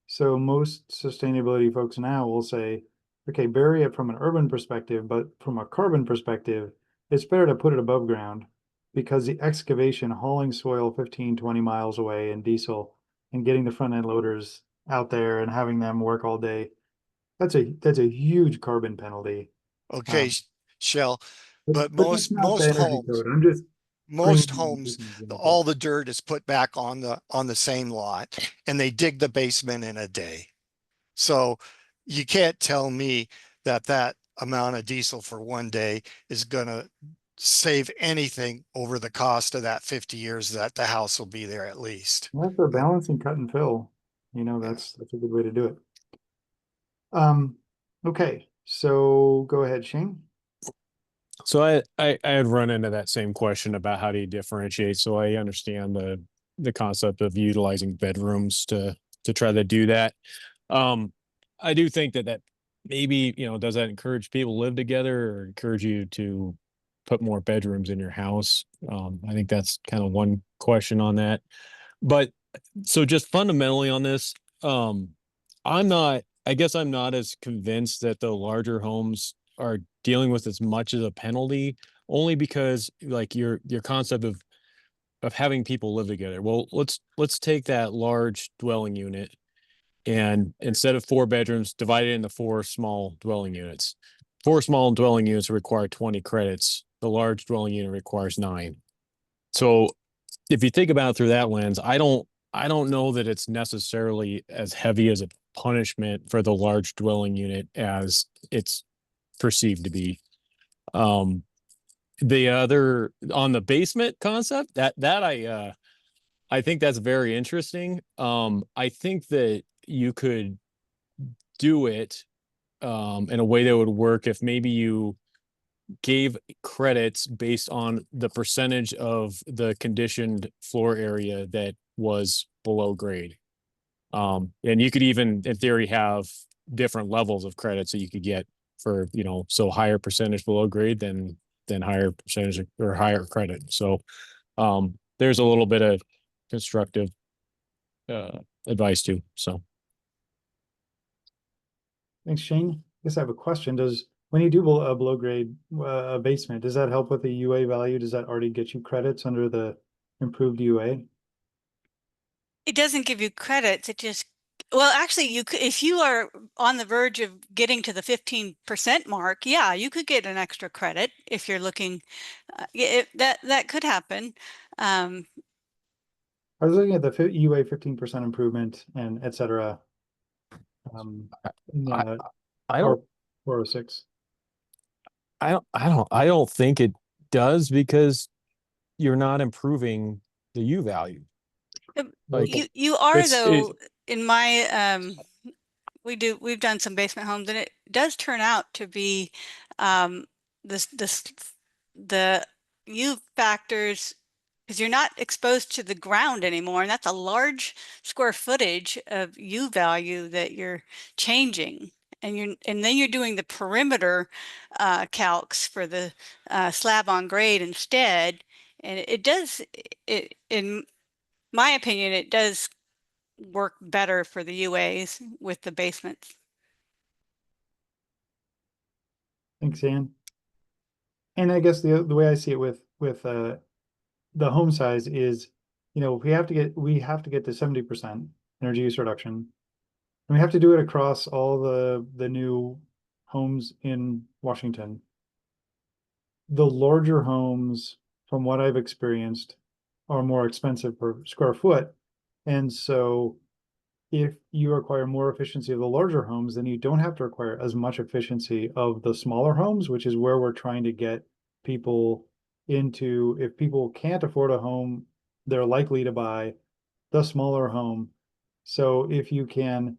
So most sustainability folks now will say, okay, bury it from an urban perspective, but from a carbon perspective, it's better to put it above ground because the excavation, hauling soil 15, 20 miles away in diesel and getting the front end loaders out there and having them work all day, that's a huge carbon penalty. okay, Shell, but that's not the energy code. I'm just most homes, all the dirt is put back on the same lot and they dig the basement in a day. So you can't tell me that that amount of diesel for one day is going to save anything over the cost of that 50 years that the house will be there at least. Well, for balancing cut and fill, that's a good way to do it. Okay, so go ahead, Shane. So I had run into that same question about how do you differentiate. So I understand the concept of utilizing bedrooms to try to do that. I do think that maybe, does that encourage people to live together or encourage you to put more bedrooms in your house? I think that's kind of one question on that. But so just fundamentally on this, I guess I'm not as convinced that the larger homes are dealing with as much as a penalty, only because like your concept of having people live together. Well, let's take that large dwelling unit and instead of 4 bedrooms, divide it into 4 small dwelling units. 4 small dwelling units require 20 credits. The large dwelling unit requires 9. So if you think about it through that lens, I don't know that it's necessarily as heavy as a punishment for the large dwelling unit as it's perceived to be. The other on the basement concept, that I think that's very interesting. I think that you could do it in a way that would work if maybe you gave credits based on the percentage of the conditioned floor area that was below grade. And you could even, in theory, have different levels of credits that you could get for, so higher percentage below grade than higher percentage or higher credit. So there's a little bit of constructive advice too. So. Thanks, Shane. I guess I have a question. When you do a below grade basement, does that help with the UA value? Does that already get you credits under the improved UA? It doesn't give you credits. It just, well, actually, you could, if you are on the verge of getting to the 15% mark, yeah, you could get an extra credit if you're looking. That could happen. I was looking at the UA 15% improvement and et cetera. I don't 406. I don't think it does because you're not improving the U value. Like you are though. In my we've done some basement homes and it does turn out to be the U factors because you're not exposed to the ground anymore, and that's a large square footage of U value that you're changing. And then you're doing the perimeter calcs for the slab on grade instead, and it does, in my opinion, it does work better for the UAs with the basements. Thanks, Ann. And I guess the way I see it with the home size is, you know, we have to get to 70% energy use reduction. And we have to do it across all the new homes in Washington. The larger homes, from what I've experienced, are more expensive per square foot. And so if you require more efficiency of the larger homes, then you don't have to require as much efficiency of the smaller homes, which is where we're trying to get people into. If people can't afford a home, they're likely to buy the smaller home. So if you can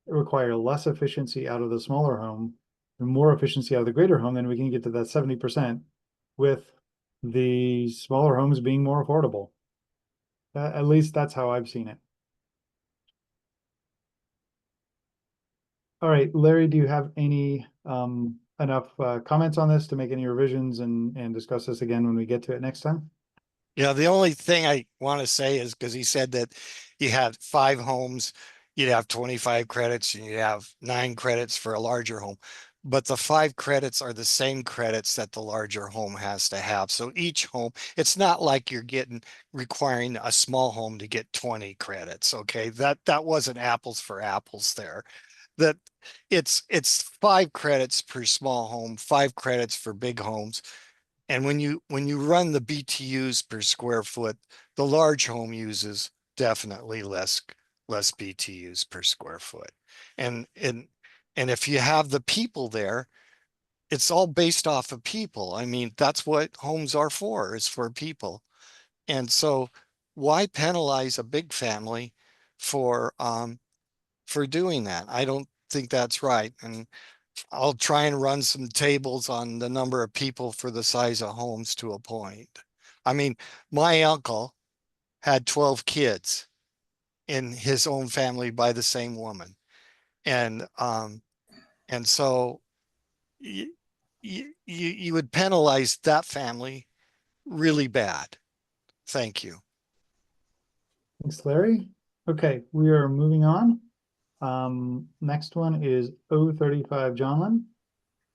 require less efficiency out of the smaller home and more efficiency out of the greater home, then we can get to that 70% with the smaller homes being more affordable. At least that's how I've seen it. All right, Larry, do you have any enough comments on this to make any revisions and discuss this again when we get to it next time? Yeah, the only thing I want to say is, because he said that you had 5 homes, you'd have 25 credits and you have 9 credits for a larger home. But the 5 credits are the same credits that the larger home has to have. So each home, it's not like you're requiring a small home to get 20 credits. Okay, that wasn't apples for apples there. That it's 5 credits per small home, 5 credits for big homes. And when you run the BTUs per square foot, the large home uses definitely less BTUs per square foot. And if you have the people there, it's all based off of people. I mean, that's what homes are for, is for people. And so why penalize a big family for doing that? I don't think that's right. And I'll try and run some tables on the number of people for the size of homes to a point. I mean, my uncle had 12 kids in his own family by the same woman. And so you would penalize that family really bad. Thank you. Thanks, Larry. Okay, we are moving on. Next one is 035 Johnlin.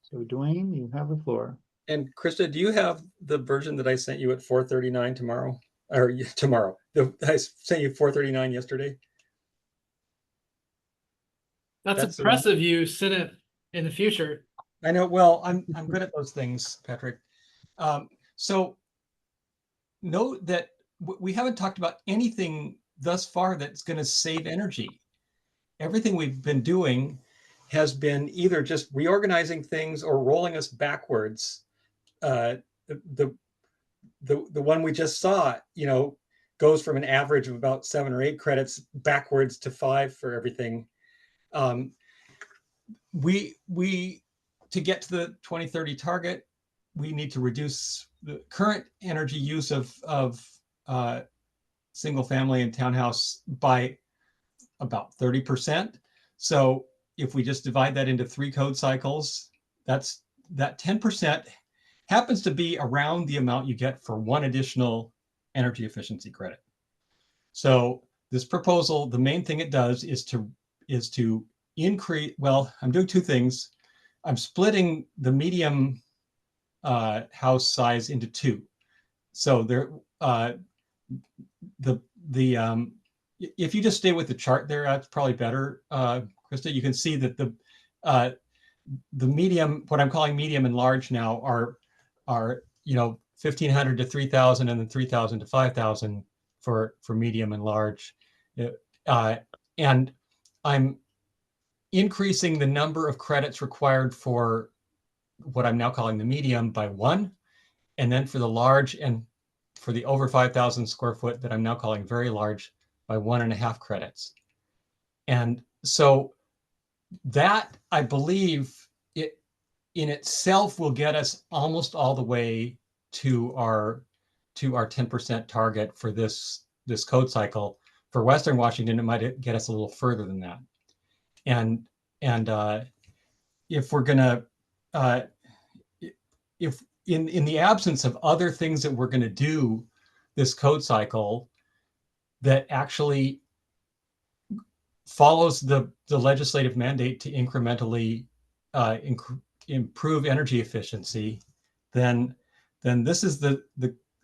So Dwayne, you have the floor. And Krista, do you have the version that I sent you at 4:39 tomorrow? Or tomorrow? I sent you 4:39 yesterday. That's impressive. You sent it in the future. I know. Well, I'm good at those things, Patrick. So note that we haven't talked about anything thus far that's going to save energy. Everything we've been doing has been either just reorganizing things or rolling us backwards. The one we just saw, you know, goes from an average of about 7 or 8 credits backwards to 5 for everything. We to get to the 2030 target, we need to reduce the current energy use of single family and townhouse by about 30%. So if we just divide that into 3 code cycles, that 10% happens to be around the amount you get for 1 additional energy efficiency credit. So this proposal, the main thing it does is to increase, well, I'm doing 2 things. I'm splitting the medium house size into 2. So there, if you just stay with the chart there, that's probably better, Krista. You can see that the medium, what I'm calling medium and large now, are 1,500 to 3,000, and then 3,000 to 5,000 for medium and large, and I'm increasing the number of credits required for what I'm now calling the medium by 1, and then for the large and for the over 5,000 square foot that I'm now calling very large by 1.5 credits. And so that, I believe, it in itself will get us almost all the way to our to our 10% target for this code cycle. For Western Washington, it might get us a little further than that. And if we're gonna, if in the absence of other things that we're gonna do this code cycle that actually follows the legislative mandate to incrementally improve energy efficiency, then this is the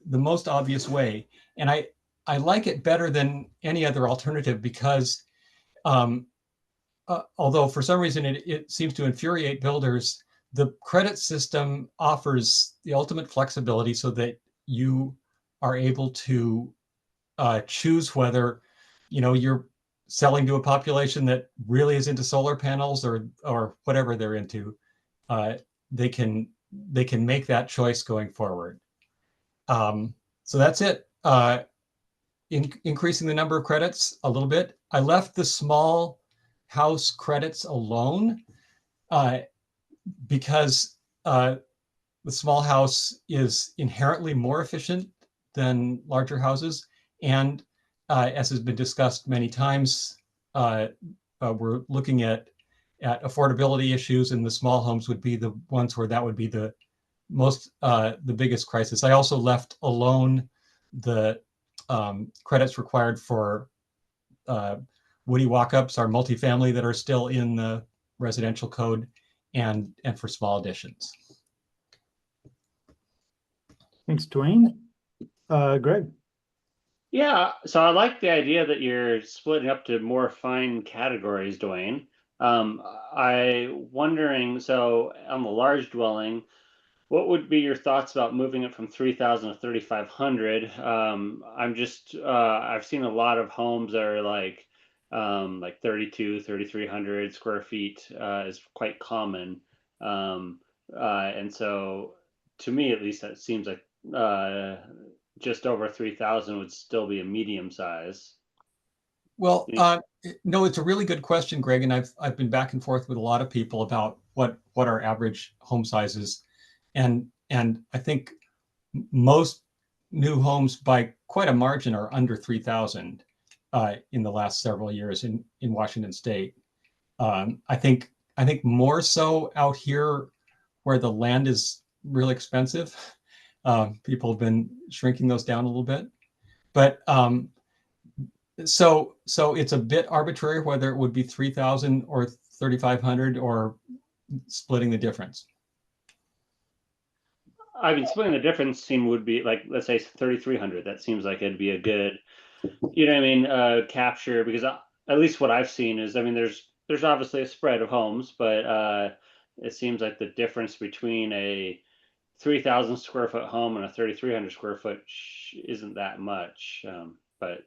most obvious way. And I like it better than any other alternative because although for some reason it seems to infuriate builders, the credit system offers the ultimate flexibility so that you are able to choose whether, you're selling to a population that really is into solar panels or whatever they're into. They can make that choice going forward. So that's it. Increasing the number of credits a little bit. I left the small house credits alone because the small house is inherently more efficient than larger houses. And as has been discussed many times, we're looking at affordability issues, and the small homes would be the ones where that would be the biggest crisis. I also left alone the credits required for woody walk-ups, our multifamily that are still in the residential code, and for small additions. Thanks, Dwayne. Greg. Yeah, so I like the idea that you're splitting up to more fine categories, Dwayne. I wondering, so on the large dwelling, what would be your thoughts about moving it from 3,000 to 3,500? I'm just, I've seen a lot of homes that are like 32, 3,300 square feet is quite common. And so to me, at least, that seems like just over 3,000 would still be a medium size. Well, no, it's a really good question, Greg, and I've been back and forth with a lot of people about what our average home size is, and I think most new homes by quite a margin are under 3,000 in the last several years in Washington State. I think more so out here where the land is really expensive. People have been shrinking those down a little bit, but so it's a bit arbitrary whether it would be 3,000 or 3,500 or splitting the difference. I mean, splitting the difference would be like, let's say 3,300. That seems like it'd be a good, capture, because at least what I've seen is, I mean, there's obviously a spread of homes, but it seems like the difference between a 3,000 square foot home and a 3,300 square foot isn't that much. But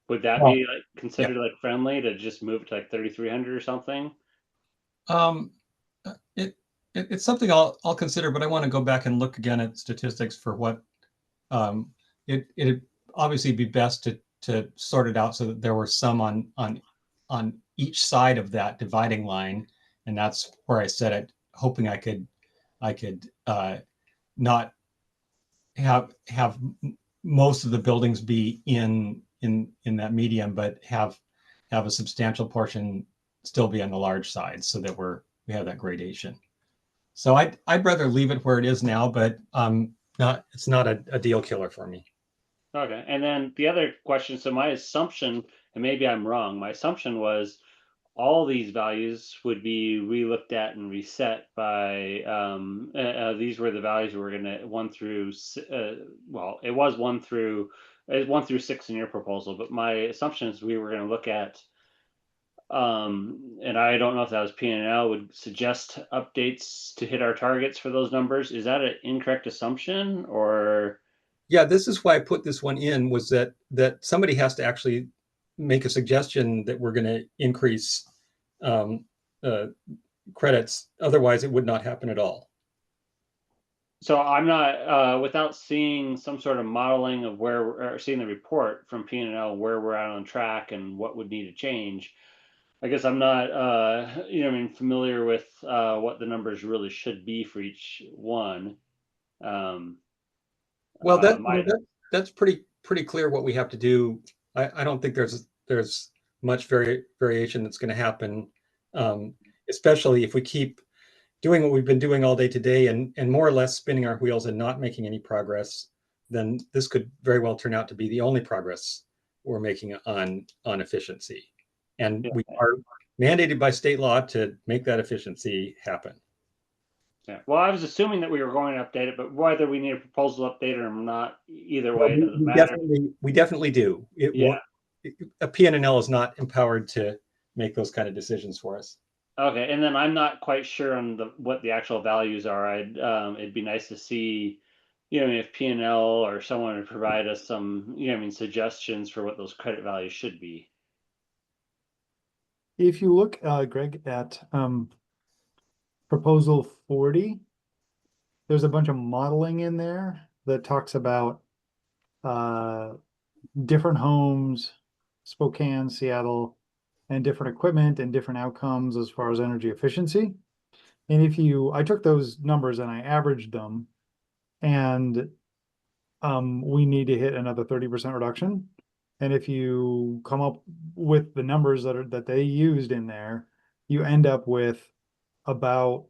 would that be like considered like friendly to just move it to like 3,300 or something? It's something I'll consider, but I want to go back and look again at statistics for what it'd obviously be best to sort it out so that there were some on each side of that dividing line, and that's where I said it, hoping I could not have most of the buildings be in that medium, but have a substantial portion still be on the large side, so that we have that gradation. So I'd rather leave it where it is now, but it's not a deal killer for me. Okay, and then the other question, so my assumption, and maybe I'm wrong, my assumption was all these values would be relooked at and reset by, these were the values we were gonna 1 through, well, it was 1 through 6 in your proposal, but my assumption is we were gonna look at, and I don't know if that was P&L would suggest updates to hit our targets for those numbers. Is that an incorrect assumption, or? Yeah, this is why I put this one in, was that somebody has to actually make a suggestion that we're going to increase credits. Otherwise, it would not happen at all. So I'm not, without seeing some sort of modeling of or seeing the report from P&L where we're at on track and what would need to change, I guess I'm not, familiar with what the numbers really should be for each one. Well, that's pretty clear what we have to do. I don't think there's much variation that's going to happen, especially if we keep doing what we've been doing all day today and more or less spinning our wheels and not making any progress. Then this could very well turn out to be the only progress we're making on efficiency, and we are mandated by state law to make that efficiency happen. Yeah. Well, I was assuming that we were going to update it, but whether we need a proposal update or not, either way, it doesn't matter. We definitely do. A PNNL is not empowered to make those kind of decisions for us. Okay, and then I'm not quite sure on what the actual values are. It'd be nice to see, if PNL or someone would provide us some, suggestions for what those credit values should be. If you look, Greg, at proposal 40, there's a bunch of modeling in there that talks about different homes, Spokane, Seattle, and different equipment and different outcomes as far as energy efficiency. And I took those numbers and I averaged them, and we need to hit another 30% reduction. And if you come up with the numbers that they used in there, you end up with about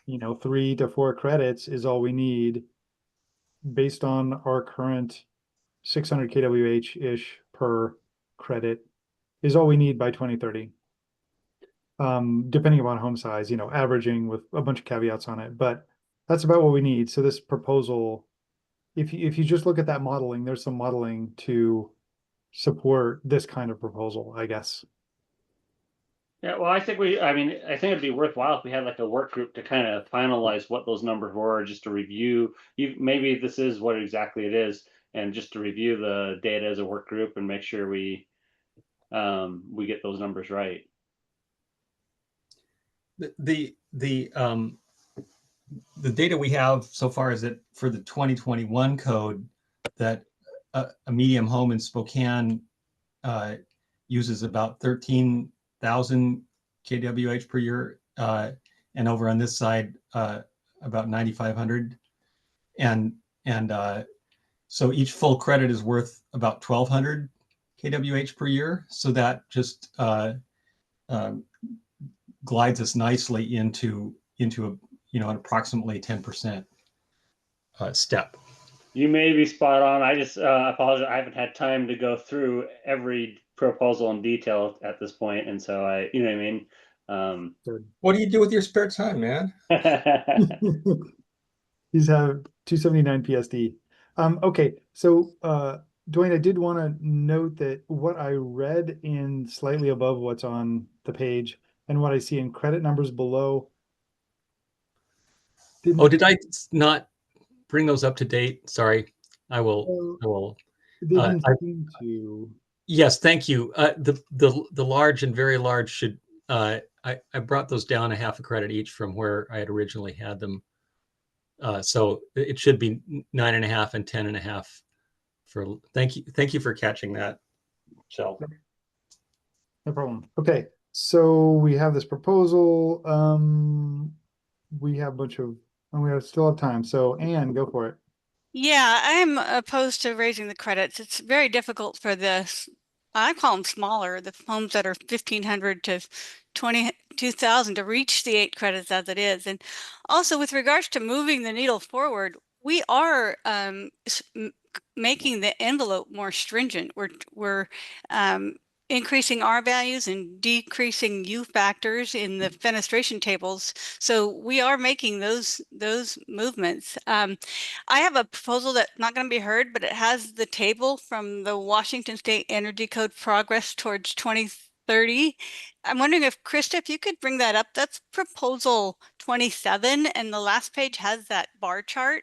3 to 4 credits is all we need based on our current 600 kWh ish per credit is all we need by 2030. Depending upon home size, averaging with a bunch of caveats on it, but that's about what we need. So this proposal, if you just look at that modeling, there's some modeling to support this kind of proposal, I guess. Yeah, well, I think it'd be worthwhile if we had like a work group to kind of finalize what those numbers were, just to review. Maybe this is what exactly it is, and just to review the data as a work group and make sure we get those numbers right. The data we have so far is that for the 2021 code, that a medium home in Spokane uses about 13,000 kWh per year, and over on this side about 9,500, and so each full credit is worth about 1,200 kWh per year. So that just glides us nicely into an approximately 10% step. You may be spot on. I just apologize. I haven't had time to go through every proposal in detail at this point, and so you know what I mean. What do you do with your spare time, man? These have 279 PSD. Okay, so Dwayne, I did want to note that what I read in slightly above what's on the page and what I see in credit numbers below. Did I not bring those up to date? Sorry, I will. They didn't seem to. Yes, thank you. The large and very large should. I brought those down a half a credit each from where I had originally had them. So it should be 9.5 and 10.5. Thank you for catching that, Shel. No problem. Okay, so we have this proposal. We have a bunch of, and we still have time. So Anne, go for it. Yeah, I'm opposed to raising the credits. It's very difficult for this. I call them smaller, the homes that are 1,500 to 22,000 to reach the 8 credits as it is. And also with regards to moving the needle forward, we are making the envelope more stringent. We're increasing R values and decreasing U factors in the fenestration tables. So we are making those movements. I have a proposal that's not going to be heard, but it has the table from the Washington State Energy Code progress towards 2030. I'm wondering if Krista, if you could bring that up. That's proposal 27, and the last page has that bar chart.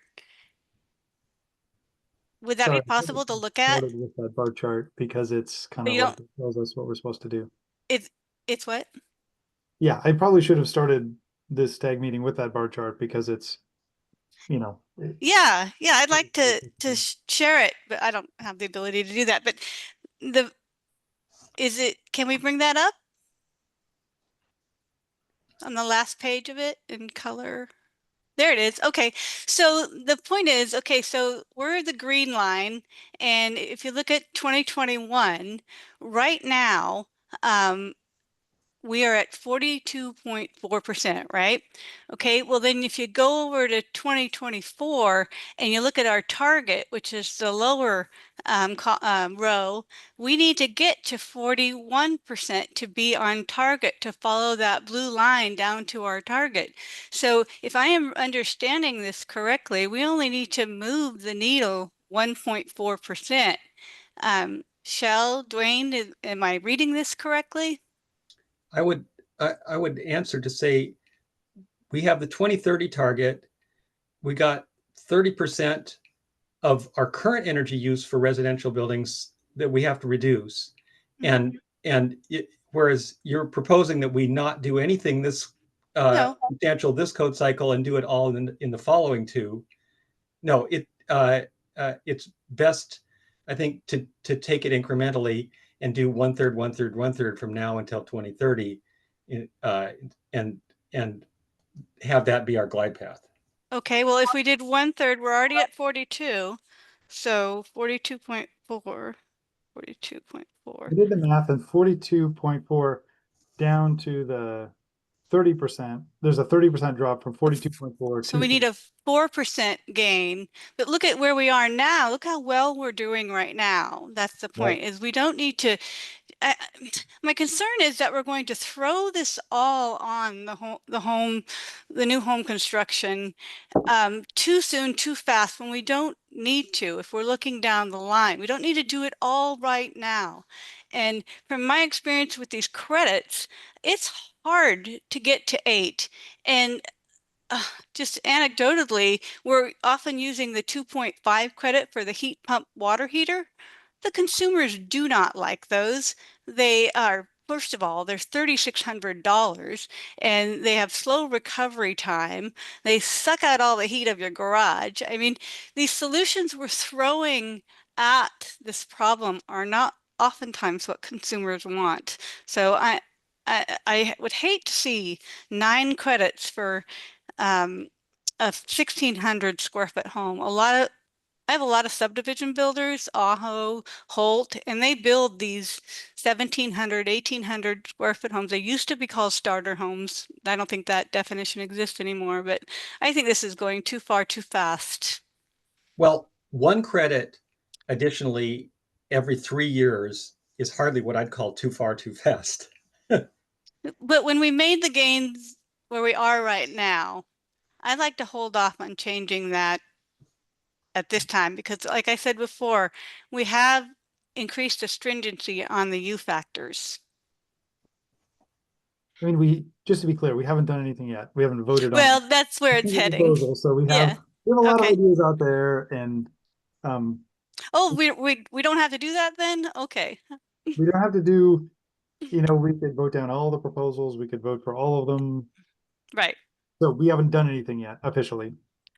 Would that be possible to look at? With that bar chart, because it's kind of like it tells us what we're supposed to do. It's what? Yeah, I probably should have started this tag meeting with that bar chart because it's, Yeah, I'd like to share it, but I don't have the ability to do that. But can we bring that up on the last page of it in color? There it is. Okay. So the point is, okay, so we're the green line. And if you look at 2021, right now, we are at 42.4%, right? Okay, well then if you go over to 2024 and you look at our target, which is the lower row, we need to get to 41% to be on target to follow that blue line down to our target. So if I am understanding this correctly, we only need to move the needle 1.4%. Shell, Dwayne, am I reading this correctly? I would answer to say we have the 2030 target. We got 30% of our current energy use for residential buildings that we have to reduce. And whereas you're proposing that we not do anything this substantial this code cycle and do it all in the following two. No, it's best, I think, to take it incrementally and do 1/3, 1/3, 1/3 from now until 2030, and have that be our glide path. Okay, well, if we did 1/3, we're already at 42. So 42.4, 42.4. I did the math, and 42.4 down to the 30%. There's a 30% drop from 42.4 So we need a 4% gain. But look at where we are now. Look how well we're doing right now. That's the point, is we don't need to. My concern is that we're going to throw this all on the new home construction too soon, too fast, when we don't need to. If we're looking down the line, we don't need to do it all right now. And from my experience with these credits, it's hard to get to 8. And just anecdotally, we're often using the 2.5 credit for the heat pump water heater. The consumers do not like those. They are, first of all, they're $3,600 and they have slow recovery time. They suck out all the heat of your garage. I mean, these solutions we're throwing at this problem are not oftentimes what consumers want. So I would hate to see 9 credits for a 1,600 square foot home. I have a lot of subdivision builders, Aho, Holt, and they build these 1,700, 1,800 square foot homes. They used to be called starter homes. I don't think that definition exists anymore, but I think this is going too far, too fast. Well, 1 credit additionally every 3 years is hardly what I'd call too far, too fast. But when we made the gains where we are right now, I'd like to hold off on changing that at this time, because like I said before, we have increased the stringency on the U factors. I mean, just to be clear, we haven't done anything yet. We haven't voted on. Well, that's where it's heading. Proposal, so we have a lot of ideas out there, and oh, we don't have to do that then? Okay. we don't have to do, we could vote down all the proposals, we could vote for all of them. Right. So we haven't done anything yet officially.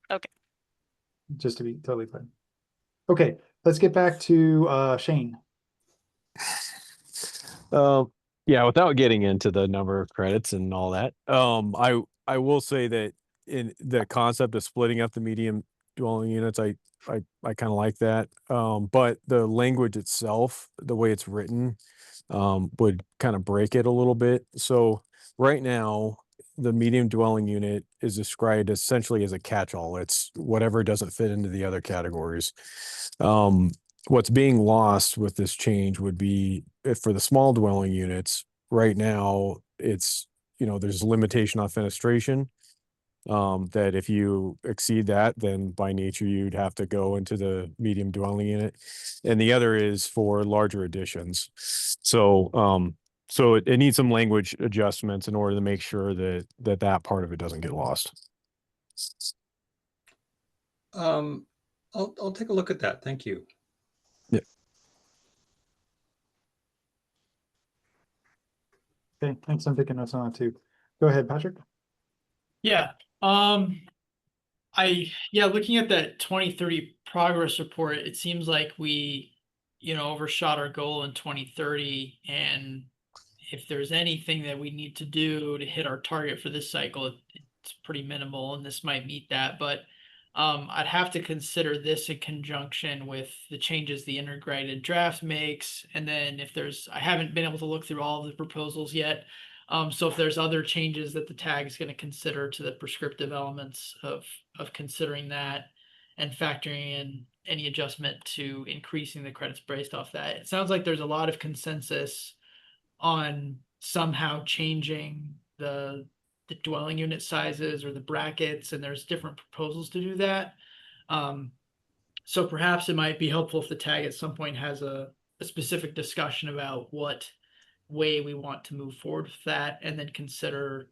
Okay. Just to be totally clear. Okay, let's get back to Shane. Yeah, without getting into the number of credits and all that, I will say that in the concept of splitting up the medium dwelling units, I kind of like that. But the language itself, the way it's written, would kind of break it a little bit. So right now, the medium dwelling unit is described essentially as a catch-all. It's whatever doesn't fit into the other categories. What's being lost with this change would be for the small dwelling units. Right now, it's, there's a limitation on fenestration, that if you exceed that, then by nature, you'd have to go into the medium dwelling unit. And the other is for larger additions. So, so it needs some language adjustments in order to make sure that part of it doesn't get lost. I'll take a look at that. Thank you. Yeah. Okay, thanks. I'm taking notes on that too. Go ahead, Patrick. Yeah. Looking at that 2030 progress report, it seems like we, overshot our goal in 2030. And if there's anything that we need to do to hit our target for this cycle, it it's pretty minimal and this might meet that, but I'd have to consider this in conjunction with the changes the integrated draft makes. And then if I haven't been able to look through all of the proposals yet. So if there's other changes that the tag is going to consider to the prescriptive elements of considering that and factoring in any adjustment to increasing the credits based off that. It sounds like there's a lot of consensus on somehow changing the dwelling unit sizes or the brackets, and there's different proposals to do that. So perhaps it might be helpful if the tag at some point has a specific discussion about what way we want to move forward with that, and then consider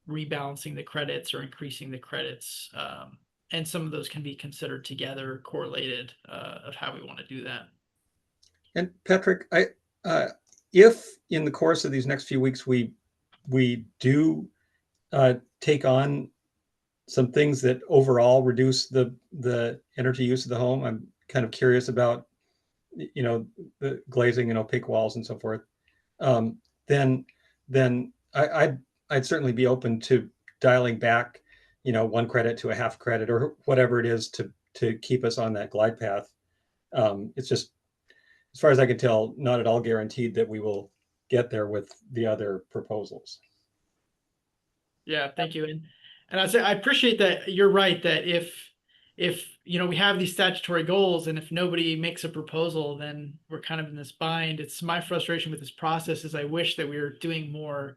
rebalancing the credits or increasing the credits. And some of those can be considered together, correlated, of how we want to do that. And Patrick, if in the course of these next few weeks we do take on some things that overall reduce the energy use of the home, I'm kind of curious about, the glazing and opaque walls and so forth. Then I'd certainly be open to dialing back, 1 credit to a half credit or whatever it is to keep us on that glide path. It's just, as far as I can tell, not at all guaranteed that we will get there with the other proposals. Yeah, thank you. And I'd say I appreciate that. You're right that if we have these statutory goals and if nobody makes a proposal, then we're kind of in this bind. It's my frustration with this process is I wish that we were doing more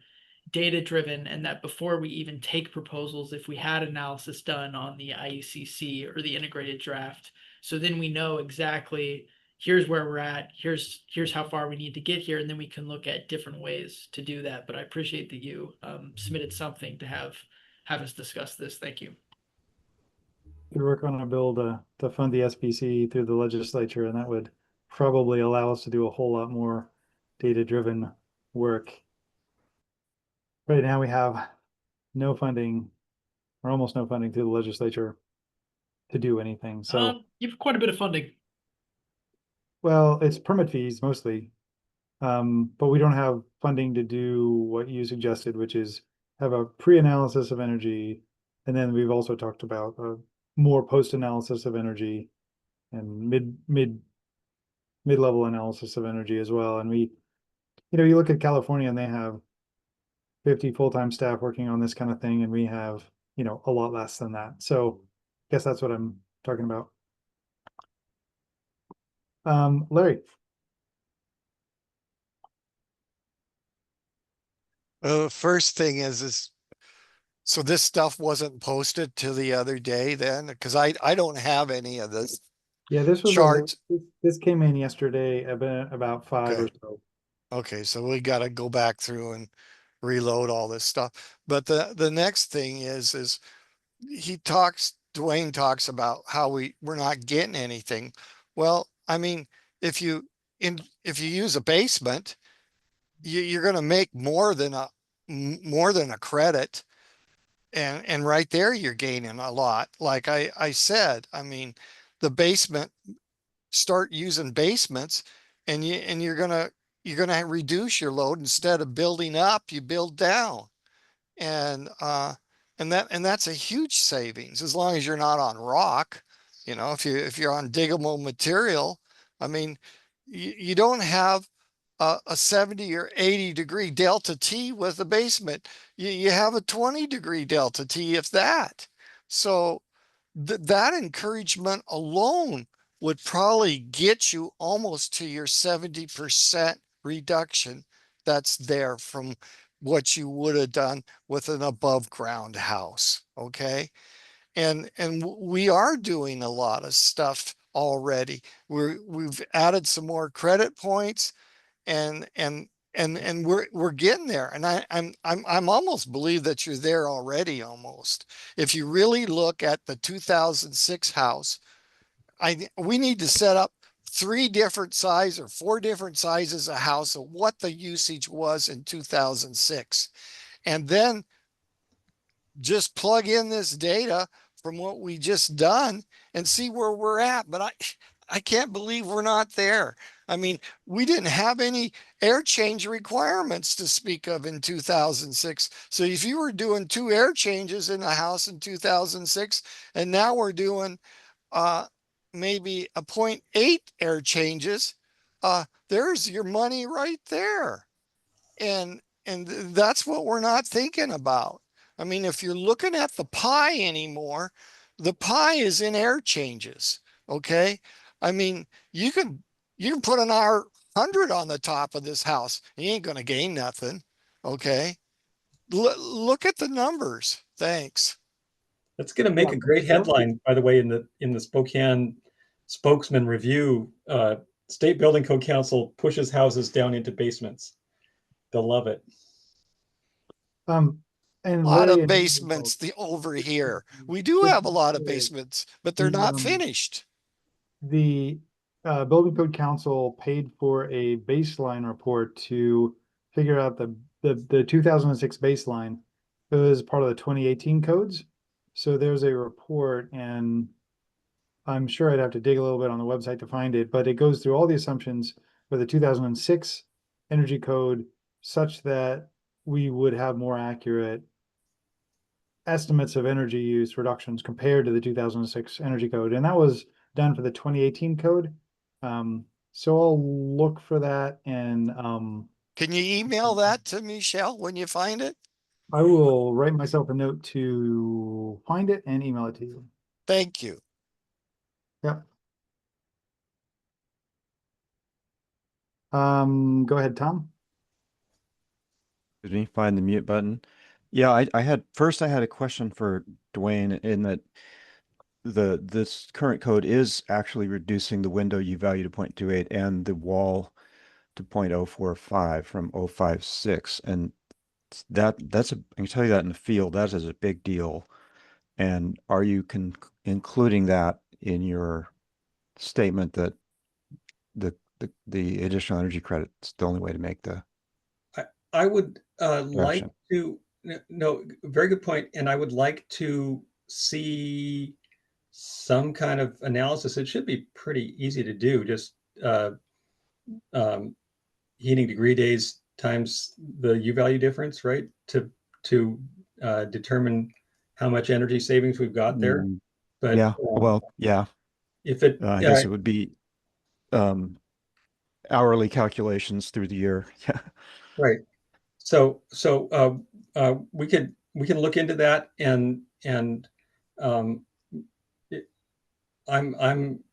data driven, and that before we even take proposals, if we had analysis done on the IECC or the integrated draft, so then we know exactly here's where we're at, here's how far we need to get here, and then we can look at different ways to do that. But I appreciate that you submitted something to have us discuss this. Thank you. Could work on a bill to fund the SBC through the legislature, and that would probably allow us to do a whole lot more data-driven work. Right now we have no funding, or almost no funding through the legislature to do anything. So you have quite a bit of funding. well, it's permit fees mostly. But we don't have funding to do what you suggested, which is have a pre-analysis of energy. And then we've also talked about more post-analysis of energy and mid-level analysis of energy as well. And we, you look at California and they have 50 full-time staff working on this kind of thing, and we have, a lot less than that. So I guess that's what I'm talking about. Larry. First thing is so this stuff wasn't posted to the other day then, because I don't have any of this. Yeah, this was charts. This came in yesterday about 5 or so. Okay, so we got to go back through and reload all this stuff. But the next thing is Dwayne talks about how we're not getting anything. Well, I mean, if you use a basement, you're going to make more than a credit, and right there you're gaining a lot. Like I said, I mean, the basement, start using basements, and you're gonna reduce your load. Instead of building up, you build down, and that's a huge savings as long as you're not on rock. If you're on diggable material, I mean, you don't have a 70 or 80 degree delta T with a basement. You have a 20 degree delta T, if that. So that encouragement alone would probably get you almost to your 70% reduction that's there from what you would have done with an above ground house. Okay. And we are doing a lot of stuff already. We've added some more credit points, and we're getting there. And I'm almost believe that you're there already almost. If you really look at the 2006 house, we need to set up 3 different sizes or 4 different sizes of house of what the usage was in 2006. And then just plug in this data from what we just done and see where we're at. But I can't believe we're not there. I mean, we didn't have any air change requirements to speak of in 2006. So if you were doing 2 air changes in the house in 2006, and now we're doing maybe a 0.8 air changes, there's your money right there. And that's what we're not thinking about. I mean, if you're looking at the pie anymore, the pie is in air changes. Okay. I mean, you can put an R100 on the top of this house. You ain't gonna gain nothing. Okay. Look at the numbers. Thanks. That's going to make a great headline, by the way, in the Spokane Spokesman Review. State Building Code Council pushes houses down into basements. They'll love it. And A lot Larry of and basements over here. We do have a lot of basements, but they're not finished. The Building Code Council paid for a baseline report to figure out the 2006 baseline. It was part of the 2018 codes. So there's a report, and I'm sure I'd have to dig a little bit on the website to find it, but it goes through all the assumptions for the 2006 energy code such that we would have more accurate estimates of energy use reductions compared to the 2006 energy code. And that was done for the 2018 code. So I'll look for that, and can you email that to me, Michelle, when you find it? I will write myself a note to find it and email it to you. Thank you. Yep. Go ahead, Tom. Excuse me, find the mute button. Yeah, I had a question for Dwayne in that this current code is actually reducing the window U value to 0.28 and the wall to 0.045 from 0.56. And I can tell you that in the field, that is a big deal. And are you including that in your statement that the additional energy credit is the only way to make the I would like correction? to, no, very good point. And I would like to see some kind of analysis. It should be pretty easy to do. Just heating degree days times the U value difference, right? To determine how much energy savings we've got there. But yeah, well, yeah. If it, I guess it would be hourly calculations through the year. Yeah. Right. So we can look into that, and I'm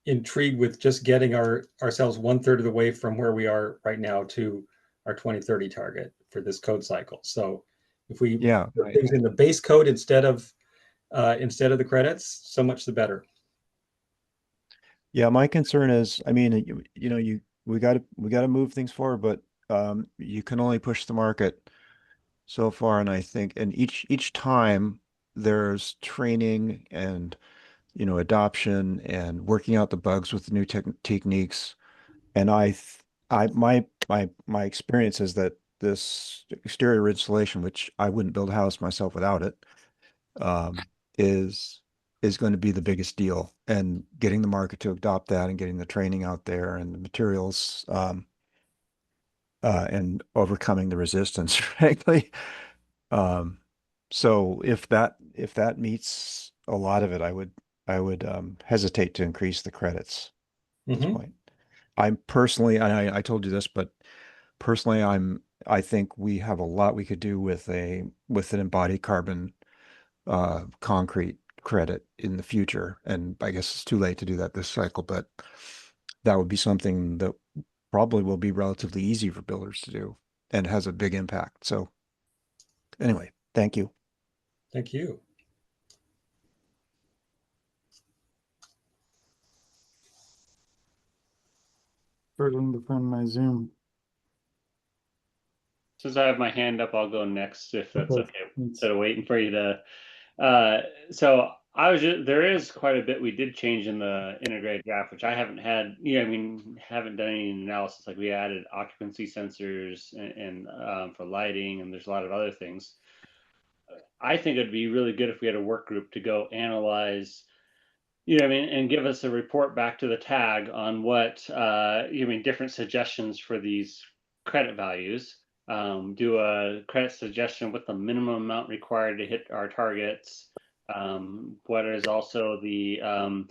intrigued with just getting ourselves 1/3 of the way from where we are right now to our 2030 target for this code cycle. So if we put things in the base code instead of the credits, so much the better. Yeah, my concern is, I mean, we got to move things forward, but you can only push the market so far, and I think, and each time there's training and adoption and working out the bugs with the new techniques, and my experience is that this exterior insulation, which I wouldn't build a house myself without it, is going to be the biggest deal, and getting the market to adopt that and getting the training out there and the materials, and overcoming the resistance, frankly. So if that meets a lot of it, I would hesitate to increase the credits at this point. I'm personally, and I told you this, but personally, I think we have a lot we could do with an embodied carbon concrete credit in the future. And I guess it's too late to do that this cycle, but that would be something that probably will be relatively easy for builders to do and has a big impact. So anyway, thank you. Thank you. Struggling to find my Zoom. Since I have my hand up, I'll go next if that's okay. Instead of waiting for you to. So there is quite a bit we did change in the integrated draft, which I haven't had. Haven't done any analysis. Like we added occupancy sensors and for lighting, and there's a lot of other things. I think it'd be really good if we had a work group to go analyze I mean, and give us a report back to the tag on what, different suggestions for these credit values. Do a credit suggestion with the minimum amount required to hit our targets. What is also the, and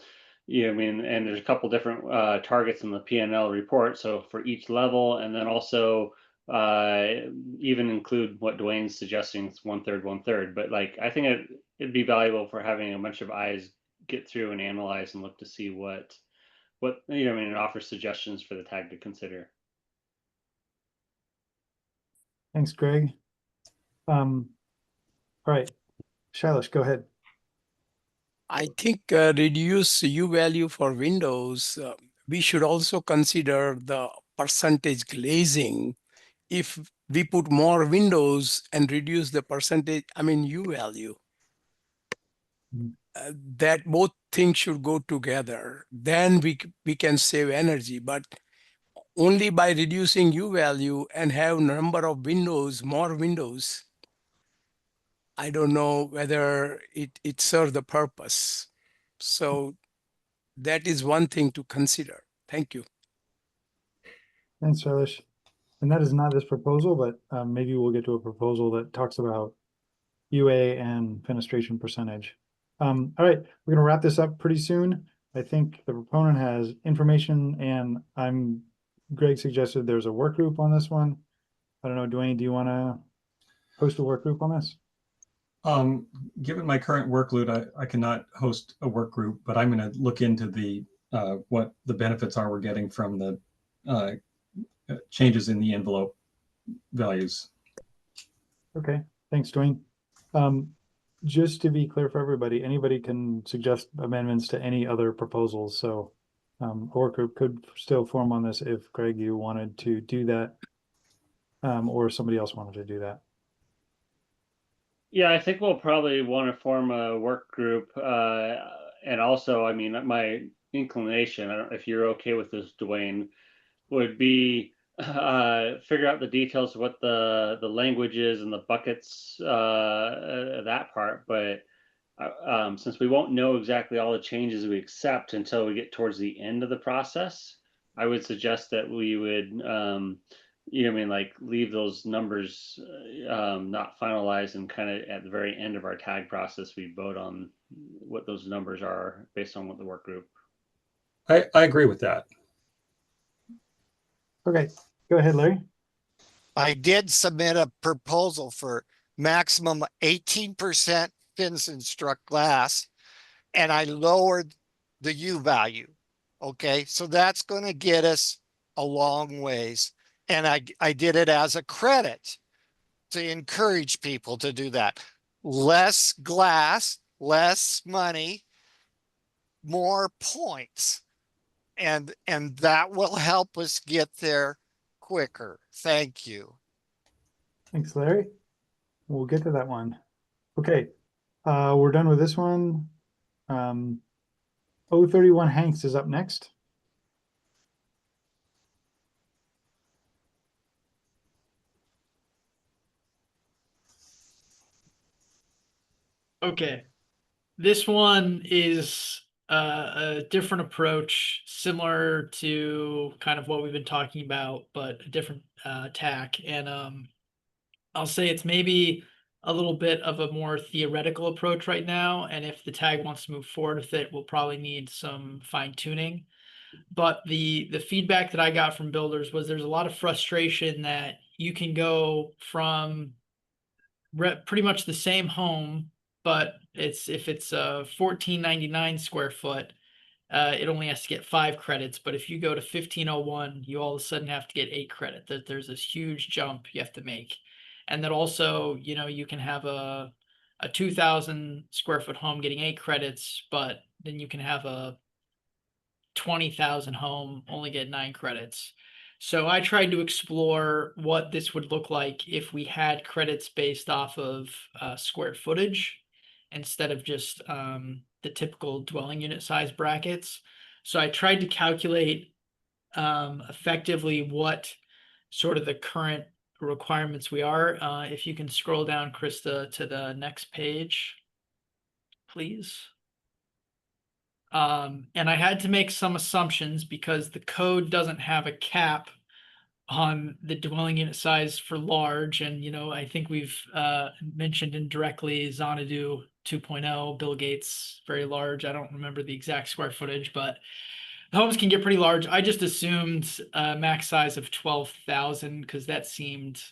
there's a couple different targets in the P&L report. So for each level, and then also even include what Dwayne's suggesting, it's 1/3, 1/3. But like, I think it'd be valuable for having a bunch of eyes get through and analyze and look to see what and offer suggestions for the tag to consider. Thanks, Greg. All right, Shailesh, go ahead. I think reduce U value for windows. We should also consider the percentage glazing. If we put more windows and reduce the percentage, U value, that both things should go together. Then we can save energy, but only by reducing U value and have number of windows, more windows, I don't know whether it serves the purpose. So that is one thing to consider. Thank you. Thanks, Shailesh. And that is not this proposal, but maybe we'll get to a proposal that talks about UA and fenestration percentage. All right, we're going to wrap this up pretty soon. I think the proponent has information, and Greg suggested there's a work group on this one. I don't know, Dwayne, do you want to host a work group on this? Given my current workload, I cannot host a work group, but I'm going to look into the what the benefits are we're getting from the changes in the envelope values. Okay, thanks, Dwayne. Just to be clear for everybody, anybody can suggest amendments to any other proposals. So a work group could still form on this if, Greg, you wanted to do that, or somebody else wanted to do that. Yeah, I think we'll probably want to form a work group. And also, my inclination, I don't know if you're okay with this, Dwayne, would be figure out the details of what the language is and the buckets, that part. But since we won't know exactly all the changes we accept until we get towards the end of the process, I would suggest that we would leave those numbers not finalized, and kind of at the very end of our tag process, we vote on what those numbers are based on what the work group. I agree with that. Okay, go ahead, Larry. I did submit a proposal for maximum 18% Finson struck glass, and I lowered the U value. Okay, so that's going to get us a long ways. And I did it as a credit to encourage people to do that. Less glass, less money, more points. And that will help us get there quicker. Thank you. Thanks, Larry. We'll get to that one. Okay, we're done with this one. 031 Hanks is up next. Okay, this one is a different approach, similar to kind of what we've been talking about, but a different tack. And I'll say it's maybe a little bit of a more theoretical approach right now. And if the tag wants to move forward with it, we'll probably need some fine tuning. But the feedback that I got from builders was there's a lot of frustration that you can go from pretty much the same home, but if it's a 1499 square foot, it only has to get 5 credits. But if you go to 1501, you all of a sudden have to get 8 credits. That there's this huge jump you have to make. And that also, you can have a 2000 square foot home getting 8 credits, but then you can have a 20,000 home only get 9 credits. So I tried to explore what this would look like if we had credits based off of square footage instead of just the typical dwelling unit size brackets. So I tried to calculate effectively what sort of the current requirements we are. If you can scroll down, Krista, to the next page, please. And I had to make some assumptions because the code doesn't have a cap on the dwelling unit size for large. And, I think we've mentioned indirectly Xanadu 2.0, Bill Gates, very large. I don't remember the exact square footage, but homes can get pretty large. I just assumed a max size of 12,000 because that seemed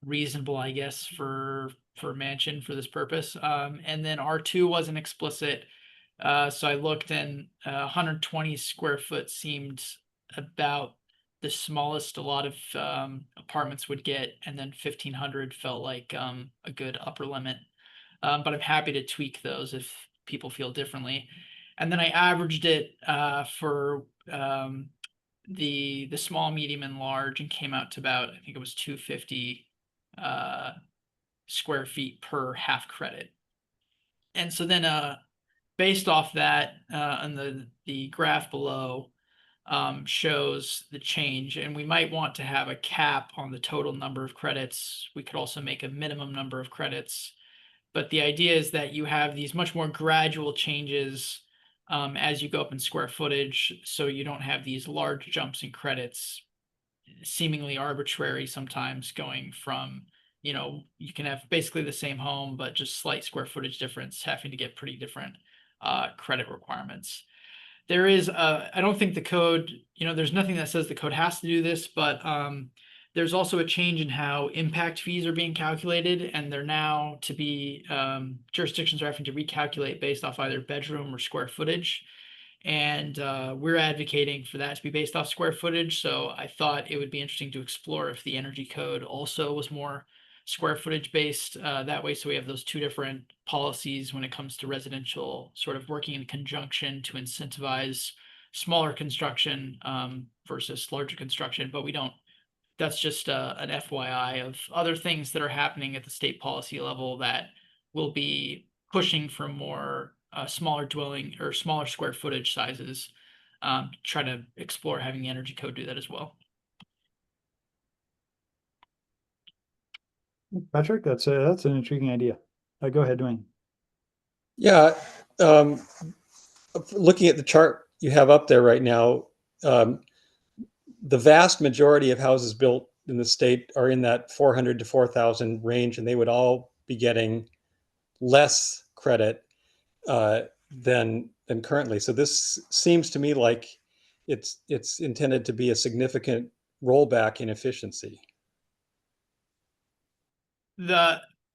reasonable, I guess, for a mansion for this purpose. And then R2 wasn't explicit. So I looked, and 120 square foot seemed about the smallest a lot of apartments would get, and then 1,500 felt like a good upper limit. But I'm happy to tweak those if people feel differently. And then I averaged it for the small, medium, and large, and came out to about, I think it was 250 square feet per half credit. And so then based off that, and the graph below shows the change, and we might want to have a cap on the total number of credits. We could also make a minimum number of credits, but the idea is that you have these much more gradual changes as you go up in square footage, so you don't have these large jumps in credits, seemingly arbitrary sometimes, going from, you can have basically the same home, but just slight square footage difference, having to get pretty different credit requirements. There is, I don't think the code, there's nothing that says the code has to do this, but there's also a change in how impact fees are being calculated, and they're now to be, jurisdictions are having to recalculate based off either bedroom or square footage. And we're advocating for that to be based off square footage. So I thought it would be interesting to explore if the energy code also was more square footage based that way. So we have those two different policies when it comes to residential, sort of working in conjunction to incentivize smaller construction versus larger construction. But we don't, that's just an FYI of other things that are happening at the state policy level that will be pushing for more smaller dwelling or smaller square footage sizes. Try to explore having the energy code do that as well. Patrick, that's an intriguing idea. Go ahead, Dwayne. Yeah, looking at the chart you have up there right now, the vast majority of houses built in the state are in that 400 to 4,000 range, and they would all be getting less credit than currently. So this seems to me like it's intended to be a significant rollback in efficiency.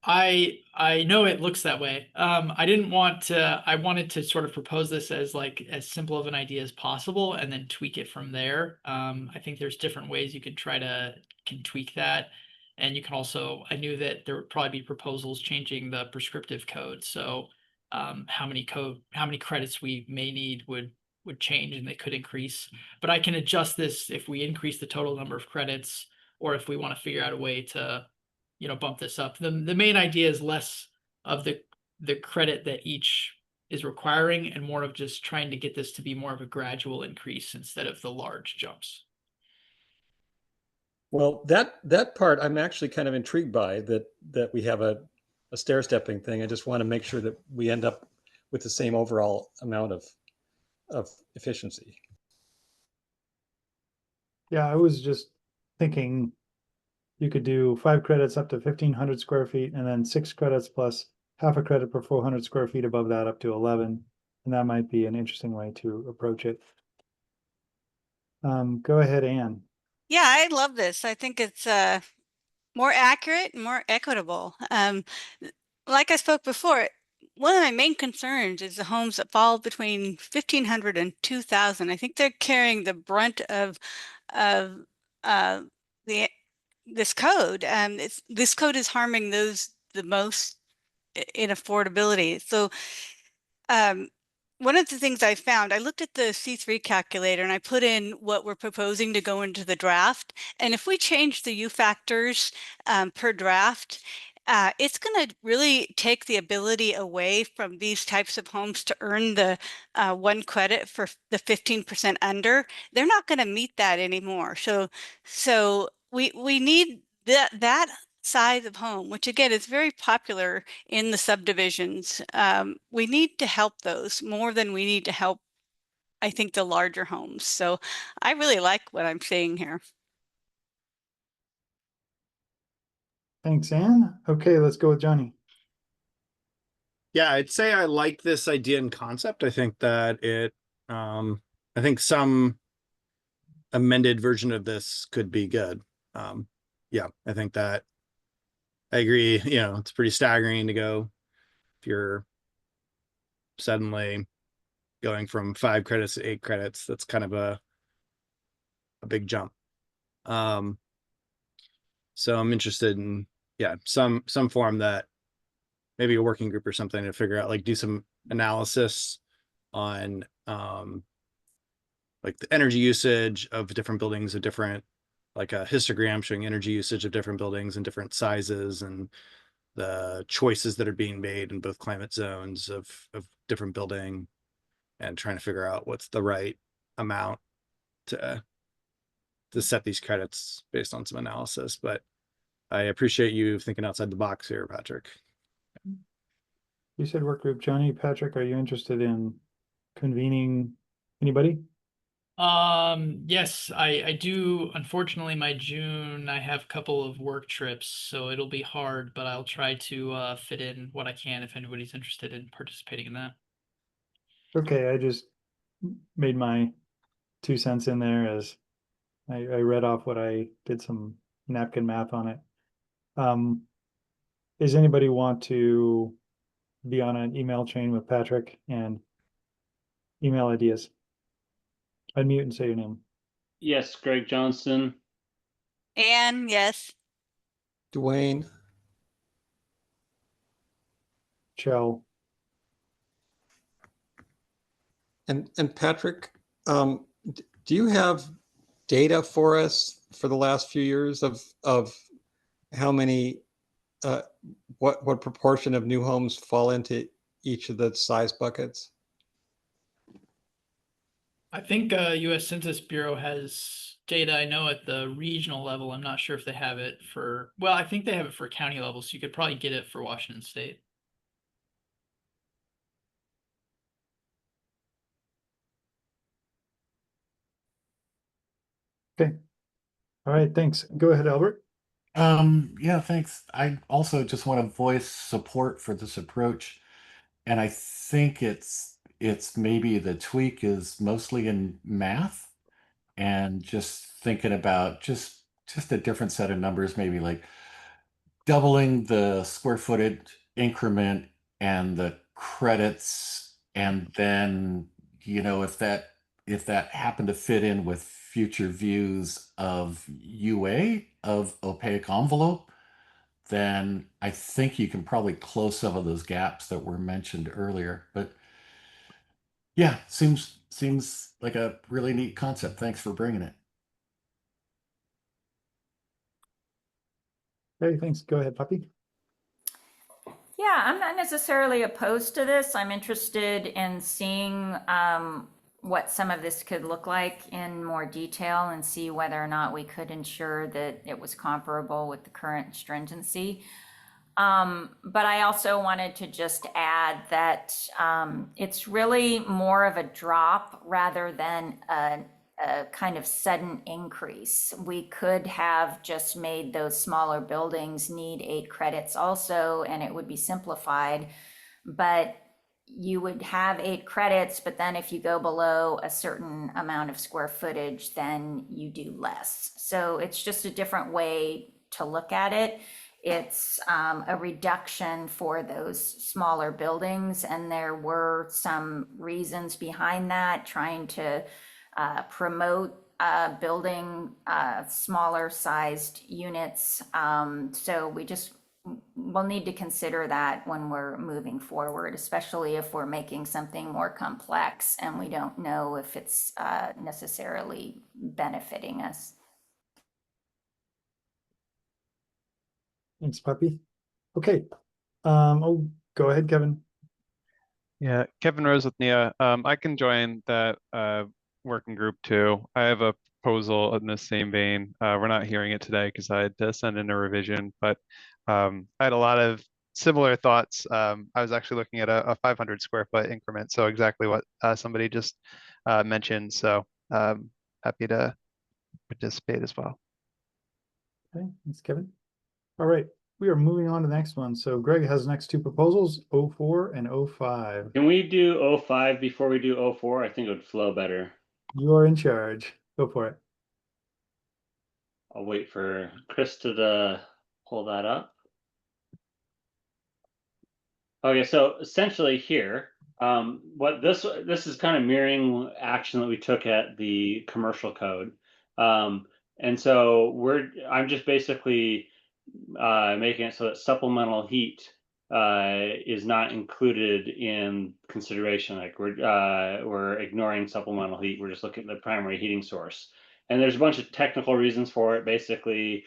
I know it looks that way. I wanted to sort of propose this as as simple of an idea as possible and then tweak it from there. I think there's different ways you can tweak that. And you can also, I knew that there would probably be proposals changing the prescriptive code. So how many credits we may need would change, and they could increase. But I can adjust this if we increase the total number of credits, or if we want to figure out a way to bump this up. The main idea is less of the credit that each is requiring, and more of just trying to get this to be more of a gradual increase instead of the large jumps. Well, that part I'm actually kind of intrigued by, that we have a stair-stepping thing. I just want to make sure that we end up with the same overall amount of efficiency. Yeah, I was just thinking you could do 5 credits up to 1,500 square feet, and then 6 credits plus half a credit per 400 square feet above that up to 11. And that might be an interesting way to approach it. Go ahead, Anne. Yeah, I love this. I think it's more accurate and more equitable. Like I spoke before, one of my main concerns is the homes that fall between 1,500 and 2,000. I think they're carrying the brunt of this code. This code is harming those the most in affordability. So one of the things I found, I looked at the C3 calculator and I put in what we're proposing to go into the draft. And if we change the U factors per draft, it's going to really take the ability away from these types of homes to earn the 1 credit for the 15% under. They're not going to meet that anymore. So we need that size of home, which again is very popular in the subdivisions. We need to help those more than we need to help, I think, the larger homes. So I really like what I'm seeing here. Thanks, Anne. Okay, let's go with Johnny. Yeah, I'd say I like this idea and concept. I think that I think some amended version of this could be good. Yeah, I think that I agree. It's pretty staggering to go if you're suddenly going from 5 credits to 8 credits. That's kind of a big jump. So I'm interested in, some form that maybe a working group or something to figure out, like do some analysis on like the energy usage of different buildings of different, like a histogram showing energy usage of different buildings and different sizes and the choices that are being made in both climate zones of different building, and trying to figure out what's the right amount to set these credits based on some analysis. But I appreciate you thinking outside the box here, Patrick. You said work group. Johnny, Patrick, are you interested in convening anybody? Yes, I do. Unfortunately, my June, I have a couple of work trips, so it'll be hard, but I'll try to fit in what I can if anybody's interested in participating in that. Okay, I just made my 2 cents in there as I read off what I did some napkin math on it. Does anybody want to be on an email chain with Patrick and email ideas? Unmute and say your name. Yes, Greg Johnson. And yes. Dwayne. Joe. And Patrick, do you have data for us for the last few years of how many, what proportion of new homes fall into each of the size buckets? I think U.S. Census Bureau has data. I know at the regional level. I'm not sure if they have it for, well, I think they have it for county level, so you could probably get it for Washington State. Okay. All right, thanks. Go ahead, Albert. Yeah, thanks. I also just want to voice support for this approach. And I think it's maybe the tweak is mostly in math and just thinking about just a different set of numbers, maybe like doubling the square footage increment and the credits, and then if that happened to fit in with future views of UA of opaque envelope, then I think you can probably close some of those gaps that were mentioned earlier. But yeah, seems like a really neat concept. Thanks for bringing it. Hey, thanks. Go ahead, Puppy. Yeah, I'm not necessarily opposed to this. I'm interested in seeing what some of this could look like in more detail and see whether or not we could ensure that it was comparable with the current stringency. But I also wanted to just add that it's really more of a drop rather than a kind of sudden increase. We could have just made those smaller buildings need 8 credits also, and it would be simplified. But you would have 8 credits, but then if you go below a certain amount of square footage, then you do less. So it's just a different way to look at it. It's a reduction for those smaller buildings, and there were some reasons behind that, trying to promote building smaller sized units. So we'll need to consider that when we're moving forward, especially if we're making something more complex and we don't know if it's necessarily benefiting us. Thanks, Puppy. Okay. Go ahead, Kevin. Yeah, Kevin Rose with NIA. I can join that working group too. I have a proposal in the same vein. We're not hearing it today because I had to send in a revision, but I had a lot of similar thoughts. I was actually looking at a 500 square foot increment, so exactly what somebody just mentioned. So happy to participate as well. Okay, thanks, Kevin. All right, we are moving on to the next one. So Greg has the next two proposals, 04 and 05. Can we do 05 before we do 04? I think it would flow better. You are in charge. Go for it. I'll wait for Chris to pull that up. Okay, so essentially here, what this is kind of mirroring action that we took at the commercial code. And so I'm just basically making it so that supplemental heat is not included in consideration. Like we're ignoring supplemental heat. We're just looking at the primary heating source. And there's a bunch of technical reasons for it. Basically,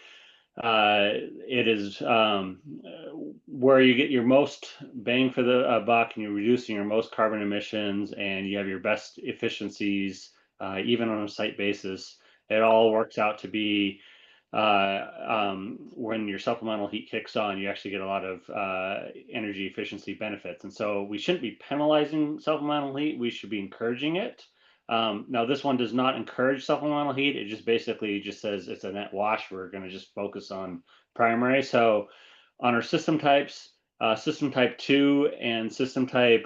it is where you get your most bang for the buck, and you're reducing your most carbon emissions, and you have your best efficiencies, even on a site basis. It all works out to be when your supplemental heat kicks on, you actually get a lot of energy efficiency benefits. And so we shouldn't be penalizing supplemental heat. We should be encouraging it. Now, this one does not encourage supplemental heat. It just basically just says it's a net wash. We're going to just focus on primary. So on our system types, system type 2 and system type,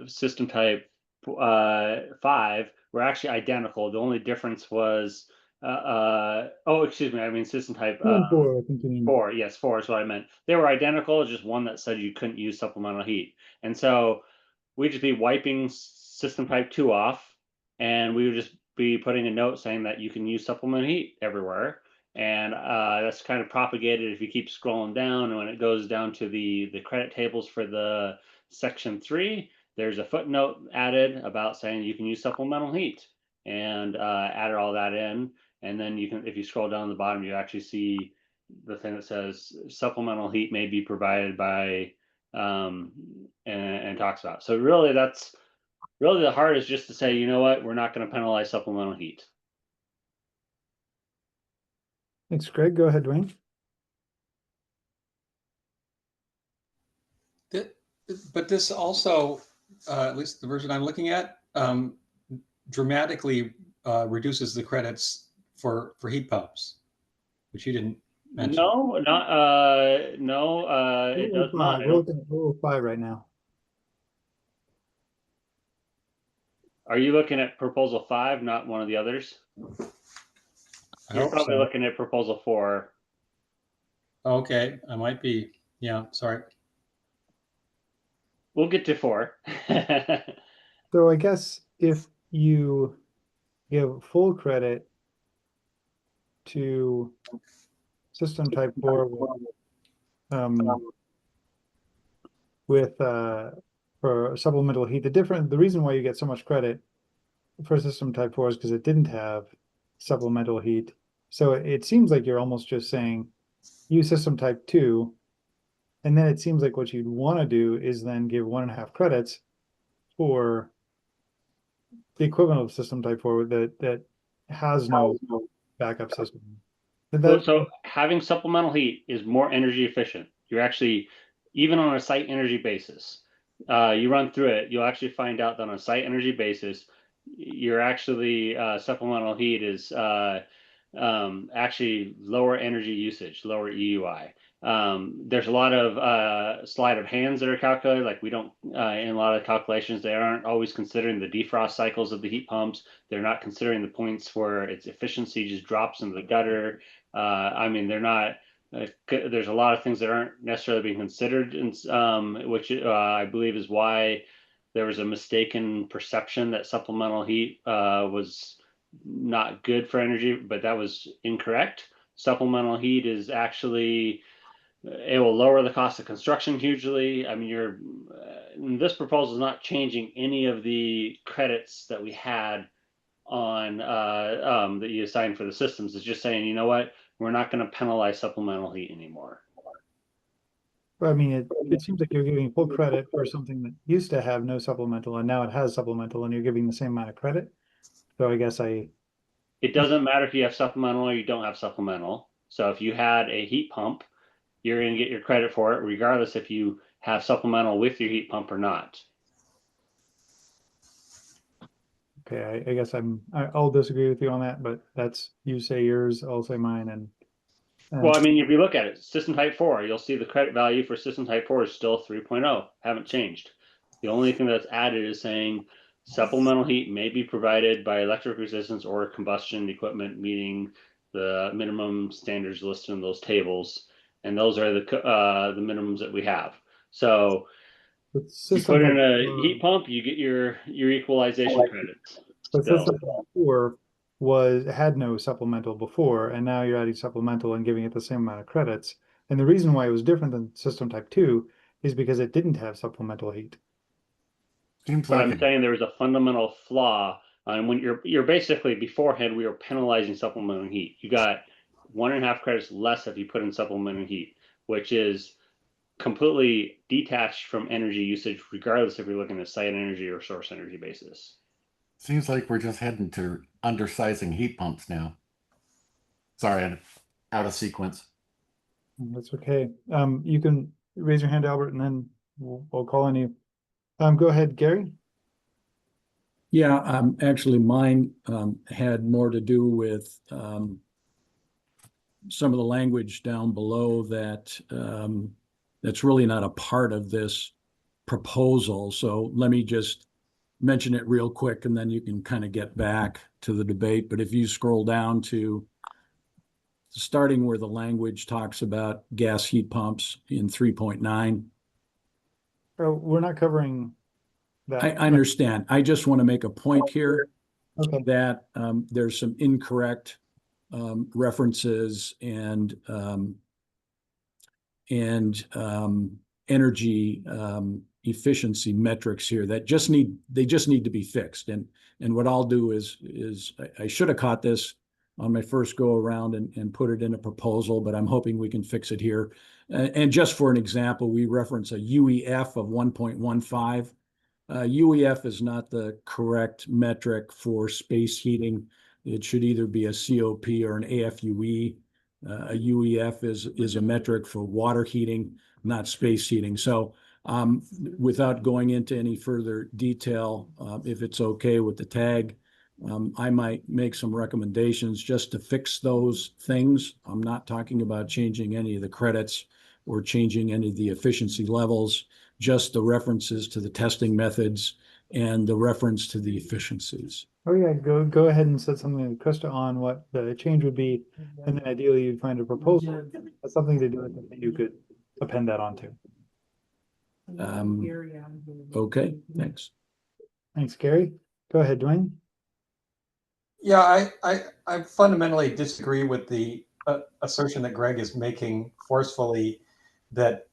system type 5 were actually identical. The only difference was, excuse me, I mean system type 4, I think you mean. 4. Yes, 4 is what I meant. They were identical, just one that said you couldn't use supplemental heat. And so we'd just be wiping system type 2 off, and we would just be putting a note saying that you can use supplemental heat everywhere. And that's kind of propagated if you keep scrolling down. And when it goes down to the credit tables for the section 3, there's a footnote added about saying you can use supplemental heat, and added all that in. And then you can, if you scroll down the bottom, you actually see the thing that says supplemental heat may be provided by and talks about. So really, that's really the heart is just to say, you know what, we're not going to penalize supplemental heat. Thanks, Greg. Go ahead, Dwayne. But this also, at least the version I'm looking at, dramatically reduces the credits for heat pumps, which you didn't mention. No, not no. It does not. We're looking at 05 right now. Are you looking at proposal 5, not one of the others? You're probably looking at proposal 4. Okay, I might be. Yeah, sorry. We'll get to 4. So I guess if you give full credit to system type 4 for supplemental heat, the reason why you get so much credit for system type 4 is because it didn't have supplemental heat. So it seems like you're almost just saying use system type 2, and then it seems like what you'd want to do is then give 1.5 credits for the equivalent of system type 4 that has no backup system. So having supplemental heat is more energy efficient. You're actually, even on a site energy basis, you run through it, you'll actually find out that on a site energy basis, you're actually supplemental heat is actually lower energy usage, lower EUI. There's a lot of sleight of hands that are calculated. Like we don't, in a lot of calculations, they aren't always considering the defrost cycles of the heat pumps. They're not considering the points where its efficiency just drops into the gutter. I mean, they're not, there's a lot of things that aren't necessarily being considered, which I believe is why there was a mistaken perception that supplemental heat was not good for energy, but that was incorrect. Supplemental heat is actually, it will lower the cost of construction hugely. I mean, this proposal is not changing any of the credits that we had on that you assigned for the systems. It's just saying, you know what, we're not going to penalize supplemental heat anymore. I mean, it seems like you're giving full credit for something that used to have no supplemental and now it has supplemental and you're giving the same amount of credit. So I guess It doesn't matter if you have supplemental or you don't have supplemental. So if you had a heat pump, you're going to get your credit for it, regardless if you have supplemental with your heat pump or not. okay, I guess I'll disagree with you on that, but that's, you say yours, I'll say mine, and Well, I mean, if you look at it, system type 4, you'll see the credit value for system type 4 is still 3.0, haven't changed. The only thing that's added is saying supplemental heat may be provided by electric resistance or combustion equipment meeting the minimum standards listed in those tables, and those are the minimums that we have. So you put in a heat pump, you get your equalization credits. but Still. system type 4 had no supplemental before, and now you're adding supplemental and giving it the same amount of credits. And the reason why it was different than system type 2 is because it didn't have supplemental heat. But I'm saying there was a fundamental flaw. And when you're basically, beforehand, we were penalizing supplemental heat. You got 1.5 credits less if you put in supplemental heat, which is completely detached from energy usage, regardless if you're looking at site energy or source energy basis. Seems like we're just heading to undersizing heat pumps now. Sorry, I'm out of sequence. That's okay. You can raise your hand, Albert, and then we'll call on you. Go ahead, Gary. Yeah, actually mine had more to do with some of the language down below that that's really not a part of this proposal. So let me just mention it real quick and then you can kind of get back to the debate. But if you scroll down to starting where the language talks about gas heat pumps in 3.9. Oh, we're not covering that. I understand. I just want to make a point here Okay. that there's some incorrect references and energy efficiency metrics here that just need to be fixed. And what I'll do is I should have caught this on my first go around and put it in a proposal, but I'm hoping we can fix it here. And just for an example, we reference a UEF of 1.15. UEF is not the correct metric for space heating. It should either be a COP or an AFUE. A UEF is a metric for water heating, not space heating. So without going into any further detail, if it's okay with the tag, I might make some recommendations just to fix those things. I'm not talking about changing any of the credits or changing any of the efficiency levels, just the references to the testing methods and the reference to the efficiencies. Oh yeah, go ahead and set something to Krista on what the change would be, and then ideally you'd find a proposal that's something to do with it that you could append that onto. Okay, thanks. Thanks, Gary. Go ahead, Dwayne. Yeah, I fundamentally disagree with the assertion that Greg is making forcefully that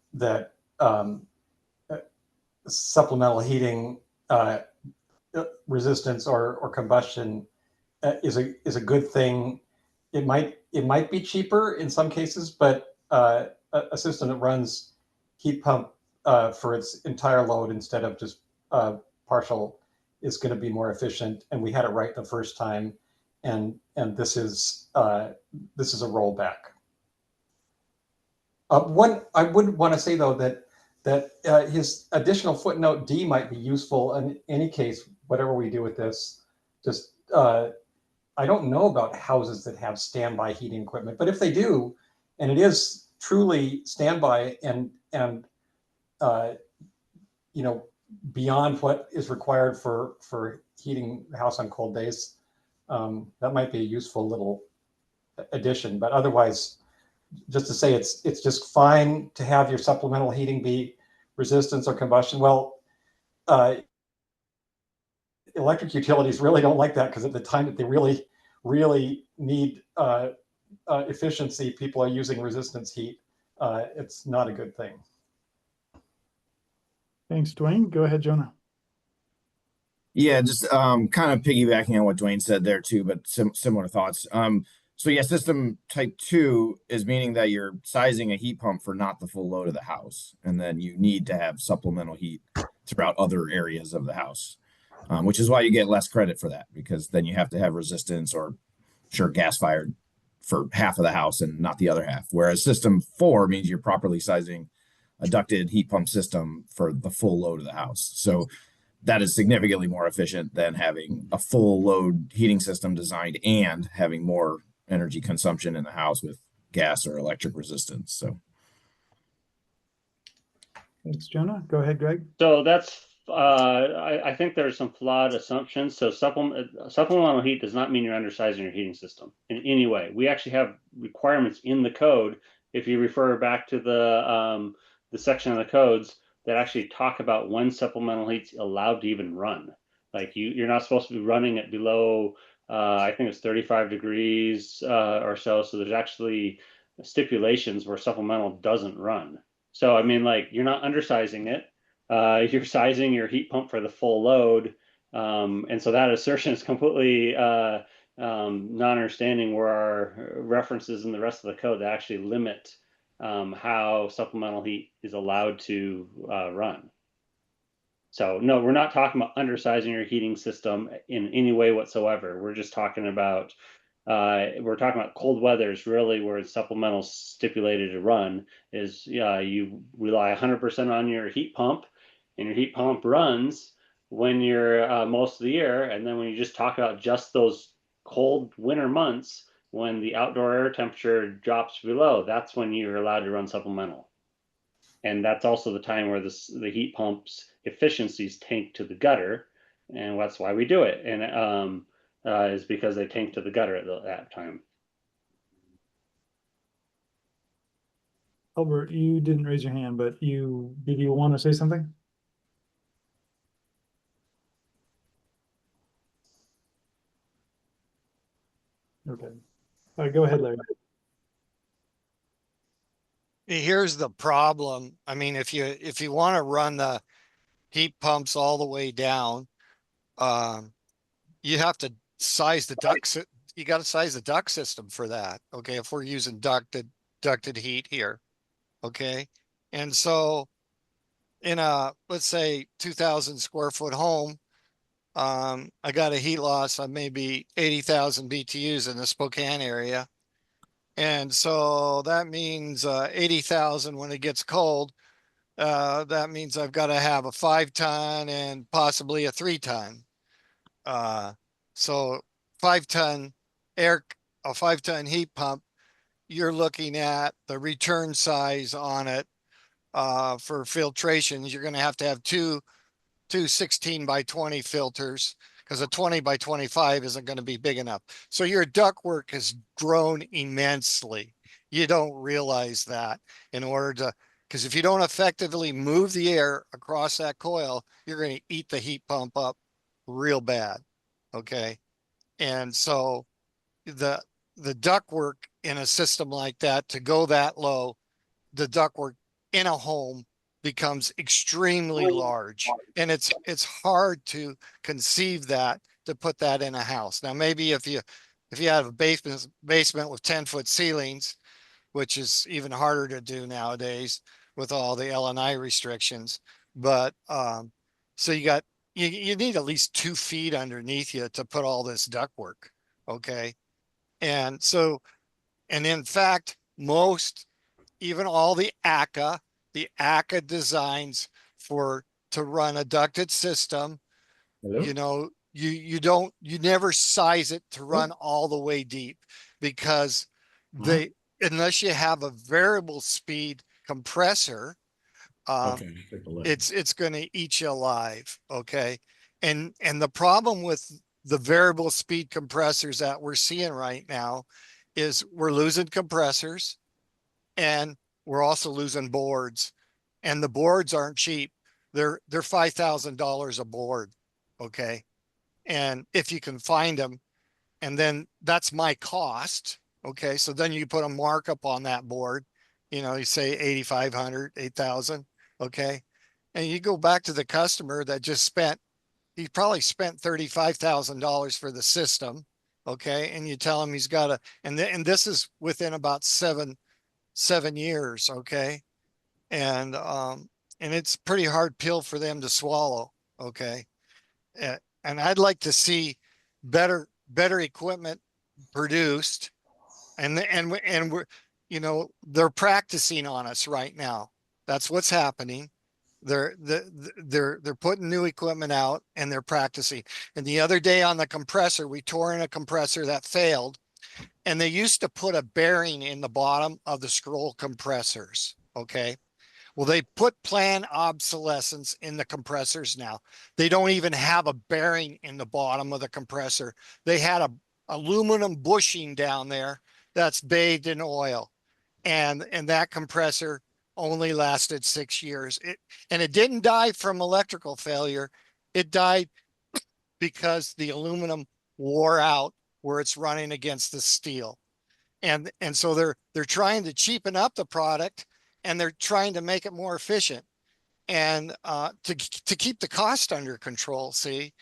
supplemental heating resistance or combustion is a good thing. It might be cheaper in some cases, but a system that runs heat pump for its entire load instead of just partial is going to be more efficient. And we had it right the first time, and this is a rollback. One I would want to say though that his additional footnote D might be useful in any case, whatever we do with this. Just I don't know about houses that have standby heating equipment, but if they do, and it is truly standby and you know, beyond what is required for heating the house on cold days, that might be a useful little addition. But otherwise, just to say it's just fine to have your supplemental heating be resistance or combustion. Well, electric utilities really don't like that because at the time that they really need efficiency, people are using resistance heat. It's not a good thing. Thanks, Dwayne. Go ahead, Jonah. Yeah, just kind of piggybacking on what Dwayne said there too, but similar thoughts. So yeah, system type 2 is meaning that you're sizing a heat pump for not the full load of the house, and then you need to have supplemental heat throughout other areas of the house, which is why you get less credit for that, because then you have to have resistance or sure gas fired for half of the house and not the other half. Whereas system 4 means you're properly sizing a ducted heat pump system for the full load of the house. So that is significantly more efficient than having a full load heating system designed and having more energy consumption in the house with gas or electric resistance. So Thanks, Jonah. Go ahead, Greg. So that's I think there's some flawed assumptions. So supplemental heat does not mean you're undersizing your heating system in any way. We actually have requirements in the code. If you refer back to the section of the codes that actually talk about when supplemental heat's allowed to even run. Like you're not supposed to be running it below I think it's 35 degrees or so. So there's actually stipulations where supplemental doesn't run. So I mean, like, you're not undersizing it. You're sizing your heat pump for the full load. And so that assertion is completely not understanding where our references in the rest of the code that actually limit how supplemental heat is allowed to run. So no, we're not talking about undersizing your heating system in any way whatsoever. We're just talking about cold weather is really where it's supplemental stipulated to run is you rely 100% on your heat pump, and your heat pump runs when you're most of the year. And then when you just talk about just those cold winter months when the outdoor air temperature drops below, that's when you're allowed to run supplemental. And that's also the time where the heat pump's efficiencies tank to the gutter, and that's why we do it. And is because they tank to the gutter at that time. Albert, you didn't raise your hand, but did you want to say something? Okay. Go ahead, Larry. Here's the problem. I mean, if you want to run the heat pumps all the way down, you have to size the duct. You got to size the duct system for that. Okay, if we're using ducted heat here, okay, and so in a, let's say, 2,000 square foot home, I got a heat loss of maybe 80,000 BTUs in the Spokane area. And so that means 80,000 when it gets cold. That means I've got to have a 5-ton and possibly a 3-ton. So 5-ton a 5-ton heat pump, you're looking at the return size on it for filtrations. You're going to have two 16 by 20 filters, because a 20 by 25 isn't going to be big enough. So your ductwork has grown immensely. You don't realize that because if you don't effectively move the air across that coil, you're going to eat the heat pump up real bad. Okay. And so the ductwork in a system like that, to go that low, the ductwork in a home becomes extremely large, and it's hard to conceive that, to put that in a house. Now, maybe if you have a basement with 10-foot ceilings, which is even harder to do nowadays with all the L&I restrictions, but so you need at least 2 feet underneath you to put all this ductwork. Okay, and so, and in fact, even all the ACA designs to run a ducted system. Hello? You know, you never size it to run all the way deep, because unless you have a variable speed compressor, it's going to eat you alive. Okay. And the problem with the variable speed compressors that we're seeing right now is we're losing compressors, and we're also losing boards, and the boards aren't cheap. They're $5,000 a board. Okay. And if you can find them, and then that's my cost. Okay. So then you put a markup on that board, you say 8,500, 8,000. Okay. And you go back to the customer that he probably spent $35,000 for the system. Okay, and you tell him he's got to, and this is within about seven years. Okay, and it's pretty hard pill for them to swallow. Okay, and I'd like to see better equipment produced, and we're, you know, they're practicing on us right now. That's what's happening. They're putting new equipment out and they're practicing. And the other day on the compressor, we tore in a compressor that failed, and they used to put a bearing in the bottom of the scroll compressors. Okay. Well, they put planned obsolescence in the compressors now. They don't even have a bearing in the bottom of the compressor. They had a aluminum bushing down there that's bathed in oil, and that compressor only lasted 6 years. It didn't die from electrical failure. It died because the aluminum wore out where it's running against the steel. And so they're trying to cheapen up the product, and they're trying to make it more efficient, and to keep the cost under control. See,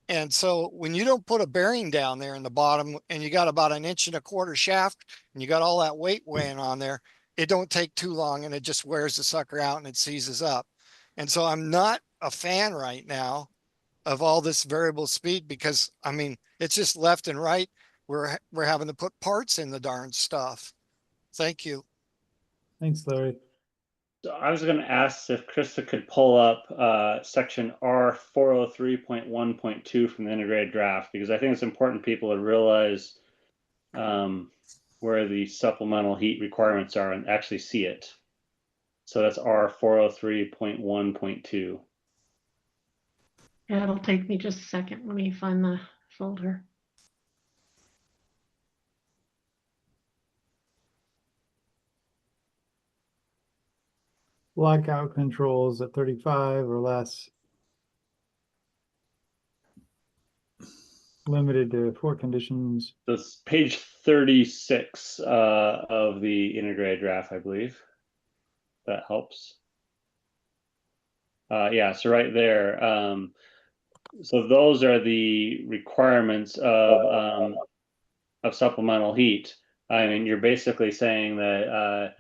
and so when you don't put a bearing down there in the bottom, and you got about 1.25 inch shaft, and you got all that weight weighing on there, it don't take too long, and it just wears the sucker out and it seizes up. And so I'm not a fan right now of all this variable speed, because I mean, it's just left and right. We're having to put parts in the darn stuff. Thank you. Thanks, Larry. So I was going to ask if Krista could pull up section R403.1.2 from the integrated draft, because I think it's important people to realize where the supplemental heat requirements are and actually see it. So that's R403.1.2. Yeah, it'll take me just a second. Let me find the folder. Blackout controls at 35 or less. Limited to 4 conditions. That's page 36 of the integrated draft, I believe. That helps. Yeah, so right there. So those are the requirements of supplemental heat. I mean, you're basically saying that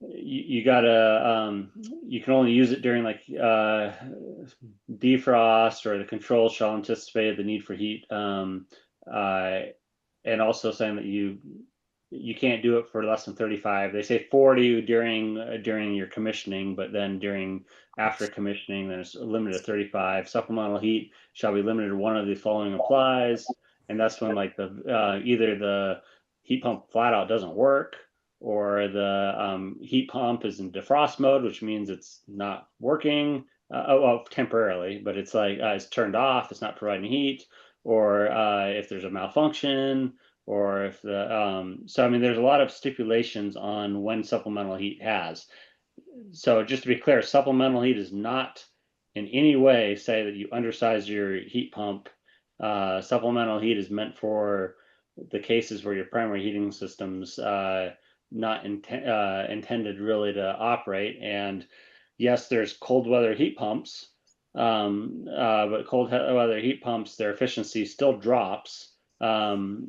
you gotta you can only use it during like defrost, or the control shall anticipate the need for heat, and also saying that you can't do it for less than 35. They say 40 during your commissioning, but then after commissioning, there's a limit of 35. Supplemental heat shall be limited to one of the following applies, and that's when like the either the heat pump flat out doesn't work, or the heat pump is in defrost mode, which means it's not working, well, temporarily, but it's like it's turned off, it's not providing heat, or if there's a malfunction, or if the so I mean, there's a lot of stipulations on when supplemental heat has. So just to be clear, supplemental heat is not in any way say that you undersize your heat pump. Supplemental heat is meant for the cases where your primary heating system's not intended really to operate. And yes, there's cold weather heat pumps, but cold weather heat pumps, their efficiency still drops. And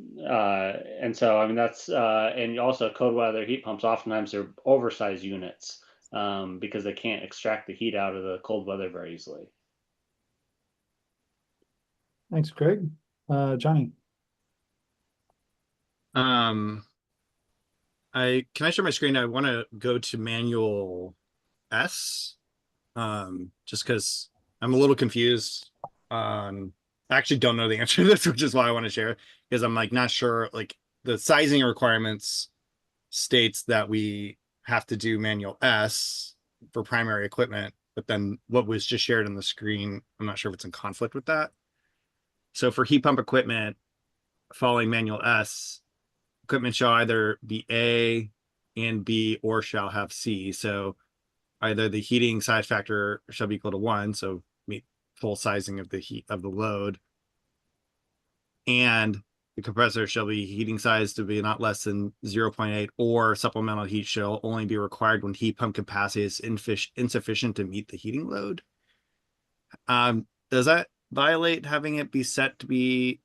so I mean, that's and also cold weather heat pumps, oftentimes they're oversized units because they can't extract the heat out of the cold weather very easily. Thanks, Craig. Johnny. Can I share my screen? I want to go to manual S, just because I'm a little confused. I actually don't know the answer to this, which is why I want to share, because I'm like not sure. Like the sizing requirements states that we have to do manual S for primary equipment, but then what was just shared on the screen, I'm not sure if it's in conflict with that. So for heat pump equipment, following manual S, equipment shall either be A and B or shall have C. So either the heating size factor shall be equal to 1, so meet full sizing of the heat of the load, and the compressor shall be heating size to be not less than 0.8, or supplemental heat shall only be required when heat pump capacity is insufficient to meet the heating load. Does that violate having it be set to be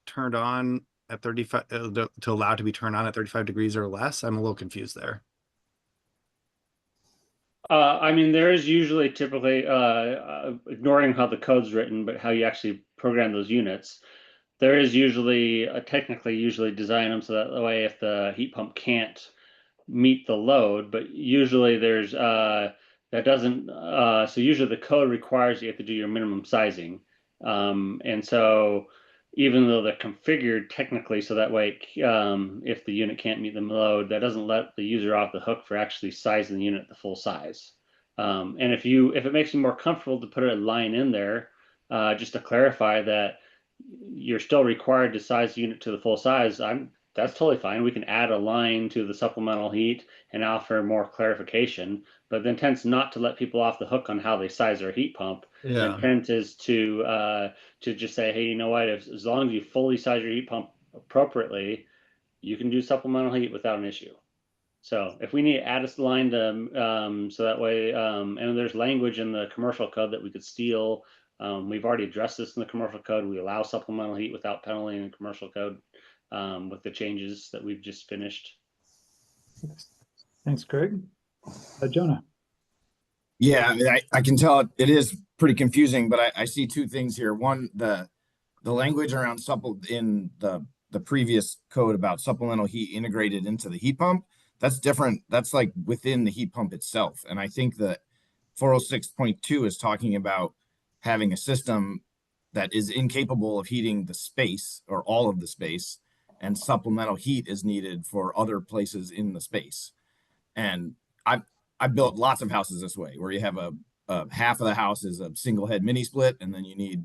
turned on at 35 to allow it to be turned on at 35 degrees or less? I'm a little confused there. I mean, there is usually typically ignoring how the code's written, but how you actually program those units. There is usually technically design them so that way if the heat pump can't meet the load, but usually there's that doesn't. So usually the code requires you have to do your minimum sizing, and so even though they're configured technically so that way if the unit can't meet the load, that doesn't let the user off the hook for actually sizing the unit the full size. And if it makes you more comfortable to put a line in there, just to clarify that you're still required to size the unit to the full size, that's totally fine. We can add a line to the supplemental heat and offer more clarification, but the intent's not to let people off the hook on how they size their heat pump. The intent is to just say, hey, you know what, as long as you fully size your heat pump appropriately, you can do supplemental heat without an issue. So if we need to add a line to, so that way, and there's language in the commercial code that we could steal. We've already addressed this in the commercial code. We allow supplemental heat without penalty in the commercial code with the changes that we've just finished. Thanks, Greg. Jonah. Yeah, I mean, I can tell it is pretty confusing, but I see two things here. One, the language around in the previous code about supplemental heat integrated into the heat pump, that's different. That's like within the heat pump itself. And I think that 406.2 is talking about having a system that is incapable of heating the space or all of the space, and supplemental heat is needed for other places in the space. And I built lots of houses this way, where you have a half of the house is a single head mini split, and then you need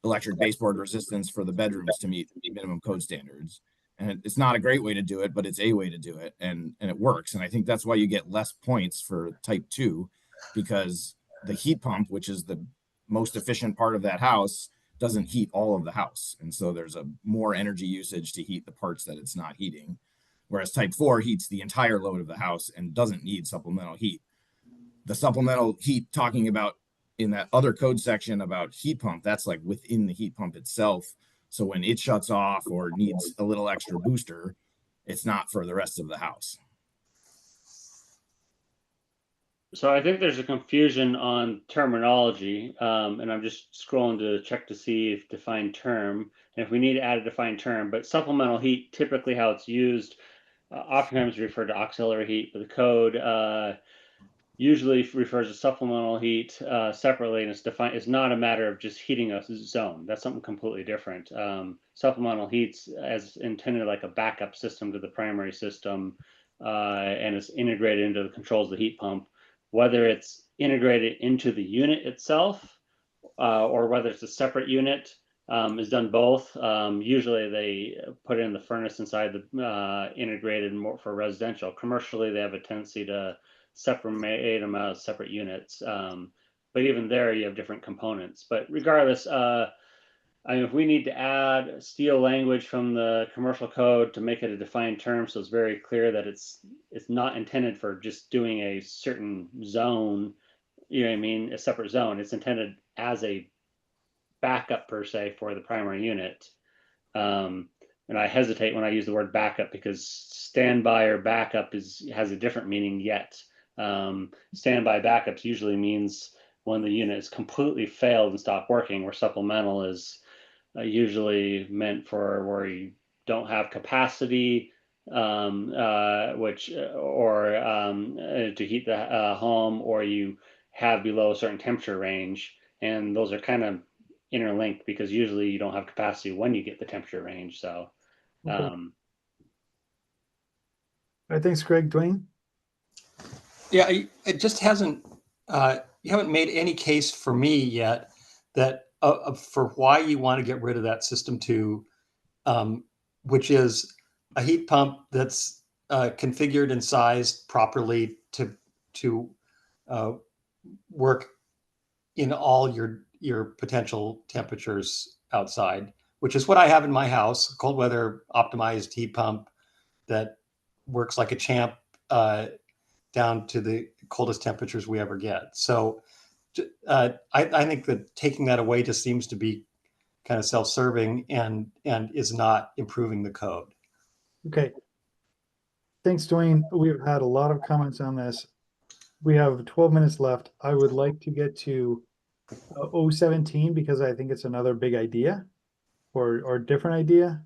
electric baseboard resistance for the bedrooms to meet minimum code standards. And it's not a great way to do it, but it's a way to do it, and it works. And I think that's why you get less points for type 2, because the heat pump, which is the most efficient part of that house, doesn't heat all of the house. And so there's a more energy usage to heat the parts that it's not heating. Whereas type 4 heats the entire load of the house and doesn't need supplemental heat. The supplemental heat talking about in that other code section about heat pump, that's like within the heat pump itself. So when it shuts off or needs a little extra booster, it's not for the rest of the house. So I think there's a confusion on terminology, and I'm just scrolling to check to see if defined term, and if we need to add a defined term, but supplemental heat, typically how it's used, oftentimes referred to auxiliary heat, but the code usually refers to supplemental heat separately, and it's defined. It's not a matter of just heating a zone. That's something completely different. Supplemental heat's as intended like a backup system to the primary system, and it's integrated into the controls of the heat pump. Whether it's integrated into the unit itself or whether it's a separate unit is done both. Usually they put in the furnace inside the integrated more for residential. Commercially, they have a tendency to separate them out as separate units. But even there, you have different components. But regardless, I mean, if we need to add steel language from the commercial code to make it a defined term, so it's very clear that it's not intended for just doing a certain zone, you know what I mean, a separate zone. It's intended as a backup per se for the primary unit. And I hesitate when I use the word backup because standby or backup has a different meaning yet. Standby backups usually means when the unit is completely failed and stopped working, where supplemental is usually meant for where you don't have capacity, which to heat the home, or you have below a certain temperature range, and those are kind of interlinked because usually you don't have capacity when you get the temperature range. So, All right, thanks, Greg. Dwayne. Yeah, it just hasn't. You haven't made any case for me yet that for why you want to get rid of that system 2, which is a heat pump that's configured and sized properly to work in all your potential temperatures outside, which is what I have in my house, a cold weather optimized heat pump that works like a champ down to the coldest temperatures we ever get. So I think that taking that away just seems to be kind of self-serving and is not improving the code. Okay. Thanks, Dwayne. We've had a lot of comments on this. We have 12 minutes left. I would like to get to 017 because I think it's another big idea or different idea.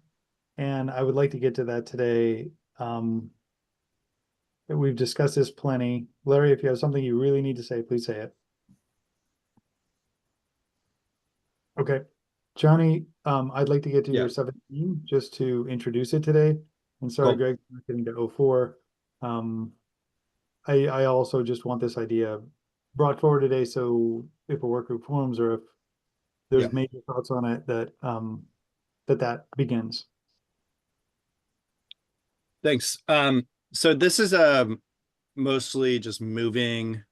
And I would like to get to that today. We've discussed this plenty. Larry, if you have something you really need to say, please say it. Okay. Johnny, I'd like to get to your 17 just to introduce it today. And sorry, Cool. Greg, not getting to 04. I also just want this idea brought forward today. So if a work group forms or if there's major thoughts on it, that that begins. Thanks. So this is mostly just moving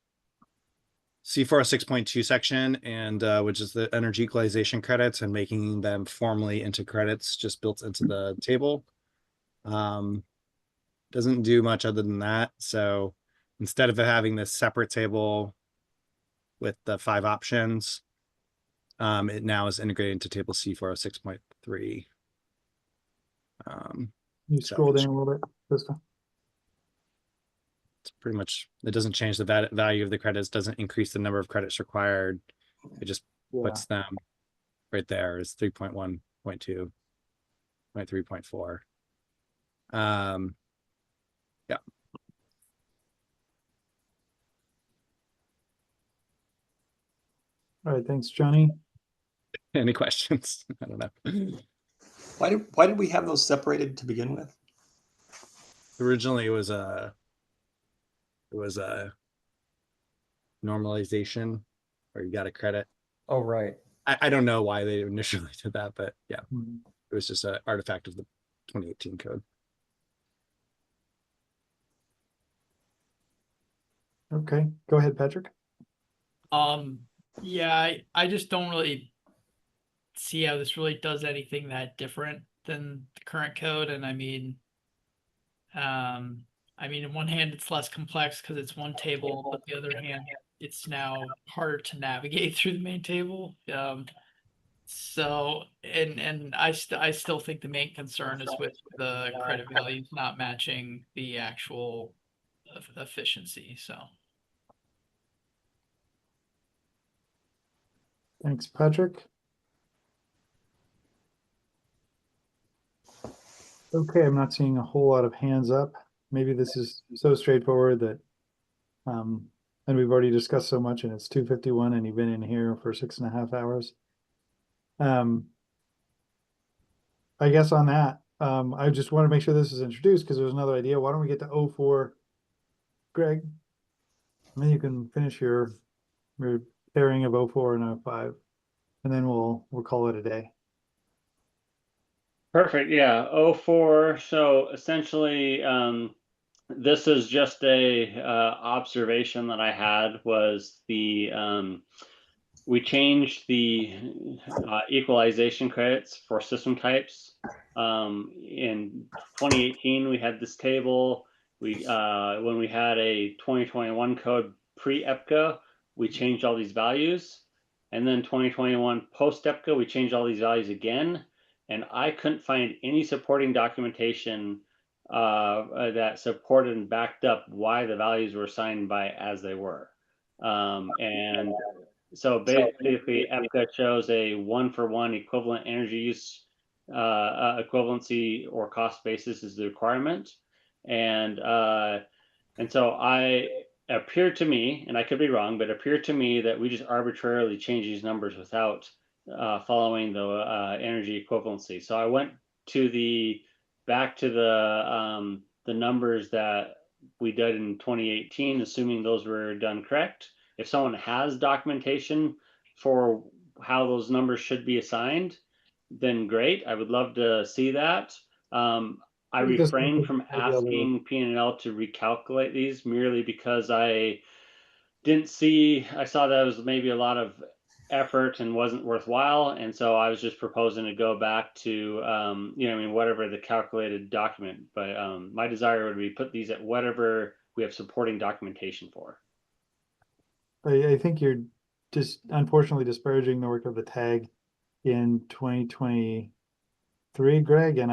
C406.2 section and which is the energy equalization credits and making them formally into credits just built into the table. Doesn't do much other than that. So instead of having this separate table with the 5 options, it now is integrated into table C406.3. You scroll down a little bit, Krista. It's pretty much, it doesn't change the value of the credits, doesn't increase the number of credits required. It just puts them right there as 3.1, 0.2, 0.3, 0.4. Yeah. All right, thanks, Johnny. Any questions? I don't know. Why did we have those separated to begin with? Originally, it was a normalization where you got a credit. Oh, right. I don't know why they initially did that, but yeah, it was just an artifact of the 2018 code. Okay, go ahead, Patrick. Yeah, I just don't really see how this really does anything that different than the current code. And I mean, on one hand, it's less complex because it's one table, but the other hand, it's now harder to navigate through the main table. So, and I still think the main concern is with the credit values not matching the actual efficiency. So. Thanks, Patrick. Okay, I'm not seeing a whole lot of hands up. Maybe this is so straightforward that, and we've already discussed so much and it's 2:51 and you've been in here for 6.5 hours. I guess on that, I just want to make sure this is introduced because there's another idea. Why don't we get to 04, Greg? And then you can finish your pairing of 04 and 05, and then we'll call it a day. Perfect. Yeah. 04. So essentially, this is just a observation that I had was the we changed the equalization credits for system types. In 2018, we had this table. When we had a 2021 code pre-EPCA, we changed all these values. And then 2021 post-EPCA, we changed all these values again. And I couldn't find any supporting documentation that supported and backed up why the values were assigned by as they were. And so basically, EPCA shows a 1-for-1 equivalent energy use equivalency or cost basis is the requirement, and so it appeared to me, and I could be wrong, but it appeared to me that we just arbitrarily changed these numbers without following the energy equivalency. So I went back to the numbers that we did in 2018, assuming those were done correct. If someone has documentation for how those numbers should be assigned, then great. I would love to see that. I refrained from asking P&L to recalculate these merely because I saw that it was maybe a lot of effort and wasn't worthwhile. And so I was just proposing to go back to, whatever the calculated document, but my desire would be put these at whatever we have supporting documentation for. I think you're just unfortunately disparaging the work of the tag. in 2023, Greg, and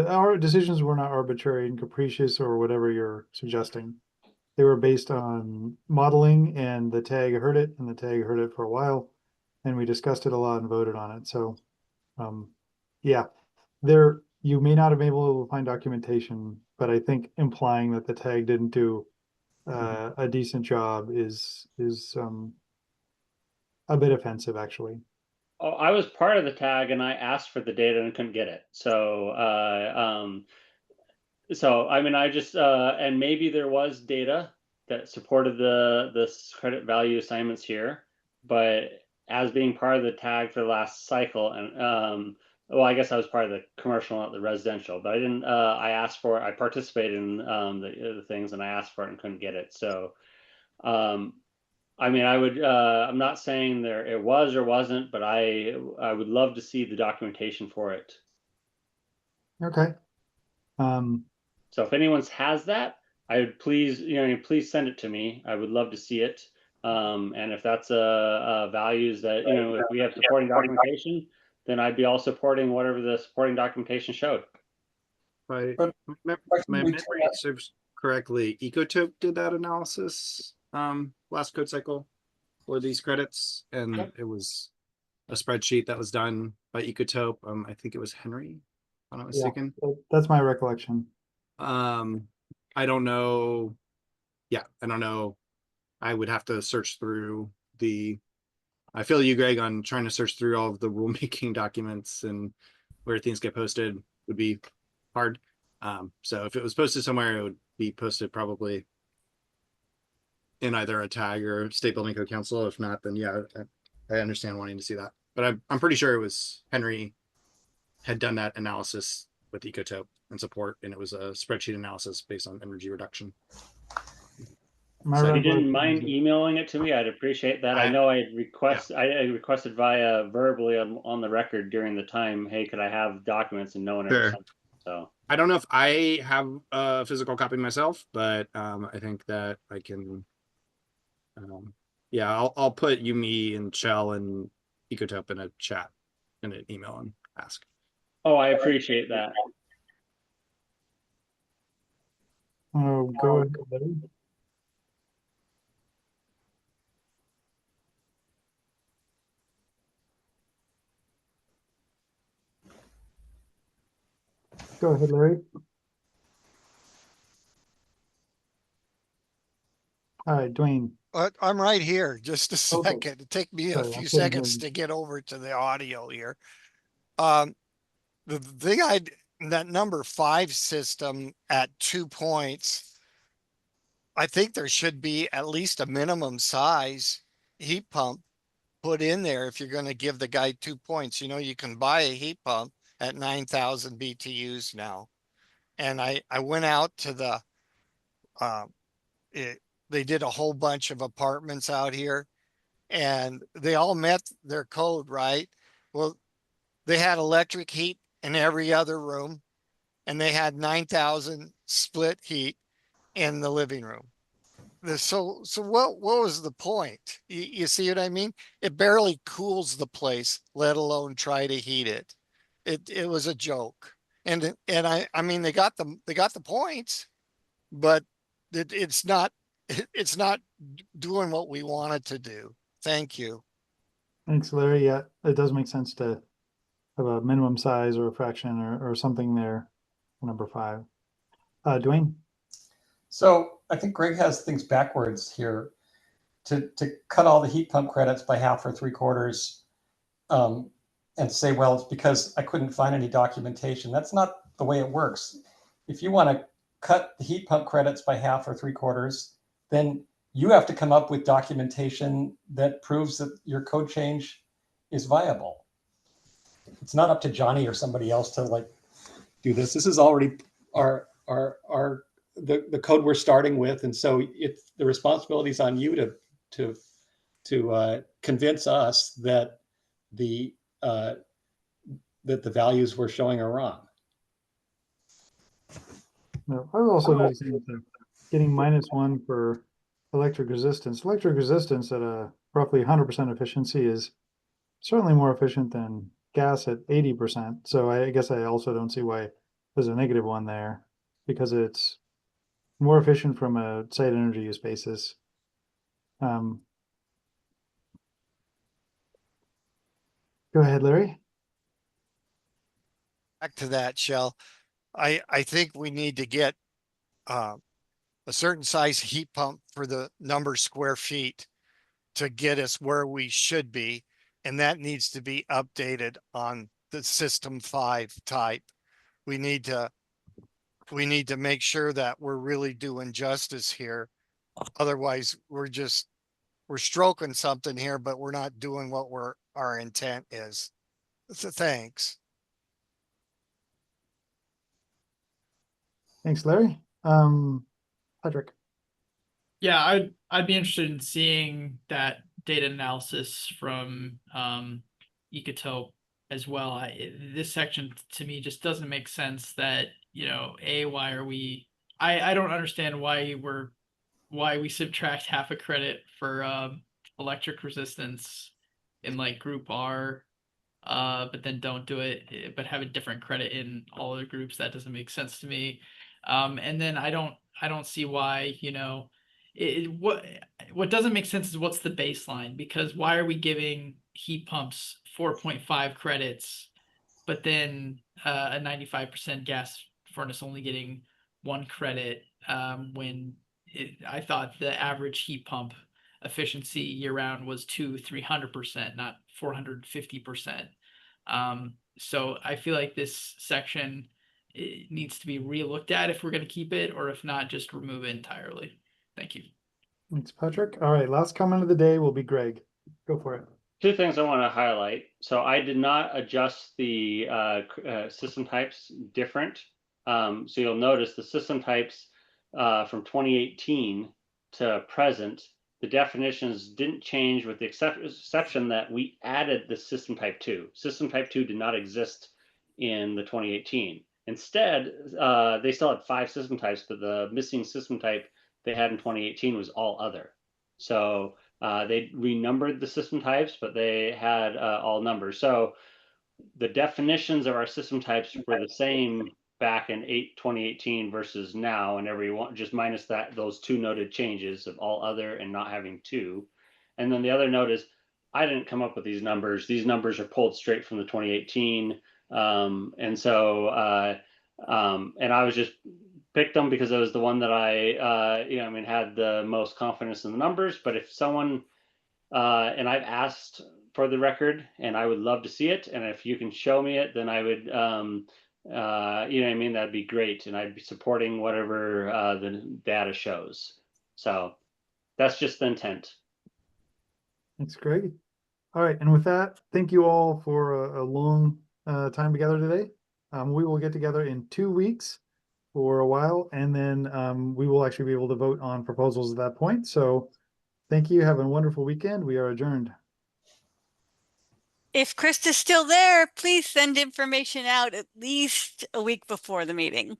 our decisions were not arbitrary and capricious or whatever you're suggesting. They were based on modeling, and the TAG heard it, and the TAG heard it for a while, and we discussed it a lot and voted on it. So, yeah, you may not have been able to find documentation, but I think implying that the TAG didn't do a decent job is a bit offensive, actually. Oh, I was part of the tag and I asked for the data and couldn't get it. So, I mean, I just, and maybe there was data that supported this credit value assignments here, but as being part of the tag for the last cycle, and well, I guess I was part of the commercial, not the residential, but I didn't, I asked for it, I participated in the things and I asked for it and couldn't get it. So, I mean, I'm not saying it was or wasn't, but I would love to see the documentation for it. Okay. So if anyone has that, I would please send it to me. I would love to see it. And if that's values that, if we have supporting documentation, then I'd be all supporting whatever the supporting documentation showed. My memory serves correctly, Ecotope did that analysis last code cycle for these credits, and it was a spreadsheet that was done by Ecotope. I think it was Henry, if I'm not mistaken. Yeah, that's my recollection. I don't know. Yeah, I don't know. I would have to search through I feel you, Greg, on trying to search through all of the rulemaking documents and where things get posted would be hard. So if it was posted somewhere, it would be posted probably in either a tag or State Building Code Council. If not, then yeah, I understand wanting to see that. But I'm pretty sure it was Henry had done that analysis with Ecotope and support, and it was a spreadsheet analysis based on energy reduction. So if you didn't mind emailing it to me, I'd appreciate that. I know I requested via verbally on the record during the time, hey, could I have documents, and no one ever sent. So I don't know if I have a physical copy myself, but I think that I can. Yeah, I'll put you, me, and Shell and Ecotope in a chat, in an email, and ask. Oh, I appreciate that. Oh, go ahead. Go ahead, Larry. All right, Dwayne. I'm right here. Just a second. Okay. It take me Sorry, a few I couldn't seconds hear to get over to the audio here. The thing that number 5 system at 2 points, I think there should be at least a minimum size heat pump put in there if you're going to give the guy 2 points. You can buy a heat pump at 9,000 BTUs now. And I went out to the, they did a whole bunch of apartments out here, and they all met their code, right? Well, they had electric heat in every other room, and they had 9,000 split heat in the living room. So what was the point? You see what I mean? It barely cools the place, let alone try to heat it. It was a joke. And I mean, they got the points, but it's not doing what we want it to do. Thank you. Thanks, Larry. Yeah, it does make sense to have a minimum size or a fraction or something there for number 5. Dwayne. So I think Greg has things backwards here. To cut all the heat pump credits by half or 3/4, and say, well, it's because I couldn't find any documentation. That's not the way it works. If you want to cut the heat pump credits by half or 3/4, then you have to come up with documentation that proves that your code change is viable. It's not up to Johnny or somebody else to do this. This is already the code we're starting with, and so the responsibility is on you to convince us that the values we're showing are wrong. No, I was also noticing that getting -1 for electric resistance. Electric resistance at a roughly 100% efficiency is certainly more efficient than gas at 80%. So I guess I also don't see why there's a negative one there, because it's more efficient from a site energy use basis. Go ahead, Larry. Back to that, Shell. I think we need to get a certain size heat pump for the number of square feet to get us where we should be. And that needs to be updated on the System 5 type. We need to make sure that we're really doing justice here. Otherwise, we're stroking something here, but we're not doing what our intent is. So thanks. Thanks, Larry. Patrick. Yeah, I'd be interested in seeing that data analysis from Ecotope as well. This section to me just doesn't make sense that, why are we, I don't understand why we subtract half a credit for electric resistance in like group R, but then don't do it, but have a different credit in all other groups. That doesn't make sense to me. And then I don't see why, what doesn't make sense is what's the baseline, because why are we giving heat pumps 4.5 credits, but then a 95% gas furnace only getting 1 credit, when I thought the average heat pump efficiency year round was 300%, not 450%. So I feel like this section, it needs to be re-looked at if we're going to keep it, or if not, just remove it entirely. Thank you. Thanks, Patrick. All right, last comment of the day will be Greg. Go for it. 2 things I want to highlight. So I did not adjust the system types different. So you'll notice the system types from 2018 to present, the definitions didn't change, with the exception that we added the system type 2. System type 2 did not exist in the 2018. Instead, they still had 5 system types, but the missing system type they had in 2018 was all other. So they renumbered the system types, but they had all numbers. So the definitions of our system types were the same back in 2018 versus now, and everyone just minus those 2 noted changes of all other and not having 2. And then the other note is I didn't come up with these numbers. These numbers are pulled straight from the 2018. And so and I was just picked them because it was the one that I had the most confidence in the numbers. But if someone and I've asked for the record, and I would love to see it, and if you can show me it, then I would that'd be great, and I'd be supporting whatever the data shows. So that's just the intent. Thanks, Greg. All right, and with that, thank you all for a long time together today. We will get together in 2 weeks for a while, and then we will actually be able to vote on proposals at that point. So thank you. Have a wonderful weekend. We are adjourned. If Krista's still there, please send information out at least a week before the meeting.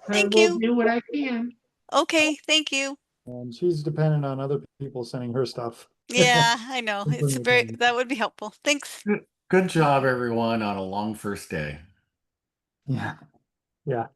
Thank I will you. do what I can. Okay, thank you. And she's dependent on other people sending her stuff. Yeah, I know. That would be helpful. Thanks. Good job, everyone, on a long first day. Yeah. Yeah.